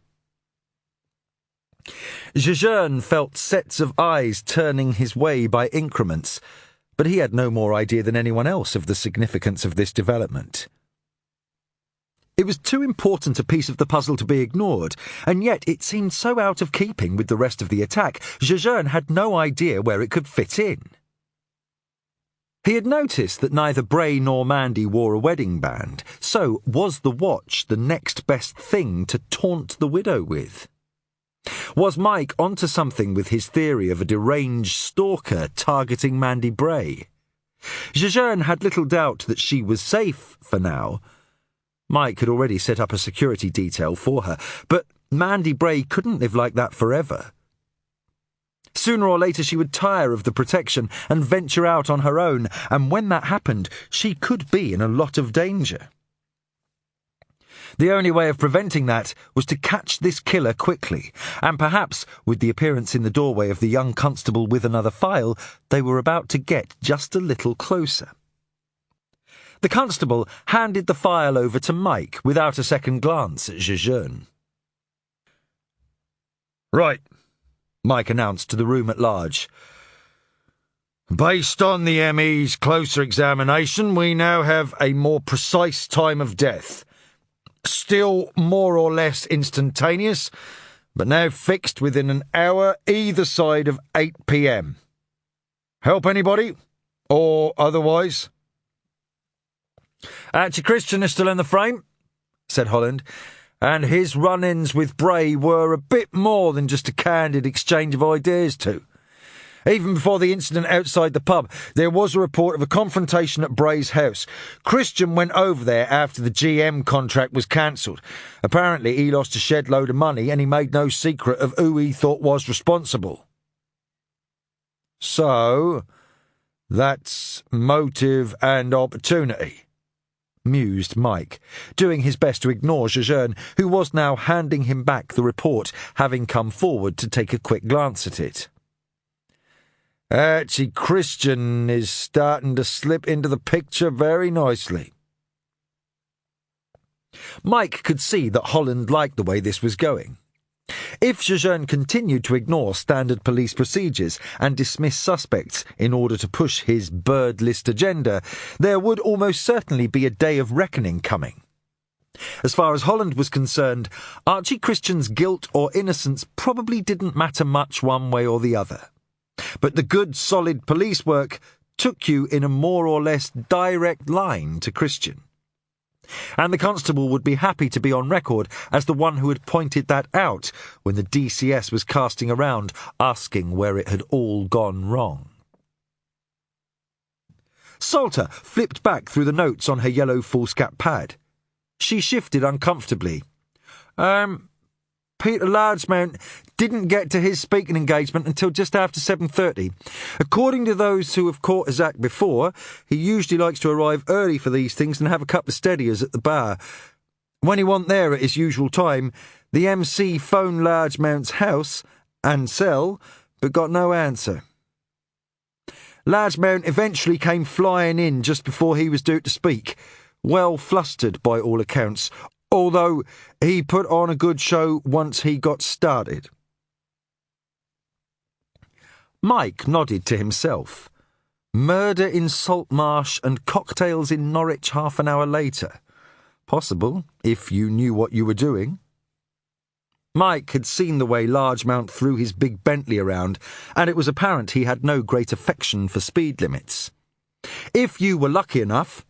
Jejeune felt sets of eyes turning his way by increments, but he had no more idea than anyone else of the significance of this development. It was too important a piece of the puzzle to be ignored, and yet it seemed so out of keeping with the rest of the attack, Jejeune had no idea where it could fit in. He had noticed that neither Bray nor Mandy wore a wedding band, so was the watch the next best thing to taunt the widow with? Was Mike onto something with his theory of a deranged stalker targeting Mandy Bray? Jejeune had little doubt that she was safe for now. Mike had already set up a security detail for her, but Mandy Bray couldn't live like that forever. Sooner or later she would tire of the protection and venture out on her own, and when that happened, she could be in a lot of danger. The only way of preventing that was to catch this killer quickly, and perhaps, with the appearance in the doorway of the young constable with another file, they were about to get just a little closer. The constable handed the file over to Mike without a second glance at Jejeune. "Right," Mike announced to the room at large. "Based on the ME's closer examination, we now have a more precise time of death. Still more or less instantaneous, but now fixed within an hour either side of 8 p.m. Help anybody? Or otherwise?" "Archie Christian is still in the frame," said Holland, "and his run-ins with Bray were a bit more than just a candid exchange of ideas too. Even before the incident outside the pub, there was a report of a confrontation at Bray's house. Christian went over there after the GM contract was cancelled. Apparently he lost a shed load of money and he made no secret of who he thought was responsible." "So, that's motive and opportunity," mused Mike, doing his best to ignore Jejeune, who was now handing him back the report, having come forward to take a quick glance at it. "Archie Christian is starting to slip into the picture very nicely." Mike could see that Holland liked the way this was going. If Jejeune continued to ignore standard police procedures and dismiss suspects in order to push his bird list agenda, there would almost certainly be a day of reckoning coming. As far as Holland was concerned, Archie Christian's guilt or innocence probably didn't matter much one way or the other. But the good, solid police work took you in a more or less direct line to Christian. And the constable would be happy to be on record as the one who had pointed that out when the DCS was casting around, asking where it had all gone wrong. Salter flipped back through the notes on her yellow foolscap pad. She shifted uncomfortably. Peter Largemount didn't get to his speaking engagement until just after 7:30. According to those who have caught his act before, he usually likes to arrive early for these things and have a couple of steadiers at the bar. When he wasn't there at his usual time, the MC phoned Largemount's house and cell, but got no answer. Largemount eventually came flying in just before he was due to speak, well flustered by all accounts, although he put on a good show once he got started. Mike nodded to himself. Murder in Saltmarsh and cocktails in Norwich half an hour later. Possible, if you knew what you were doing. Mike had seen the way Largemount threw his big Bentley around, and it was apparent he had no great affection for speed limits. If you were lucky enough,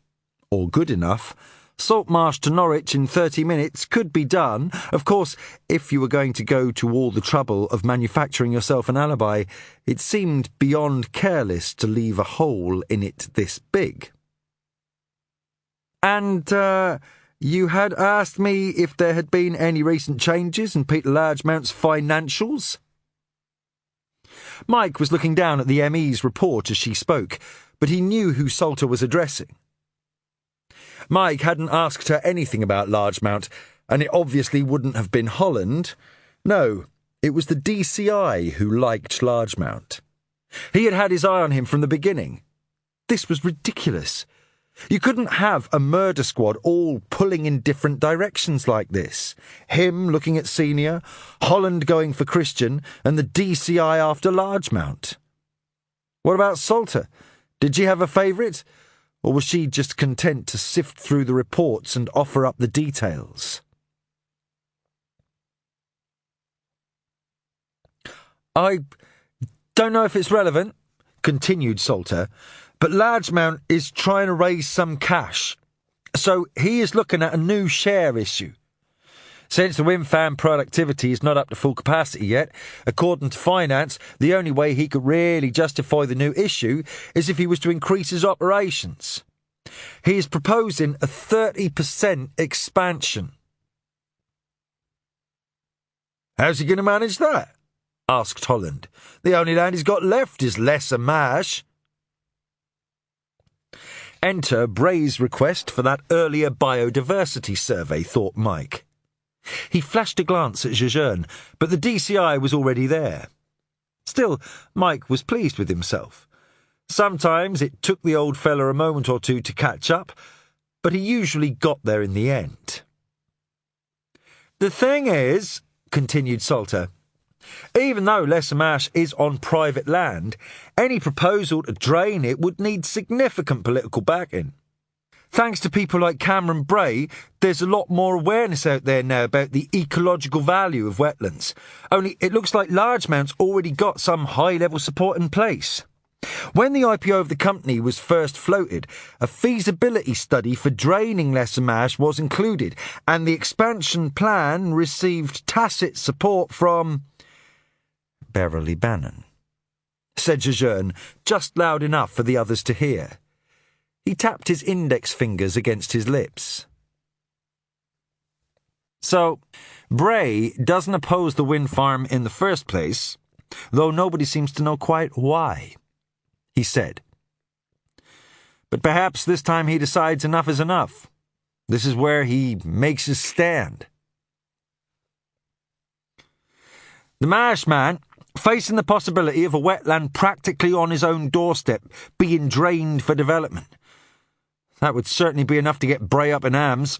or good enough, Saltmarsh to Norwich in 30 minutes could be done. Of course, if you were going to go to all the trouble of manufacturing yourself an alibi, it seemed beyond careless to leave a hole in it this big. And, you had asked me if there had been any recent changes in Peter Largemount's financials? Mike was looking down at the ME's report as she spoke, but he knew who Salter was addressing. Mike hadn't asked her anything about Largemount, and it obviously wouldn't have been Holland. No, it was the DCI who liked Largemount. He had had his eye on him from the beginning. This was ridiculous. You couldn't have a murder squad all pulling in different directions like this. Him looking at Senior, Holland going for Christian, and the DCI after Largemount. What about Salter? Did she have a favourite? Or was she just content to sift through the reports and offer up the details? I don't know if it's relevant, continued Salter, but Largemount is trying to raise some cash, so he is looking at a new share issue. Since the wind farm productivity is not up to full capacity yet, according to finance, the only way he could really justify the new issue is if he was to increase his operations. He is proposing a 30% expansion. How's he going to manage that? Asked Holland. The only land he's got left is Lesser Marsh. Enter Bray's request for that earlier biodiversity survey, thought Mike. He flashed a glance at Jejeune, but the DCI was already there. Still, Mike was pleased with himself. Sometimes it took the old fella a moment or two to catch up, but he usually got there in the end. The thing is, continued Salter, even though Lesser Marsh is on private land, any proposal to drain it would need significant political backing. Thanks to people like Cameron Bray, there's a lot more awareness out there now about the ecological value of wetlands. Only it looks like Largemount's already got some high-level support in place. When the IPO of the company was first floated, a feasibility study for draining Lesser Marsh was included, and the expansion plan received tacit support from Beverly Bannon, said Jejeune, just loud enough for the others to hear. He tapped his index fingers against his lips. So, Bray doesn't oppose the wind farm in the first place, though nobody seems to know quite why, he said. But perhaps this time he decides enough is enough. This is where he makes his stand. The Marshman, facing the possibility of a wetland practically on his own doorstep being drained for development. That would certainly be enough to get Bray up in arms.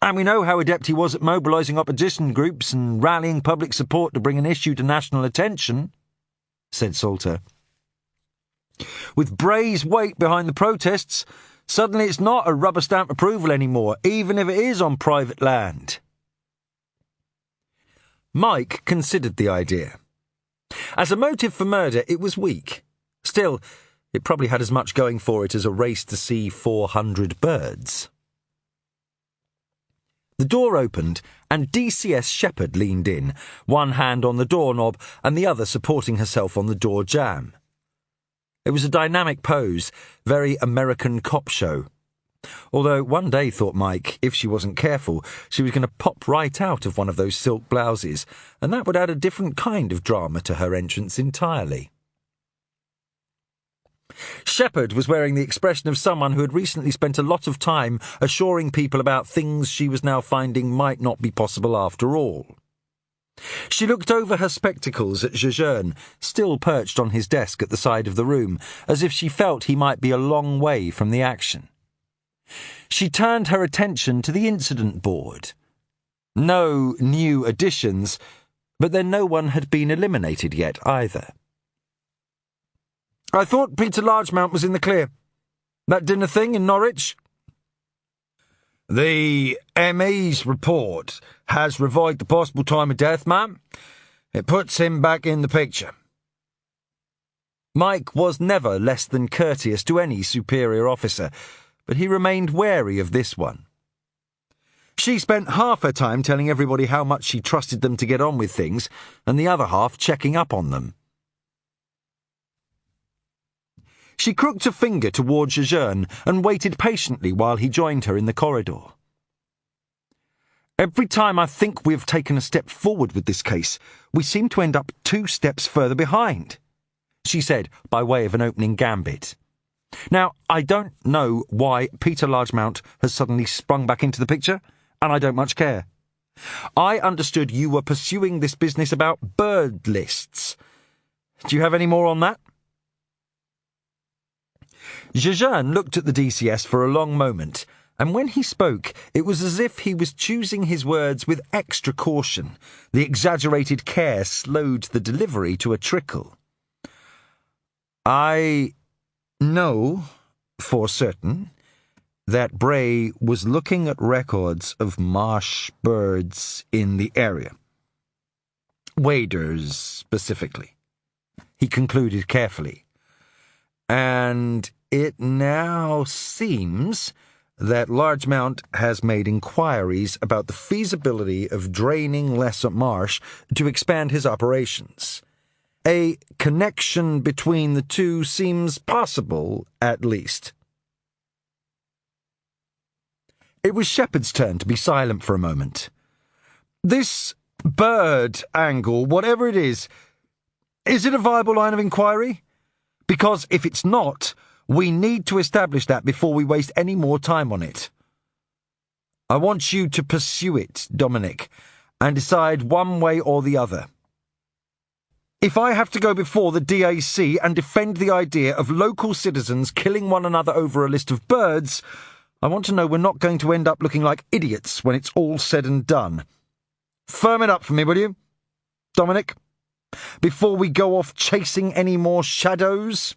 And we know how adept he was at mobilising opposition groups and rallying public support to bring an issue to national attention, said Salter. With Bray's weight behind the protests, suddenly it's not a rubber stamp approval anymore, even if it is on private land. Mike considered the idea. As a motive for murder, it was weak. Still, it probably had as much going for it as a race to see 400 birds. The door opened, and DCS Shepherd leaned in, one hand on the doorknob and the other supporting herself on the door jamb. It was a dynamic pose, very American cop show. Although one day, thought Mike, if she wasn't careful, she was going to pop right out of one of those silk blouses, and that would add a different kind of drama to her entrance entirely. Shepherd was wearing the expression of someone who had recently spent a lot of time assuring people about things she was now finding might not be possible after all. She looked over her spectacles at Jejeune, still perched on his desk at the side of the room, as if she felt he might be a long way from the action. She turned her attention to the incident board. No new additions, but then no one had been eliminated yet either. I thought Peter Largemount was in the clear. That dinner thing in Norwich? The ME's report has revived the possible time of death, ma'am. It puts him back in the picture. Mike was never less than courteous to any superior officer, but he remained wary of this one. She spent half her time telling everybody how much she trusted them to get on with things, and the other half checking up on them. She crooked a finger toward Jejeune and waited patiently while he joined her in the corridor. Every time I think we've taken a step forward with this case, we seem to end up 2 steps further behind, she said by way of an opening gambit. Now, I don't know why Peter Largemount has suddenly sprung back into the picture, and I don't much care. I understood you were pursuing this business about bird lists. Do you have any more on that? Jejeune looked at the DCS for a long moment, and when he spoke, it was as if he was choosing his words with extra caution. The exaggerated care slowed the delivery to a trickle. I know for certain that Bray was looking at records of marsh birds in the area. Waders, specifically, he concluded carefully. And it now seems that Largemount has made inquiries about the feasibility of draining Lesser Marsh to expand his operations. A connection between the two seems possible, at least. It was Shepherd's turn to be silent for a moment. This bird angle, whatever it is it a viable line of inquiry? Because if it's not, we need to establish that before we waste any more time on it. I want you to pursue it, Domenic, and decide one way or the other. If I have to go before the DAC and defend the idea of local citizens killing one another over a list of birds, I want to know we're not going to end up looking like idiots when it's all said and done. Firm it up for me, will you, Domenic? Before we go off chasing any more shadows?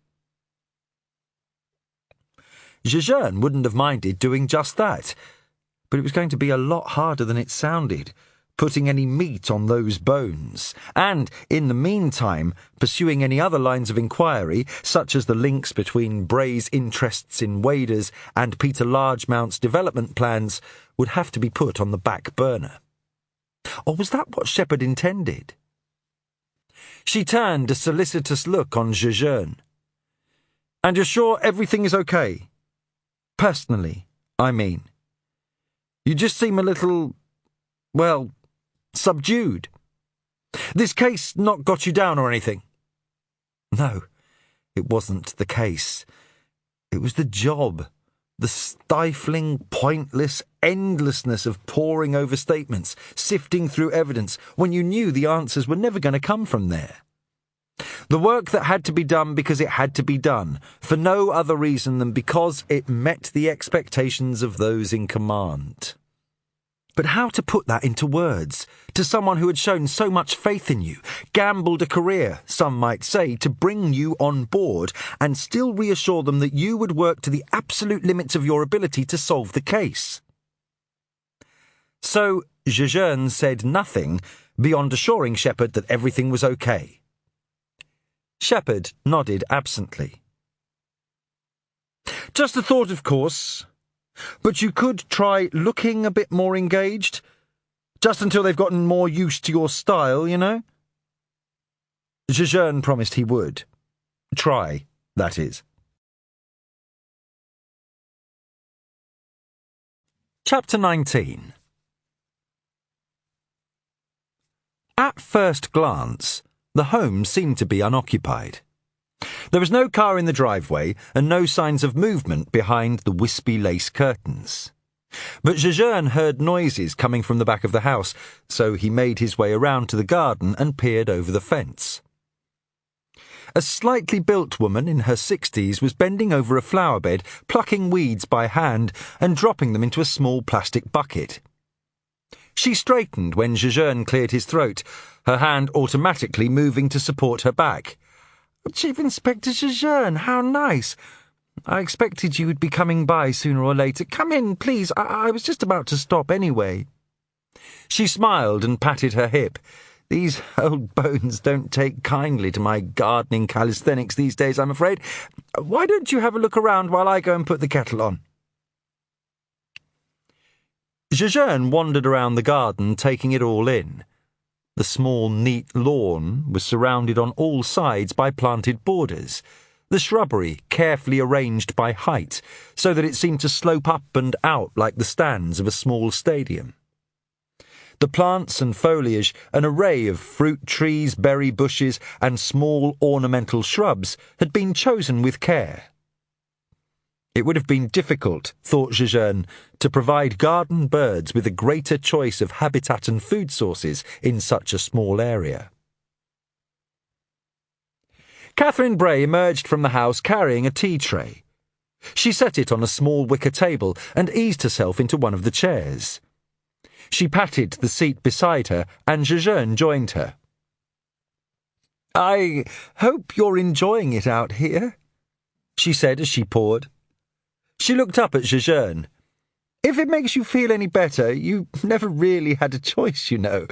Jejeune wouldn't have minded doing just that, but it was going to be a lot harder than it sounded, putting any meat on those bones, and, in the meantime, pursuing any other lines of inquiry, such as the links between Bray's interests in waders and Peter Largemount's development plans, would have to be put on the back burner. Or was that what Shepherd intended? She turned a solicitous look on Jejeune. And you're sure everything is okay? Personally, I mean. You just seem a little, well, subdued. This case not got you down or anything? No, it wasn't the case. It was the job. The stifling, pointless endlessness of poring over statements, sifting through evidence, when you knew the answers were never going to come from there. The work that had to be done because it had to be done, for no other reason than because it met the expectations of those in command. But how to put that into words, to someone who had shown so much faith in you, gambled a career, some might say, to bring you on board, and still reassure them that you would work to the absolute limits of your ability to solve the case? So Jejeune said nothing beyond assuring Shepherd that everything was okay. Shepherd nodded absently. Just a thought, of course. But you could try looking a bit more engaged. Just until they've gotten more used to your style, you know? Jejeune promised he would. Try, that is. Chapter 19. At first glance, the home seemed to be unoccupied. There was no car in the driveway and no signs of movement behind the wispy lace curtains. But Jejeune heard noises coming from the back of the house, so he made his way around to the garden and peered over the fence. A slightly built woman in her 60s was bending over a flower bed, plucking weeds by hand and dropping them into a small plastic bucket. She straightened when Jejeune cleared his throat, her hand automatically moving to support her back. "Chief Inspector Jejeune, how nice! I expected you would be coming by sooner or later. Come in, please. I was just about to stop anyway." She smiled and patted her hip. "These old bones don't take kindly to my gardening calisthenics these days, I'm afraid. Why don't you have a look around while I go and put the kettle on?" Jejeune wandered around the garden, taking it all in. The small, neat lawn was surrounded on all sides by planted borders, the shrubbery carefully arranged by height, so that it seemed to slope up and out like the stands of a small stadium. The plants and foliage, an array of fruit trees, berry bushes, and small ornamental shrubs, had been chosen with care. It would have been difficult, thought Jejeune, to provide garden birds with a greater choice of habitat and food sources in such a small area. Catherine Bray emerged from the house carrying a tea tray. She set it on a small wicker table and eased herself into one of the chairs. She patted the seat beside her, and Jejeune joined her. "I hope you're enjoying it out here," she said as she poured. She looked up at Jejeune. "If it makes you feel any better, you never really had a choice, you know.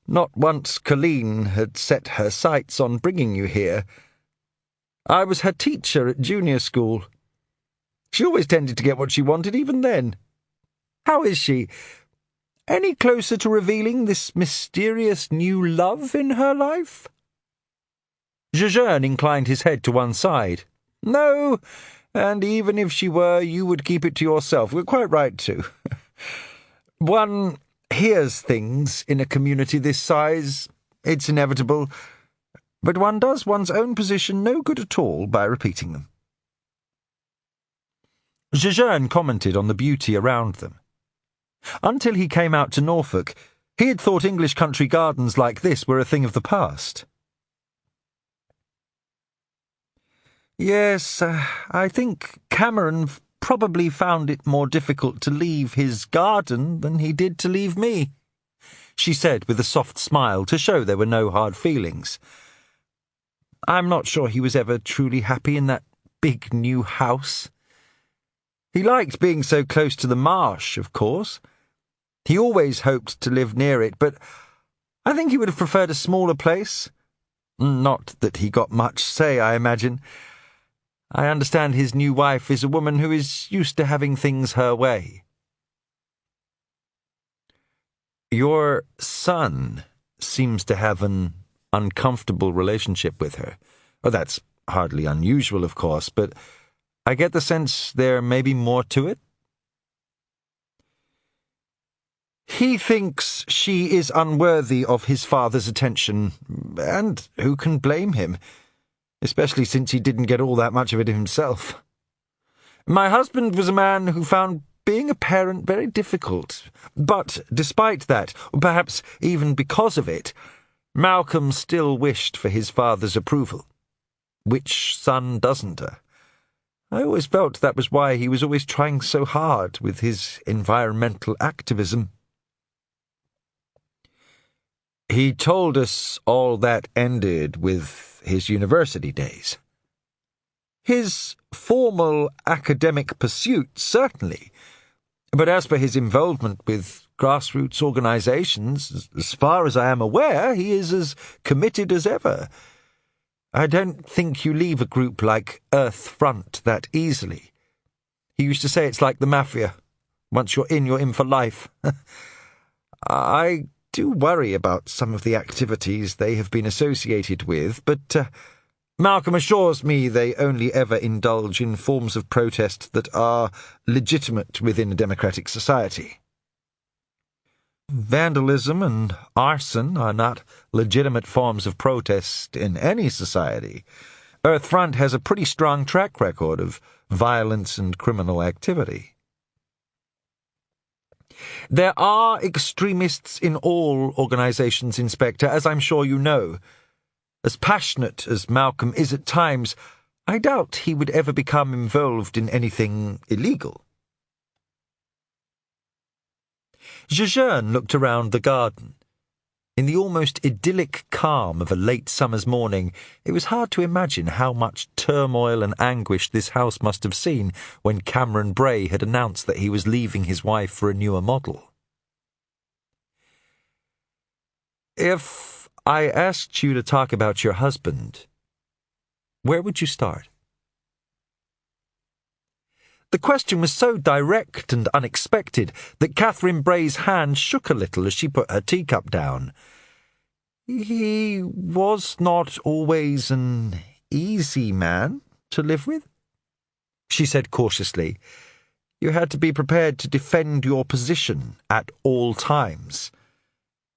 Not once Colleen had set her sights on bringing you here. I was her teacher at junior school. She always tended to get what she wanted, even then. How is she? Any closer to revealing this mysterious new love in her life?" Jejeune inclined his head to one side. "No, and even if she were, you would keep it to yourself. We're quite right to. One hears things in a community this size. It's inevitable. But one does one's own position no good at all by repeating them." Jejeune commented on the beauty around them. Until he came out to Norfolk, he had thought English country gardens like this were a thing of the past. "Yes, I think Cameron probably found it more difficult to leave his garden than he did to leave me," she said with a soft smile to show there were no hard feelings. "I'm not sure he was ever truly happy in that big new house. He liked being so close to the marsh, of course. He always hoped to live near it, but I think he would have preferred a smaller place. Not that he got much say, I imagine. I understand his new wife is a woman who is used to having things her way." "Your son seems to have an uncomfortable relationship with her. Oh, that's hardly unusual, of course, but I get the sense there may be more to it." "He thinks she is unworthy of his father's attention, and who can blame him, especially since he didn't get all that much of it himself. My husband was a man who found being a parent very difficult, but despite that, perhaps even because of it, Malcolm still wished for his father's approval. Which son doesn't? I always felt that was why he was always trying so hard with his environmental activism." "He told us all that ended with his university days." "His formal academic pursuits, certainly. But as for his involvement with grassroots organizations, as far as I am aware, he is as committed as ever. I don't think you leave a group like Earth Front that easily. He used to say it's like the mafia. Once you're in for life. I do worry about some of the activities they have been associated with, but Malcolm assures me they only ever indulge in forms of protest that are legitimate within a democratic society. Vandalism and arson are not legitimate forms of protest in any society. Earthfront has a pretty strong track record of violence and criminal activity. There are extremists in all organisations, Inspector, as I'm sure you know. As passionate as Malcolm is at times, I doubt he would ever become involved in anything illegal. Jejeune looked around the garden. In the almost idyllic calm of a late summer's morning, it was hard to imagine how much turmoil and anguish this house must have seen when Cameron Bray had announced that he was leaving his wife for a newer model. If I asked you to talk about your husband, where would you start? The question was so direct and unexpected that Catherine Bray's hand shook a little as she put her teacup down. He was not always an easy man to live with, she said cautiously. You had to be prepared to defend your position at all times.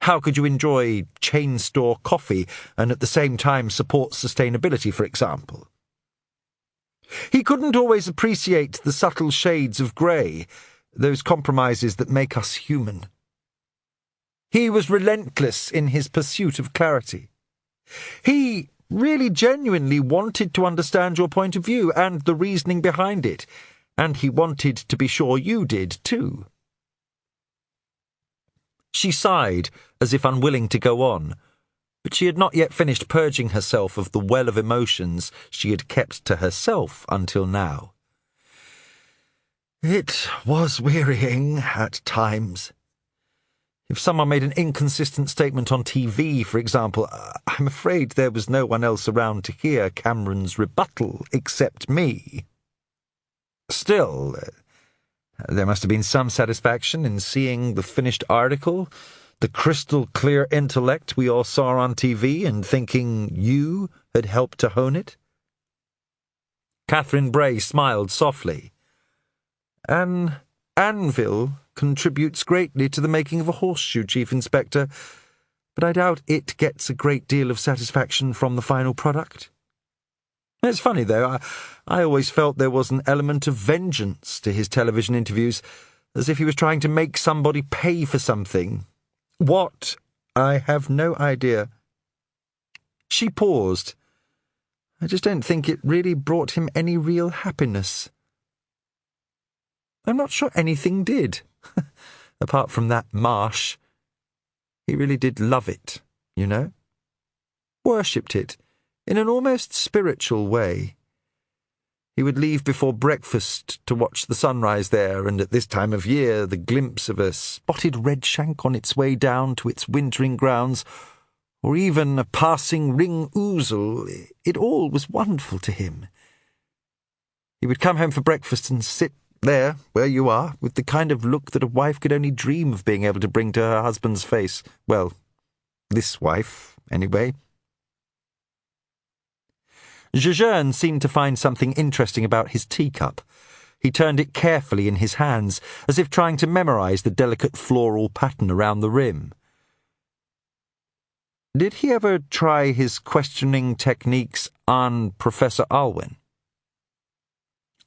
How could you enjoy chain store coffee and at the same time support sustainability, for example? He couldn't always appreciate the subtle shades of grey, those compromises that make us human. He was relentless in his pursuit of clarity. He really genuinely wanted to understand your point of view and the reasoning behind it, and he wanted to be sure you did too. She sighed, as if unwilling to go on, but she had not yet finished purging herself of the well of emotions she had kept to herself until now. It was wearying at times. If someone made an inconsistent statement on TV, for example, I'm afraid there was no one else around to hear Cameron's rebuttal except me. Still, there must have been some satisfaction in seeing the finished article, the crystal-clear intellect we all saw on TV, and thinking you had helped to hone it? Catherine Bray smiled softly. An anvil contributes greatly to the making of a horseshoe, Chief Inspector, but I doubt it gets a great deal of satisfaction from the final product. It's funny, though, I always felt there was an element of vengeance to his television interviews, as if he was trying to make somebody pay for something. What? I have no idea. She paused. I just don't think it really brought him any real happiness. I'm not sure anything did, apart from that marsh. He really did love it, you know? Worshipped it, in an almost spiritual way. He would leave before breakfast to watch the sunrise there, and at this time of year the glimpse of a spotted redshank on its way down to its wintering grounds, or even a passing ring ouzel, it all was wonderful to him. He would come home for breakfast and sit there, where you are, with the kind of look that a wife could only dream of being able to bring to her husband's face. Well, this wife, anyway. Jejeune seemed to find something interesting about his teacup. He turned it carefully in his hands, as if trying to memorize the delicate floral pattern around the rim. Did he ever try his questioning techniques on Professor Alwyn?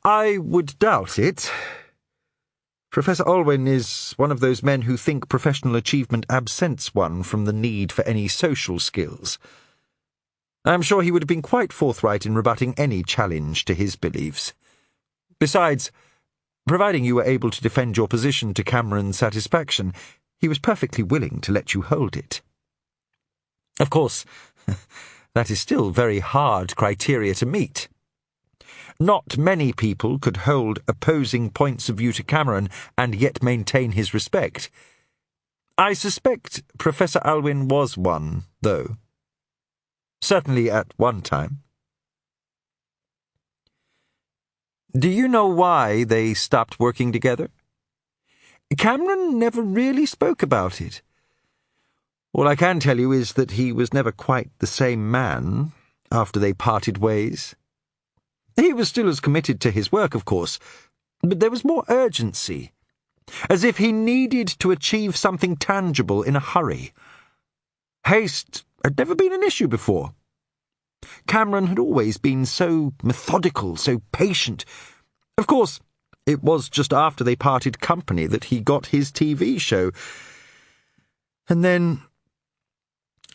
I would doubt it. Professor Alwyn is one of those men who think professional achievement absents one from the need for any social skills. I'm sure he would have been quite forthright in rebutting any challenge to his beliefs. Besides, providing you were able to defend your position to Cameron's satisfaction, he was perfectly willing to let you hold it. Of course, that is still very hard criteria to meet. Not many people could hold opposing points of view to Cameron and yet maintain his respect. I suspect Professor Alwyn was one, though. Certainly at one time. Do you know why they stopped working together? Cameron never really spoke about it. All I can tell you is that he was never quite the same man after they parted ways. He was still as committed to his work, of course, but there was more urgency, as if he needed to achieve something tangible in a hurry. Haste had never been an issue before. Cameron had always been so methodical, so patient. Of course, it was just after they parted company that he got his TV show. And then,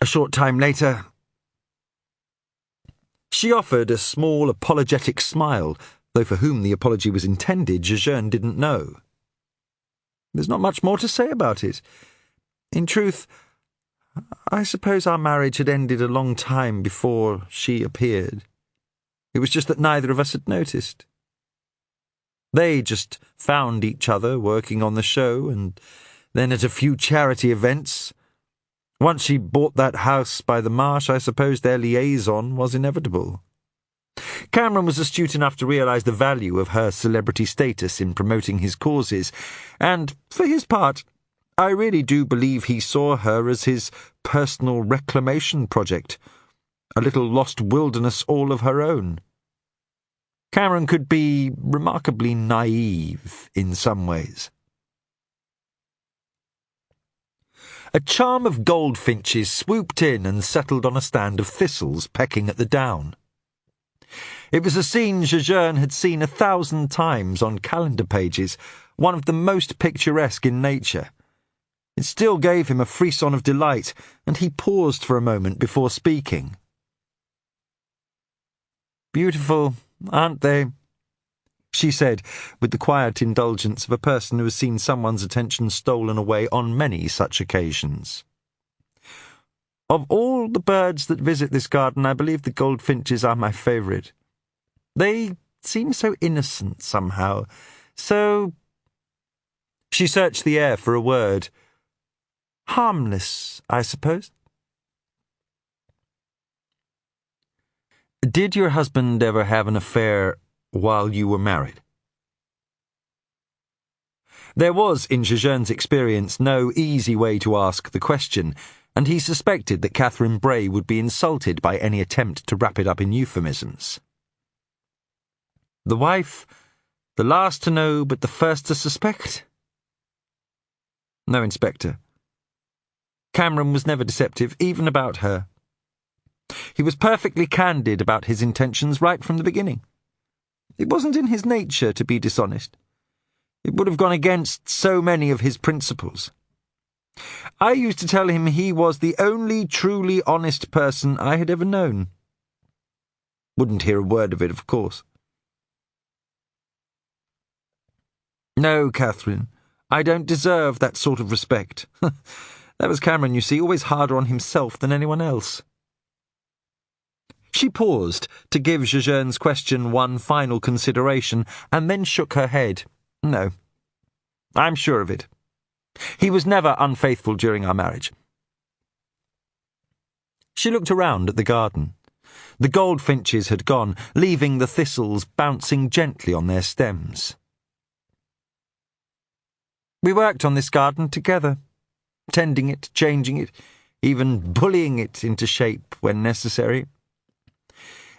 a short time later, she offered a small apologetic smile, though for whom the apology was intended, Jejeune didn't know. There's not much more to say about it. In truth, I suppose our marriage had ended a long time before she appeared. It was just that neither of us had noticed. They just found each other working on the show, and then at a few charity events. Once she bought that house by the marsh, I suppose their liaison was inevitable. Cameron was astute enough to realise the value of her celebrity status in promoting his causes, and, for his part, I really do believe he saw her as his personal reclamation project, a little lost wilderness all of her own. Cameron could be remarkably naive in some ways. A charm of goldfinches swooped in and settled on a stand of thistles pecking at the down. It was a scene Jejeune had seen 1,000 times on calendar pages, one of the most picturesque in nature. It still gave him a frisson of delight, and he paused for a moment before speaking. "Beautiful, aren't they?" she said, with the quiet indulgence of a person who has seen someone's attention stolen away on many such occasions. "Of all the birds that visit this garden, I believe the goldfinches are my favourite. They seem so innocent somehow, so—" She searched the air for a word. "Harmless, I suppose." "Did your husband ever have an affair while you were married?" There was, in Jejeune's experience, no easy way to ask the question, and he suspected that Catherine Bray would be insulted by any attempt to wrap it up in euphemisms. The wife, the last to know but the first to suspect? No, Inspector. Cameron was never deceptive, even about her. He was perfectly candid about his intentions right from the beginning. It wasn't in his nature to be dishonest. It would have gone against so many of his principles. I used to tell him he was the only truly honest person I had ever known. Wouldn't hear a word of it, of course. "No, Catherine, I don't deserve that sort of respect." That was Cameron, you see, always harder on himself than anyone else. She paused to give Jejeune's question one final consideration, and then shook her head. "No, I'm sure of it. He was never unfaithful during our marriage." She looked around at the garden. The goldfinches had gone, leaving the thistles bouncing gently on their stems. "We worked on this garden together, tending it, changing it, even bullying it into shape when necessary.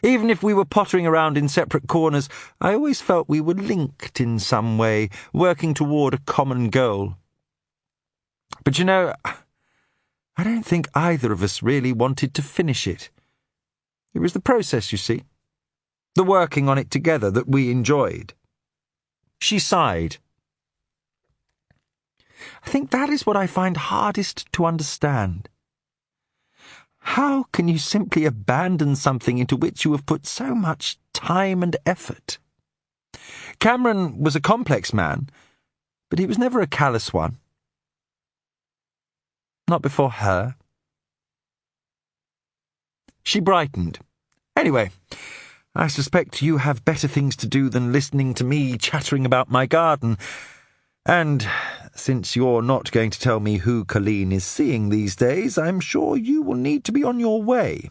Even if we were pottering around in separate corners, I always felt we were linked in some way, working toward a common goal. But you know, I don't think either of us really wanted to finish it. It was the process, you see, the working on it together that we enjoyed." She sighed. "I think that is what I find hardest to understand. How can you simply abandon something into which you have put so much time and effort? Cameron was a complex man, but he was never a callous one. Not before her." She brightened. "Anyway, I suspect you have better things to do than listening to me chattering about my garden. And since you're not going to tell me who Colleen is seeing these days, I'm sure you will need to be on your way."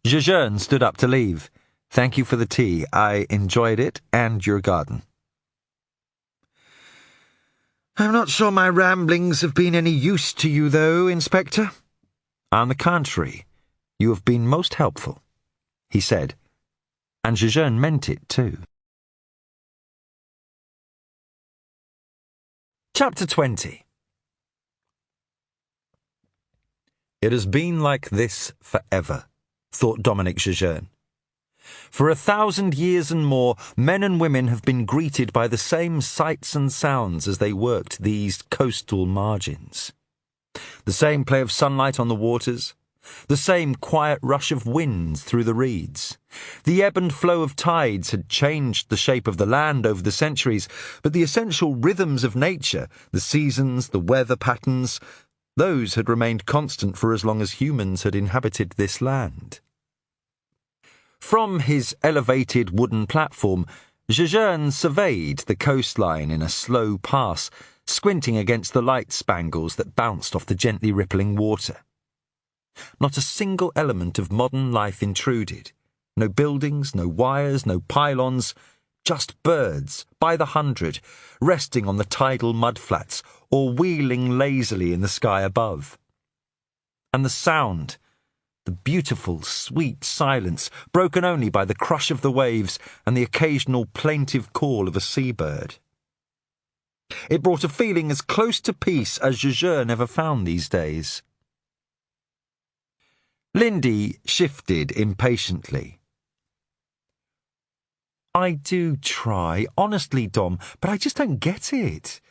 Jejeune stood up to leave. "Thank you for the tea. I enjoyed it, and your garden." "I'm not sure my ramblings have been any use to you, though, Inspector." "On the contrary, you have been most helpful," he said, and Jejeune meant it too. Chapter 20. It has been like this forever, thought Domenic Jejeune. For 1,000 years and more, men and women have been greeted by the same sights and sounds as they worked these coastal margins. The same play of sunlight on the waters, the same quiet rush of winds through the reeds. The ebb and flow of tides had changed the shape of the land over the centuries, but the essential rhythms of nature, the seasons, the weather patterns, those had remained constant for as long as humans had inhabited this land. From his elevated wooden platform, Jejeune surveyed the coastline in a slow pass, squinting against the light spangles that bounced off the gently rippling water. Not a single element of modern life intruded. No buildings, no wires, no pylons, just birds, by the hundred, resting on the tidal mudflats or wheeling lazily in the sky above. And the sound, the beautiful, sweet silence, broken only by the crush of the waves and the occasional plaintive call of a seabird. It brought a feeling as close to peace as Jejeune ever found these days. Lindy shifted impatiently. I do try, honestly, Dom, but I just don't get it.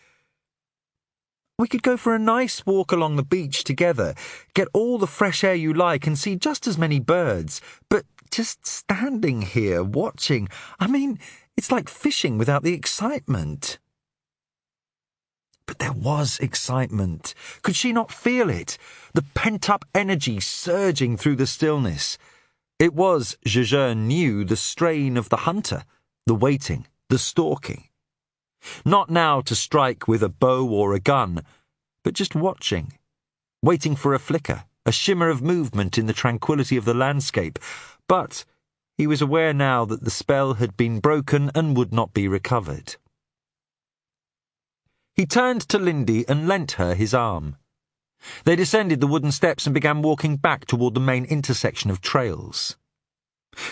We could go for a nice walk along the beach together, get all the fresh air you like and see just as many birds, but just standing here watching, I mean, it's like fishing without the excitement. But there was excitement. Could she not feel it? The pent-up energy surging through the stillness. It was, Jejeune knew, the strain of the hunter, the waiting, the stalking. Not now to strike with a bow or a gun, but just watching, waiting for a flicker, a shimmer of movement in the tranquility of the landscape. But he was aware now that the spell had been broken and would not be recovered. He turned to Lindy and lent her his arm. They descended the wooden steps and began walking back toward the main intersection of trails.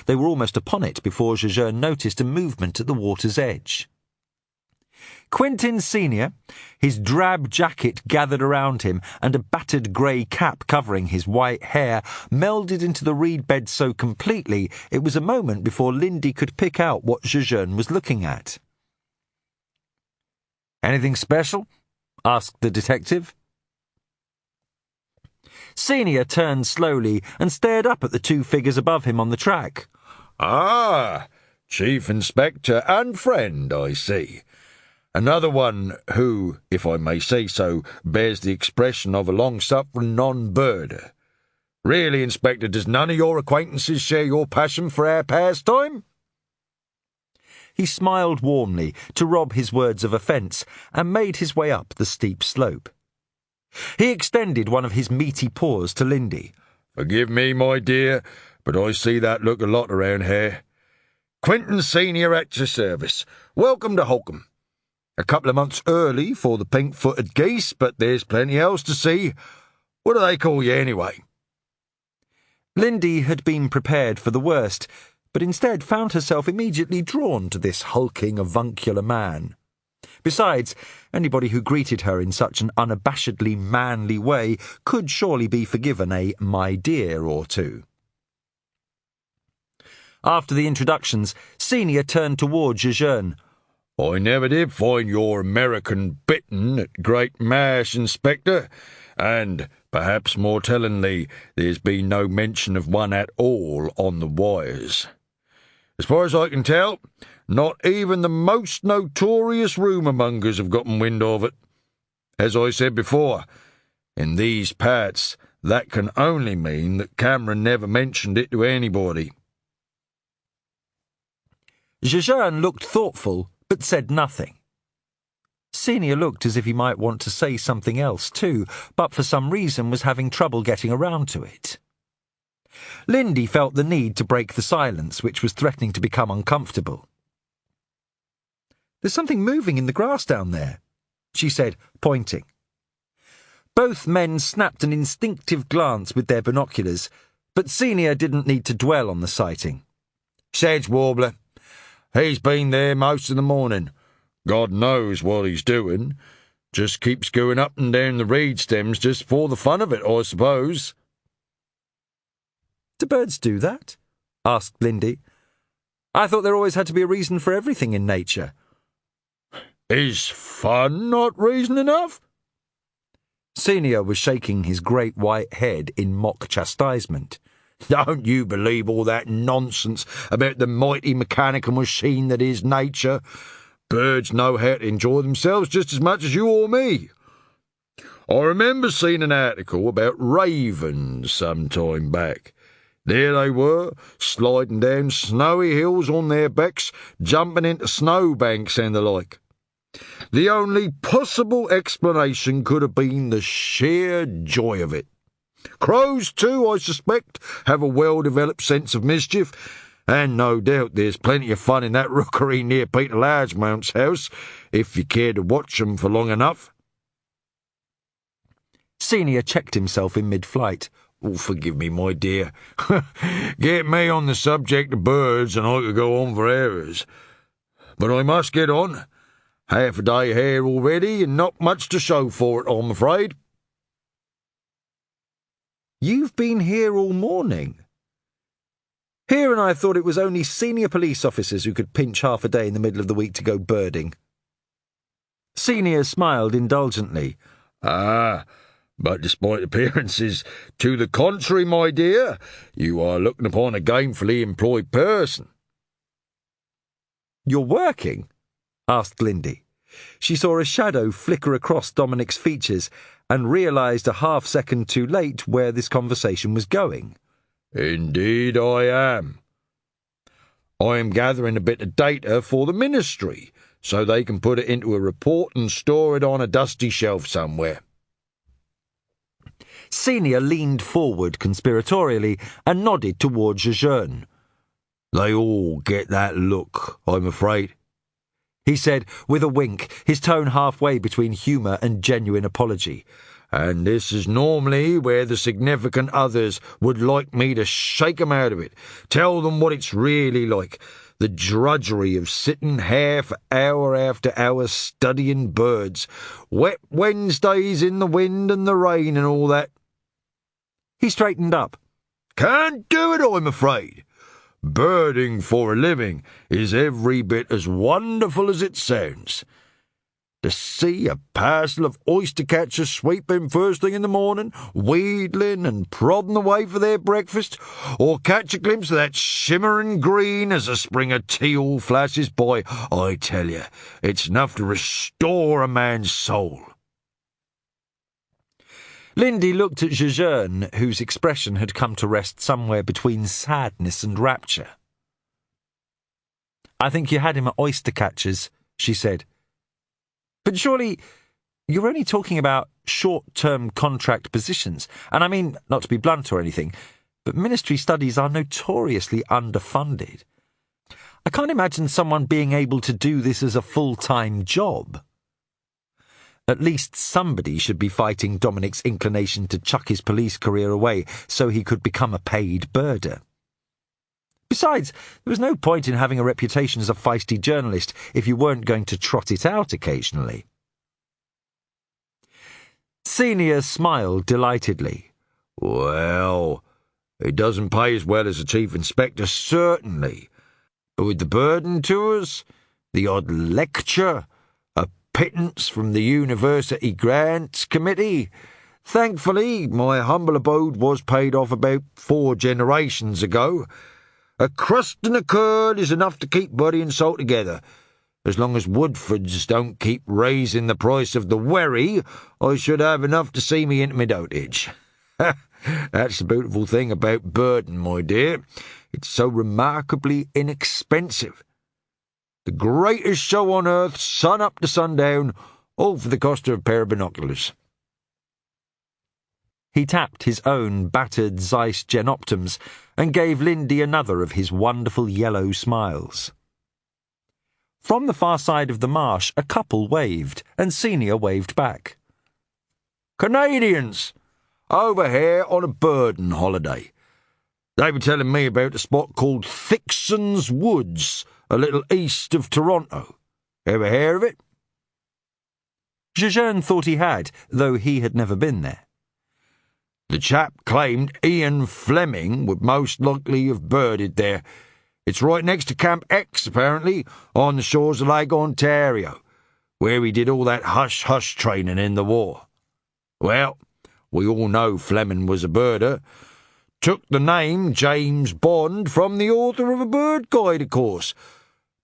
They were almost upon it before Jejeune noticed a movement at the water's edge. Quentin Senior, his drab jacket gathered around him and a battered grey cap covering his white hair, melded into the reed bed so completely it was a moment before Lindy could pick out what Jejeune was looking at. "Anything special?" asked the detective. Senior turned slowly and stared up at the two figures above him on the track. "Ah, Chief Inspector and friend, I see. Another one who, if I may say so, bears the expression of a long-suffering non-birder. Really, Inspector, does none of your acquaintances share your passion for our pastime?" He smiled warmly to rob his words of offence and made his way up the steep slope. He extended one of his meaty paws to Lindy. "Forgive me, my dear, but I see that look a lot around here. Quentin Senior at your service. Welcome to Holcombe. A couple of months early for the pink-footed geese, but there's plenty else to see. What do they call you, anyway?" Lindy had been prepared for the worst, but instead found herself immediately drawn to this hulking, avuncular man. Besides, anybody who greeted her in such an unabashedly manly way could surely be forgiven a "my dear" or two. After the introductions, Senior turned toward Jejeune. "I never did find your American bittern at great mass, Inspector, and, perhaps more tellingly, there's been no mention of one at all on the wires. As far as I can tell, not even the most notorious rumour-mongers have gotten wind of it. As I said before, in these parts, that can only mean that Cameron never mentioned it to anybody." Jejeune looked thoughtful, but said nothing. Senior looked as if he might want to say something else too, but for some reason was having trouble getting around to it. Lindy felt the need to break the silence, which was threatening to become uncomfortable. "There's something moving in the grass down there," she said, pointing. Both men snapped an instinctive glance with their binoculars, but Senior didn't need to dwell on the sighting. "Sedge warbler. He's been there most of the morning. God knows what he's doing. Just keeps going up and down the reed stems just for the fun of it, I suppose." Do birds do that? Asked Lindy. I thought there always had to be a reason for everything in nature. Is fun not reason enough? Senior was shaking his great white head in mock chastisement. Don't you believe all that nonsense about the mighty mechanical machine that is nature? Birds know how to enjoy themselves just as much as you or me. I remember seeing an article about ravens some time back. There they were, sliding down snowy hills on their backs, jumping into snowbanks and the like. The only possible explanation could have been the sheer joy of it. Crows, too, I suspect, have a well-developed sense of mischief, and no doubt there's plenty of fun in that rookery near Peter Largemount's house, if you care to watch them for long enough. Senior checked himself in mid-flight. Oh, forgive me, my dear. Get me on the subject of birds and I could go on for hours. But I must get on. Half a day here already and not much to show for it, I'm afraid. You've been here all morning. Here and I thought it was only senior police officers who could pinch half a day in the middle of the week to go birding. Senior smiled indulgently. But despite appearances to the contrary, my dear, you are looking upon a gainfully employed person. You're working? Asked Lindy. She saw a shadow flicker across Dominic's features and realised a half-second too late where this conversation was going. Indeed I am. I am gathering a bit of data for the ministry, so they can put it into a report and store it on a dusty shelf somewhere. Senior leaned forward conspiratorially and nodded toward Jejeune. They all get that look, I'm afraid, he said with a wink, his tone halfway between humour and genuine apology. And this is normally where the significant others would like me to shake 'em out of it, tell them what it's really like, the drudgery of sitting half hour after hour studying birds, wet Wednesdays in the wind and the rain and all that. He straightened up. Can't do it, I'm afraid. Birding for a living is every bit as wonderful as it sounds. To see a parcel of oyster-catchers sweeping first thing in the morning, wheedling and prodding away for their breakfast, or catch a glimpse of that shimmering green as a spring of teal flashes by, I tell you, it's enough to restore a man's soul. Lindy looked at Jejeune, whose expression had come to rest somewhere between sadness and rapture. I think you had him at oyster-catchers, she said. But surely you're only talking about short-term contract positions. And I mean, not to be blunt or anything, but ministry studies are notoriously underfunded. I can't imagine someone being able to do this as a full-time job. At least somebody should be fighting Dominic's inclination to chuck his police career away so he could become a paid birder. Besides, there was no point in having a reputation as a feisty journalist if you weren't going to trot it out occasionally. Senior smiled delightedly. Well, it doesn't pay as well as a chief inspector, certainly. But with the burden tours, the odd lecture, a pittance from the University Grants Committee, thankfully my humble abode was paid off about 4 generations ago. A crust and a curd is enough to keep body and soul together. As long as Woodfords don't keep raising the price of the wherry, I should have enough to see me into my dotage. That's the beautiful thing about birding, my dear. It's so remarkably inexpensive. The greatest show on earth, sun up to sundown, all for the cost of a pair of binoculars. He tapped his own battered Zeiss genoptums and gave Lindy another of his wonderful yellow smiles. From the far side of the marsh, a couple waved, and Senior waved back. Canadians! Over here on a birding holiday. They were telling me about a spot called Thickson's Woods, a little east of Toronto. Ever hear of it? Jejeune thought he had, though he had never been there. The chap claimed Ian Fleming would most likely have birded there. It's right next to Camp X, apparently, on the shores of Lake Ontario, where he did all that hush-hush training in the war. Well, we all know Fleming was a birder. Took the name James Bond from the author of a bird guide, of course.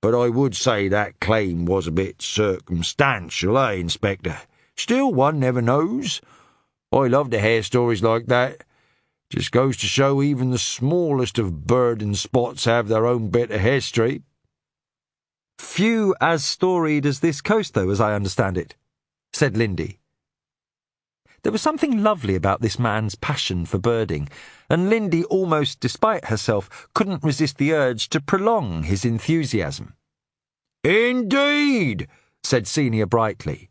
But I would say that claim was a bit circumstantial, Inspector? Still, one never knows. I love to hear stories like that. Just goes to show even the smallest of birding spots have their own bit of history. Few as storied as this coast, though, as I understand it, said Lindy. There was something lovely about this man's passion for birding, and Lindy, almost despite herself, couldn't resist the urge to prolong his enthusiasm. Indeed, said Senior brightly.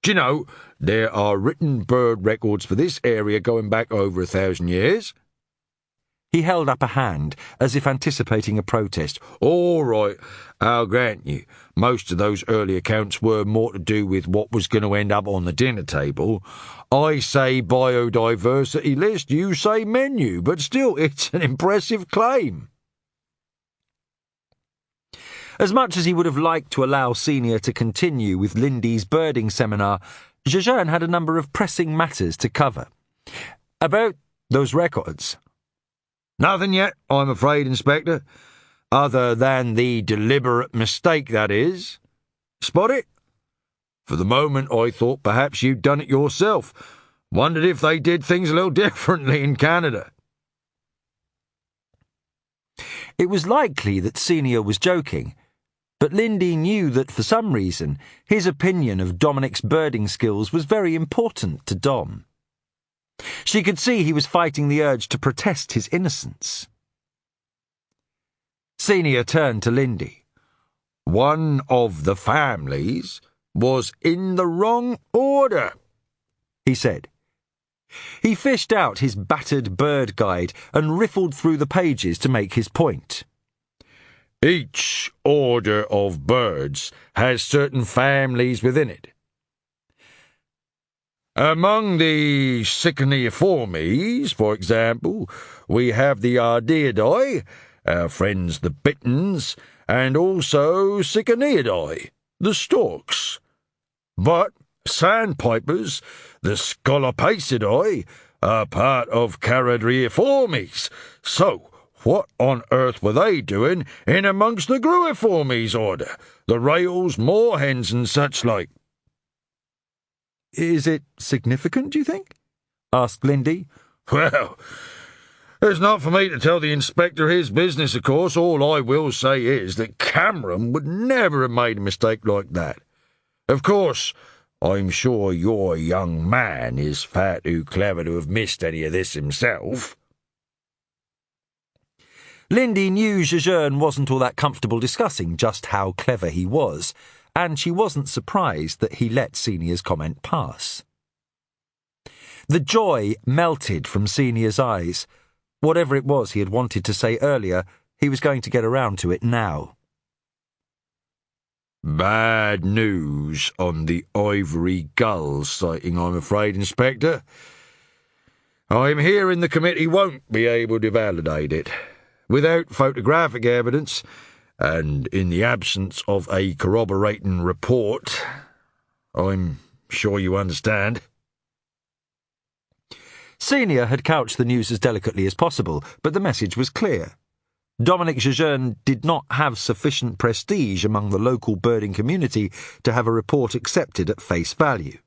Do you know, there are written bird records for this area going back over 1,000 years? He held up a hand, as if anticipating a protest. All right, I'll grant you, most of those early accounts were more to do with what was going to end up on the dinner table. I say biodiversity list, you say menu, but still, it's an impressive claim. As much as he would have liked to allow Senior to continue with Lindy's birding seminar, Jejeune had a number of pressing matters to cover. About those records? Nothing yet, I'm afraid, Inspector. Other than the deliberate mistake, that is. Spot it? For the moment, I thought perhaps you'd done it yourself. Wondered if they did things a little differently in Canada. It was likely that Senior was joking, but Lindy knew that for some reason his opinion of Dominic's birding skills was very important to Dom. She could see he was fighting the urge to protest his innocence. Senior turned to Lindy. One of the families was in the wrong order, he said. He fished out his battered bird guide and riffled through the pages to make his point. Each order of birds has certain families within it. Among the Syconiiformes, for example, we have the Ardeidae, our friends the bitterns, and also Syconiidae, the storks. But sandpipers, the Scolopacidae, are part of Charadriiformes. So, what on earth were they doing in amongst the Gruiformes order, the rails, moorhens, and such like? Is it significant, do you think? Asked Lindy. Well, it's not for me to tell the inspector his business, of course. All I will say is that Cameron would never have made a mistake like that. Of course, I'm sure your young man is far too clever to have missed any of this himself. Lindy knew Jejeune wasn't all that comfortable discussing just how clever he was, and she wasn't surprised that he let Senior's comment pass. The joy melted from Senior's eyes. Whatever it was he had wanted to say earlier, he was going to get around to it now. Bad news on the Ivory Gull sighting, I'm afraid, Inspector. I'm hearing the committee won't be able to validate it. Without photographic evidence, and in the absence of a corroborating report, I'm sure you understand. Senior had couched the news as delicately as possible, but the message was clear. Domenic Jejeune did not have sufficient prestige among the local birding community to have a report accepted at face value.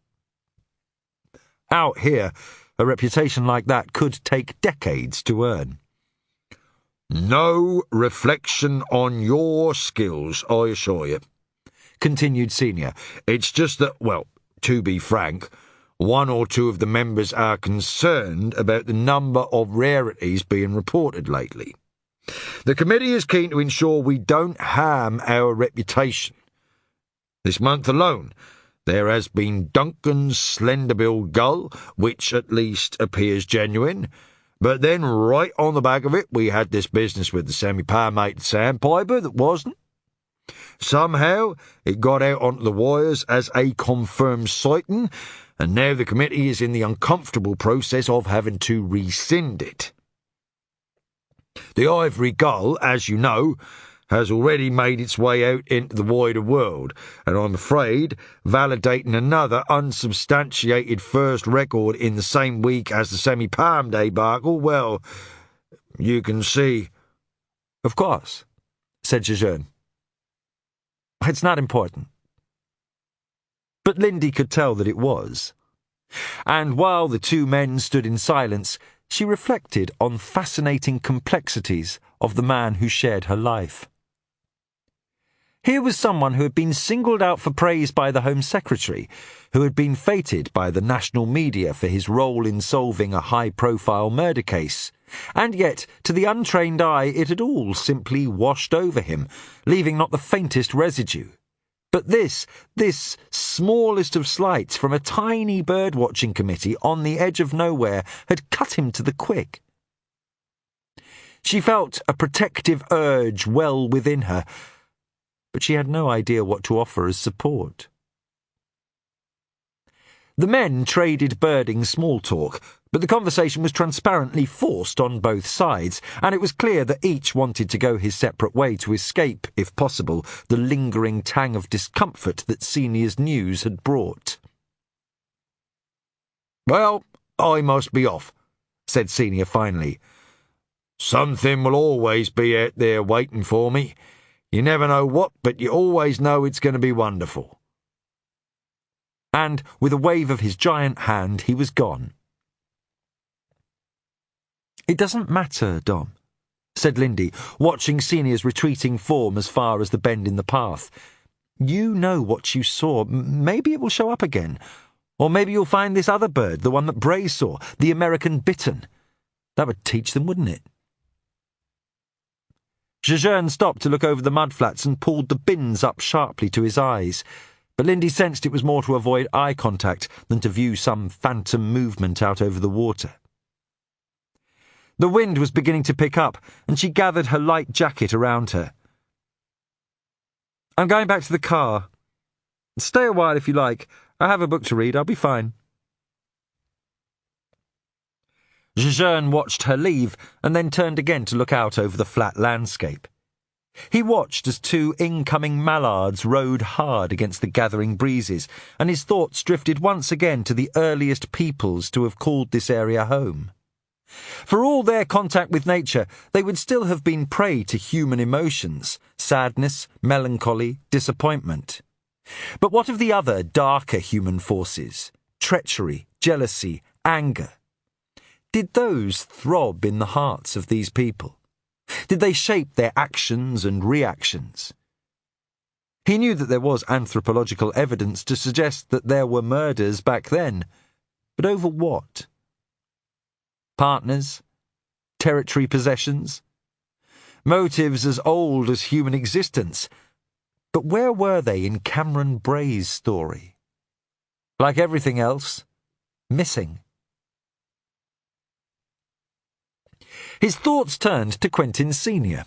Out here, a reputation like that could take decades to earn. No reflection on your skills, I assure you, continued Senior. It's just that, well, to be frank, one or two of the members are concerned about the number of rarities being reported lately. The committee is keen to ensure we don't harm our reputation. This month alone, there has been Duncan's slender-billed gull, which at least appears genuine, but then right on the back of it we had this business with the semi-palmated sandpiper that wasn't. Somehow, it got out onto the wires as a confirmed sighting, and now the committee is in the uncomfortable process of having to rescind it. The ivory gull, as you know, has already made its way out into the wider world, and I'm afraid validating another unsubstantiated first record in the same week as the semi-palm debacle, well, you can see. Of course, said Jejeune. It's not important. But Lindy could tell that it was. And while the two men stood in silence, she reflected on fascinating complexities of the man who shared her life. Here was someone who had been singled out for praise by the Home Secretary, who had been feted by the national media for his role in solving a high-profile murder case, and yet, to the untrained eye, it had all simply washed over him, leaving not the faintest residue. But this smallest of slights from a tiny bird-watching committee on the edge of nowhere had cut him to the quick. She felt a protective urge well within her, but she had no idea what to offer as support. The men traded birding small talk, but the conversation was transparently forced on both sides, and it was clear that each wanted to go his separate way to escape, if possible, the lingering tang of discomfort that Senior's news had brought. Well, I must be off, said Senior finally. Something will always be out there waiting for me. You never know what, but you always know it's going to be wonderful. And with a wave of his giant hand, he was gone. It doesn't matter, Dom, said Lindy, watching Senior's retreating form as far as the bend in the path. You know what you saw. Maybe it will show up again. Or maybe you'll find this other bird, the one that Bray saw, the American bittern. That would teach them, wouldn't it? Jejeune stopped to look over the mudflats and pulled the bins up sharply to his eyes, but Lindy sensed it was more to avoid eye contact than to view some phantom movement out over the water. The wind was beginning to pick up, and she gathered her light jacket around her. I'm going back to the car. Stay a while if you like. I have a book to read. I'll be fine. Jejeune watched her leave and then turned again to look out over the flat landscape. He watched as two incoming mallards rode hard against the gathering breezes, and his thoughts drifted once again to the earliest peoples to have called this area home. For all their contact with nature, they would still have been prey to human emotions, sadness, melancholy, disappointment. But what of the other darker human forces? Treachery, jealousy, anger. Did those throb in the hearts of these people? Did they shape their actions and reactions? He knew that there was anthropological evidence to suggest that there were murders back then, but over what? Partners? Territory possessions? Motives as old as human existence. But where were they in Cameron Bray's story? Like everything else, missing. His thoughts turned to Quentin Senior.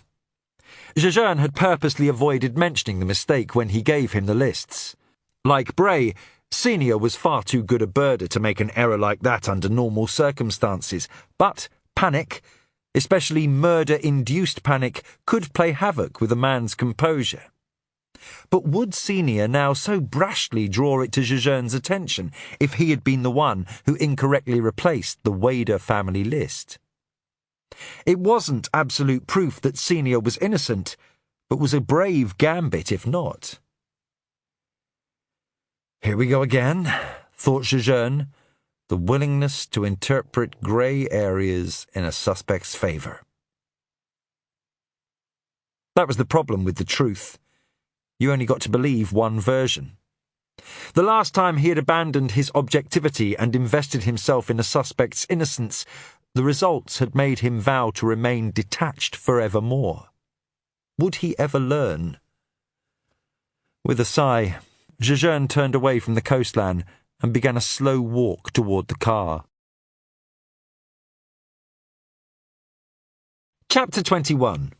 Jejeune had purposely avoided mentioning the mistake when he gave him the lists. Like Bray, Senior was far too good a birder to make an error like that under normal circumstances, but panic, especially murder-induced panic, could play havoc with a man's composure. But would Senior now so brashly draw it to Jejeune's attention if he had been the one who incorrectly replaced the Wader family list? It wasn't absolute proof that Senior was innocent, but was a brave gambit if not. Here we go again, thought Jejeune, the willingness to interpret grey areas in a suspect's favour. That was the problem with the truth. You only got to believe one version. The last time he had abandoned his objectivity and invested himself in a suspect's innocence, the results had made him vow to remain detached forevermore. Would he ever learn? With a sigh, Jejeune turned away from the coastline and began a slow walk toward the car. Chapter 21.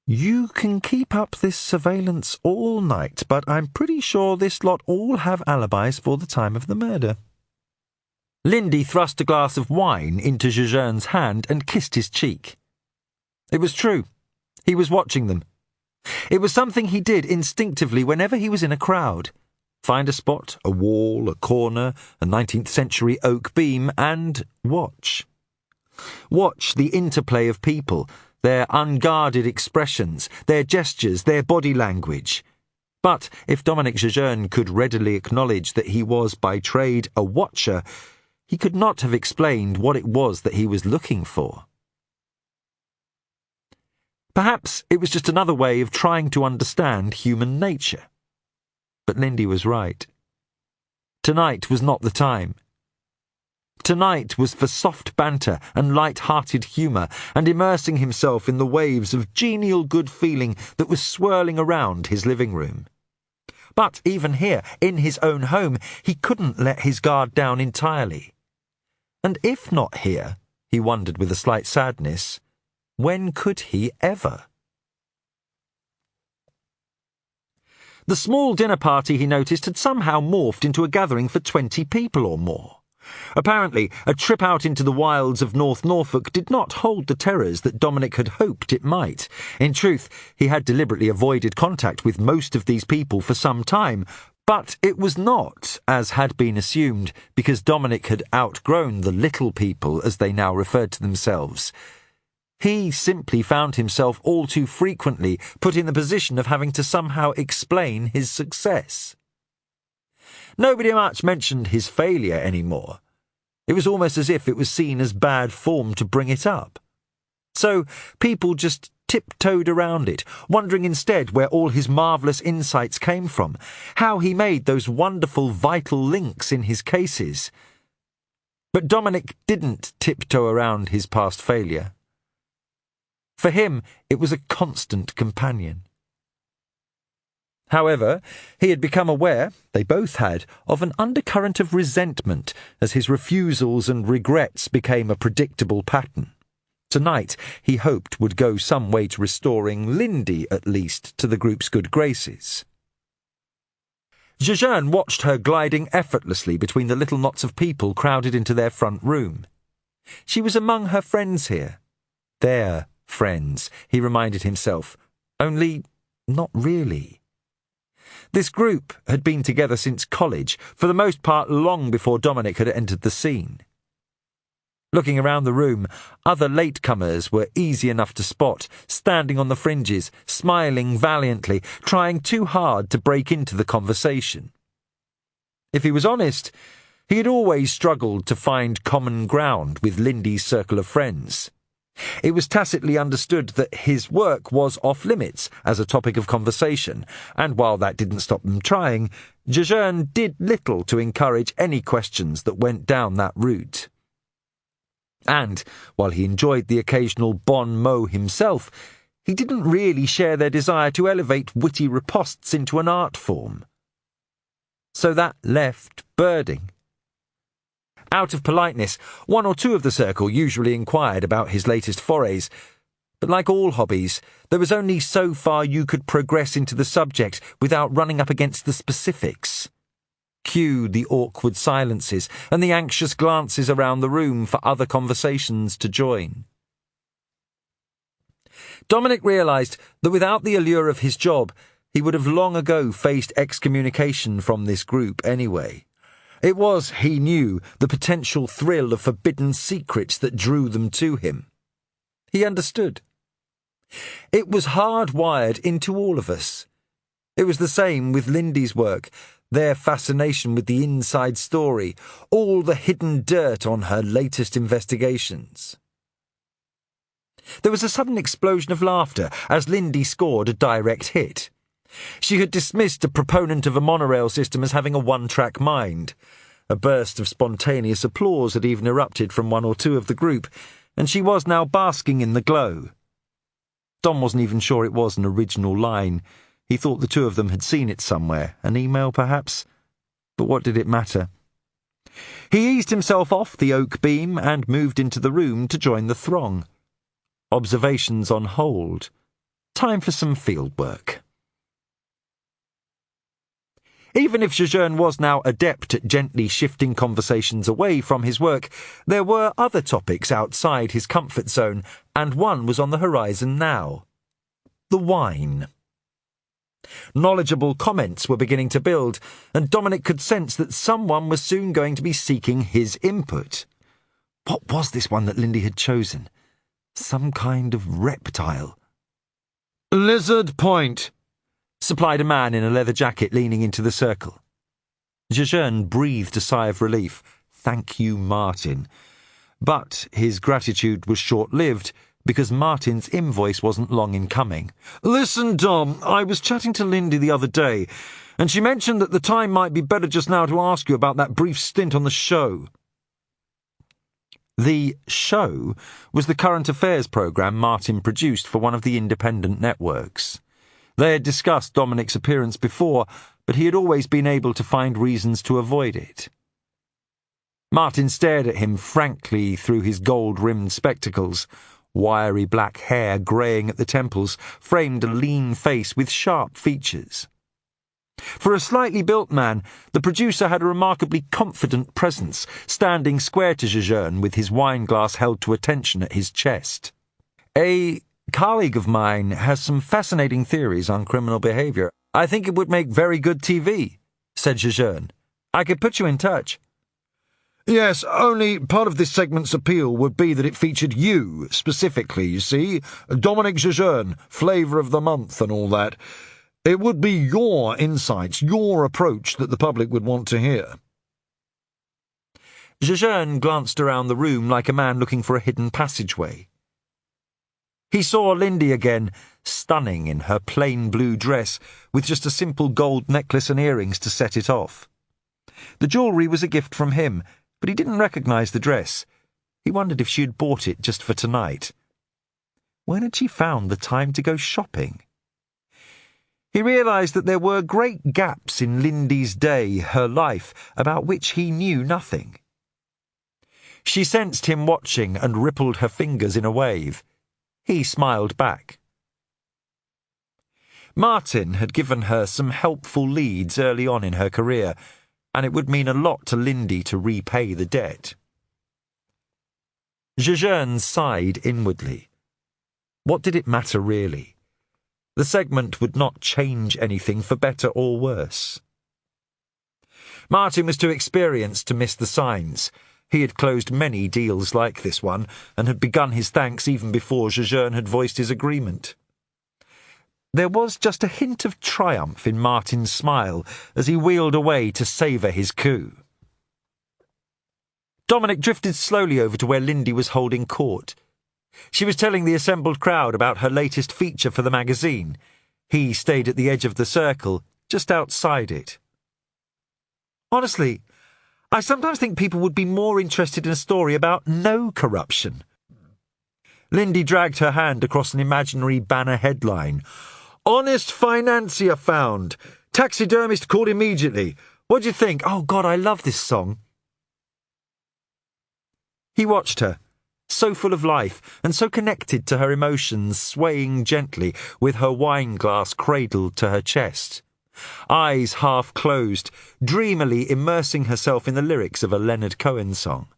You can keep up this surveillance all night, but I'm pretty sure this lot all have alibis for the time of the murder. Lindy thrust a glass of wine into Jejeune's hand and kissed his cheek. It was true. He was watching them. It was something he did instinctively whenever he was in a crowd. Find a spot, a wall, a corner, a 19th century oak beam, and watch. Watch the interplay of people, their unguarded expressions, their gestures, their body language. But if Domenic Jejeune could readily acknowledge that he was by trade a watcher, he could not have explained what it was that he was looking for. Perhaps it was just another way of trying to understand human nature. But Lindy was right. Tonight was not the time. Tonight was for soft banter and light-hearted humour and immersing himself in the waves of genial good feeling that was swirling around his living room. But even here, in his own home, he couldn't let his guard down entirely. And if not here, he wondered with a slight sadness, when could he ever? The small dinner party, he noticed, had somehow morphed into a gathering for 20 people or more. Apparently, a trip out into the wilds of North Norfolk did not hold the terrors that Domenic had hoped it might. In truth, he had deliberately avoided contact with most of these people for some time, but it was not, as had been assumed, because Domenic had outgrown the little people, as they now referred to themselves. He simply found himself all too frequently put in the position of having to somehow explain his success. Nobody much mentioned his failure anymore. It was almost as if it was seen as bad form to bring it up. So people just tiptoed around it, wondering instead where all his marvellous insights came from, how he made those wonderful vital links in his cases. But Domenic didn't tiptoe around his past failure. For him, it was a constant companion. However, he had become aware, they both had, of an undercurrent of resentment as his refusals and regrets became a predictable pattern. Tonight, he hoped would go some way to restoring Lindy, at least, to the group's good graces. Jejeune watched her gliding effortlessly between the little knots of people crowded into their front room. She was among her friends here. Their friends, he reminded himself, only not really. This group had been together since college, for the most part long before Domenic had entered the scene. Looking around the room, other latecomers were easy enough to spot, standing on the fringes, smiling valiantly, trying too hard to break into the conversation. If he was honest, he had always struggled to find common ground with Lindy's circle of friends. It was tacitly understood that his work was off-limits as a topic of conversation, and while that didn't stop them trying, Jejeune did little to encourage any questions that went down that route. And, while he enjoyed the occasional bon mot himself, he didn't really share their desire to elevate witty ripostes into an art form. So that left birding. Out of politeness, one or two of the circle usually inquired about his latest forays, but like all hobbies, there was only so far you could progress into the subject without running up against the specifics. Cue the awkward silences and the anxious glances around the room for other conversations to join. Domenic realised that without the allure of his job, he would have long ago faced excommunication from this group anyway. It was, he knew, the potential thrill of forbidden secrets that drew them to him. He understood. It was hardwired into all of us. It was the same with Lindy's work, their fascination with the inside story, all the hidden dirt on her latest investigations. There was a sudden explosion of laughter as Lindy scored a direct hit. She had dismissed a proponent of a monorail system as having a one-track mind. A burst of spontaneous applause had even erupted from one or two of the group, and she was now basking in the glow. Dom wasn't even sure it was an original line. He thought the two of them had seen it somewhere, an email perhaps, but what did it matter? He eased himself off the oak beam and moved into the room to join the throng. Observations on hold. Time for some field work. Even if Jejeune was now adept at gently shifting conversations away from his work, there were other topics outside his comfort zone, and one was on the horizon now. The wine. Knowledgeable comments were beginning to build, and Domenic could sense that someone was soon going to be seeking his input. What was this one that Lindy had chosen? Some kind of reptile. Lizard Point, supplied a man in a leather jacket leaning into the circle. Jejeune breathed a sigh of relief. Thank you, Martin. But his gratitude was short-lived, because Martin's invoice wasn't long in coming. Listen, Dom, I was chatting to Lindy the other day, and she mentioned that the time might be better just now to ask you about that brief stint on the show. The show was the current affairs programme Martin produced for one of the independent networks. They had discussed Domenic's appearance before, but he had always been able to find reasons to avoid it. Martin stared at him frankly through his gold-rimmed spectacles. Wiry black hair greying at the temples framed a lean face with sharp features. For a slightly built man, the producer had a remarkably confident presence, standing square to Jejeune with his wine glass held to attention at his chest. A colleague of mine has some fascinating theories on criminal behaviour. I think it would make very good TV, said Jejeune. I could put you in touch. Yes, only part of this segment's appeal would be that it featured you, specifically, you see. Domenic Jejeune, flavour of the month and all that. It would be your insights, your approach that the public would want to hear. Jejeune glanced around the room like a man looking for a hidden passageway. He saw Lindy again, stunning in her plain blue dress, with just a simple gold necklace and earrings to set it off. The jewellery was a gift from him, but he didn't recognise the dress. He wondered if she had bought it just for tonight. When had she found the time to go shopping? He realised that there were great gaps in Lindy's day, her life, about which he knew nothing. She sensed him watching and rippled her fingers in a wave. He smiled back. Martin had given her some helpful leads early on in her career, and it would mean a lot to Lindy to repay the debt. Jejeune sighed inwardly. What did it matter, really? The segment would not change anything for better or worse. Martin was too experienced to miss the signs. He had closed many deals like this one, and had begun his thanks even before Jejeune had voiced his agreement. There was just a hint of triumph in Martin's smile as he wheeled away to savour his coup. Domenic drifted slowly over to where Lindy was holding court. She was telling the assembled crowd about her latest feature for the magazine. He stayed at the edge of the circle, just outside it. Honestly, I sometimes think people would be more interested in a story about no corruption. Lindy dragged her hand across an imaginary banner headline. Honest financier found. Taxidermist called immediately. What do you think? Oh, God, I love this song. He watched her, so full of life and so connected to her emotions, swaying gently with her wine glass cradled to her chest. Eyes half closed, dreamily immersing herself in the lyrics of a Leonard Cohen song.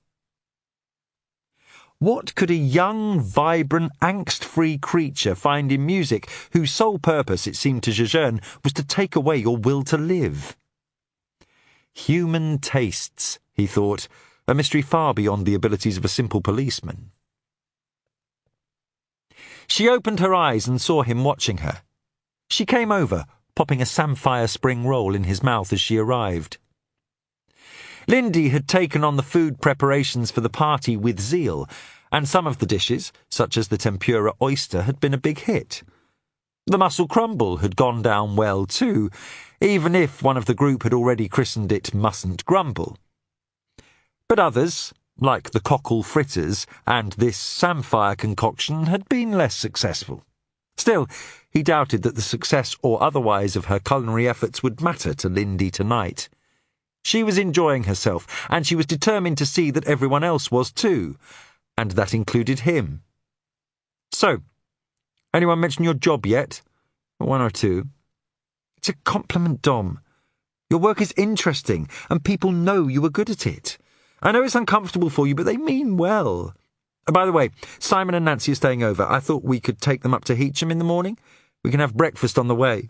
What could a young, vibrant, angst-free creature find in music whose sole purpose, it seemed to Jejeune, was to take away your will to live? Human tastes, he thought, a mystery far beyond the abilities of a simple policeman. She opened her eyes and saw him watching her. She came over, popping a samphire spring roll in his mouth as she arrived. Lindy had taken on the food preparations for the party with zeal, and some of the dishes, such as the tempura oyster, had been a big hit. The mussel crumble had gone down well too, even if one of the group had already christened it mustn't grumble. But others, like the cockle fritters and this samphire concoction, had been less successful. Still, he doubted that the success or otherwise of her culinary efforts would matter to Lindy tonight. She was enjoying herself, and she was determined to see that everyone else was too, and that included him. So, Anyone mention your job yet? One or two. It's a compliment, Dom. Your work is interesting, and people know you are good at it. I know it's uncomfortable for you, but they mean well. By the way, Simon and Nancy are staying over. I thought we could take them up to Heacham in the morning. We can have breakfast on the way.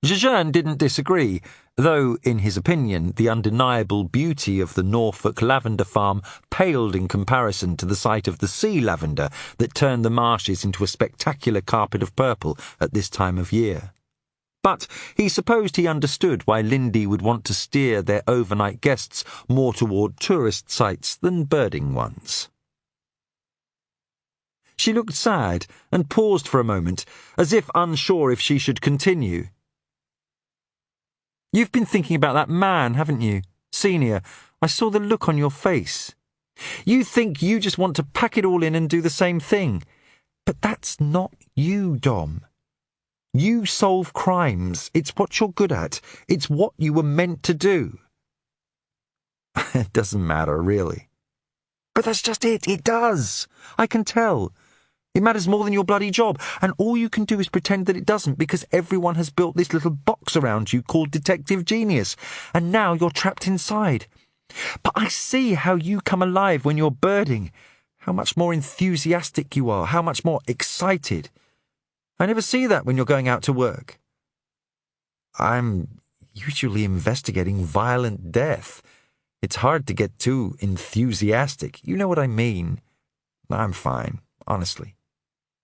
Jejeune didn't disagree, though, in his opinion, the undeniable beauty of the Norfolk lavender farm paled in comparison to the sight of the sea lavender that turned the marshes into a spectacular carpet of purple at this time of year. But he supposed he understood why Lindy would want to steer their overnight guests more toward tourist sites than birding ones. She looked sad and paused for a moment, as if unsure if she should continue. You've been thinking about that man, haven't you? Senior, I saw the look on your face. You think you just want to pack it all in and do the same thing. But that's not you, Dom. You solve crimes. It's what you're good at. It's what you were meant to do. It doesn't matter, really. But that's just it. It does. I can tell. It matters more than your bloody job, and all you can do is pretend that it doesn't because everyone has built this little box around you called Detective Genius, and now you're trapped inside. But I see how you come alive when you're birding, how much more enthusiastic you are, how much more excited. I never see that when you're going out to work. I'm usually investigating violent death. It's hard to get too enthusiastic. You know what I mean. I'm fine, honestly.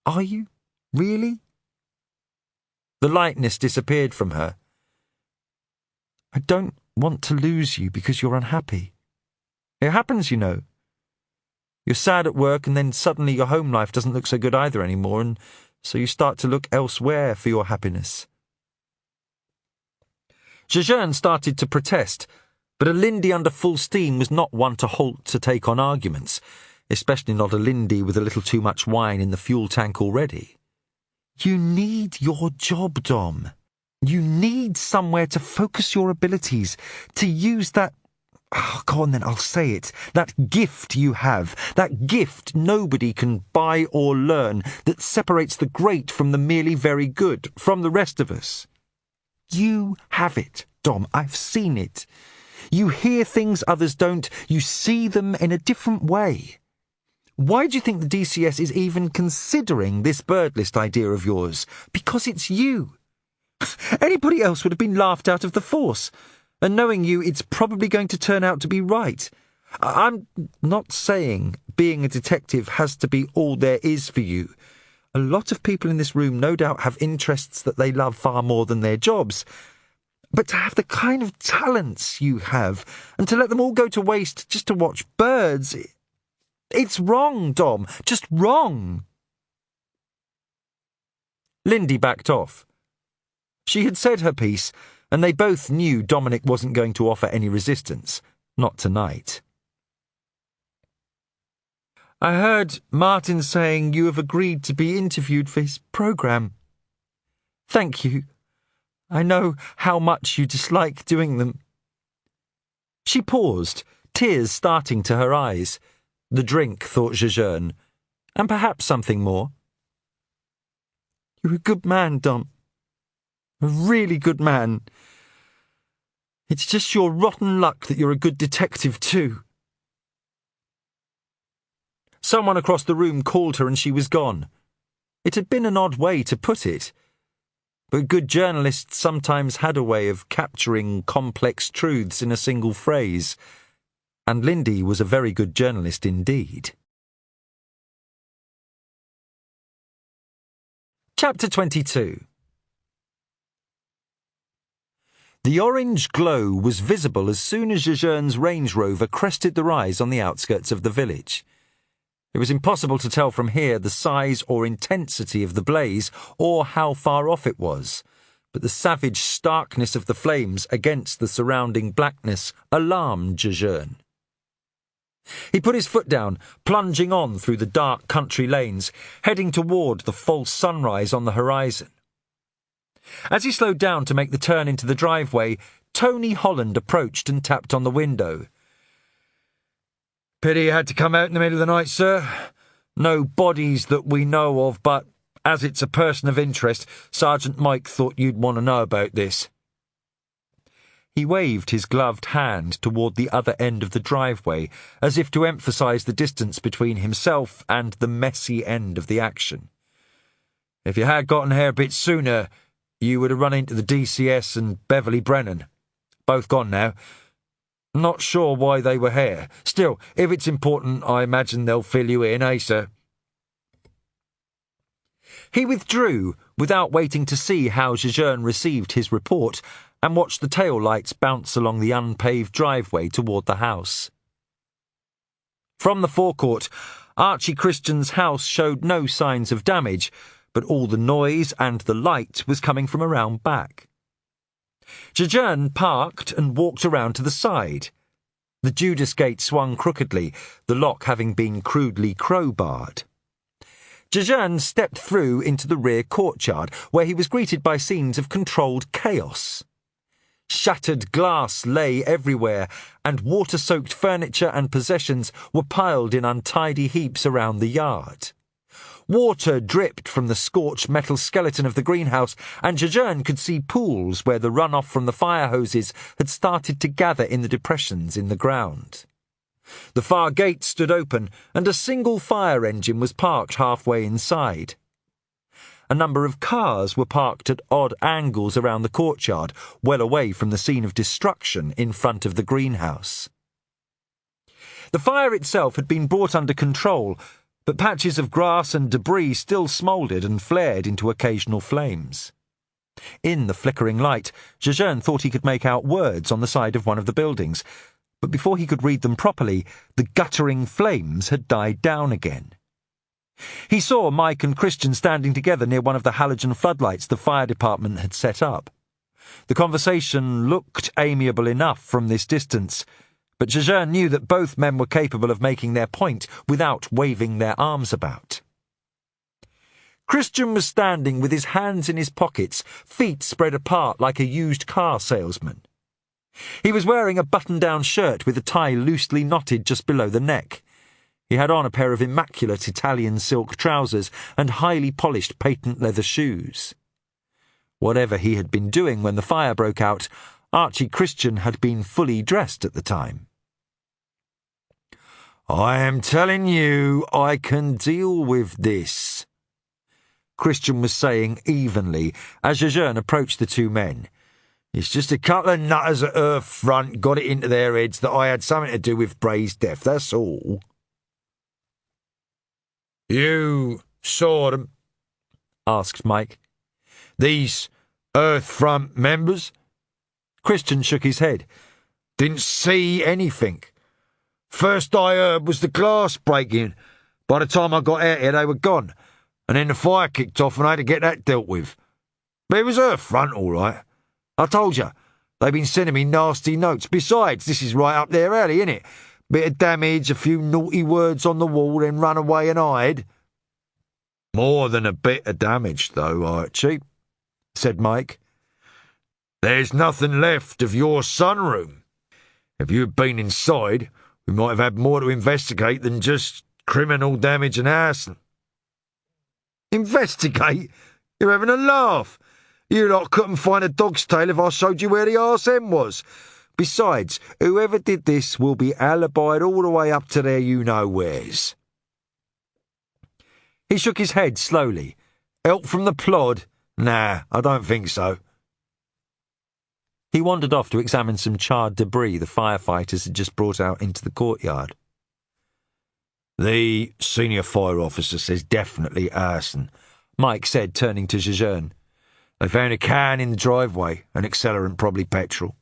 Are you? Really? The lightness disappeared from her. I don't want to lose you because you're unhappy. It happens, you know. You're sad at work and then suddenly your home life doesn't look so good either anymore, and so you start to look elsewhere for your happiness. Jejeune started to protest, but a Lindy under full steam was not one to halt to take on arguments, especially not a Lindy with a little too much wine in the fuel tank already. You need your job, Dom. You need somewhere to focus your abilities, to use that... Oh, go on then, I'll say it. That gift you have, that gift nobody can buy or learn, that separates the great from the merely very good, from the rest of us. You have it, Dom. I've seen it. You hear things others don't. You see them in a different way. Why do you think the DCS is even considering this bird list idea of yours? Because it's you. Anybody else would have been laughed out of the force. And knowing you, it's probably going to turn out to be right. I'm not saying being a detective has to be all there is for you. A lot of people in this room no doubt have interests that they love far more than their jobs. But to have the kind of talents you have, and to let them all go to waste just to watch birds... It's wrong, Dom. Just wrong. Lindy backed off. She had said her piece, and they both knew Domenic wasn't going to offer any resistance. Not tonight. I heard Martin saying you have agreed to be interviewed for his programme. Thank you. I know how much you dislike doing them. She paused, tears starting to her eyes. The drink, thought Jejeune, and perhaps something more. You're a good man, Dom. A really good man. It's just your rotten luck that you're a good detective too. Someone across the room called her and she was gone. It had been an odd way to put it, but good journalists sometimes had a way of capturing complex truths in a single phrase. And Lindy was a very good journalist indeed. Chapter 22. The orange glow was visible as soon as Jejeune's Range Rover crested the rise on the outskirts of the village. It was impossible to tell from here the size or intensity of the blaze or how far off it was, but the savage starkness of the flames against the surrounding blackness alarmed Jejeune. He put his foot down, plunging on through the dark country lanes, heading toward the false sunrise on the horizon. As he slowed down to make the turn into the driveway, Tony Holland approached and tapped on the window. Pity you had to come out in the middle of the night, sir. No bodies that we know of, but as it's a person of interest, Sergeant Mike thought you'd want to know about this." He waved his gloved hand toward the other end of the driveway, as if to emphasize the distance between himself and the messy end of the action. "If you had gotten here a bit sooner, you would have run into the DCS and Beverly Brennan. Both gone now. Not sure why they were here. Still, if it's important, I imagine they'll fill you in, eh, sir?" He withdrew without waiting to see how Jejeune received his report and watched the tail lights bounce along the unpaved driveway toward the house. From the forecourt, Archie Christian's house showed no signs of damage, but all the noise and the light was coming from around back. Jejeune parked and walked around to the side. The Judas gate swung crookedly, the lock having been crudely crowbarred. Jejeune stepped through into the rear courtyard, where he was greeted by scenes of controlled chaos. Shattered glass lay everywhere, and water-soaked furniture and possessions were piled in untidy heaps around the yard. Water dripped from the scorched metal skeleton of the greenhouse, and Jejeune could see pools where the runoff from the fire hoses had started to gather in the depressions in the ground. The far gate stood open, and a single fire engine was parked halfway inside. A number of cars were parked at odd angles around the courtyard, well away from the scene of destruction in front of the greenhouse. The fire itself had been brought under control, but patches of grass and debris still smouldered and flared into occasional flames. In the flickering light, Jejeune thought he could make out words on the side of one of the buildings, but before he could read them properly, the guttering flames had died down again. He saw Mike and Christian standing together near one of the halogen floodlights the fire department had set up. The conversation looked amiable enough from this distance, but Jejeune knew that both men were capable of making their point without waving their arms about. Christian was standing with his hands in his pockets, feet spread apart like a used car salesman. He was wearing a button-down shirt with a tie loosely knotted just below the neck. He had on a pair of immaculate Italian silk trousers and highly polished patent leather shoes. Whatever he had been doing when the fire broke out, Archie Christian had been fully dressed at the time. "I am telling you, I can deal with this," Christian was saying evenly as Jejeune approached the two men. "It's just a couple of nutters at Earth Front got it into their heads that I had something to do with Bray's death, that's all." "You saw them?" asked Mike. "These Earth Front members?" Christian shook his head. "Didn't see anything. First I heard was the glass breaking. By the time I got out here, they were gone, and then the fire kicked off and I had to get that dealt with. But it was Earth Front, all right. I told you, they've been sending me nasty notes. Besides, this is right up their alley, innit? Bit of damage, a few naughty words on the wall, then run away and hide." "More than a bit of damage, though, Archie," said Mike. "There's nothing left of your sunroom. If you had been inside, we might have had more to investigate than just criminal damage and arson." "Investigate? You're having a laugh. You lot couldn't find a dog's tail if I showed you where the arse end was. Besides, whoever did this will be alibied all the way up to their you-know-wheres." He shook his head slowly. "Help from the plod? Nah, I don't think so." He wandered off to examine some charred debris the firefighters had just brought out into the courtyard. "The senior fire officer says definitely arson," Mike said, turning to Jejeune. "They found a can in the driveway, an accelerant, probably petrol."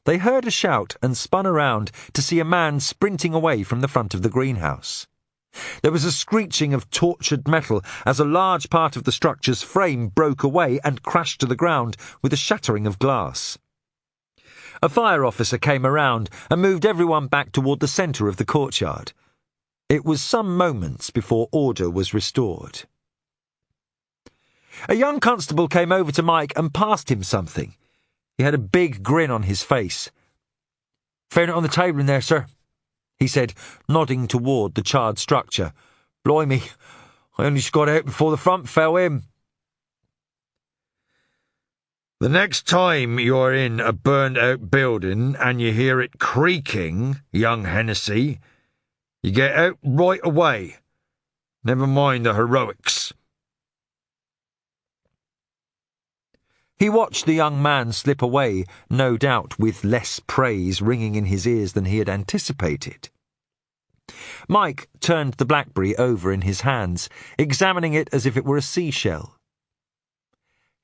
They heard a shout and spun around to see a man sprinting away from the front of the greenhouse. There was a screeching of tortured metal as a large part of the structure's frame broke away and crashed to the ground with a shattering of glass. A fire officer came around and moved everyone back toward the centre of the courtyard. It was some moments before order was restored. A young constable came over to Mike and passed him something. He had a big grin on his face. "Found it on the table in there, sir," he said, nodding toward the charred structure. Blimey, I only just got out before the front fell in. The next time you're in a burned-out building and you hear it creaking, young Hennessy, you get out right away. Never mind the heroics. He watched the young man slip away, no doubt with less praise ringing in his ears than he had anticipated. Mike turned the blackberry over in his hands, examining it as if it were a seashell.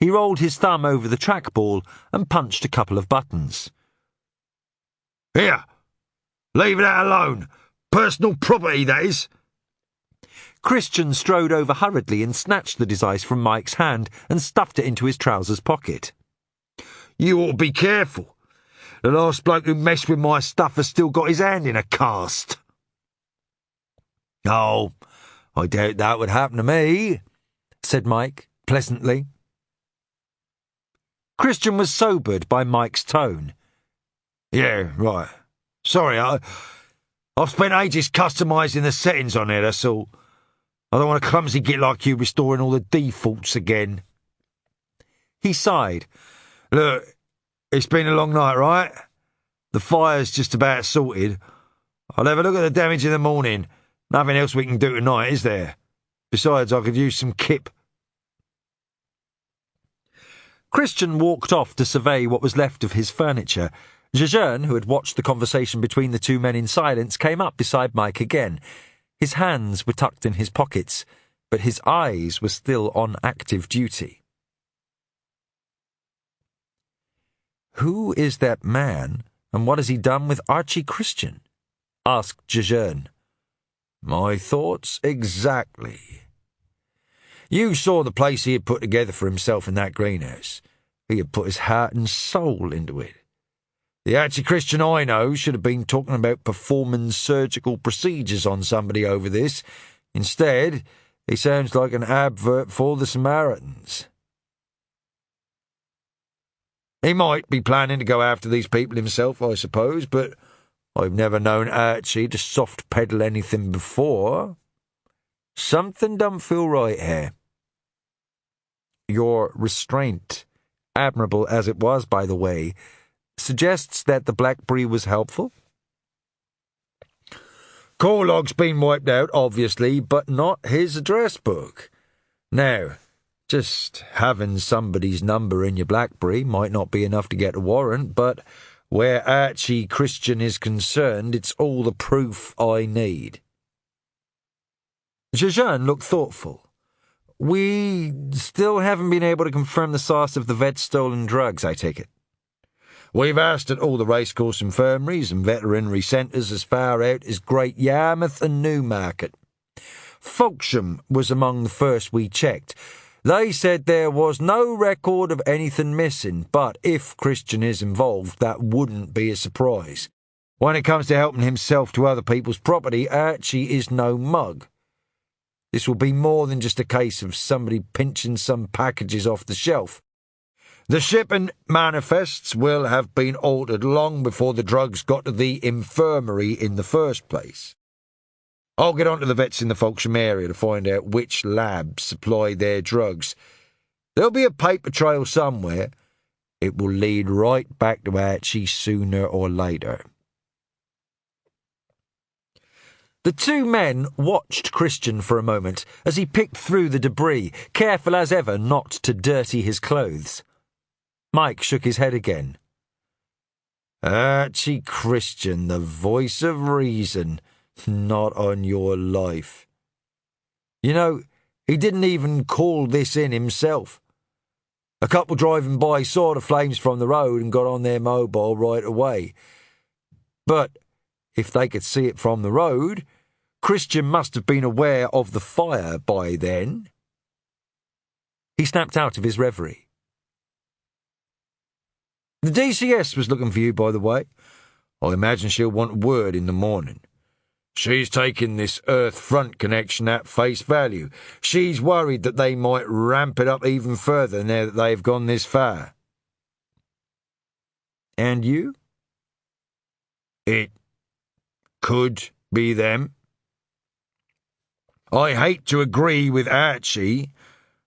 He rolled his thumb over the trackball and punched a couple of buttons. Here, leave that alone. Personal property, that is. Christian strode over hurriedly and snatched the device from Mike's hand and stuffed it into his trousers pocket. You ought to be careful. The last bloke who messed with my stuff has still got his hand in a cast. Oh, I doubt that would happen to me, said Mike, pleasantly. Christian was sobered by Mike's tone. Yeah, right. Sorry, I've spent ages customising the settings on it, that's all. I don't want a clumsy git like you restoring all the defaults again. He sighed. Look, it's been a long night, right? The fire's just about sorted. I'll have a look at the damage in the morning. Nothing else we can do tonight, is there? Besides, I could use some kip. Christian walked off to survey what was left of his furniture. Jejeune, who had watched the conversation between the two men in silence, came up beside Mike again. His hands were tucked in his pockets, but his eyes were still on active duty. "Who is that man, and what has he done with Archie Christian?" asked Jejeune. My thoughts exactly. You saw the place he had put together for himself in that greenhouse. He had put his heart and soul into it. The Archie Christian I know should have been talking about performing surgical procedures on somebody over this. Instead, he sounds like an advert for the Samaritans. He might be planning to go after these people himself, I suppose, but I've never known Archie to soft-pedal anything before. Something don't feel right here. Your restraint, admirable as it was, by the way, suggests that the blackberry was helpful? Call log's been wiped out, obviously, but not his address book. Now, just having somebody's number in your blackberry might not be enough to get a warrant, but where Archie Christian is concerned, it's all the proof I need. Jejeune looked thoughtful. We still haven't been able to confirm the source of the vet's stolen drugs, I take it. We've asked at all the racecourse infirmaries and veterinary centres as far out as Great Yarmouth and Newmarket. Folksham was among the first we checked. They said there was no record of anything missing, but if Christian is involved, that wouldn't be a surprise. When it comes to helping himself to other people's property, Archie is no mug. This will be more than just a case of somebody pinching some packages off the shelf. The shipping manifests will have been altered long before the drugs got to the infirmary in the first place. I'll get on to the vets in the Folksham area to find out which labs supply their drugs. There'll be a paper trail somewhere. It will lead right back to Archie sooner or later. The two men watched Christian for a moment as he picked through the debris, careful as ever not to dirty his clothes. Mike shook his head again. Archie Christian, the voice of reason, not on your life. You know, he didn't even call this in himself. A couple driving by saw the flames from the road and got on their mobile right away. But if they could see it from the road, Christian must have been aware of the fire by then. He snapped out of his reverie. The DCS was looking for you, by the way. I imagine she'll want word in the morning. She's taking this Earth Front connection at face value. She's worried that they might ramp it up even further now that they've gone this far. And you? It could be them. I hate to agree with Archie,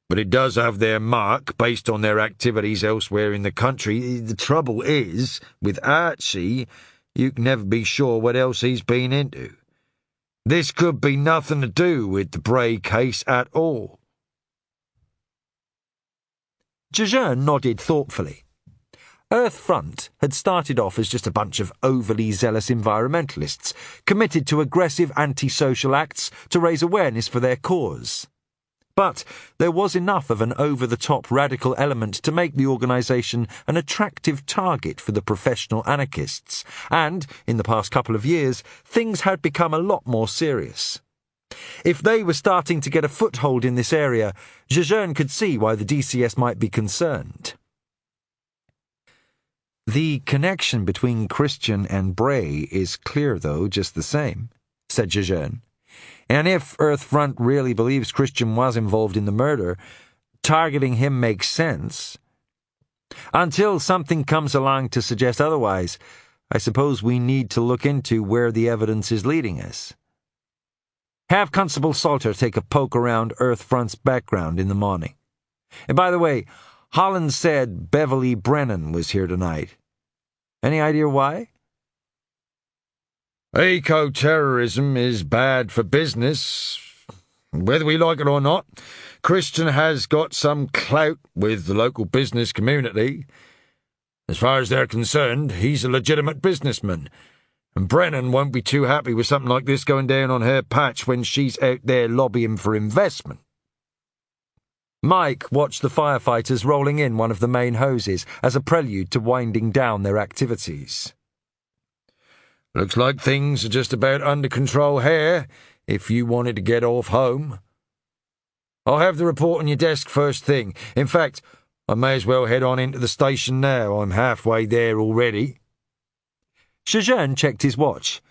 but it does have their mark based on their activities elsewhere in the country. The trouble is, with Archie, you can never be sure what else he's been into. This could be nothing to do with the Bray case at all. Jejeune nodded thoughtfully. Earthfront had started off as just a bunch of overly zealous environmentalists, committed to aggressive antisocial acts to raise awareness for their cause. But there was enough of an over-the-top radical element to make the organisation an attractive target for the professional anarchists, and, in the past couple of years, things had become a lot more serious. If they were starting to get a foothold in this area, Jejeune could see why the DCS might be concerned. The connection between Christian and Bray is clear, though, just the same, said Jejeune. And if Earthfront really believes Christian was involved in the murder, targeting him makes sense. Until something comes along to suggest otherwise, I suppose we need to look into where the evidence is leading us. Have Constable Salter take a poke around Earthfront's background in the morning. And by the way, Holland said Beverly Brennan was here tonight. Any idea why? Eco-terrorism is bad for business. Whether we like it or not, Christian has got some clout with the local business community. As far as they're concerned, he's a legitimate businessman, and Brennan won't be too happy with something like this going down on her patch when she's out there lobbying for investment. Mike watched the firefighters rolling in one of the main hoses as a prelude to winding down their activities. Looks like things are just about under control here, if you wanted to get off home. I'll have the report on your desk first thing. In fact, I may as well head on into the station now. I'm halfway there already. Jejeune checked his watch.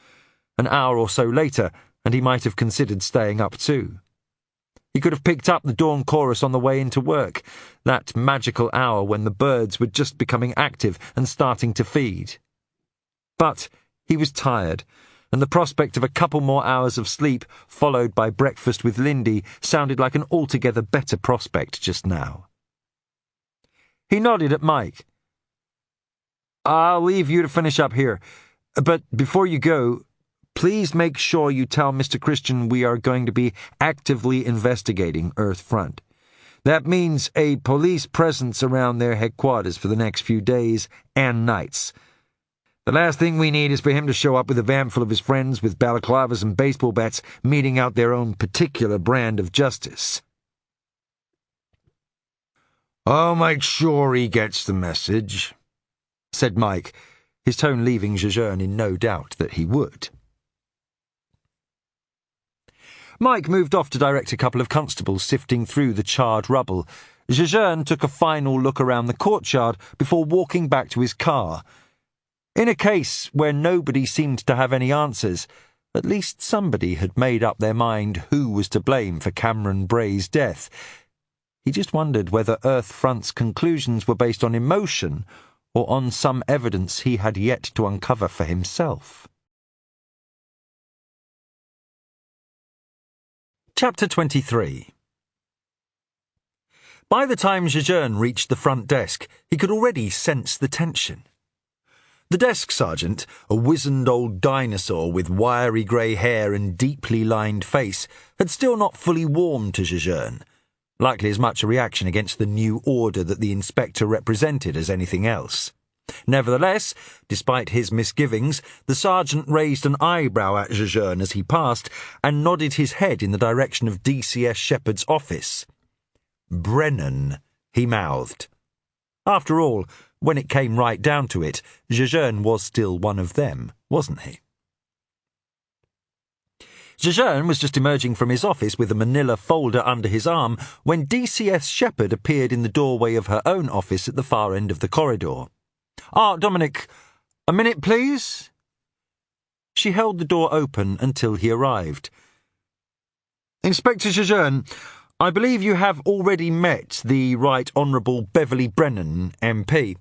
An hour or so later, and he might have considered staying up too. He could have picked up the dawn chorus on the way into work, that magical hour when the birds were just becoming active and starting to feed. But he was tired, and the prospect of a couple more hours of sleep, followed by breakfast with Lindy, sounded like an altogether better prospect just now. He nodded at Mike. "I'll leave you to finish up here, but before you go, please make sure you tell Mr. Christian we are going to be actively investigating Earthfront. That means a police presence around their headquarters for the next few days and nights. The last thing we need is for him to show up with a van full of his friends with balaclavas and baseball bats meting out their own particular brand of justice." "I'll make sure he gets the message," said Mike, his tone leaving Jejeune in no doubt that he would. Mike moved off to direct a couple of constables sifting through the charred rubble. Jejeune took a final look around the courtyard before walking back to his car. In a case where nobody seemed to have any answers, at least somebody had made up their mind who was to blame for Cameron Bray's death. He just wondered whether Earthfront's conclusions were based on emotion or on some evidence he had yet to uncover for himself. Chapter 23. By the time Jejeune reached the front desk, he could already sense the tension. The desk sergeant, a wizened old dinosaur with wiry grey hair and deeply lined face, had still not fully warmed to Jejeune, likely as much a reaction against the new order that the inspector represented as anything else. Nevertheless, despite his misgivings, the sergeant raised an eyebrow at Jejeune as he passed and nodded his head in the direction of DCS Shepherd's office. "Brennan," he mouthed. After all, when it came right down to it, Jejeune was still one of them, wasn't he? Jejeune was just emerging from his office with a manila folder under his arm when DCS Shepherd appeared in the doorway of her own office at the far end of the corridor. Domenic, a minute, please?" She held the door open until he arrived. "Inspector Jejeune, I believe you have already met the Right Honourable Beverly Brennan, MP."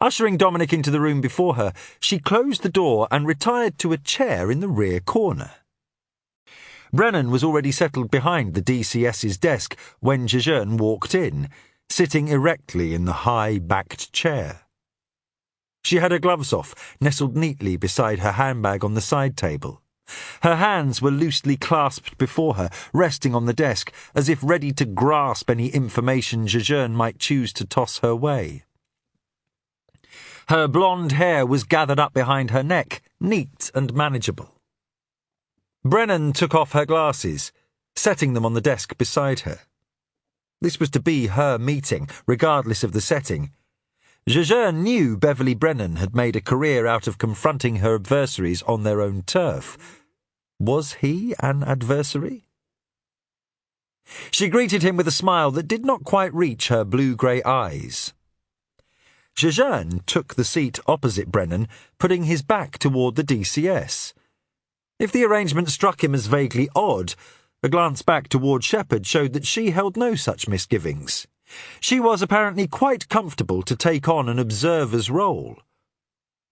Ushering Domenic into the room before her, she closed the door and retired to a chair in the rear corner. Brennan was already settled behind the DCS's desk when Jejeune walked in, sitting erectly in the high-backed chair. She had her gloves off, nestled neatly beside her handbag on the side table. Her hands were loosely clasped before her, resting on the desk, as if ready to grasp any information Jejeune might choose to toss her way. Her blonde hair was gathered up behind her neck, neat and manageable. Brennan took off her glasses, setting them on the desk beside her. This was to be her meeting, regardless of the setting. Jejeune knew Beverly Brennan had made a career out of confronting her adversaries on their own turf. Was he an adversary? She greeted him with a smile that did not quite reach her blue-grey eyes. Jejeune took the seat opposite Brennan, putting his back toward the DCS. If the arrangement struck him as vaguely odd, a glance back toward Shepherd showed that she held no such misgivings. She was apparently quite comfortable to take on an observer's role.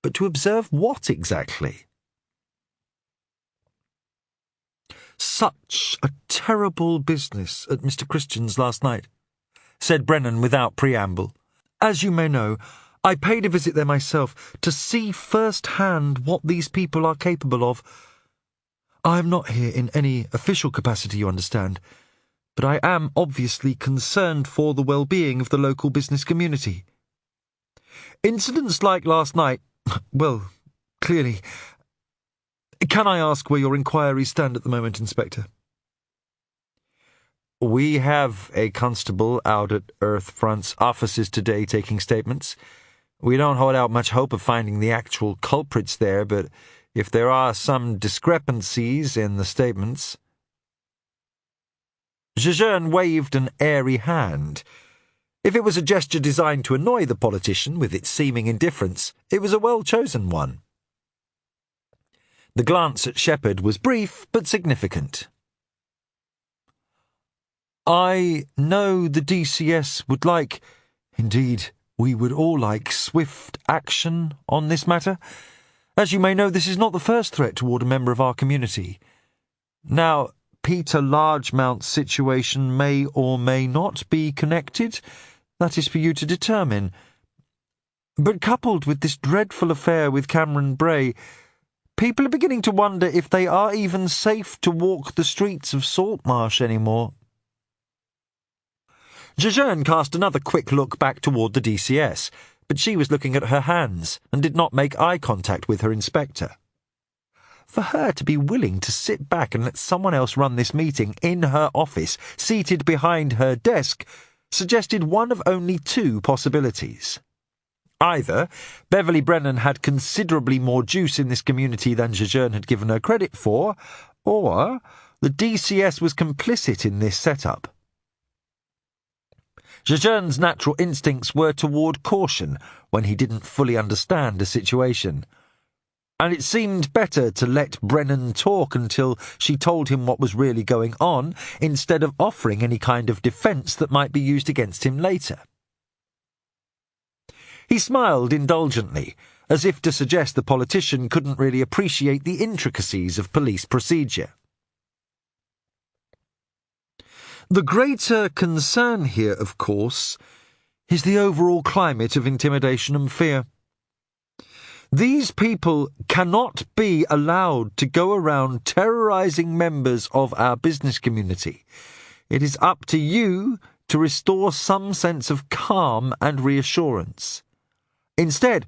But to observe what exactly? "Such a terrible business at Mr. Christian's last night," said Brennan without preamble. "As you may know, I paid a visit there myself to see firsthand what these people are capable of. I am not here in any official capacity, you understand, but I am obviously concerned for the well-being of the local business community. Incidents like last night, well, clearly... Can I ask where your inquiries stand at the moment, Inspector?" "We have a constable out at Earthfront's offices today taking statements. We don't hold out much hope of finding the actual culprits there, but if there are some discrepancies in the statements..." Jejeune waved an airy hand. If it was a gesture designed to annoy the politician with its seeming indifference, it was a well-chosen one. The glance at Shepherd was brief but significant. "I know the DCS would like, indeed, we would all like, swift action on this matter. As you may know, this is not the first threat toward a member of our community. Now, Peter Largemount's situation may or may not be connected. That is for you to determine. But coupled with this dreadful affair with Cameron Bray, people are beginning to wonder if they are even safe to walk the streets of Saltmarsh anymore." Jejeune cast another quick look back toward the DCS, but she was looking at her hands and did not make eye contact with her inspector. For her to be willing to sit back and let someone else run this meeting in her office, seated behind her desk, suggested one of only two possibilities. Either Beverly Brennan had considerably more juice in this community than Jejeune had given her credit for, or the DCS was complicit in this setup. Jejeune's natural instincts were toward caution when he didn't fully understand a situation, and it seemed better to let Brennan talk until she told him what was really going on, instead of offering any kind of defence that might be used against him later. He smiled indulgently, as if to suggest the politician couldn't really appreciate the intricacies of police procedure. "The greater concern here, of course, is the overall climate of intimidation and fear. These people cannot be allowed to go around terrorizing members of our business community. It is up to you to restore some sense of calm and reassurance. Instead,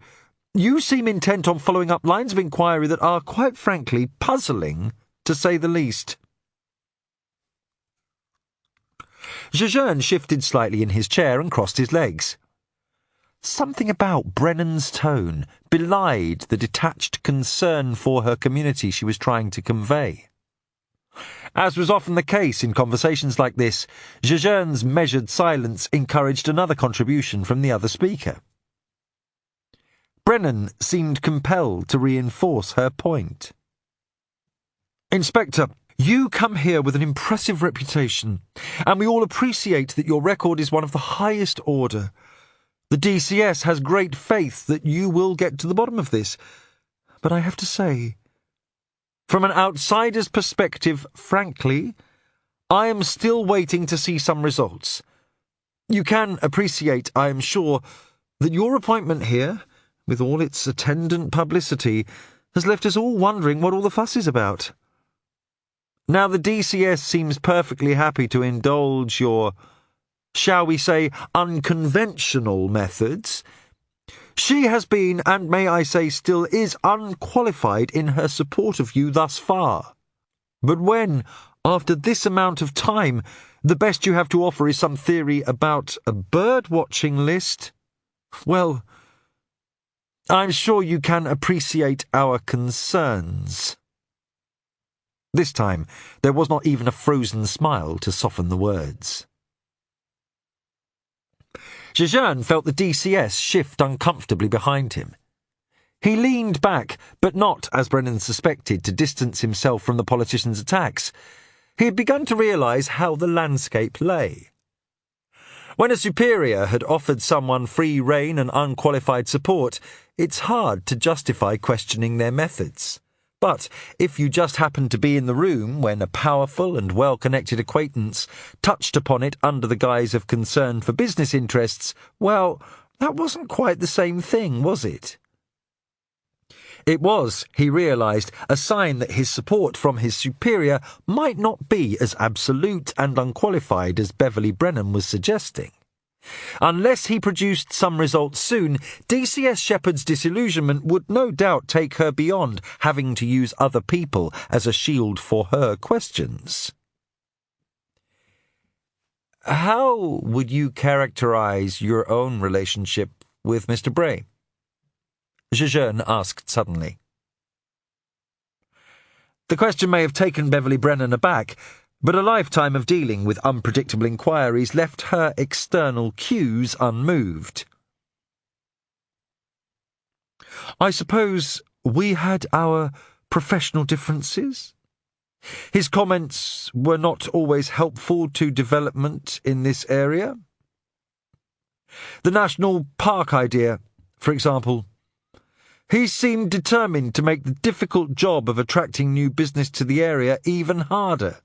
you seem intent on following up lines of inquiry that are, quite frankly, puzzling, to say the least." Jejeune shifted slightly in his chair and crossed his legs. Something about Brennan's tone belied the detached concern for her community she was trying to convey. As was often the case in conversations like this, Jejeune's measured silence encouraged another contribution from the other speaker. Brennan seemed compelled to reinforce her point. "Inspector, you come here with an impressive reputation, and we all appreciate that your record is one of the highest order. The DCS has great faith that you will get to the bottom of this, but I have to say, from an outsider's perspective, frankly, I am still waiting to see some results. You can appreciate, I am sure, that your appointment here, with all its attendant publicity, has left us all wondering what all the fuss is about. Now the DCS seems perfectly happy to indulge your, shall we say, unconventional methods. She has been, and may I say still is, unqualified in her support of you thus far. But when, after this amount of time, the best you have to offer is some theory about a bird-watching list, well, I'm sure you can appreciate our concerns. This time, there was not even a frozen smile to soften the words. Jejeune felt the DCS shift uncomfortably behind him. He leaned back, but not, as Brennan suspected, to distance himself from the politician's attacks. He had begun to realise how the landscape lay. When a superior had offered someone free rein and unqualified support, it's hard to justify questioning their methods. But if you just happened to be in the room when a powerful and well-connected acquaintance touched upon it under the guise of concern for business interests, well, that wasn't quite the same thing, was it? It was, he realised, a sign that his support from his superior might not be as absolute and unqualified as Beverly Brennan was suggesting. Unless he produced some results soon, DCS Shepherd's disillusionment would no doubt take her beyond having to use other people as a shield for her questions. How would you characterise your own relationship with Mr. Bray? Jejeune asked suddenly. The question may have taken Beverly Brennan aback, but a lifetime of dealing with unpredictable inquiries left her external cues unmoved. I suppose we had our professional differences. His comments were not always helpful to development in this area. The national park idea, for example. He seemed determined to make the difficult job of attracting new business to the area even harder.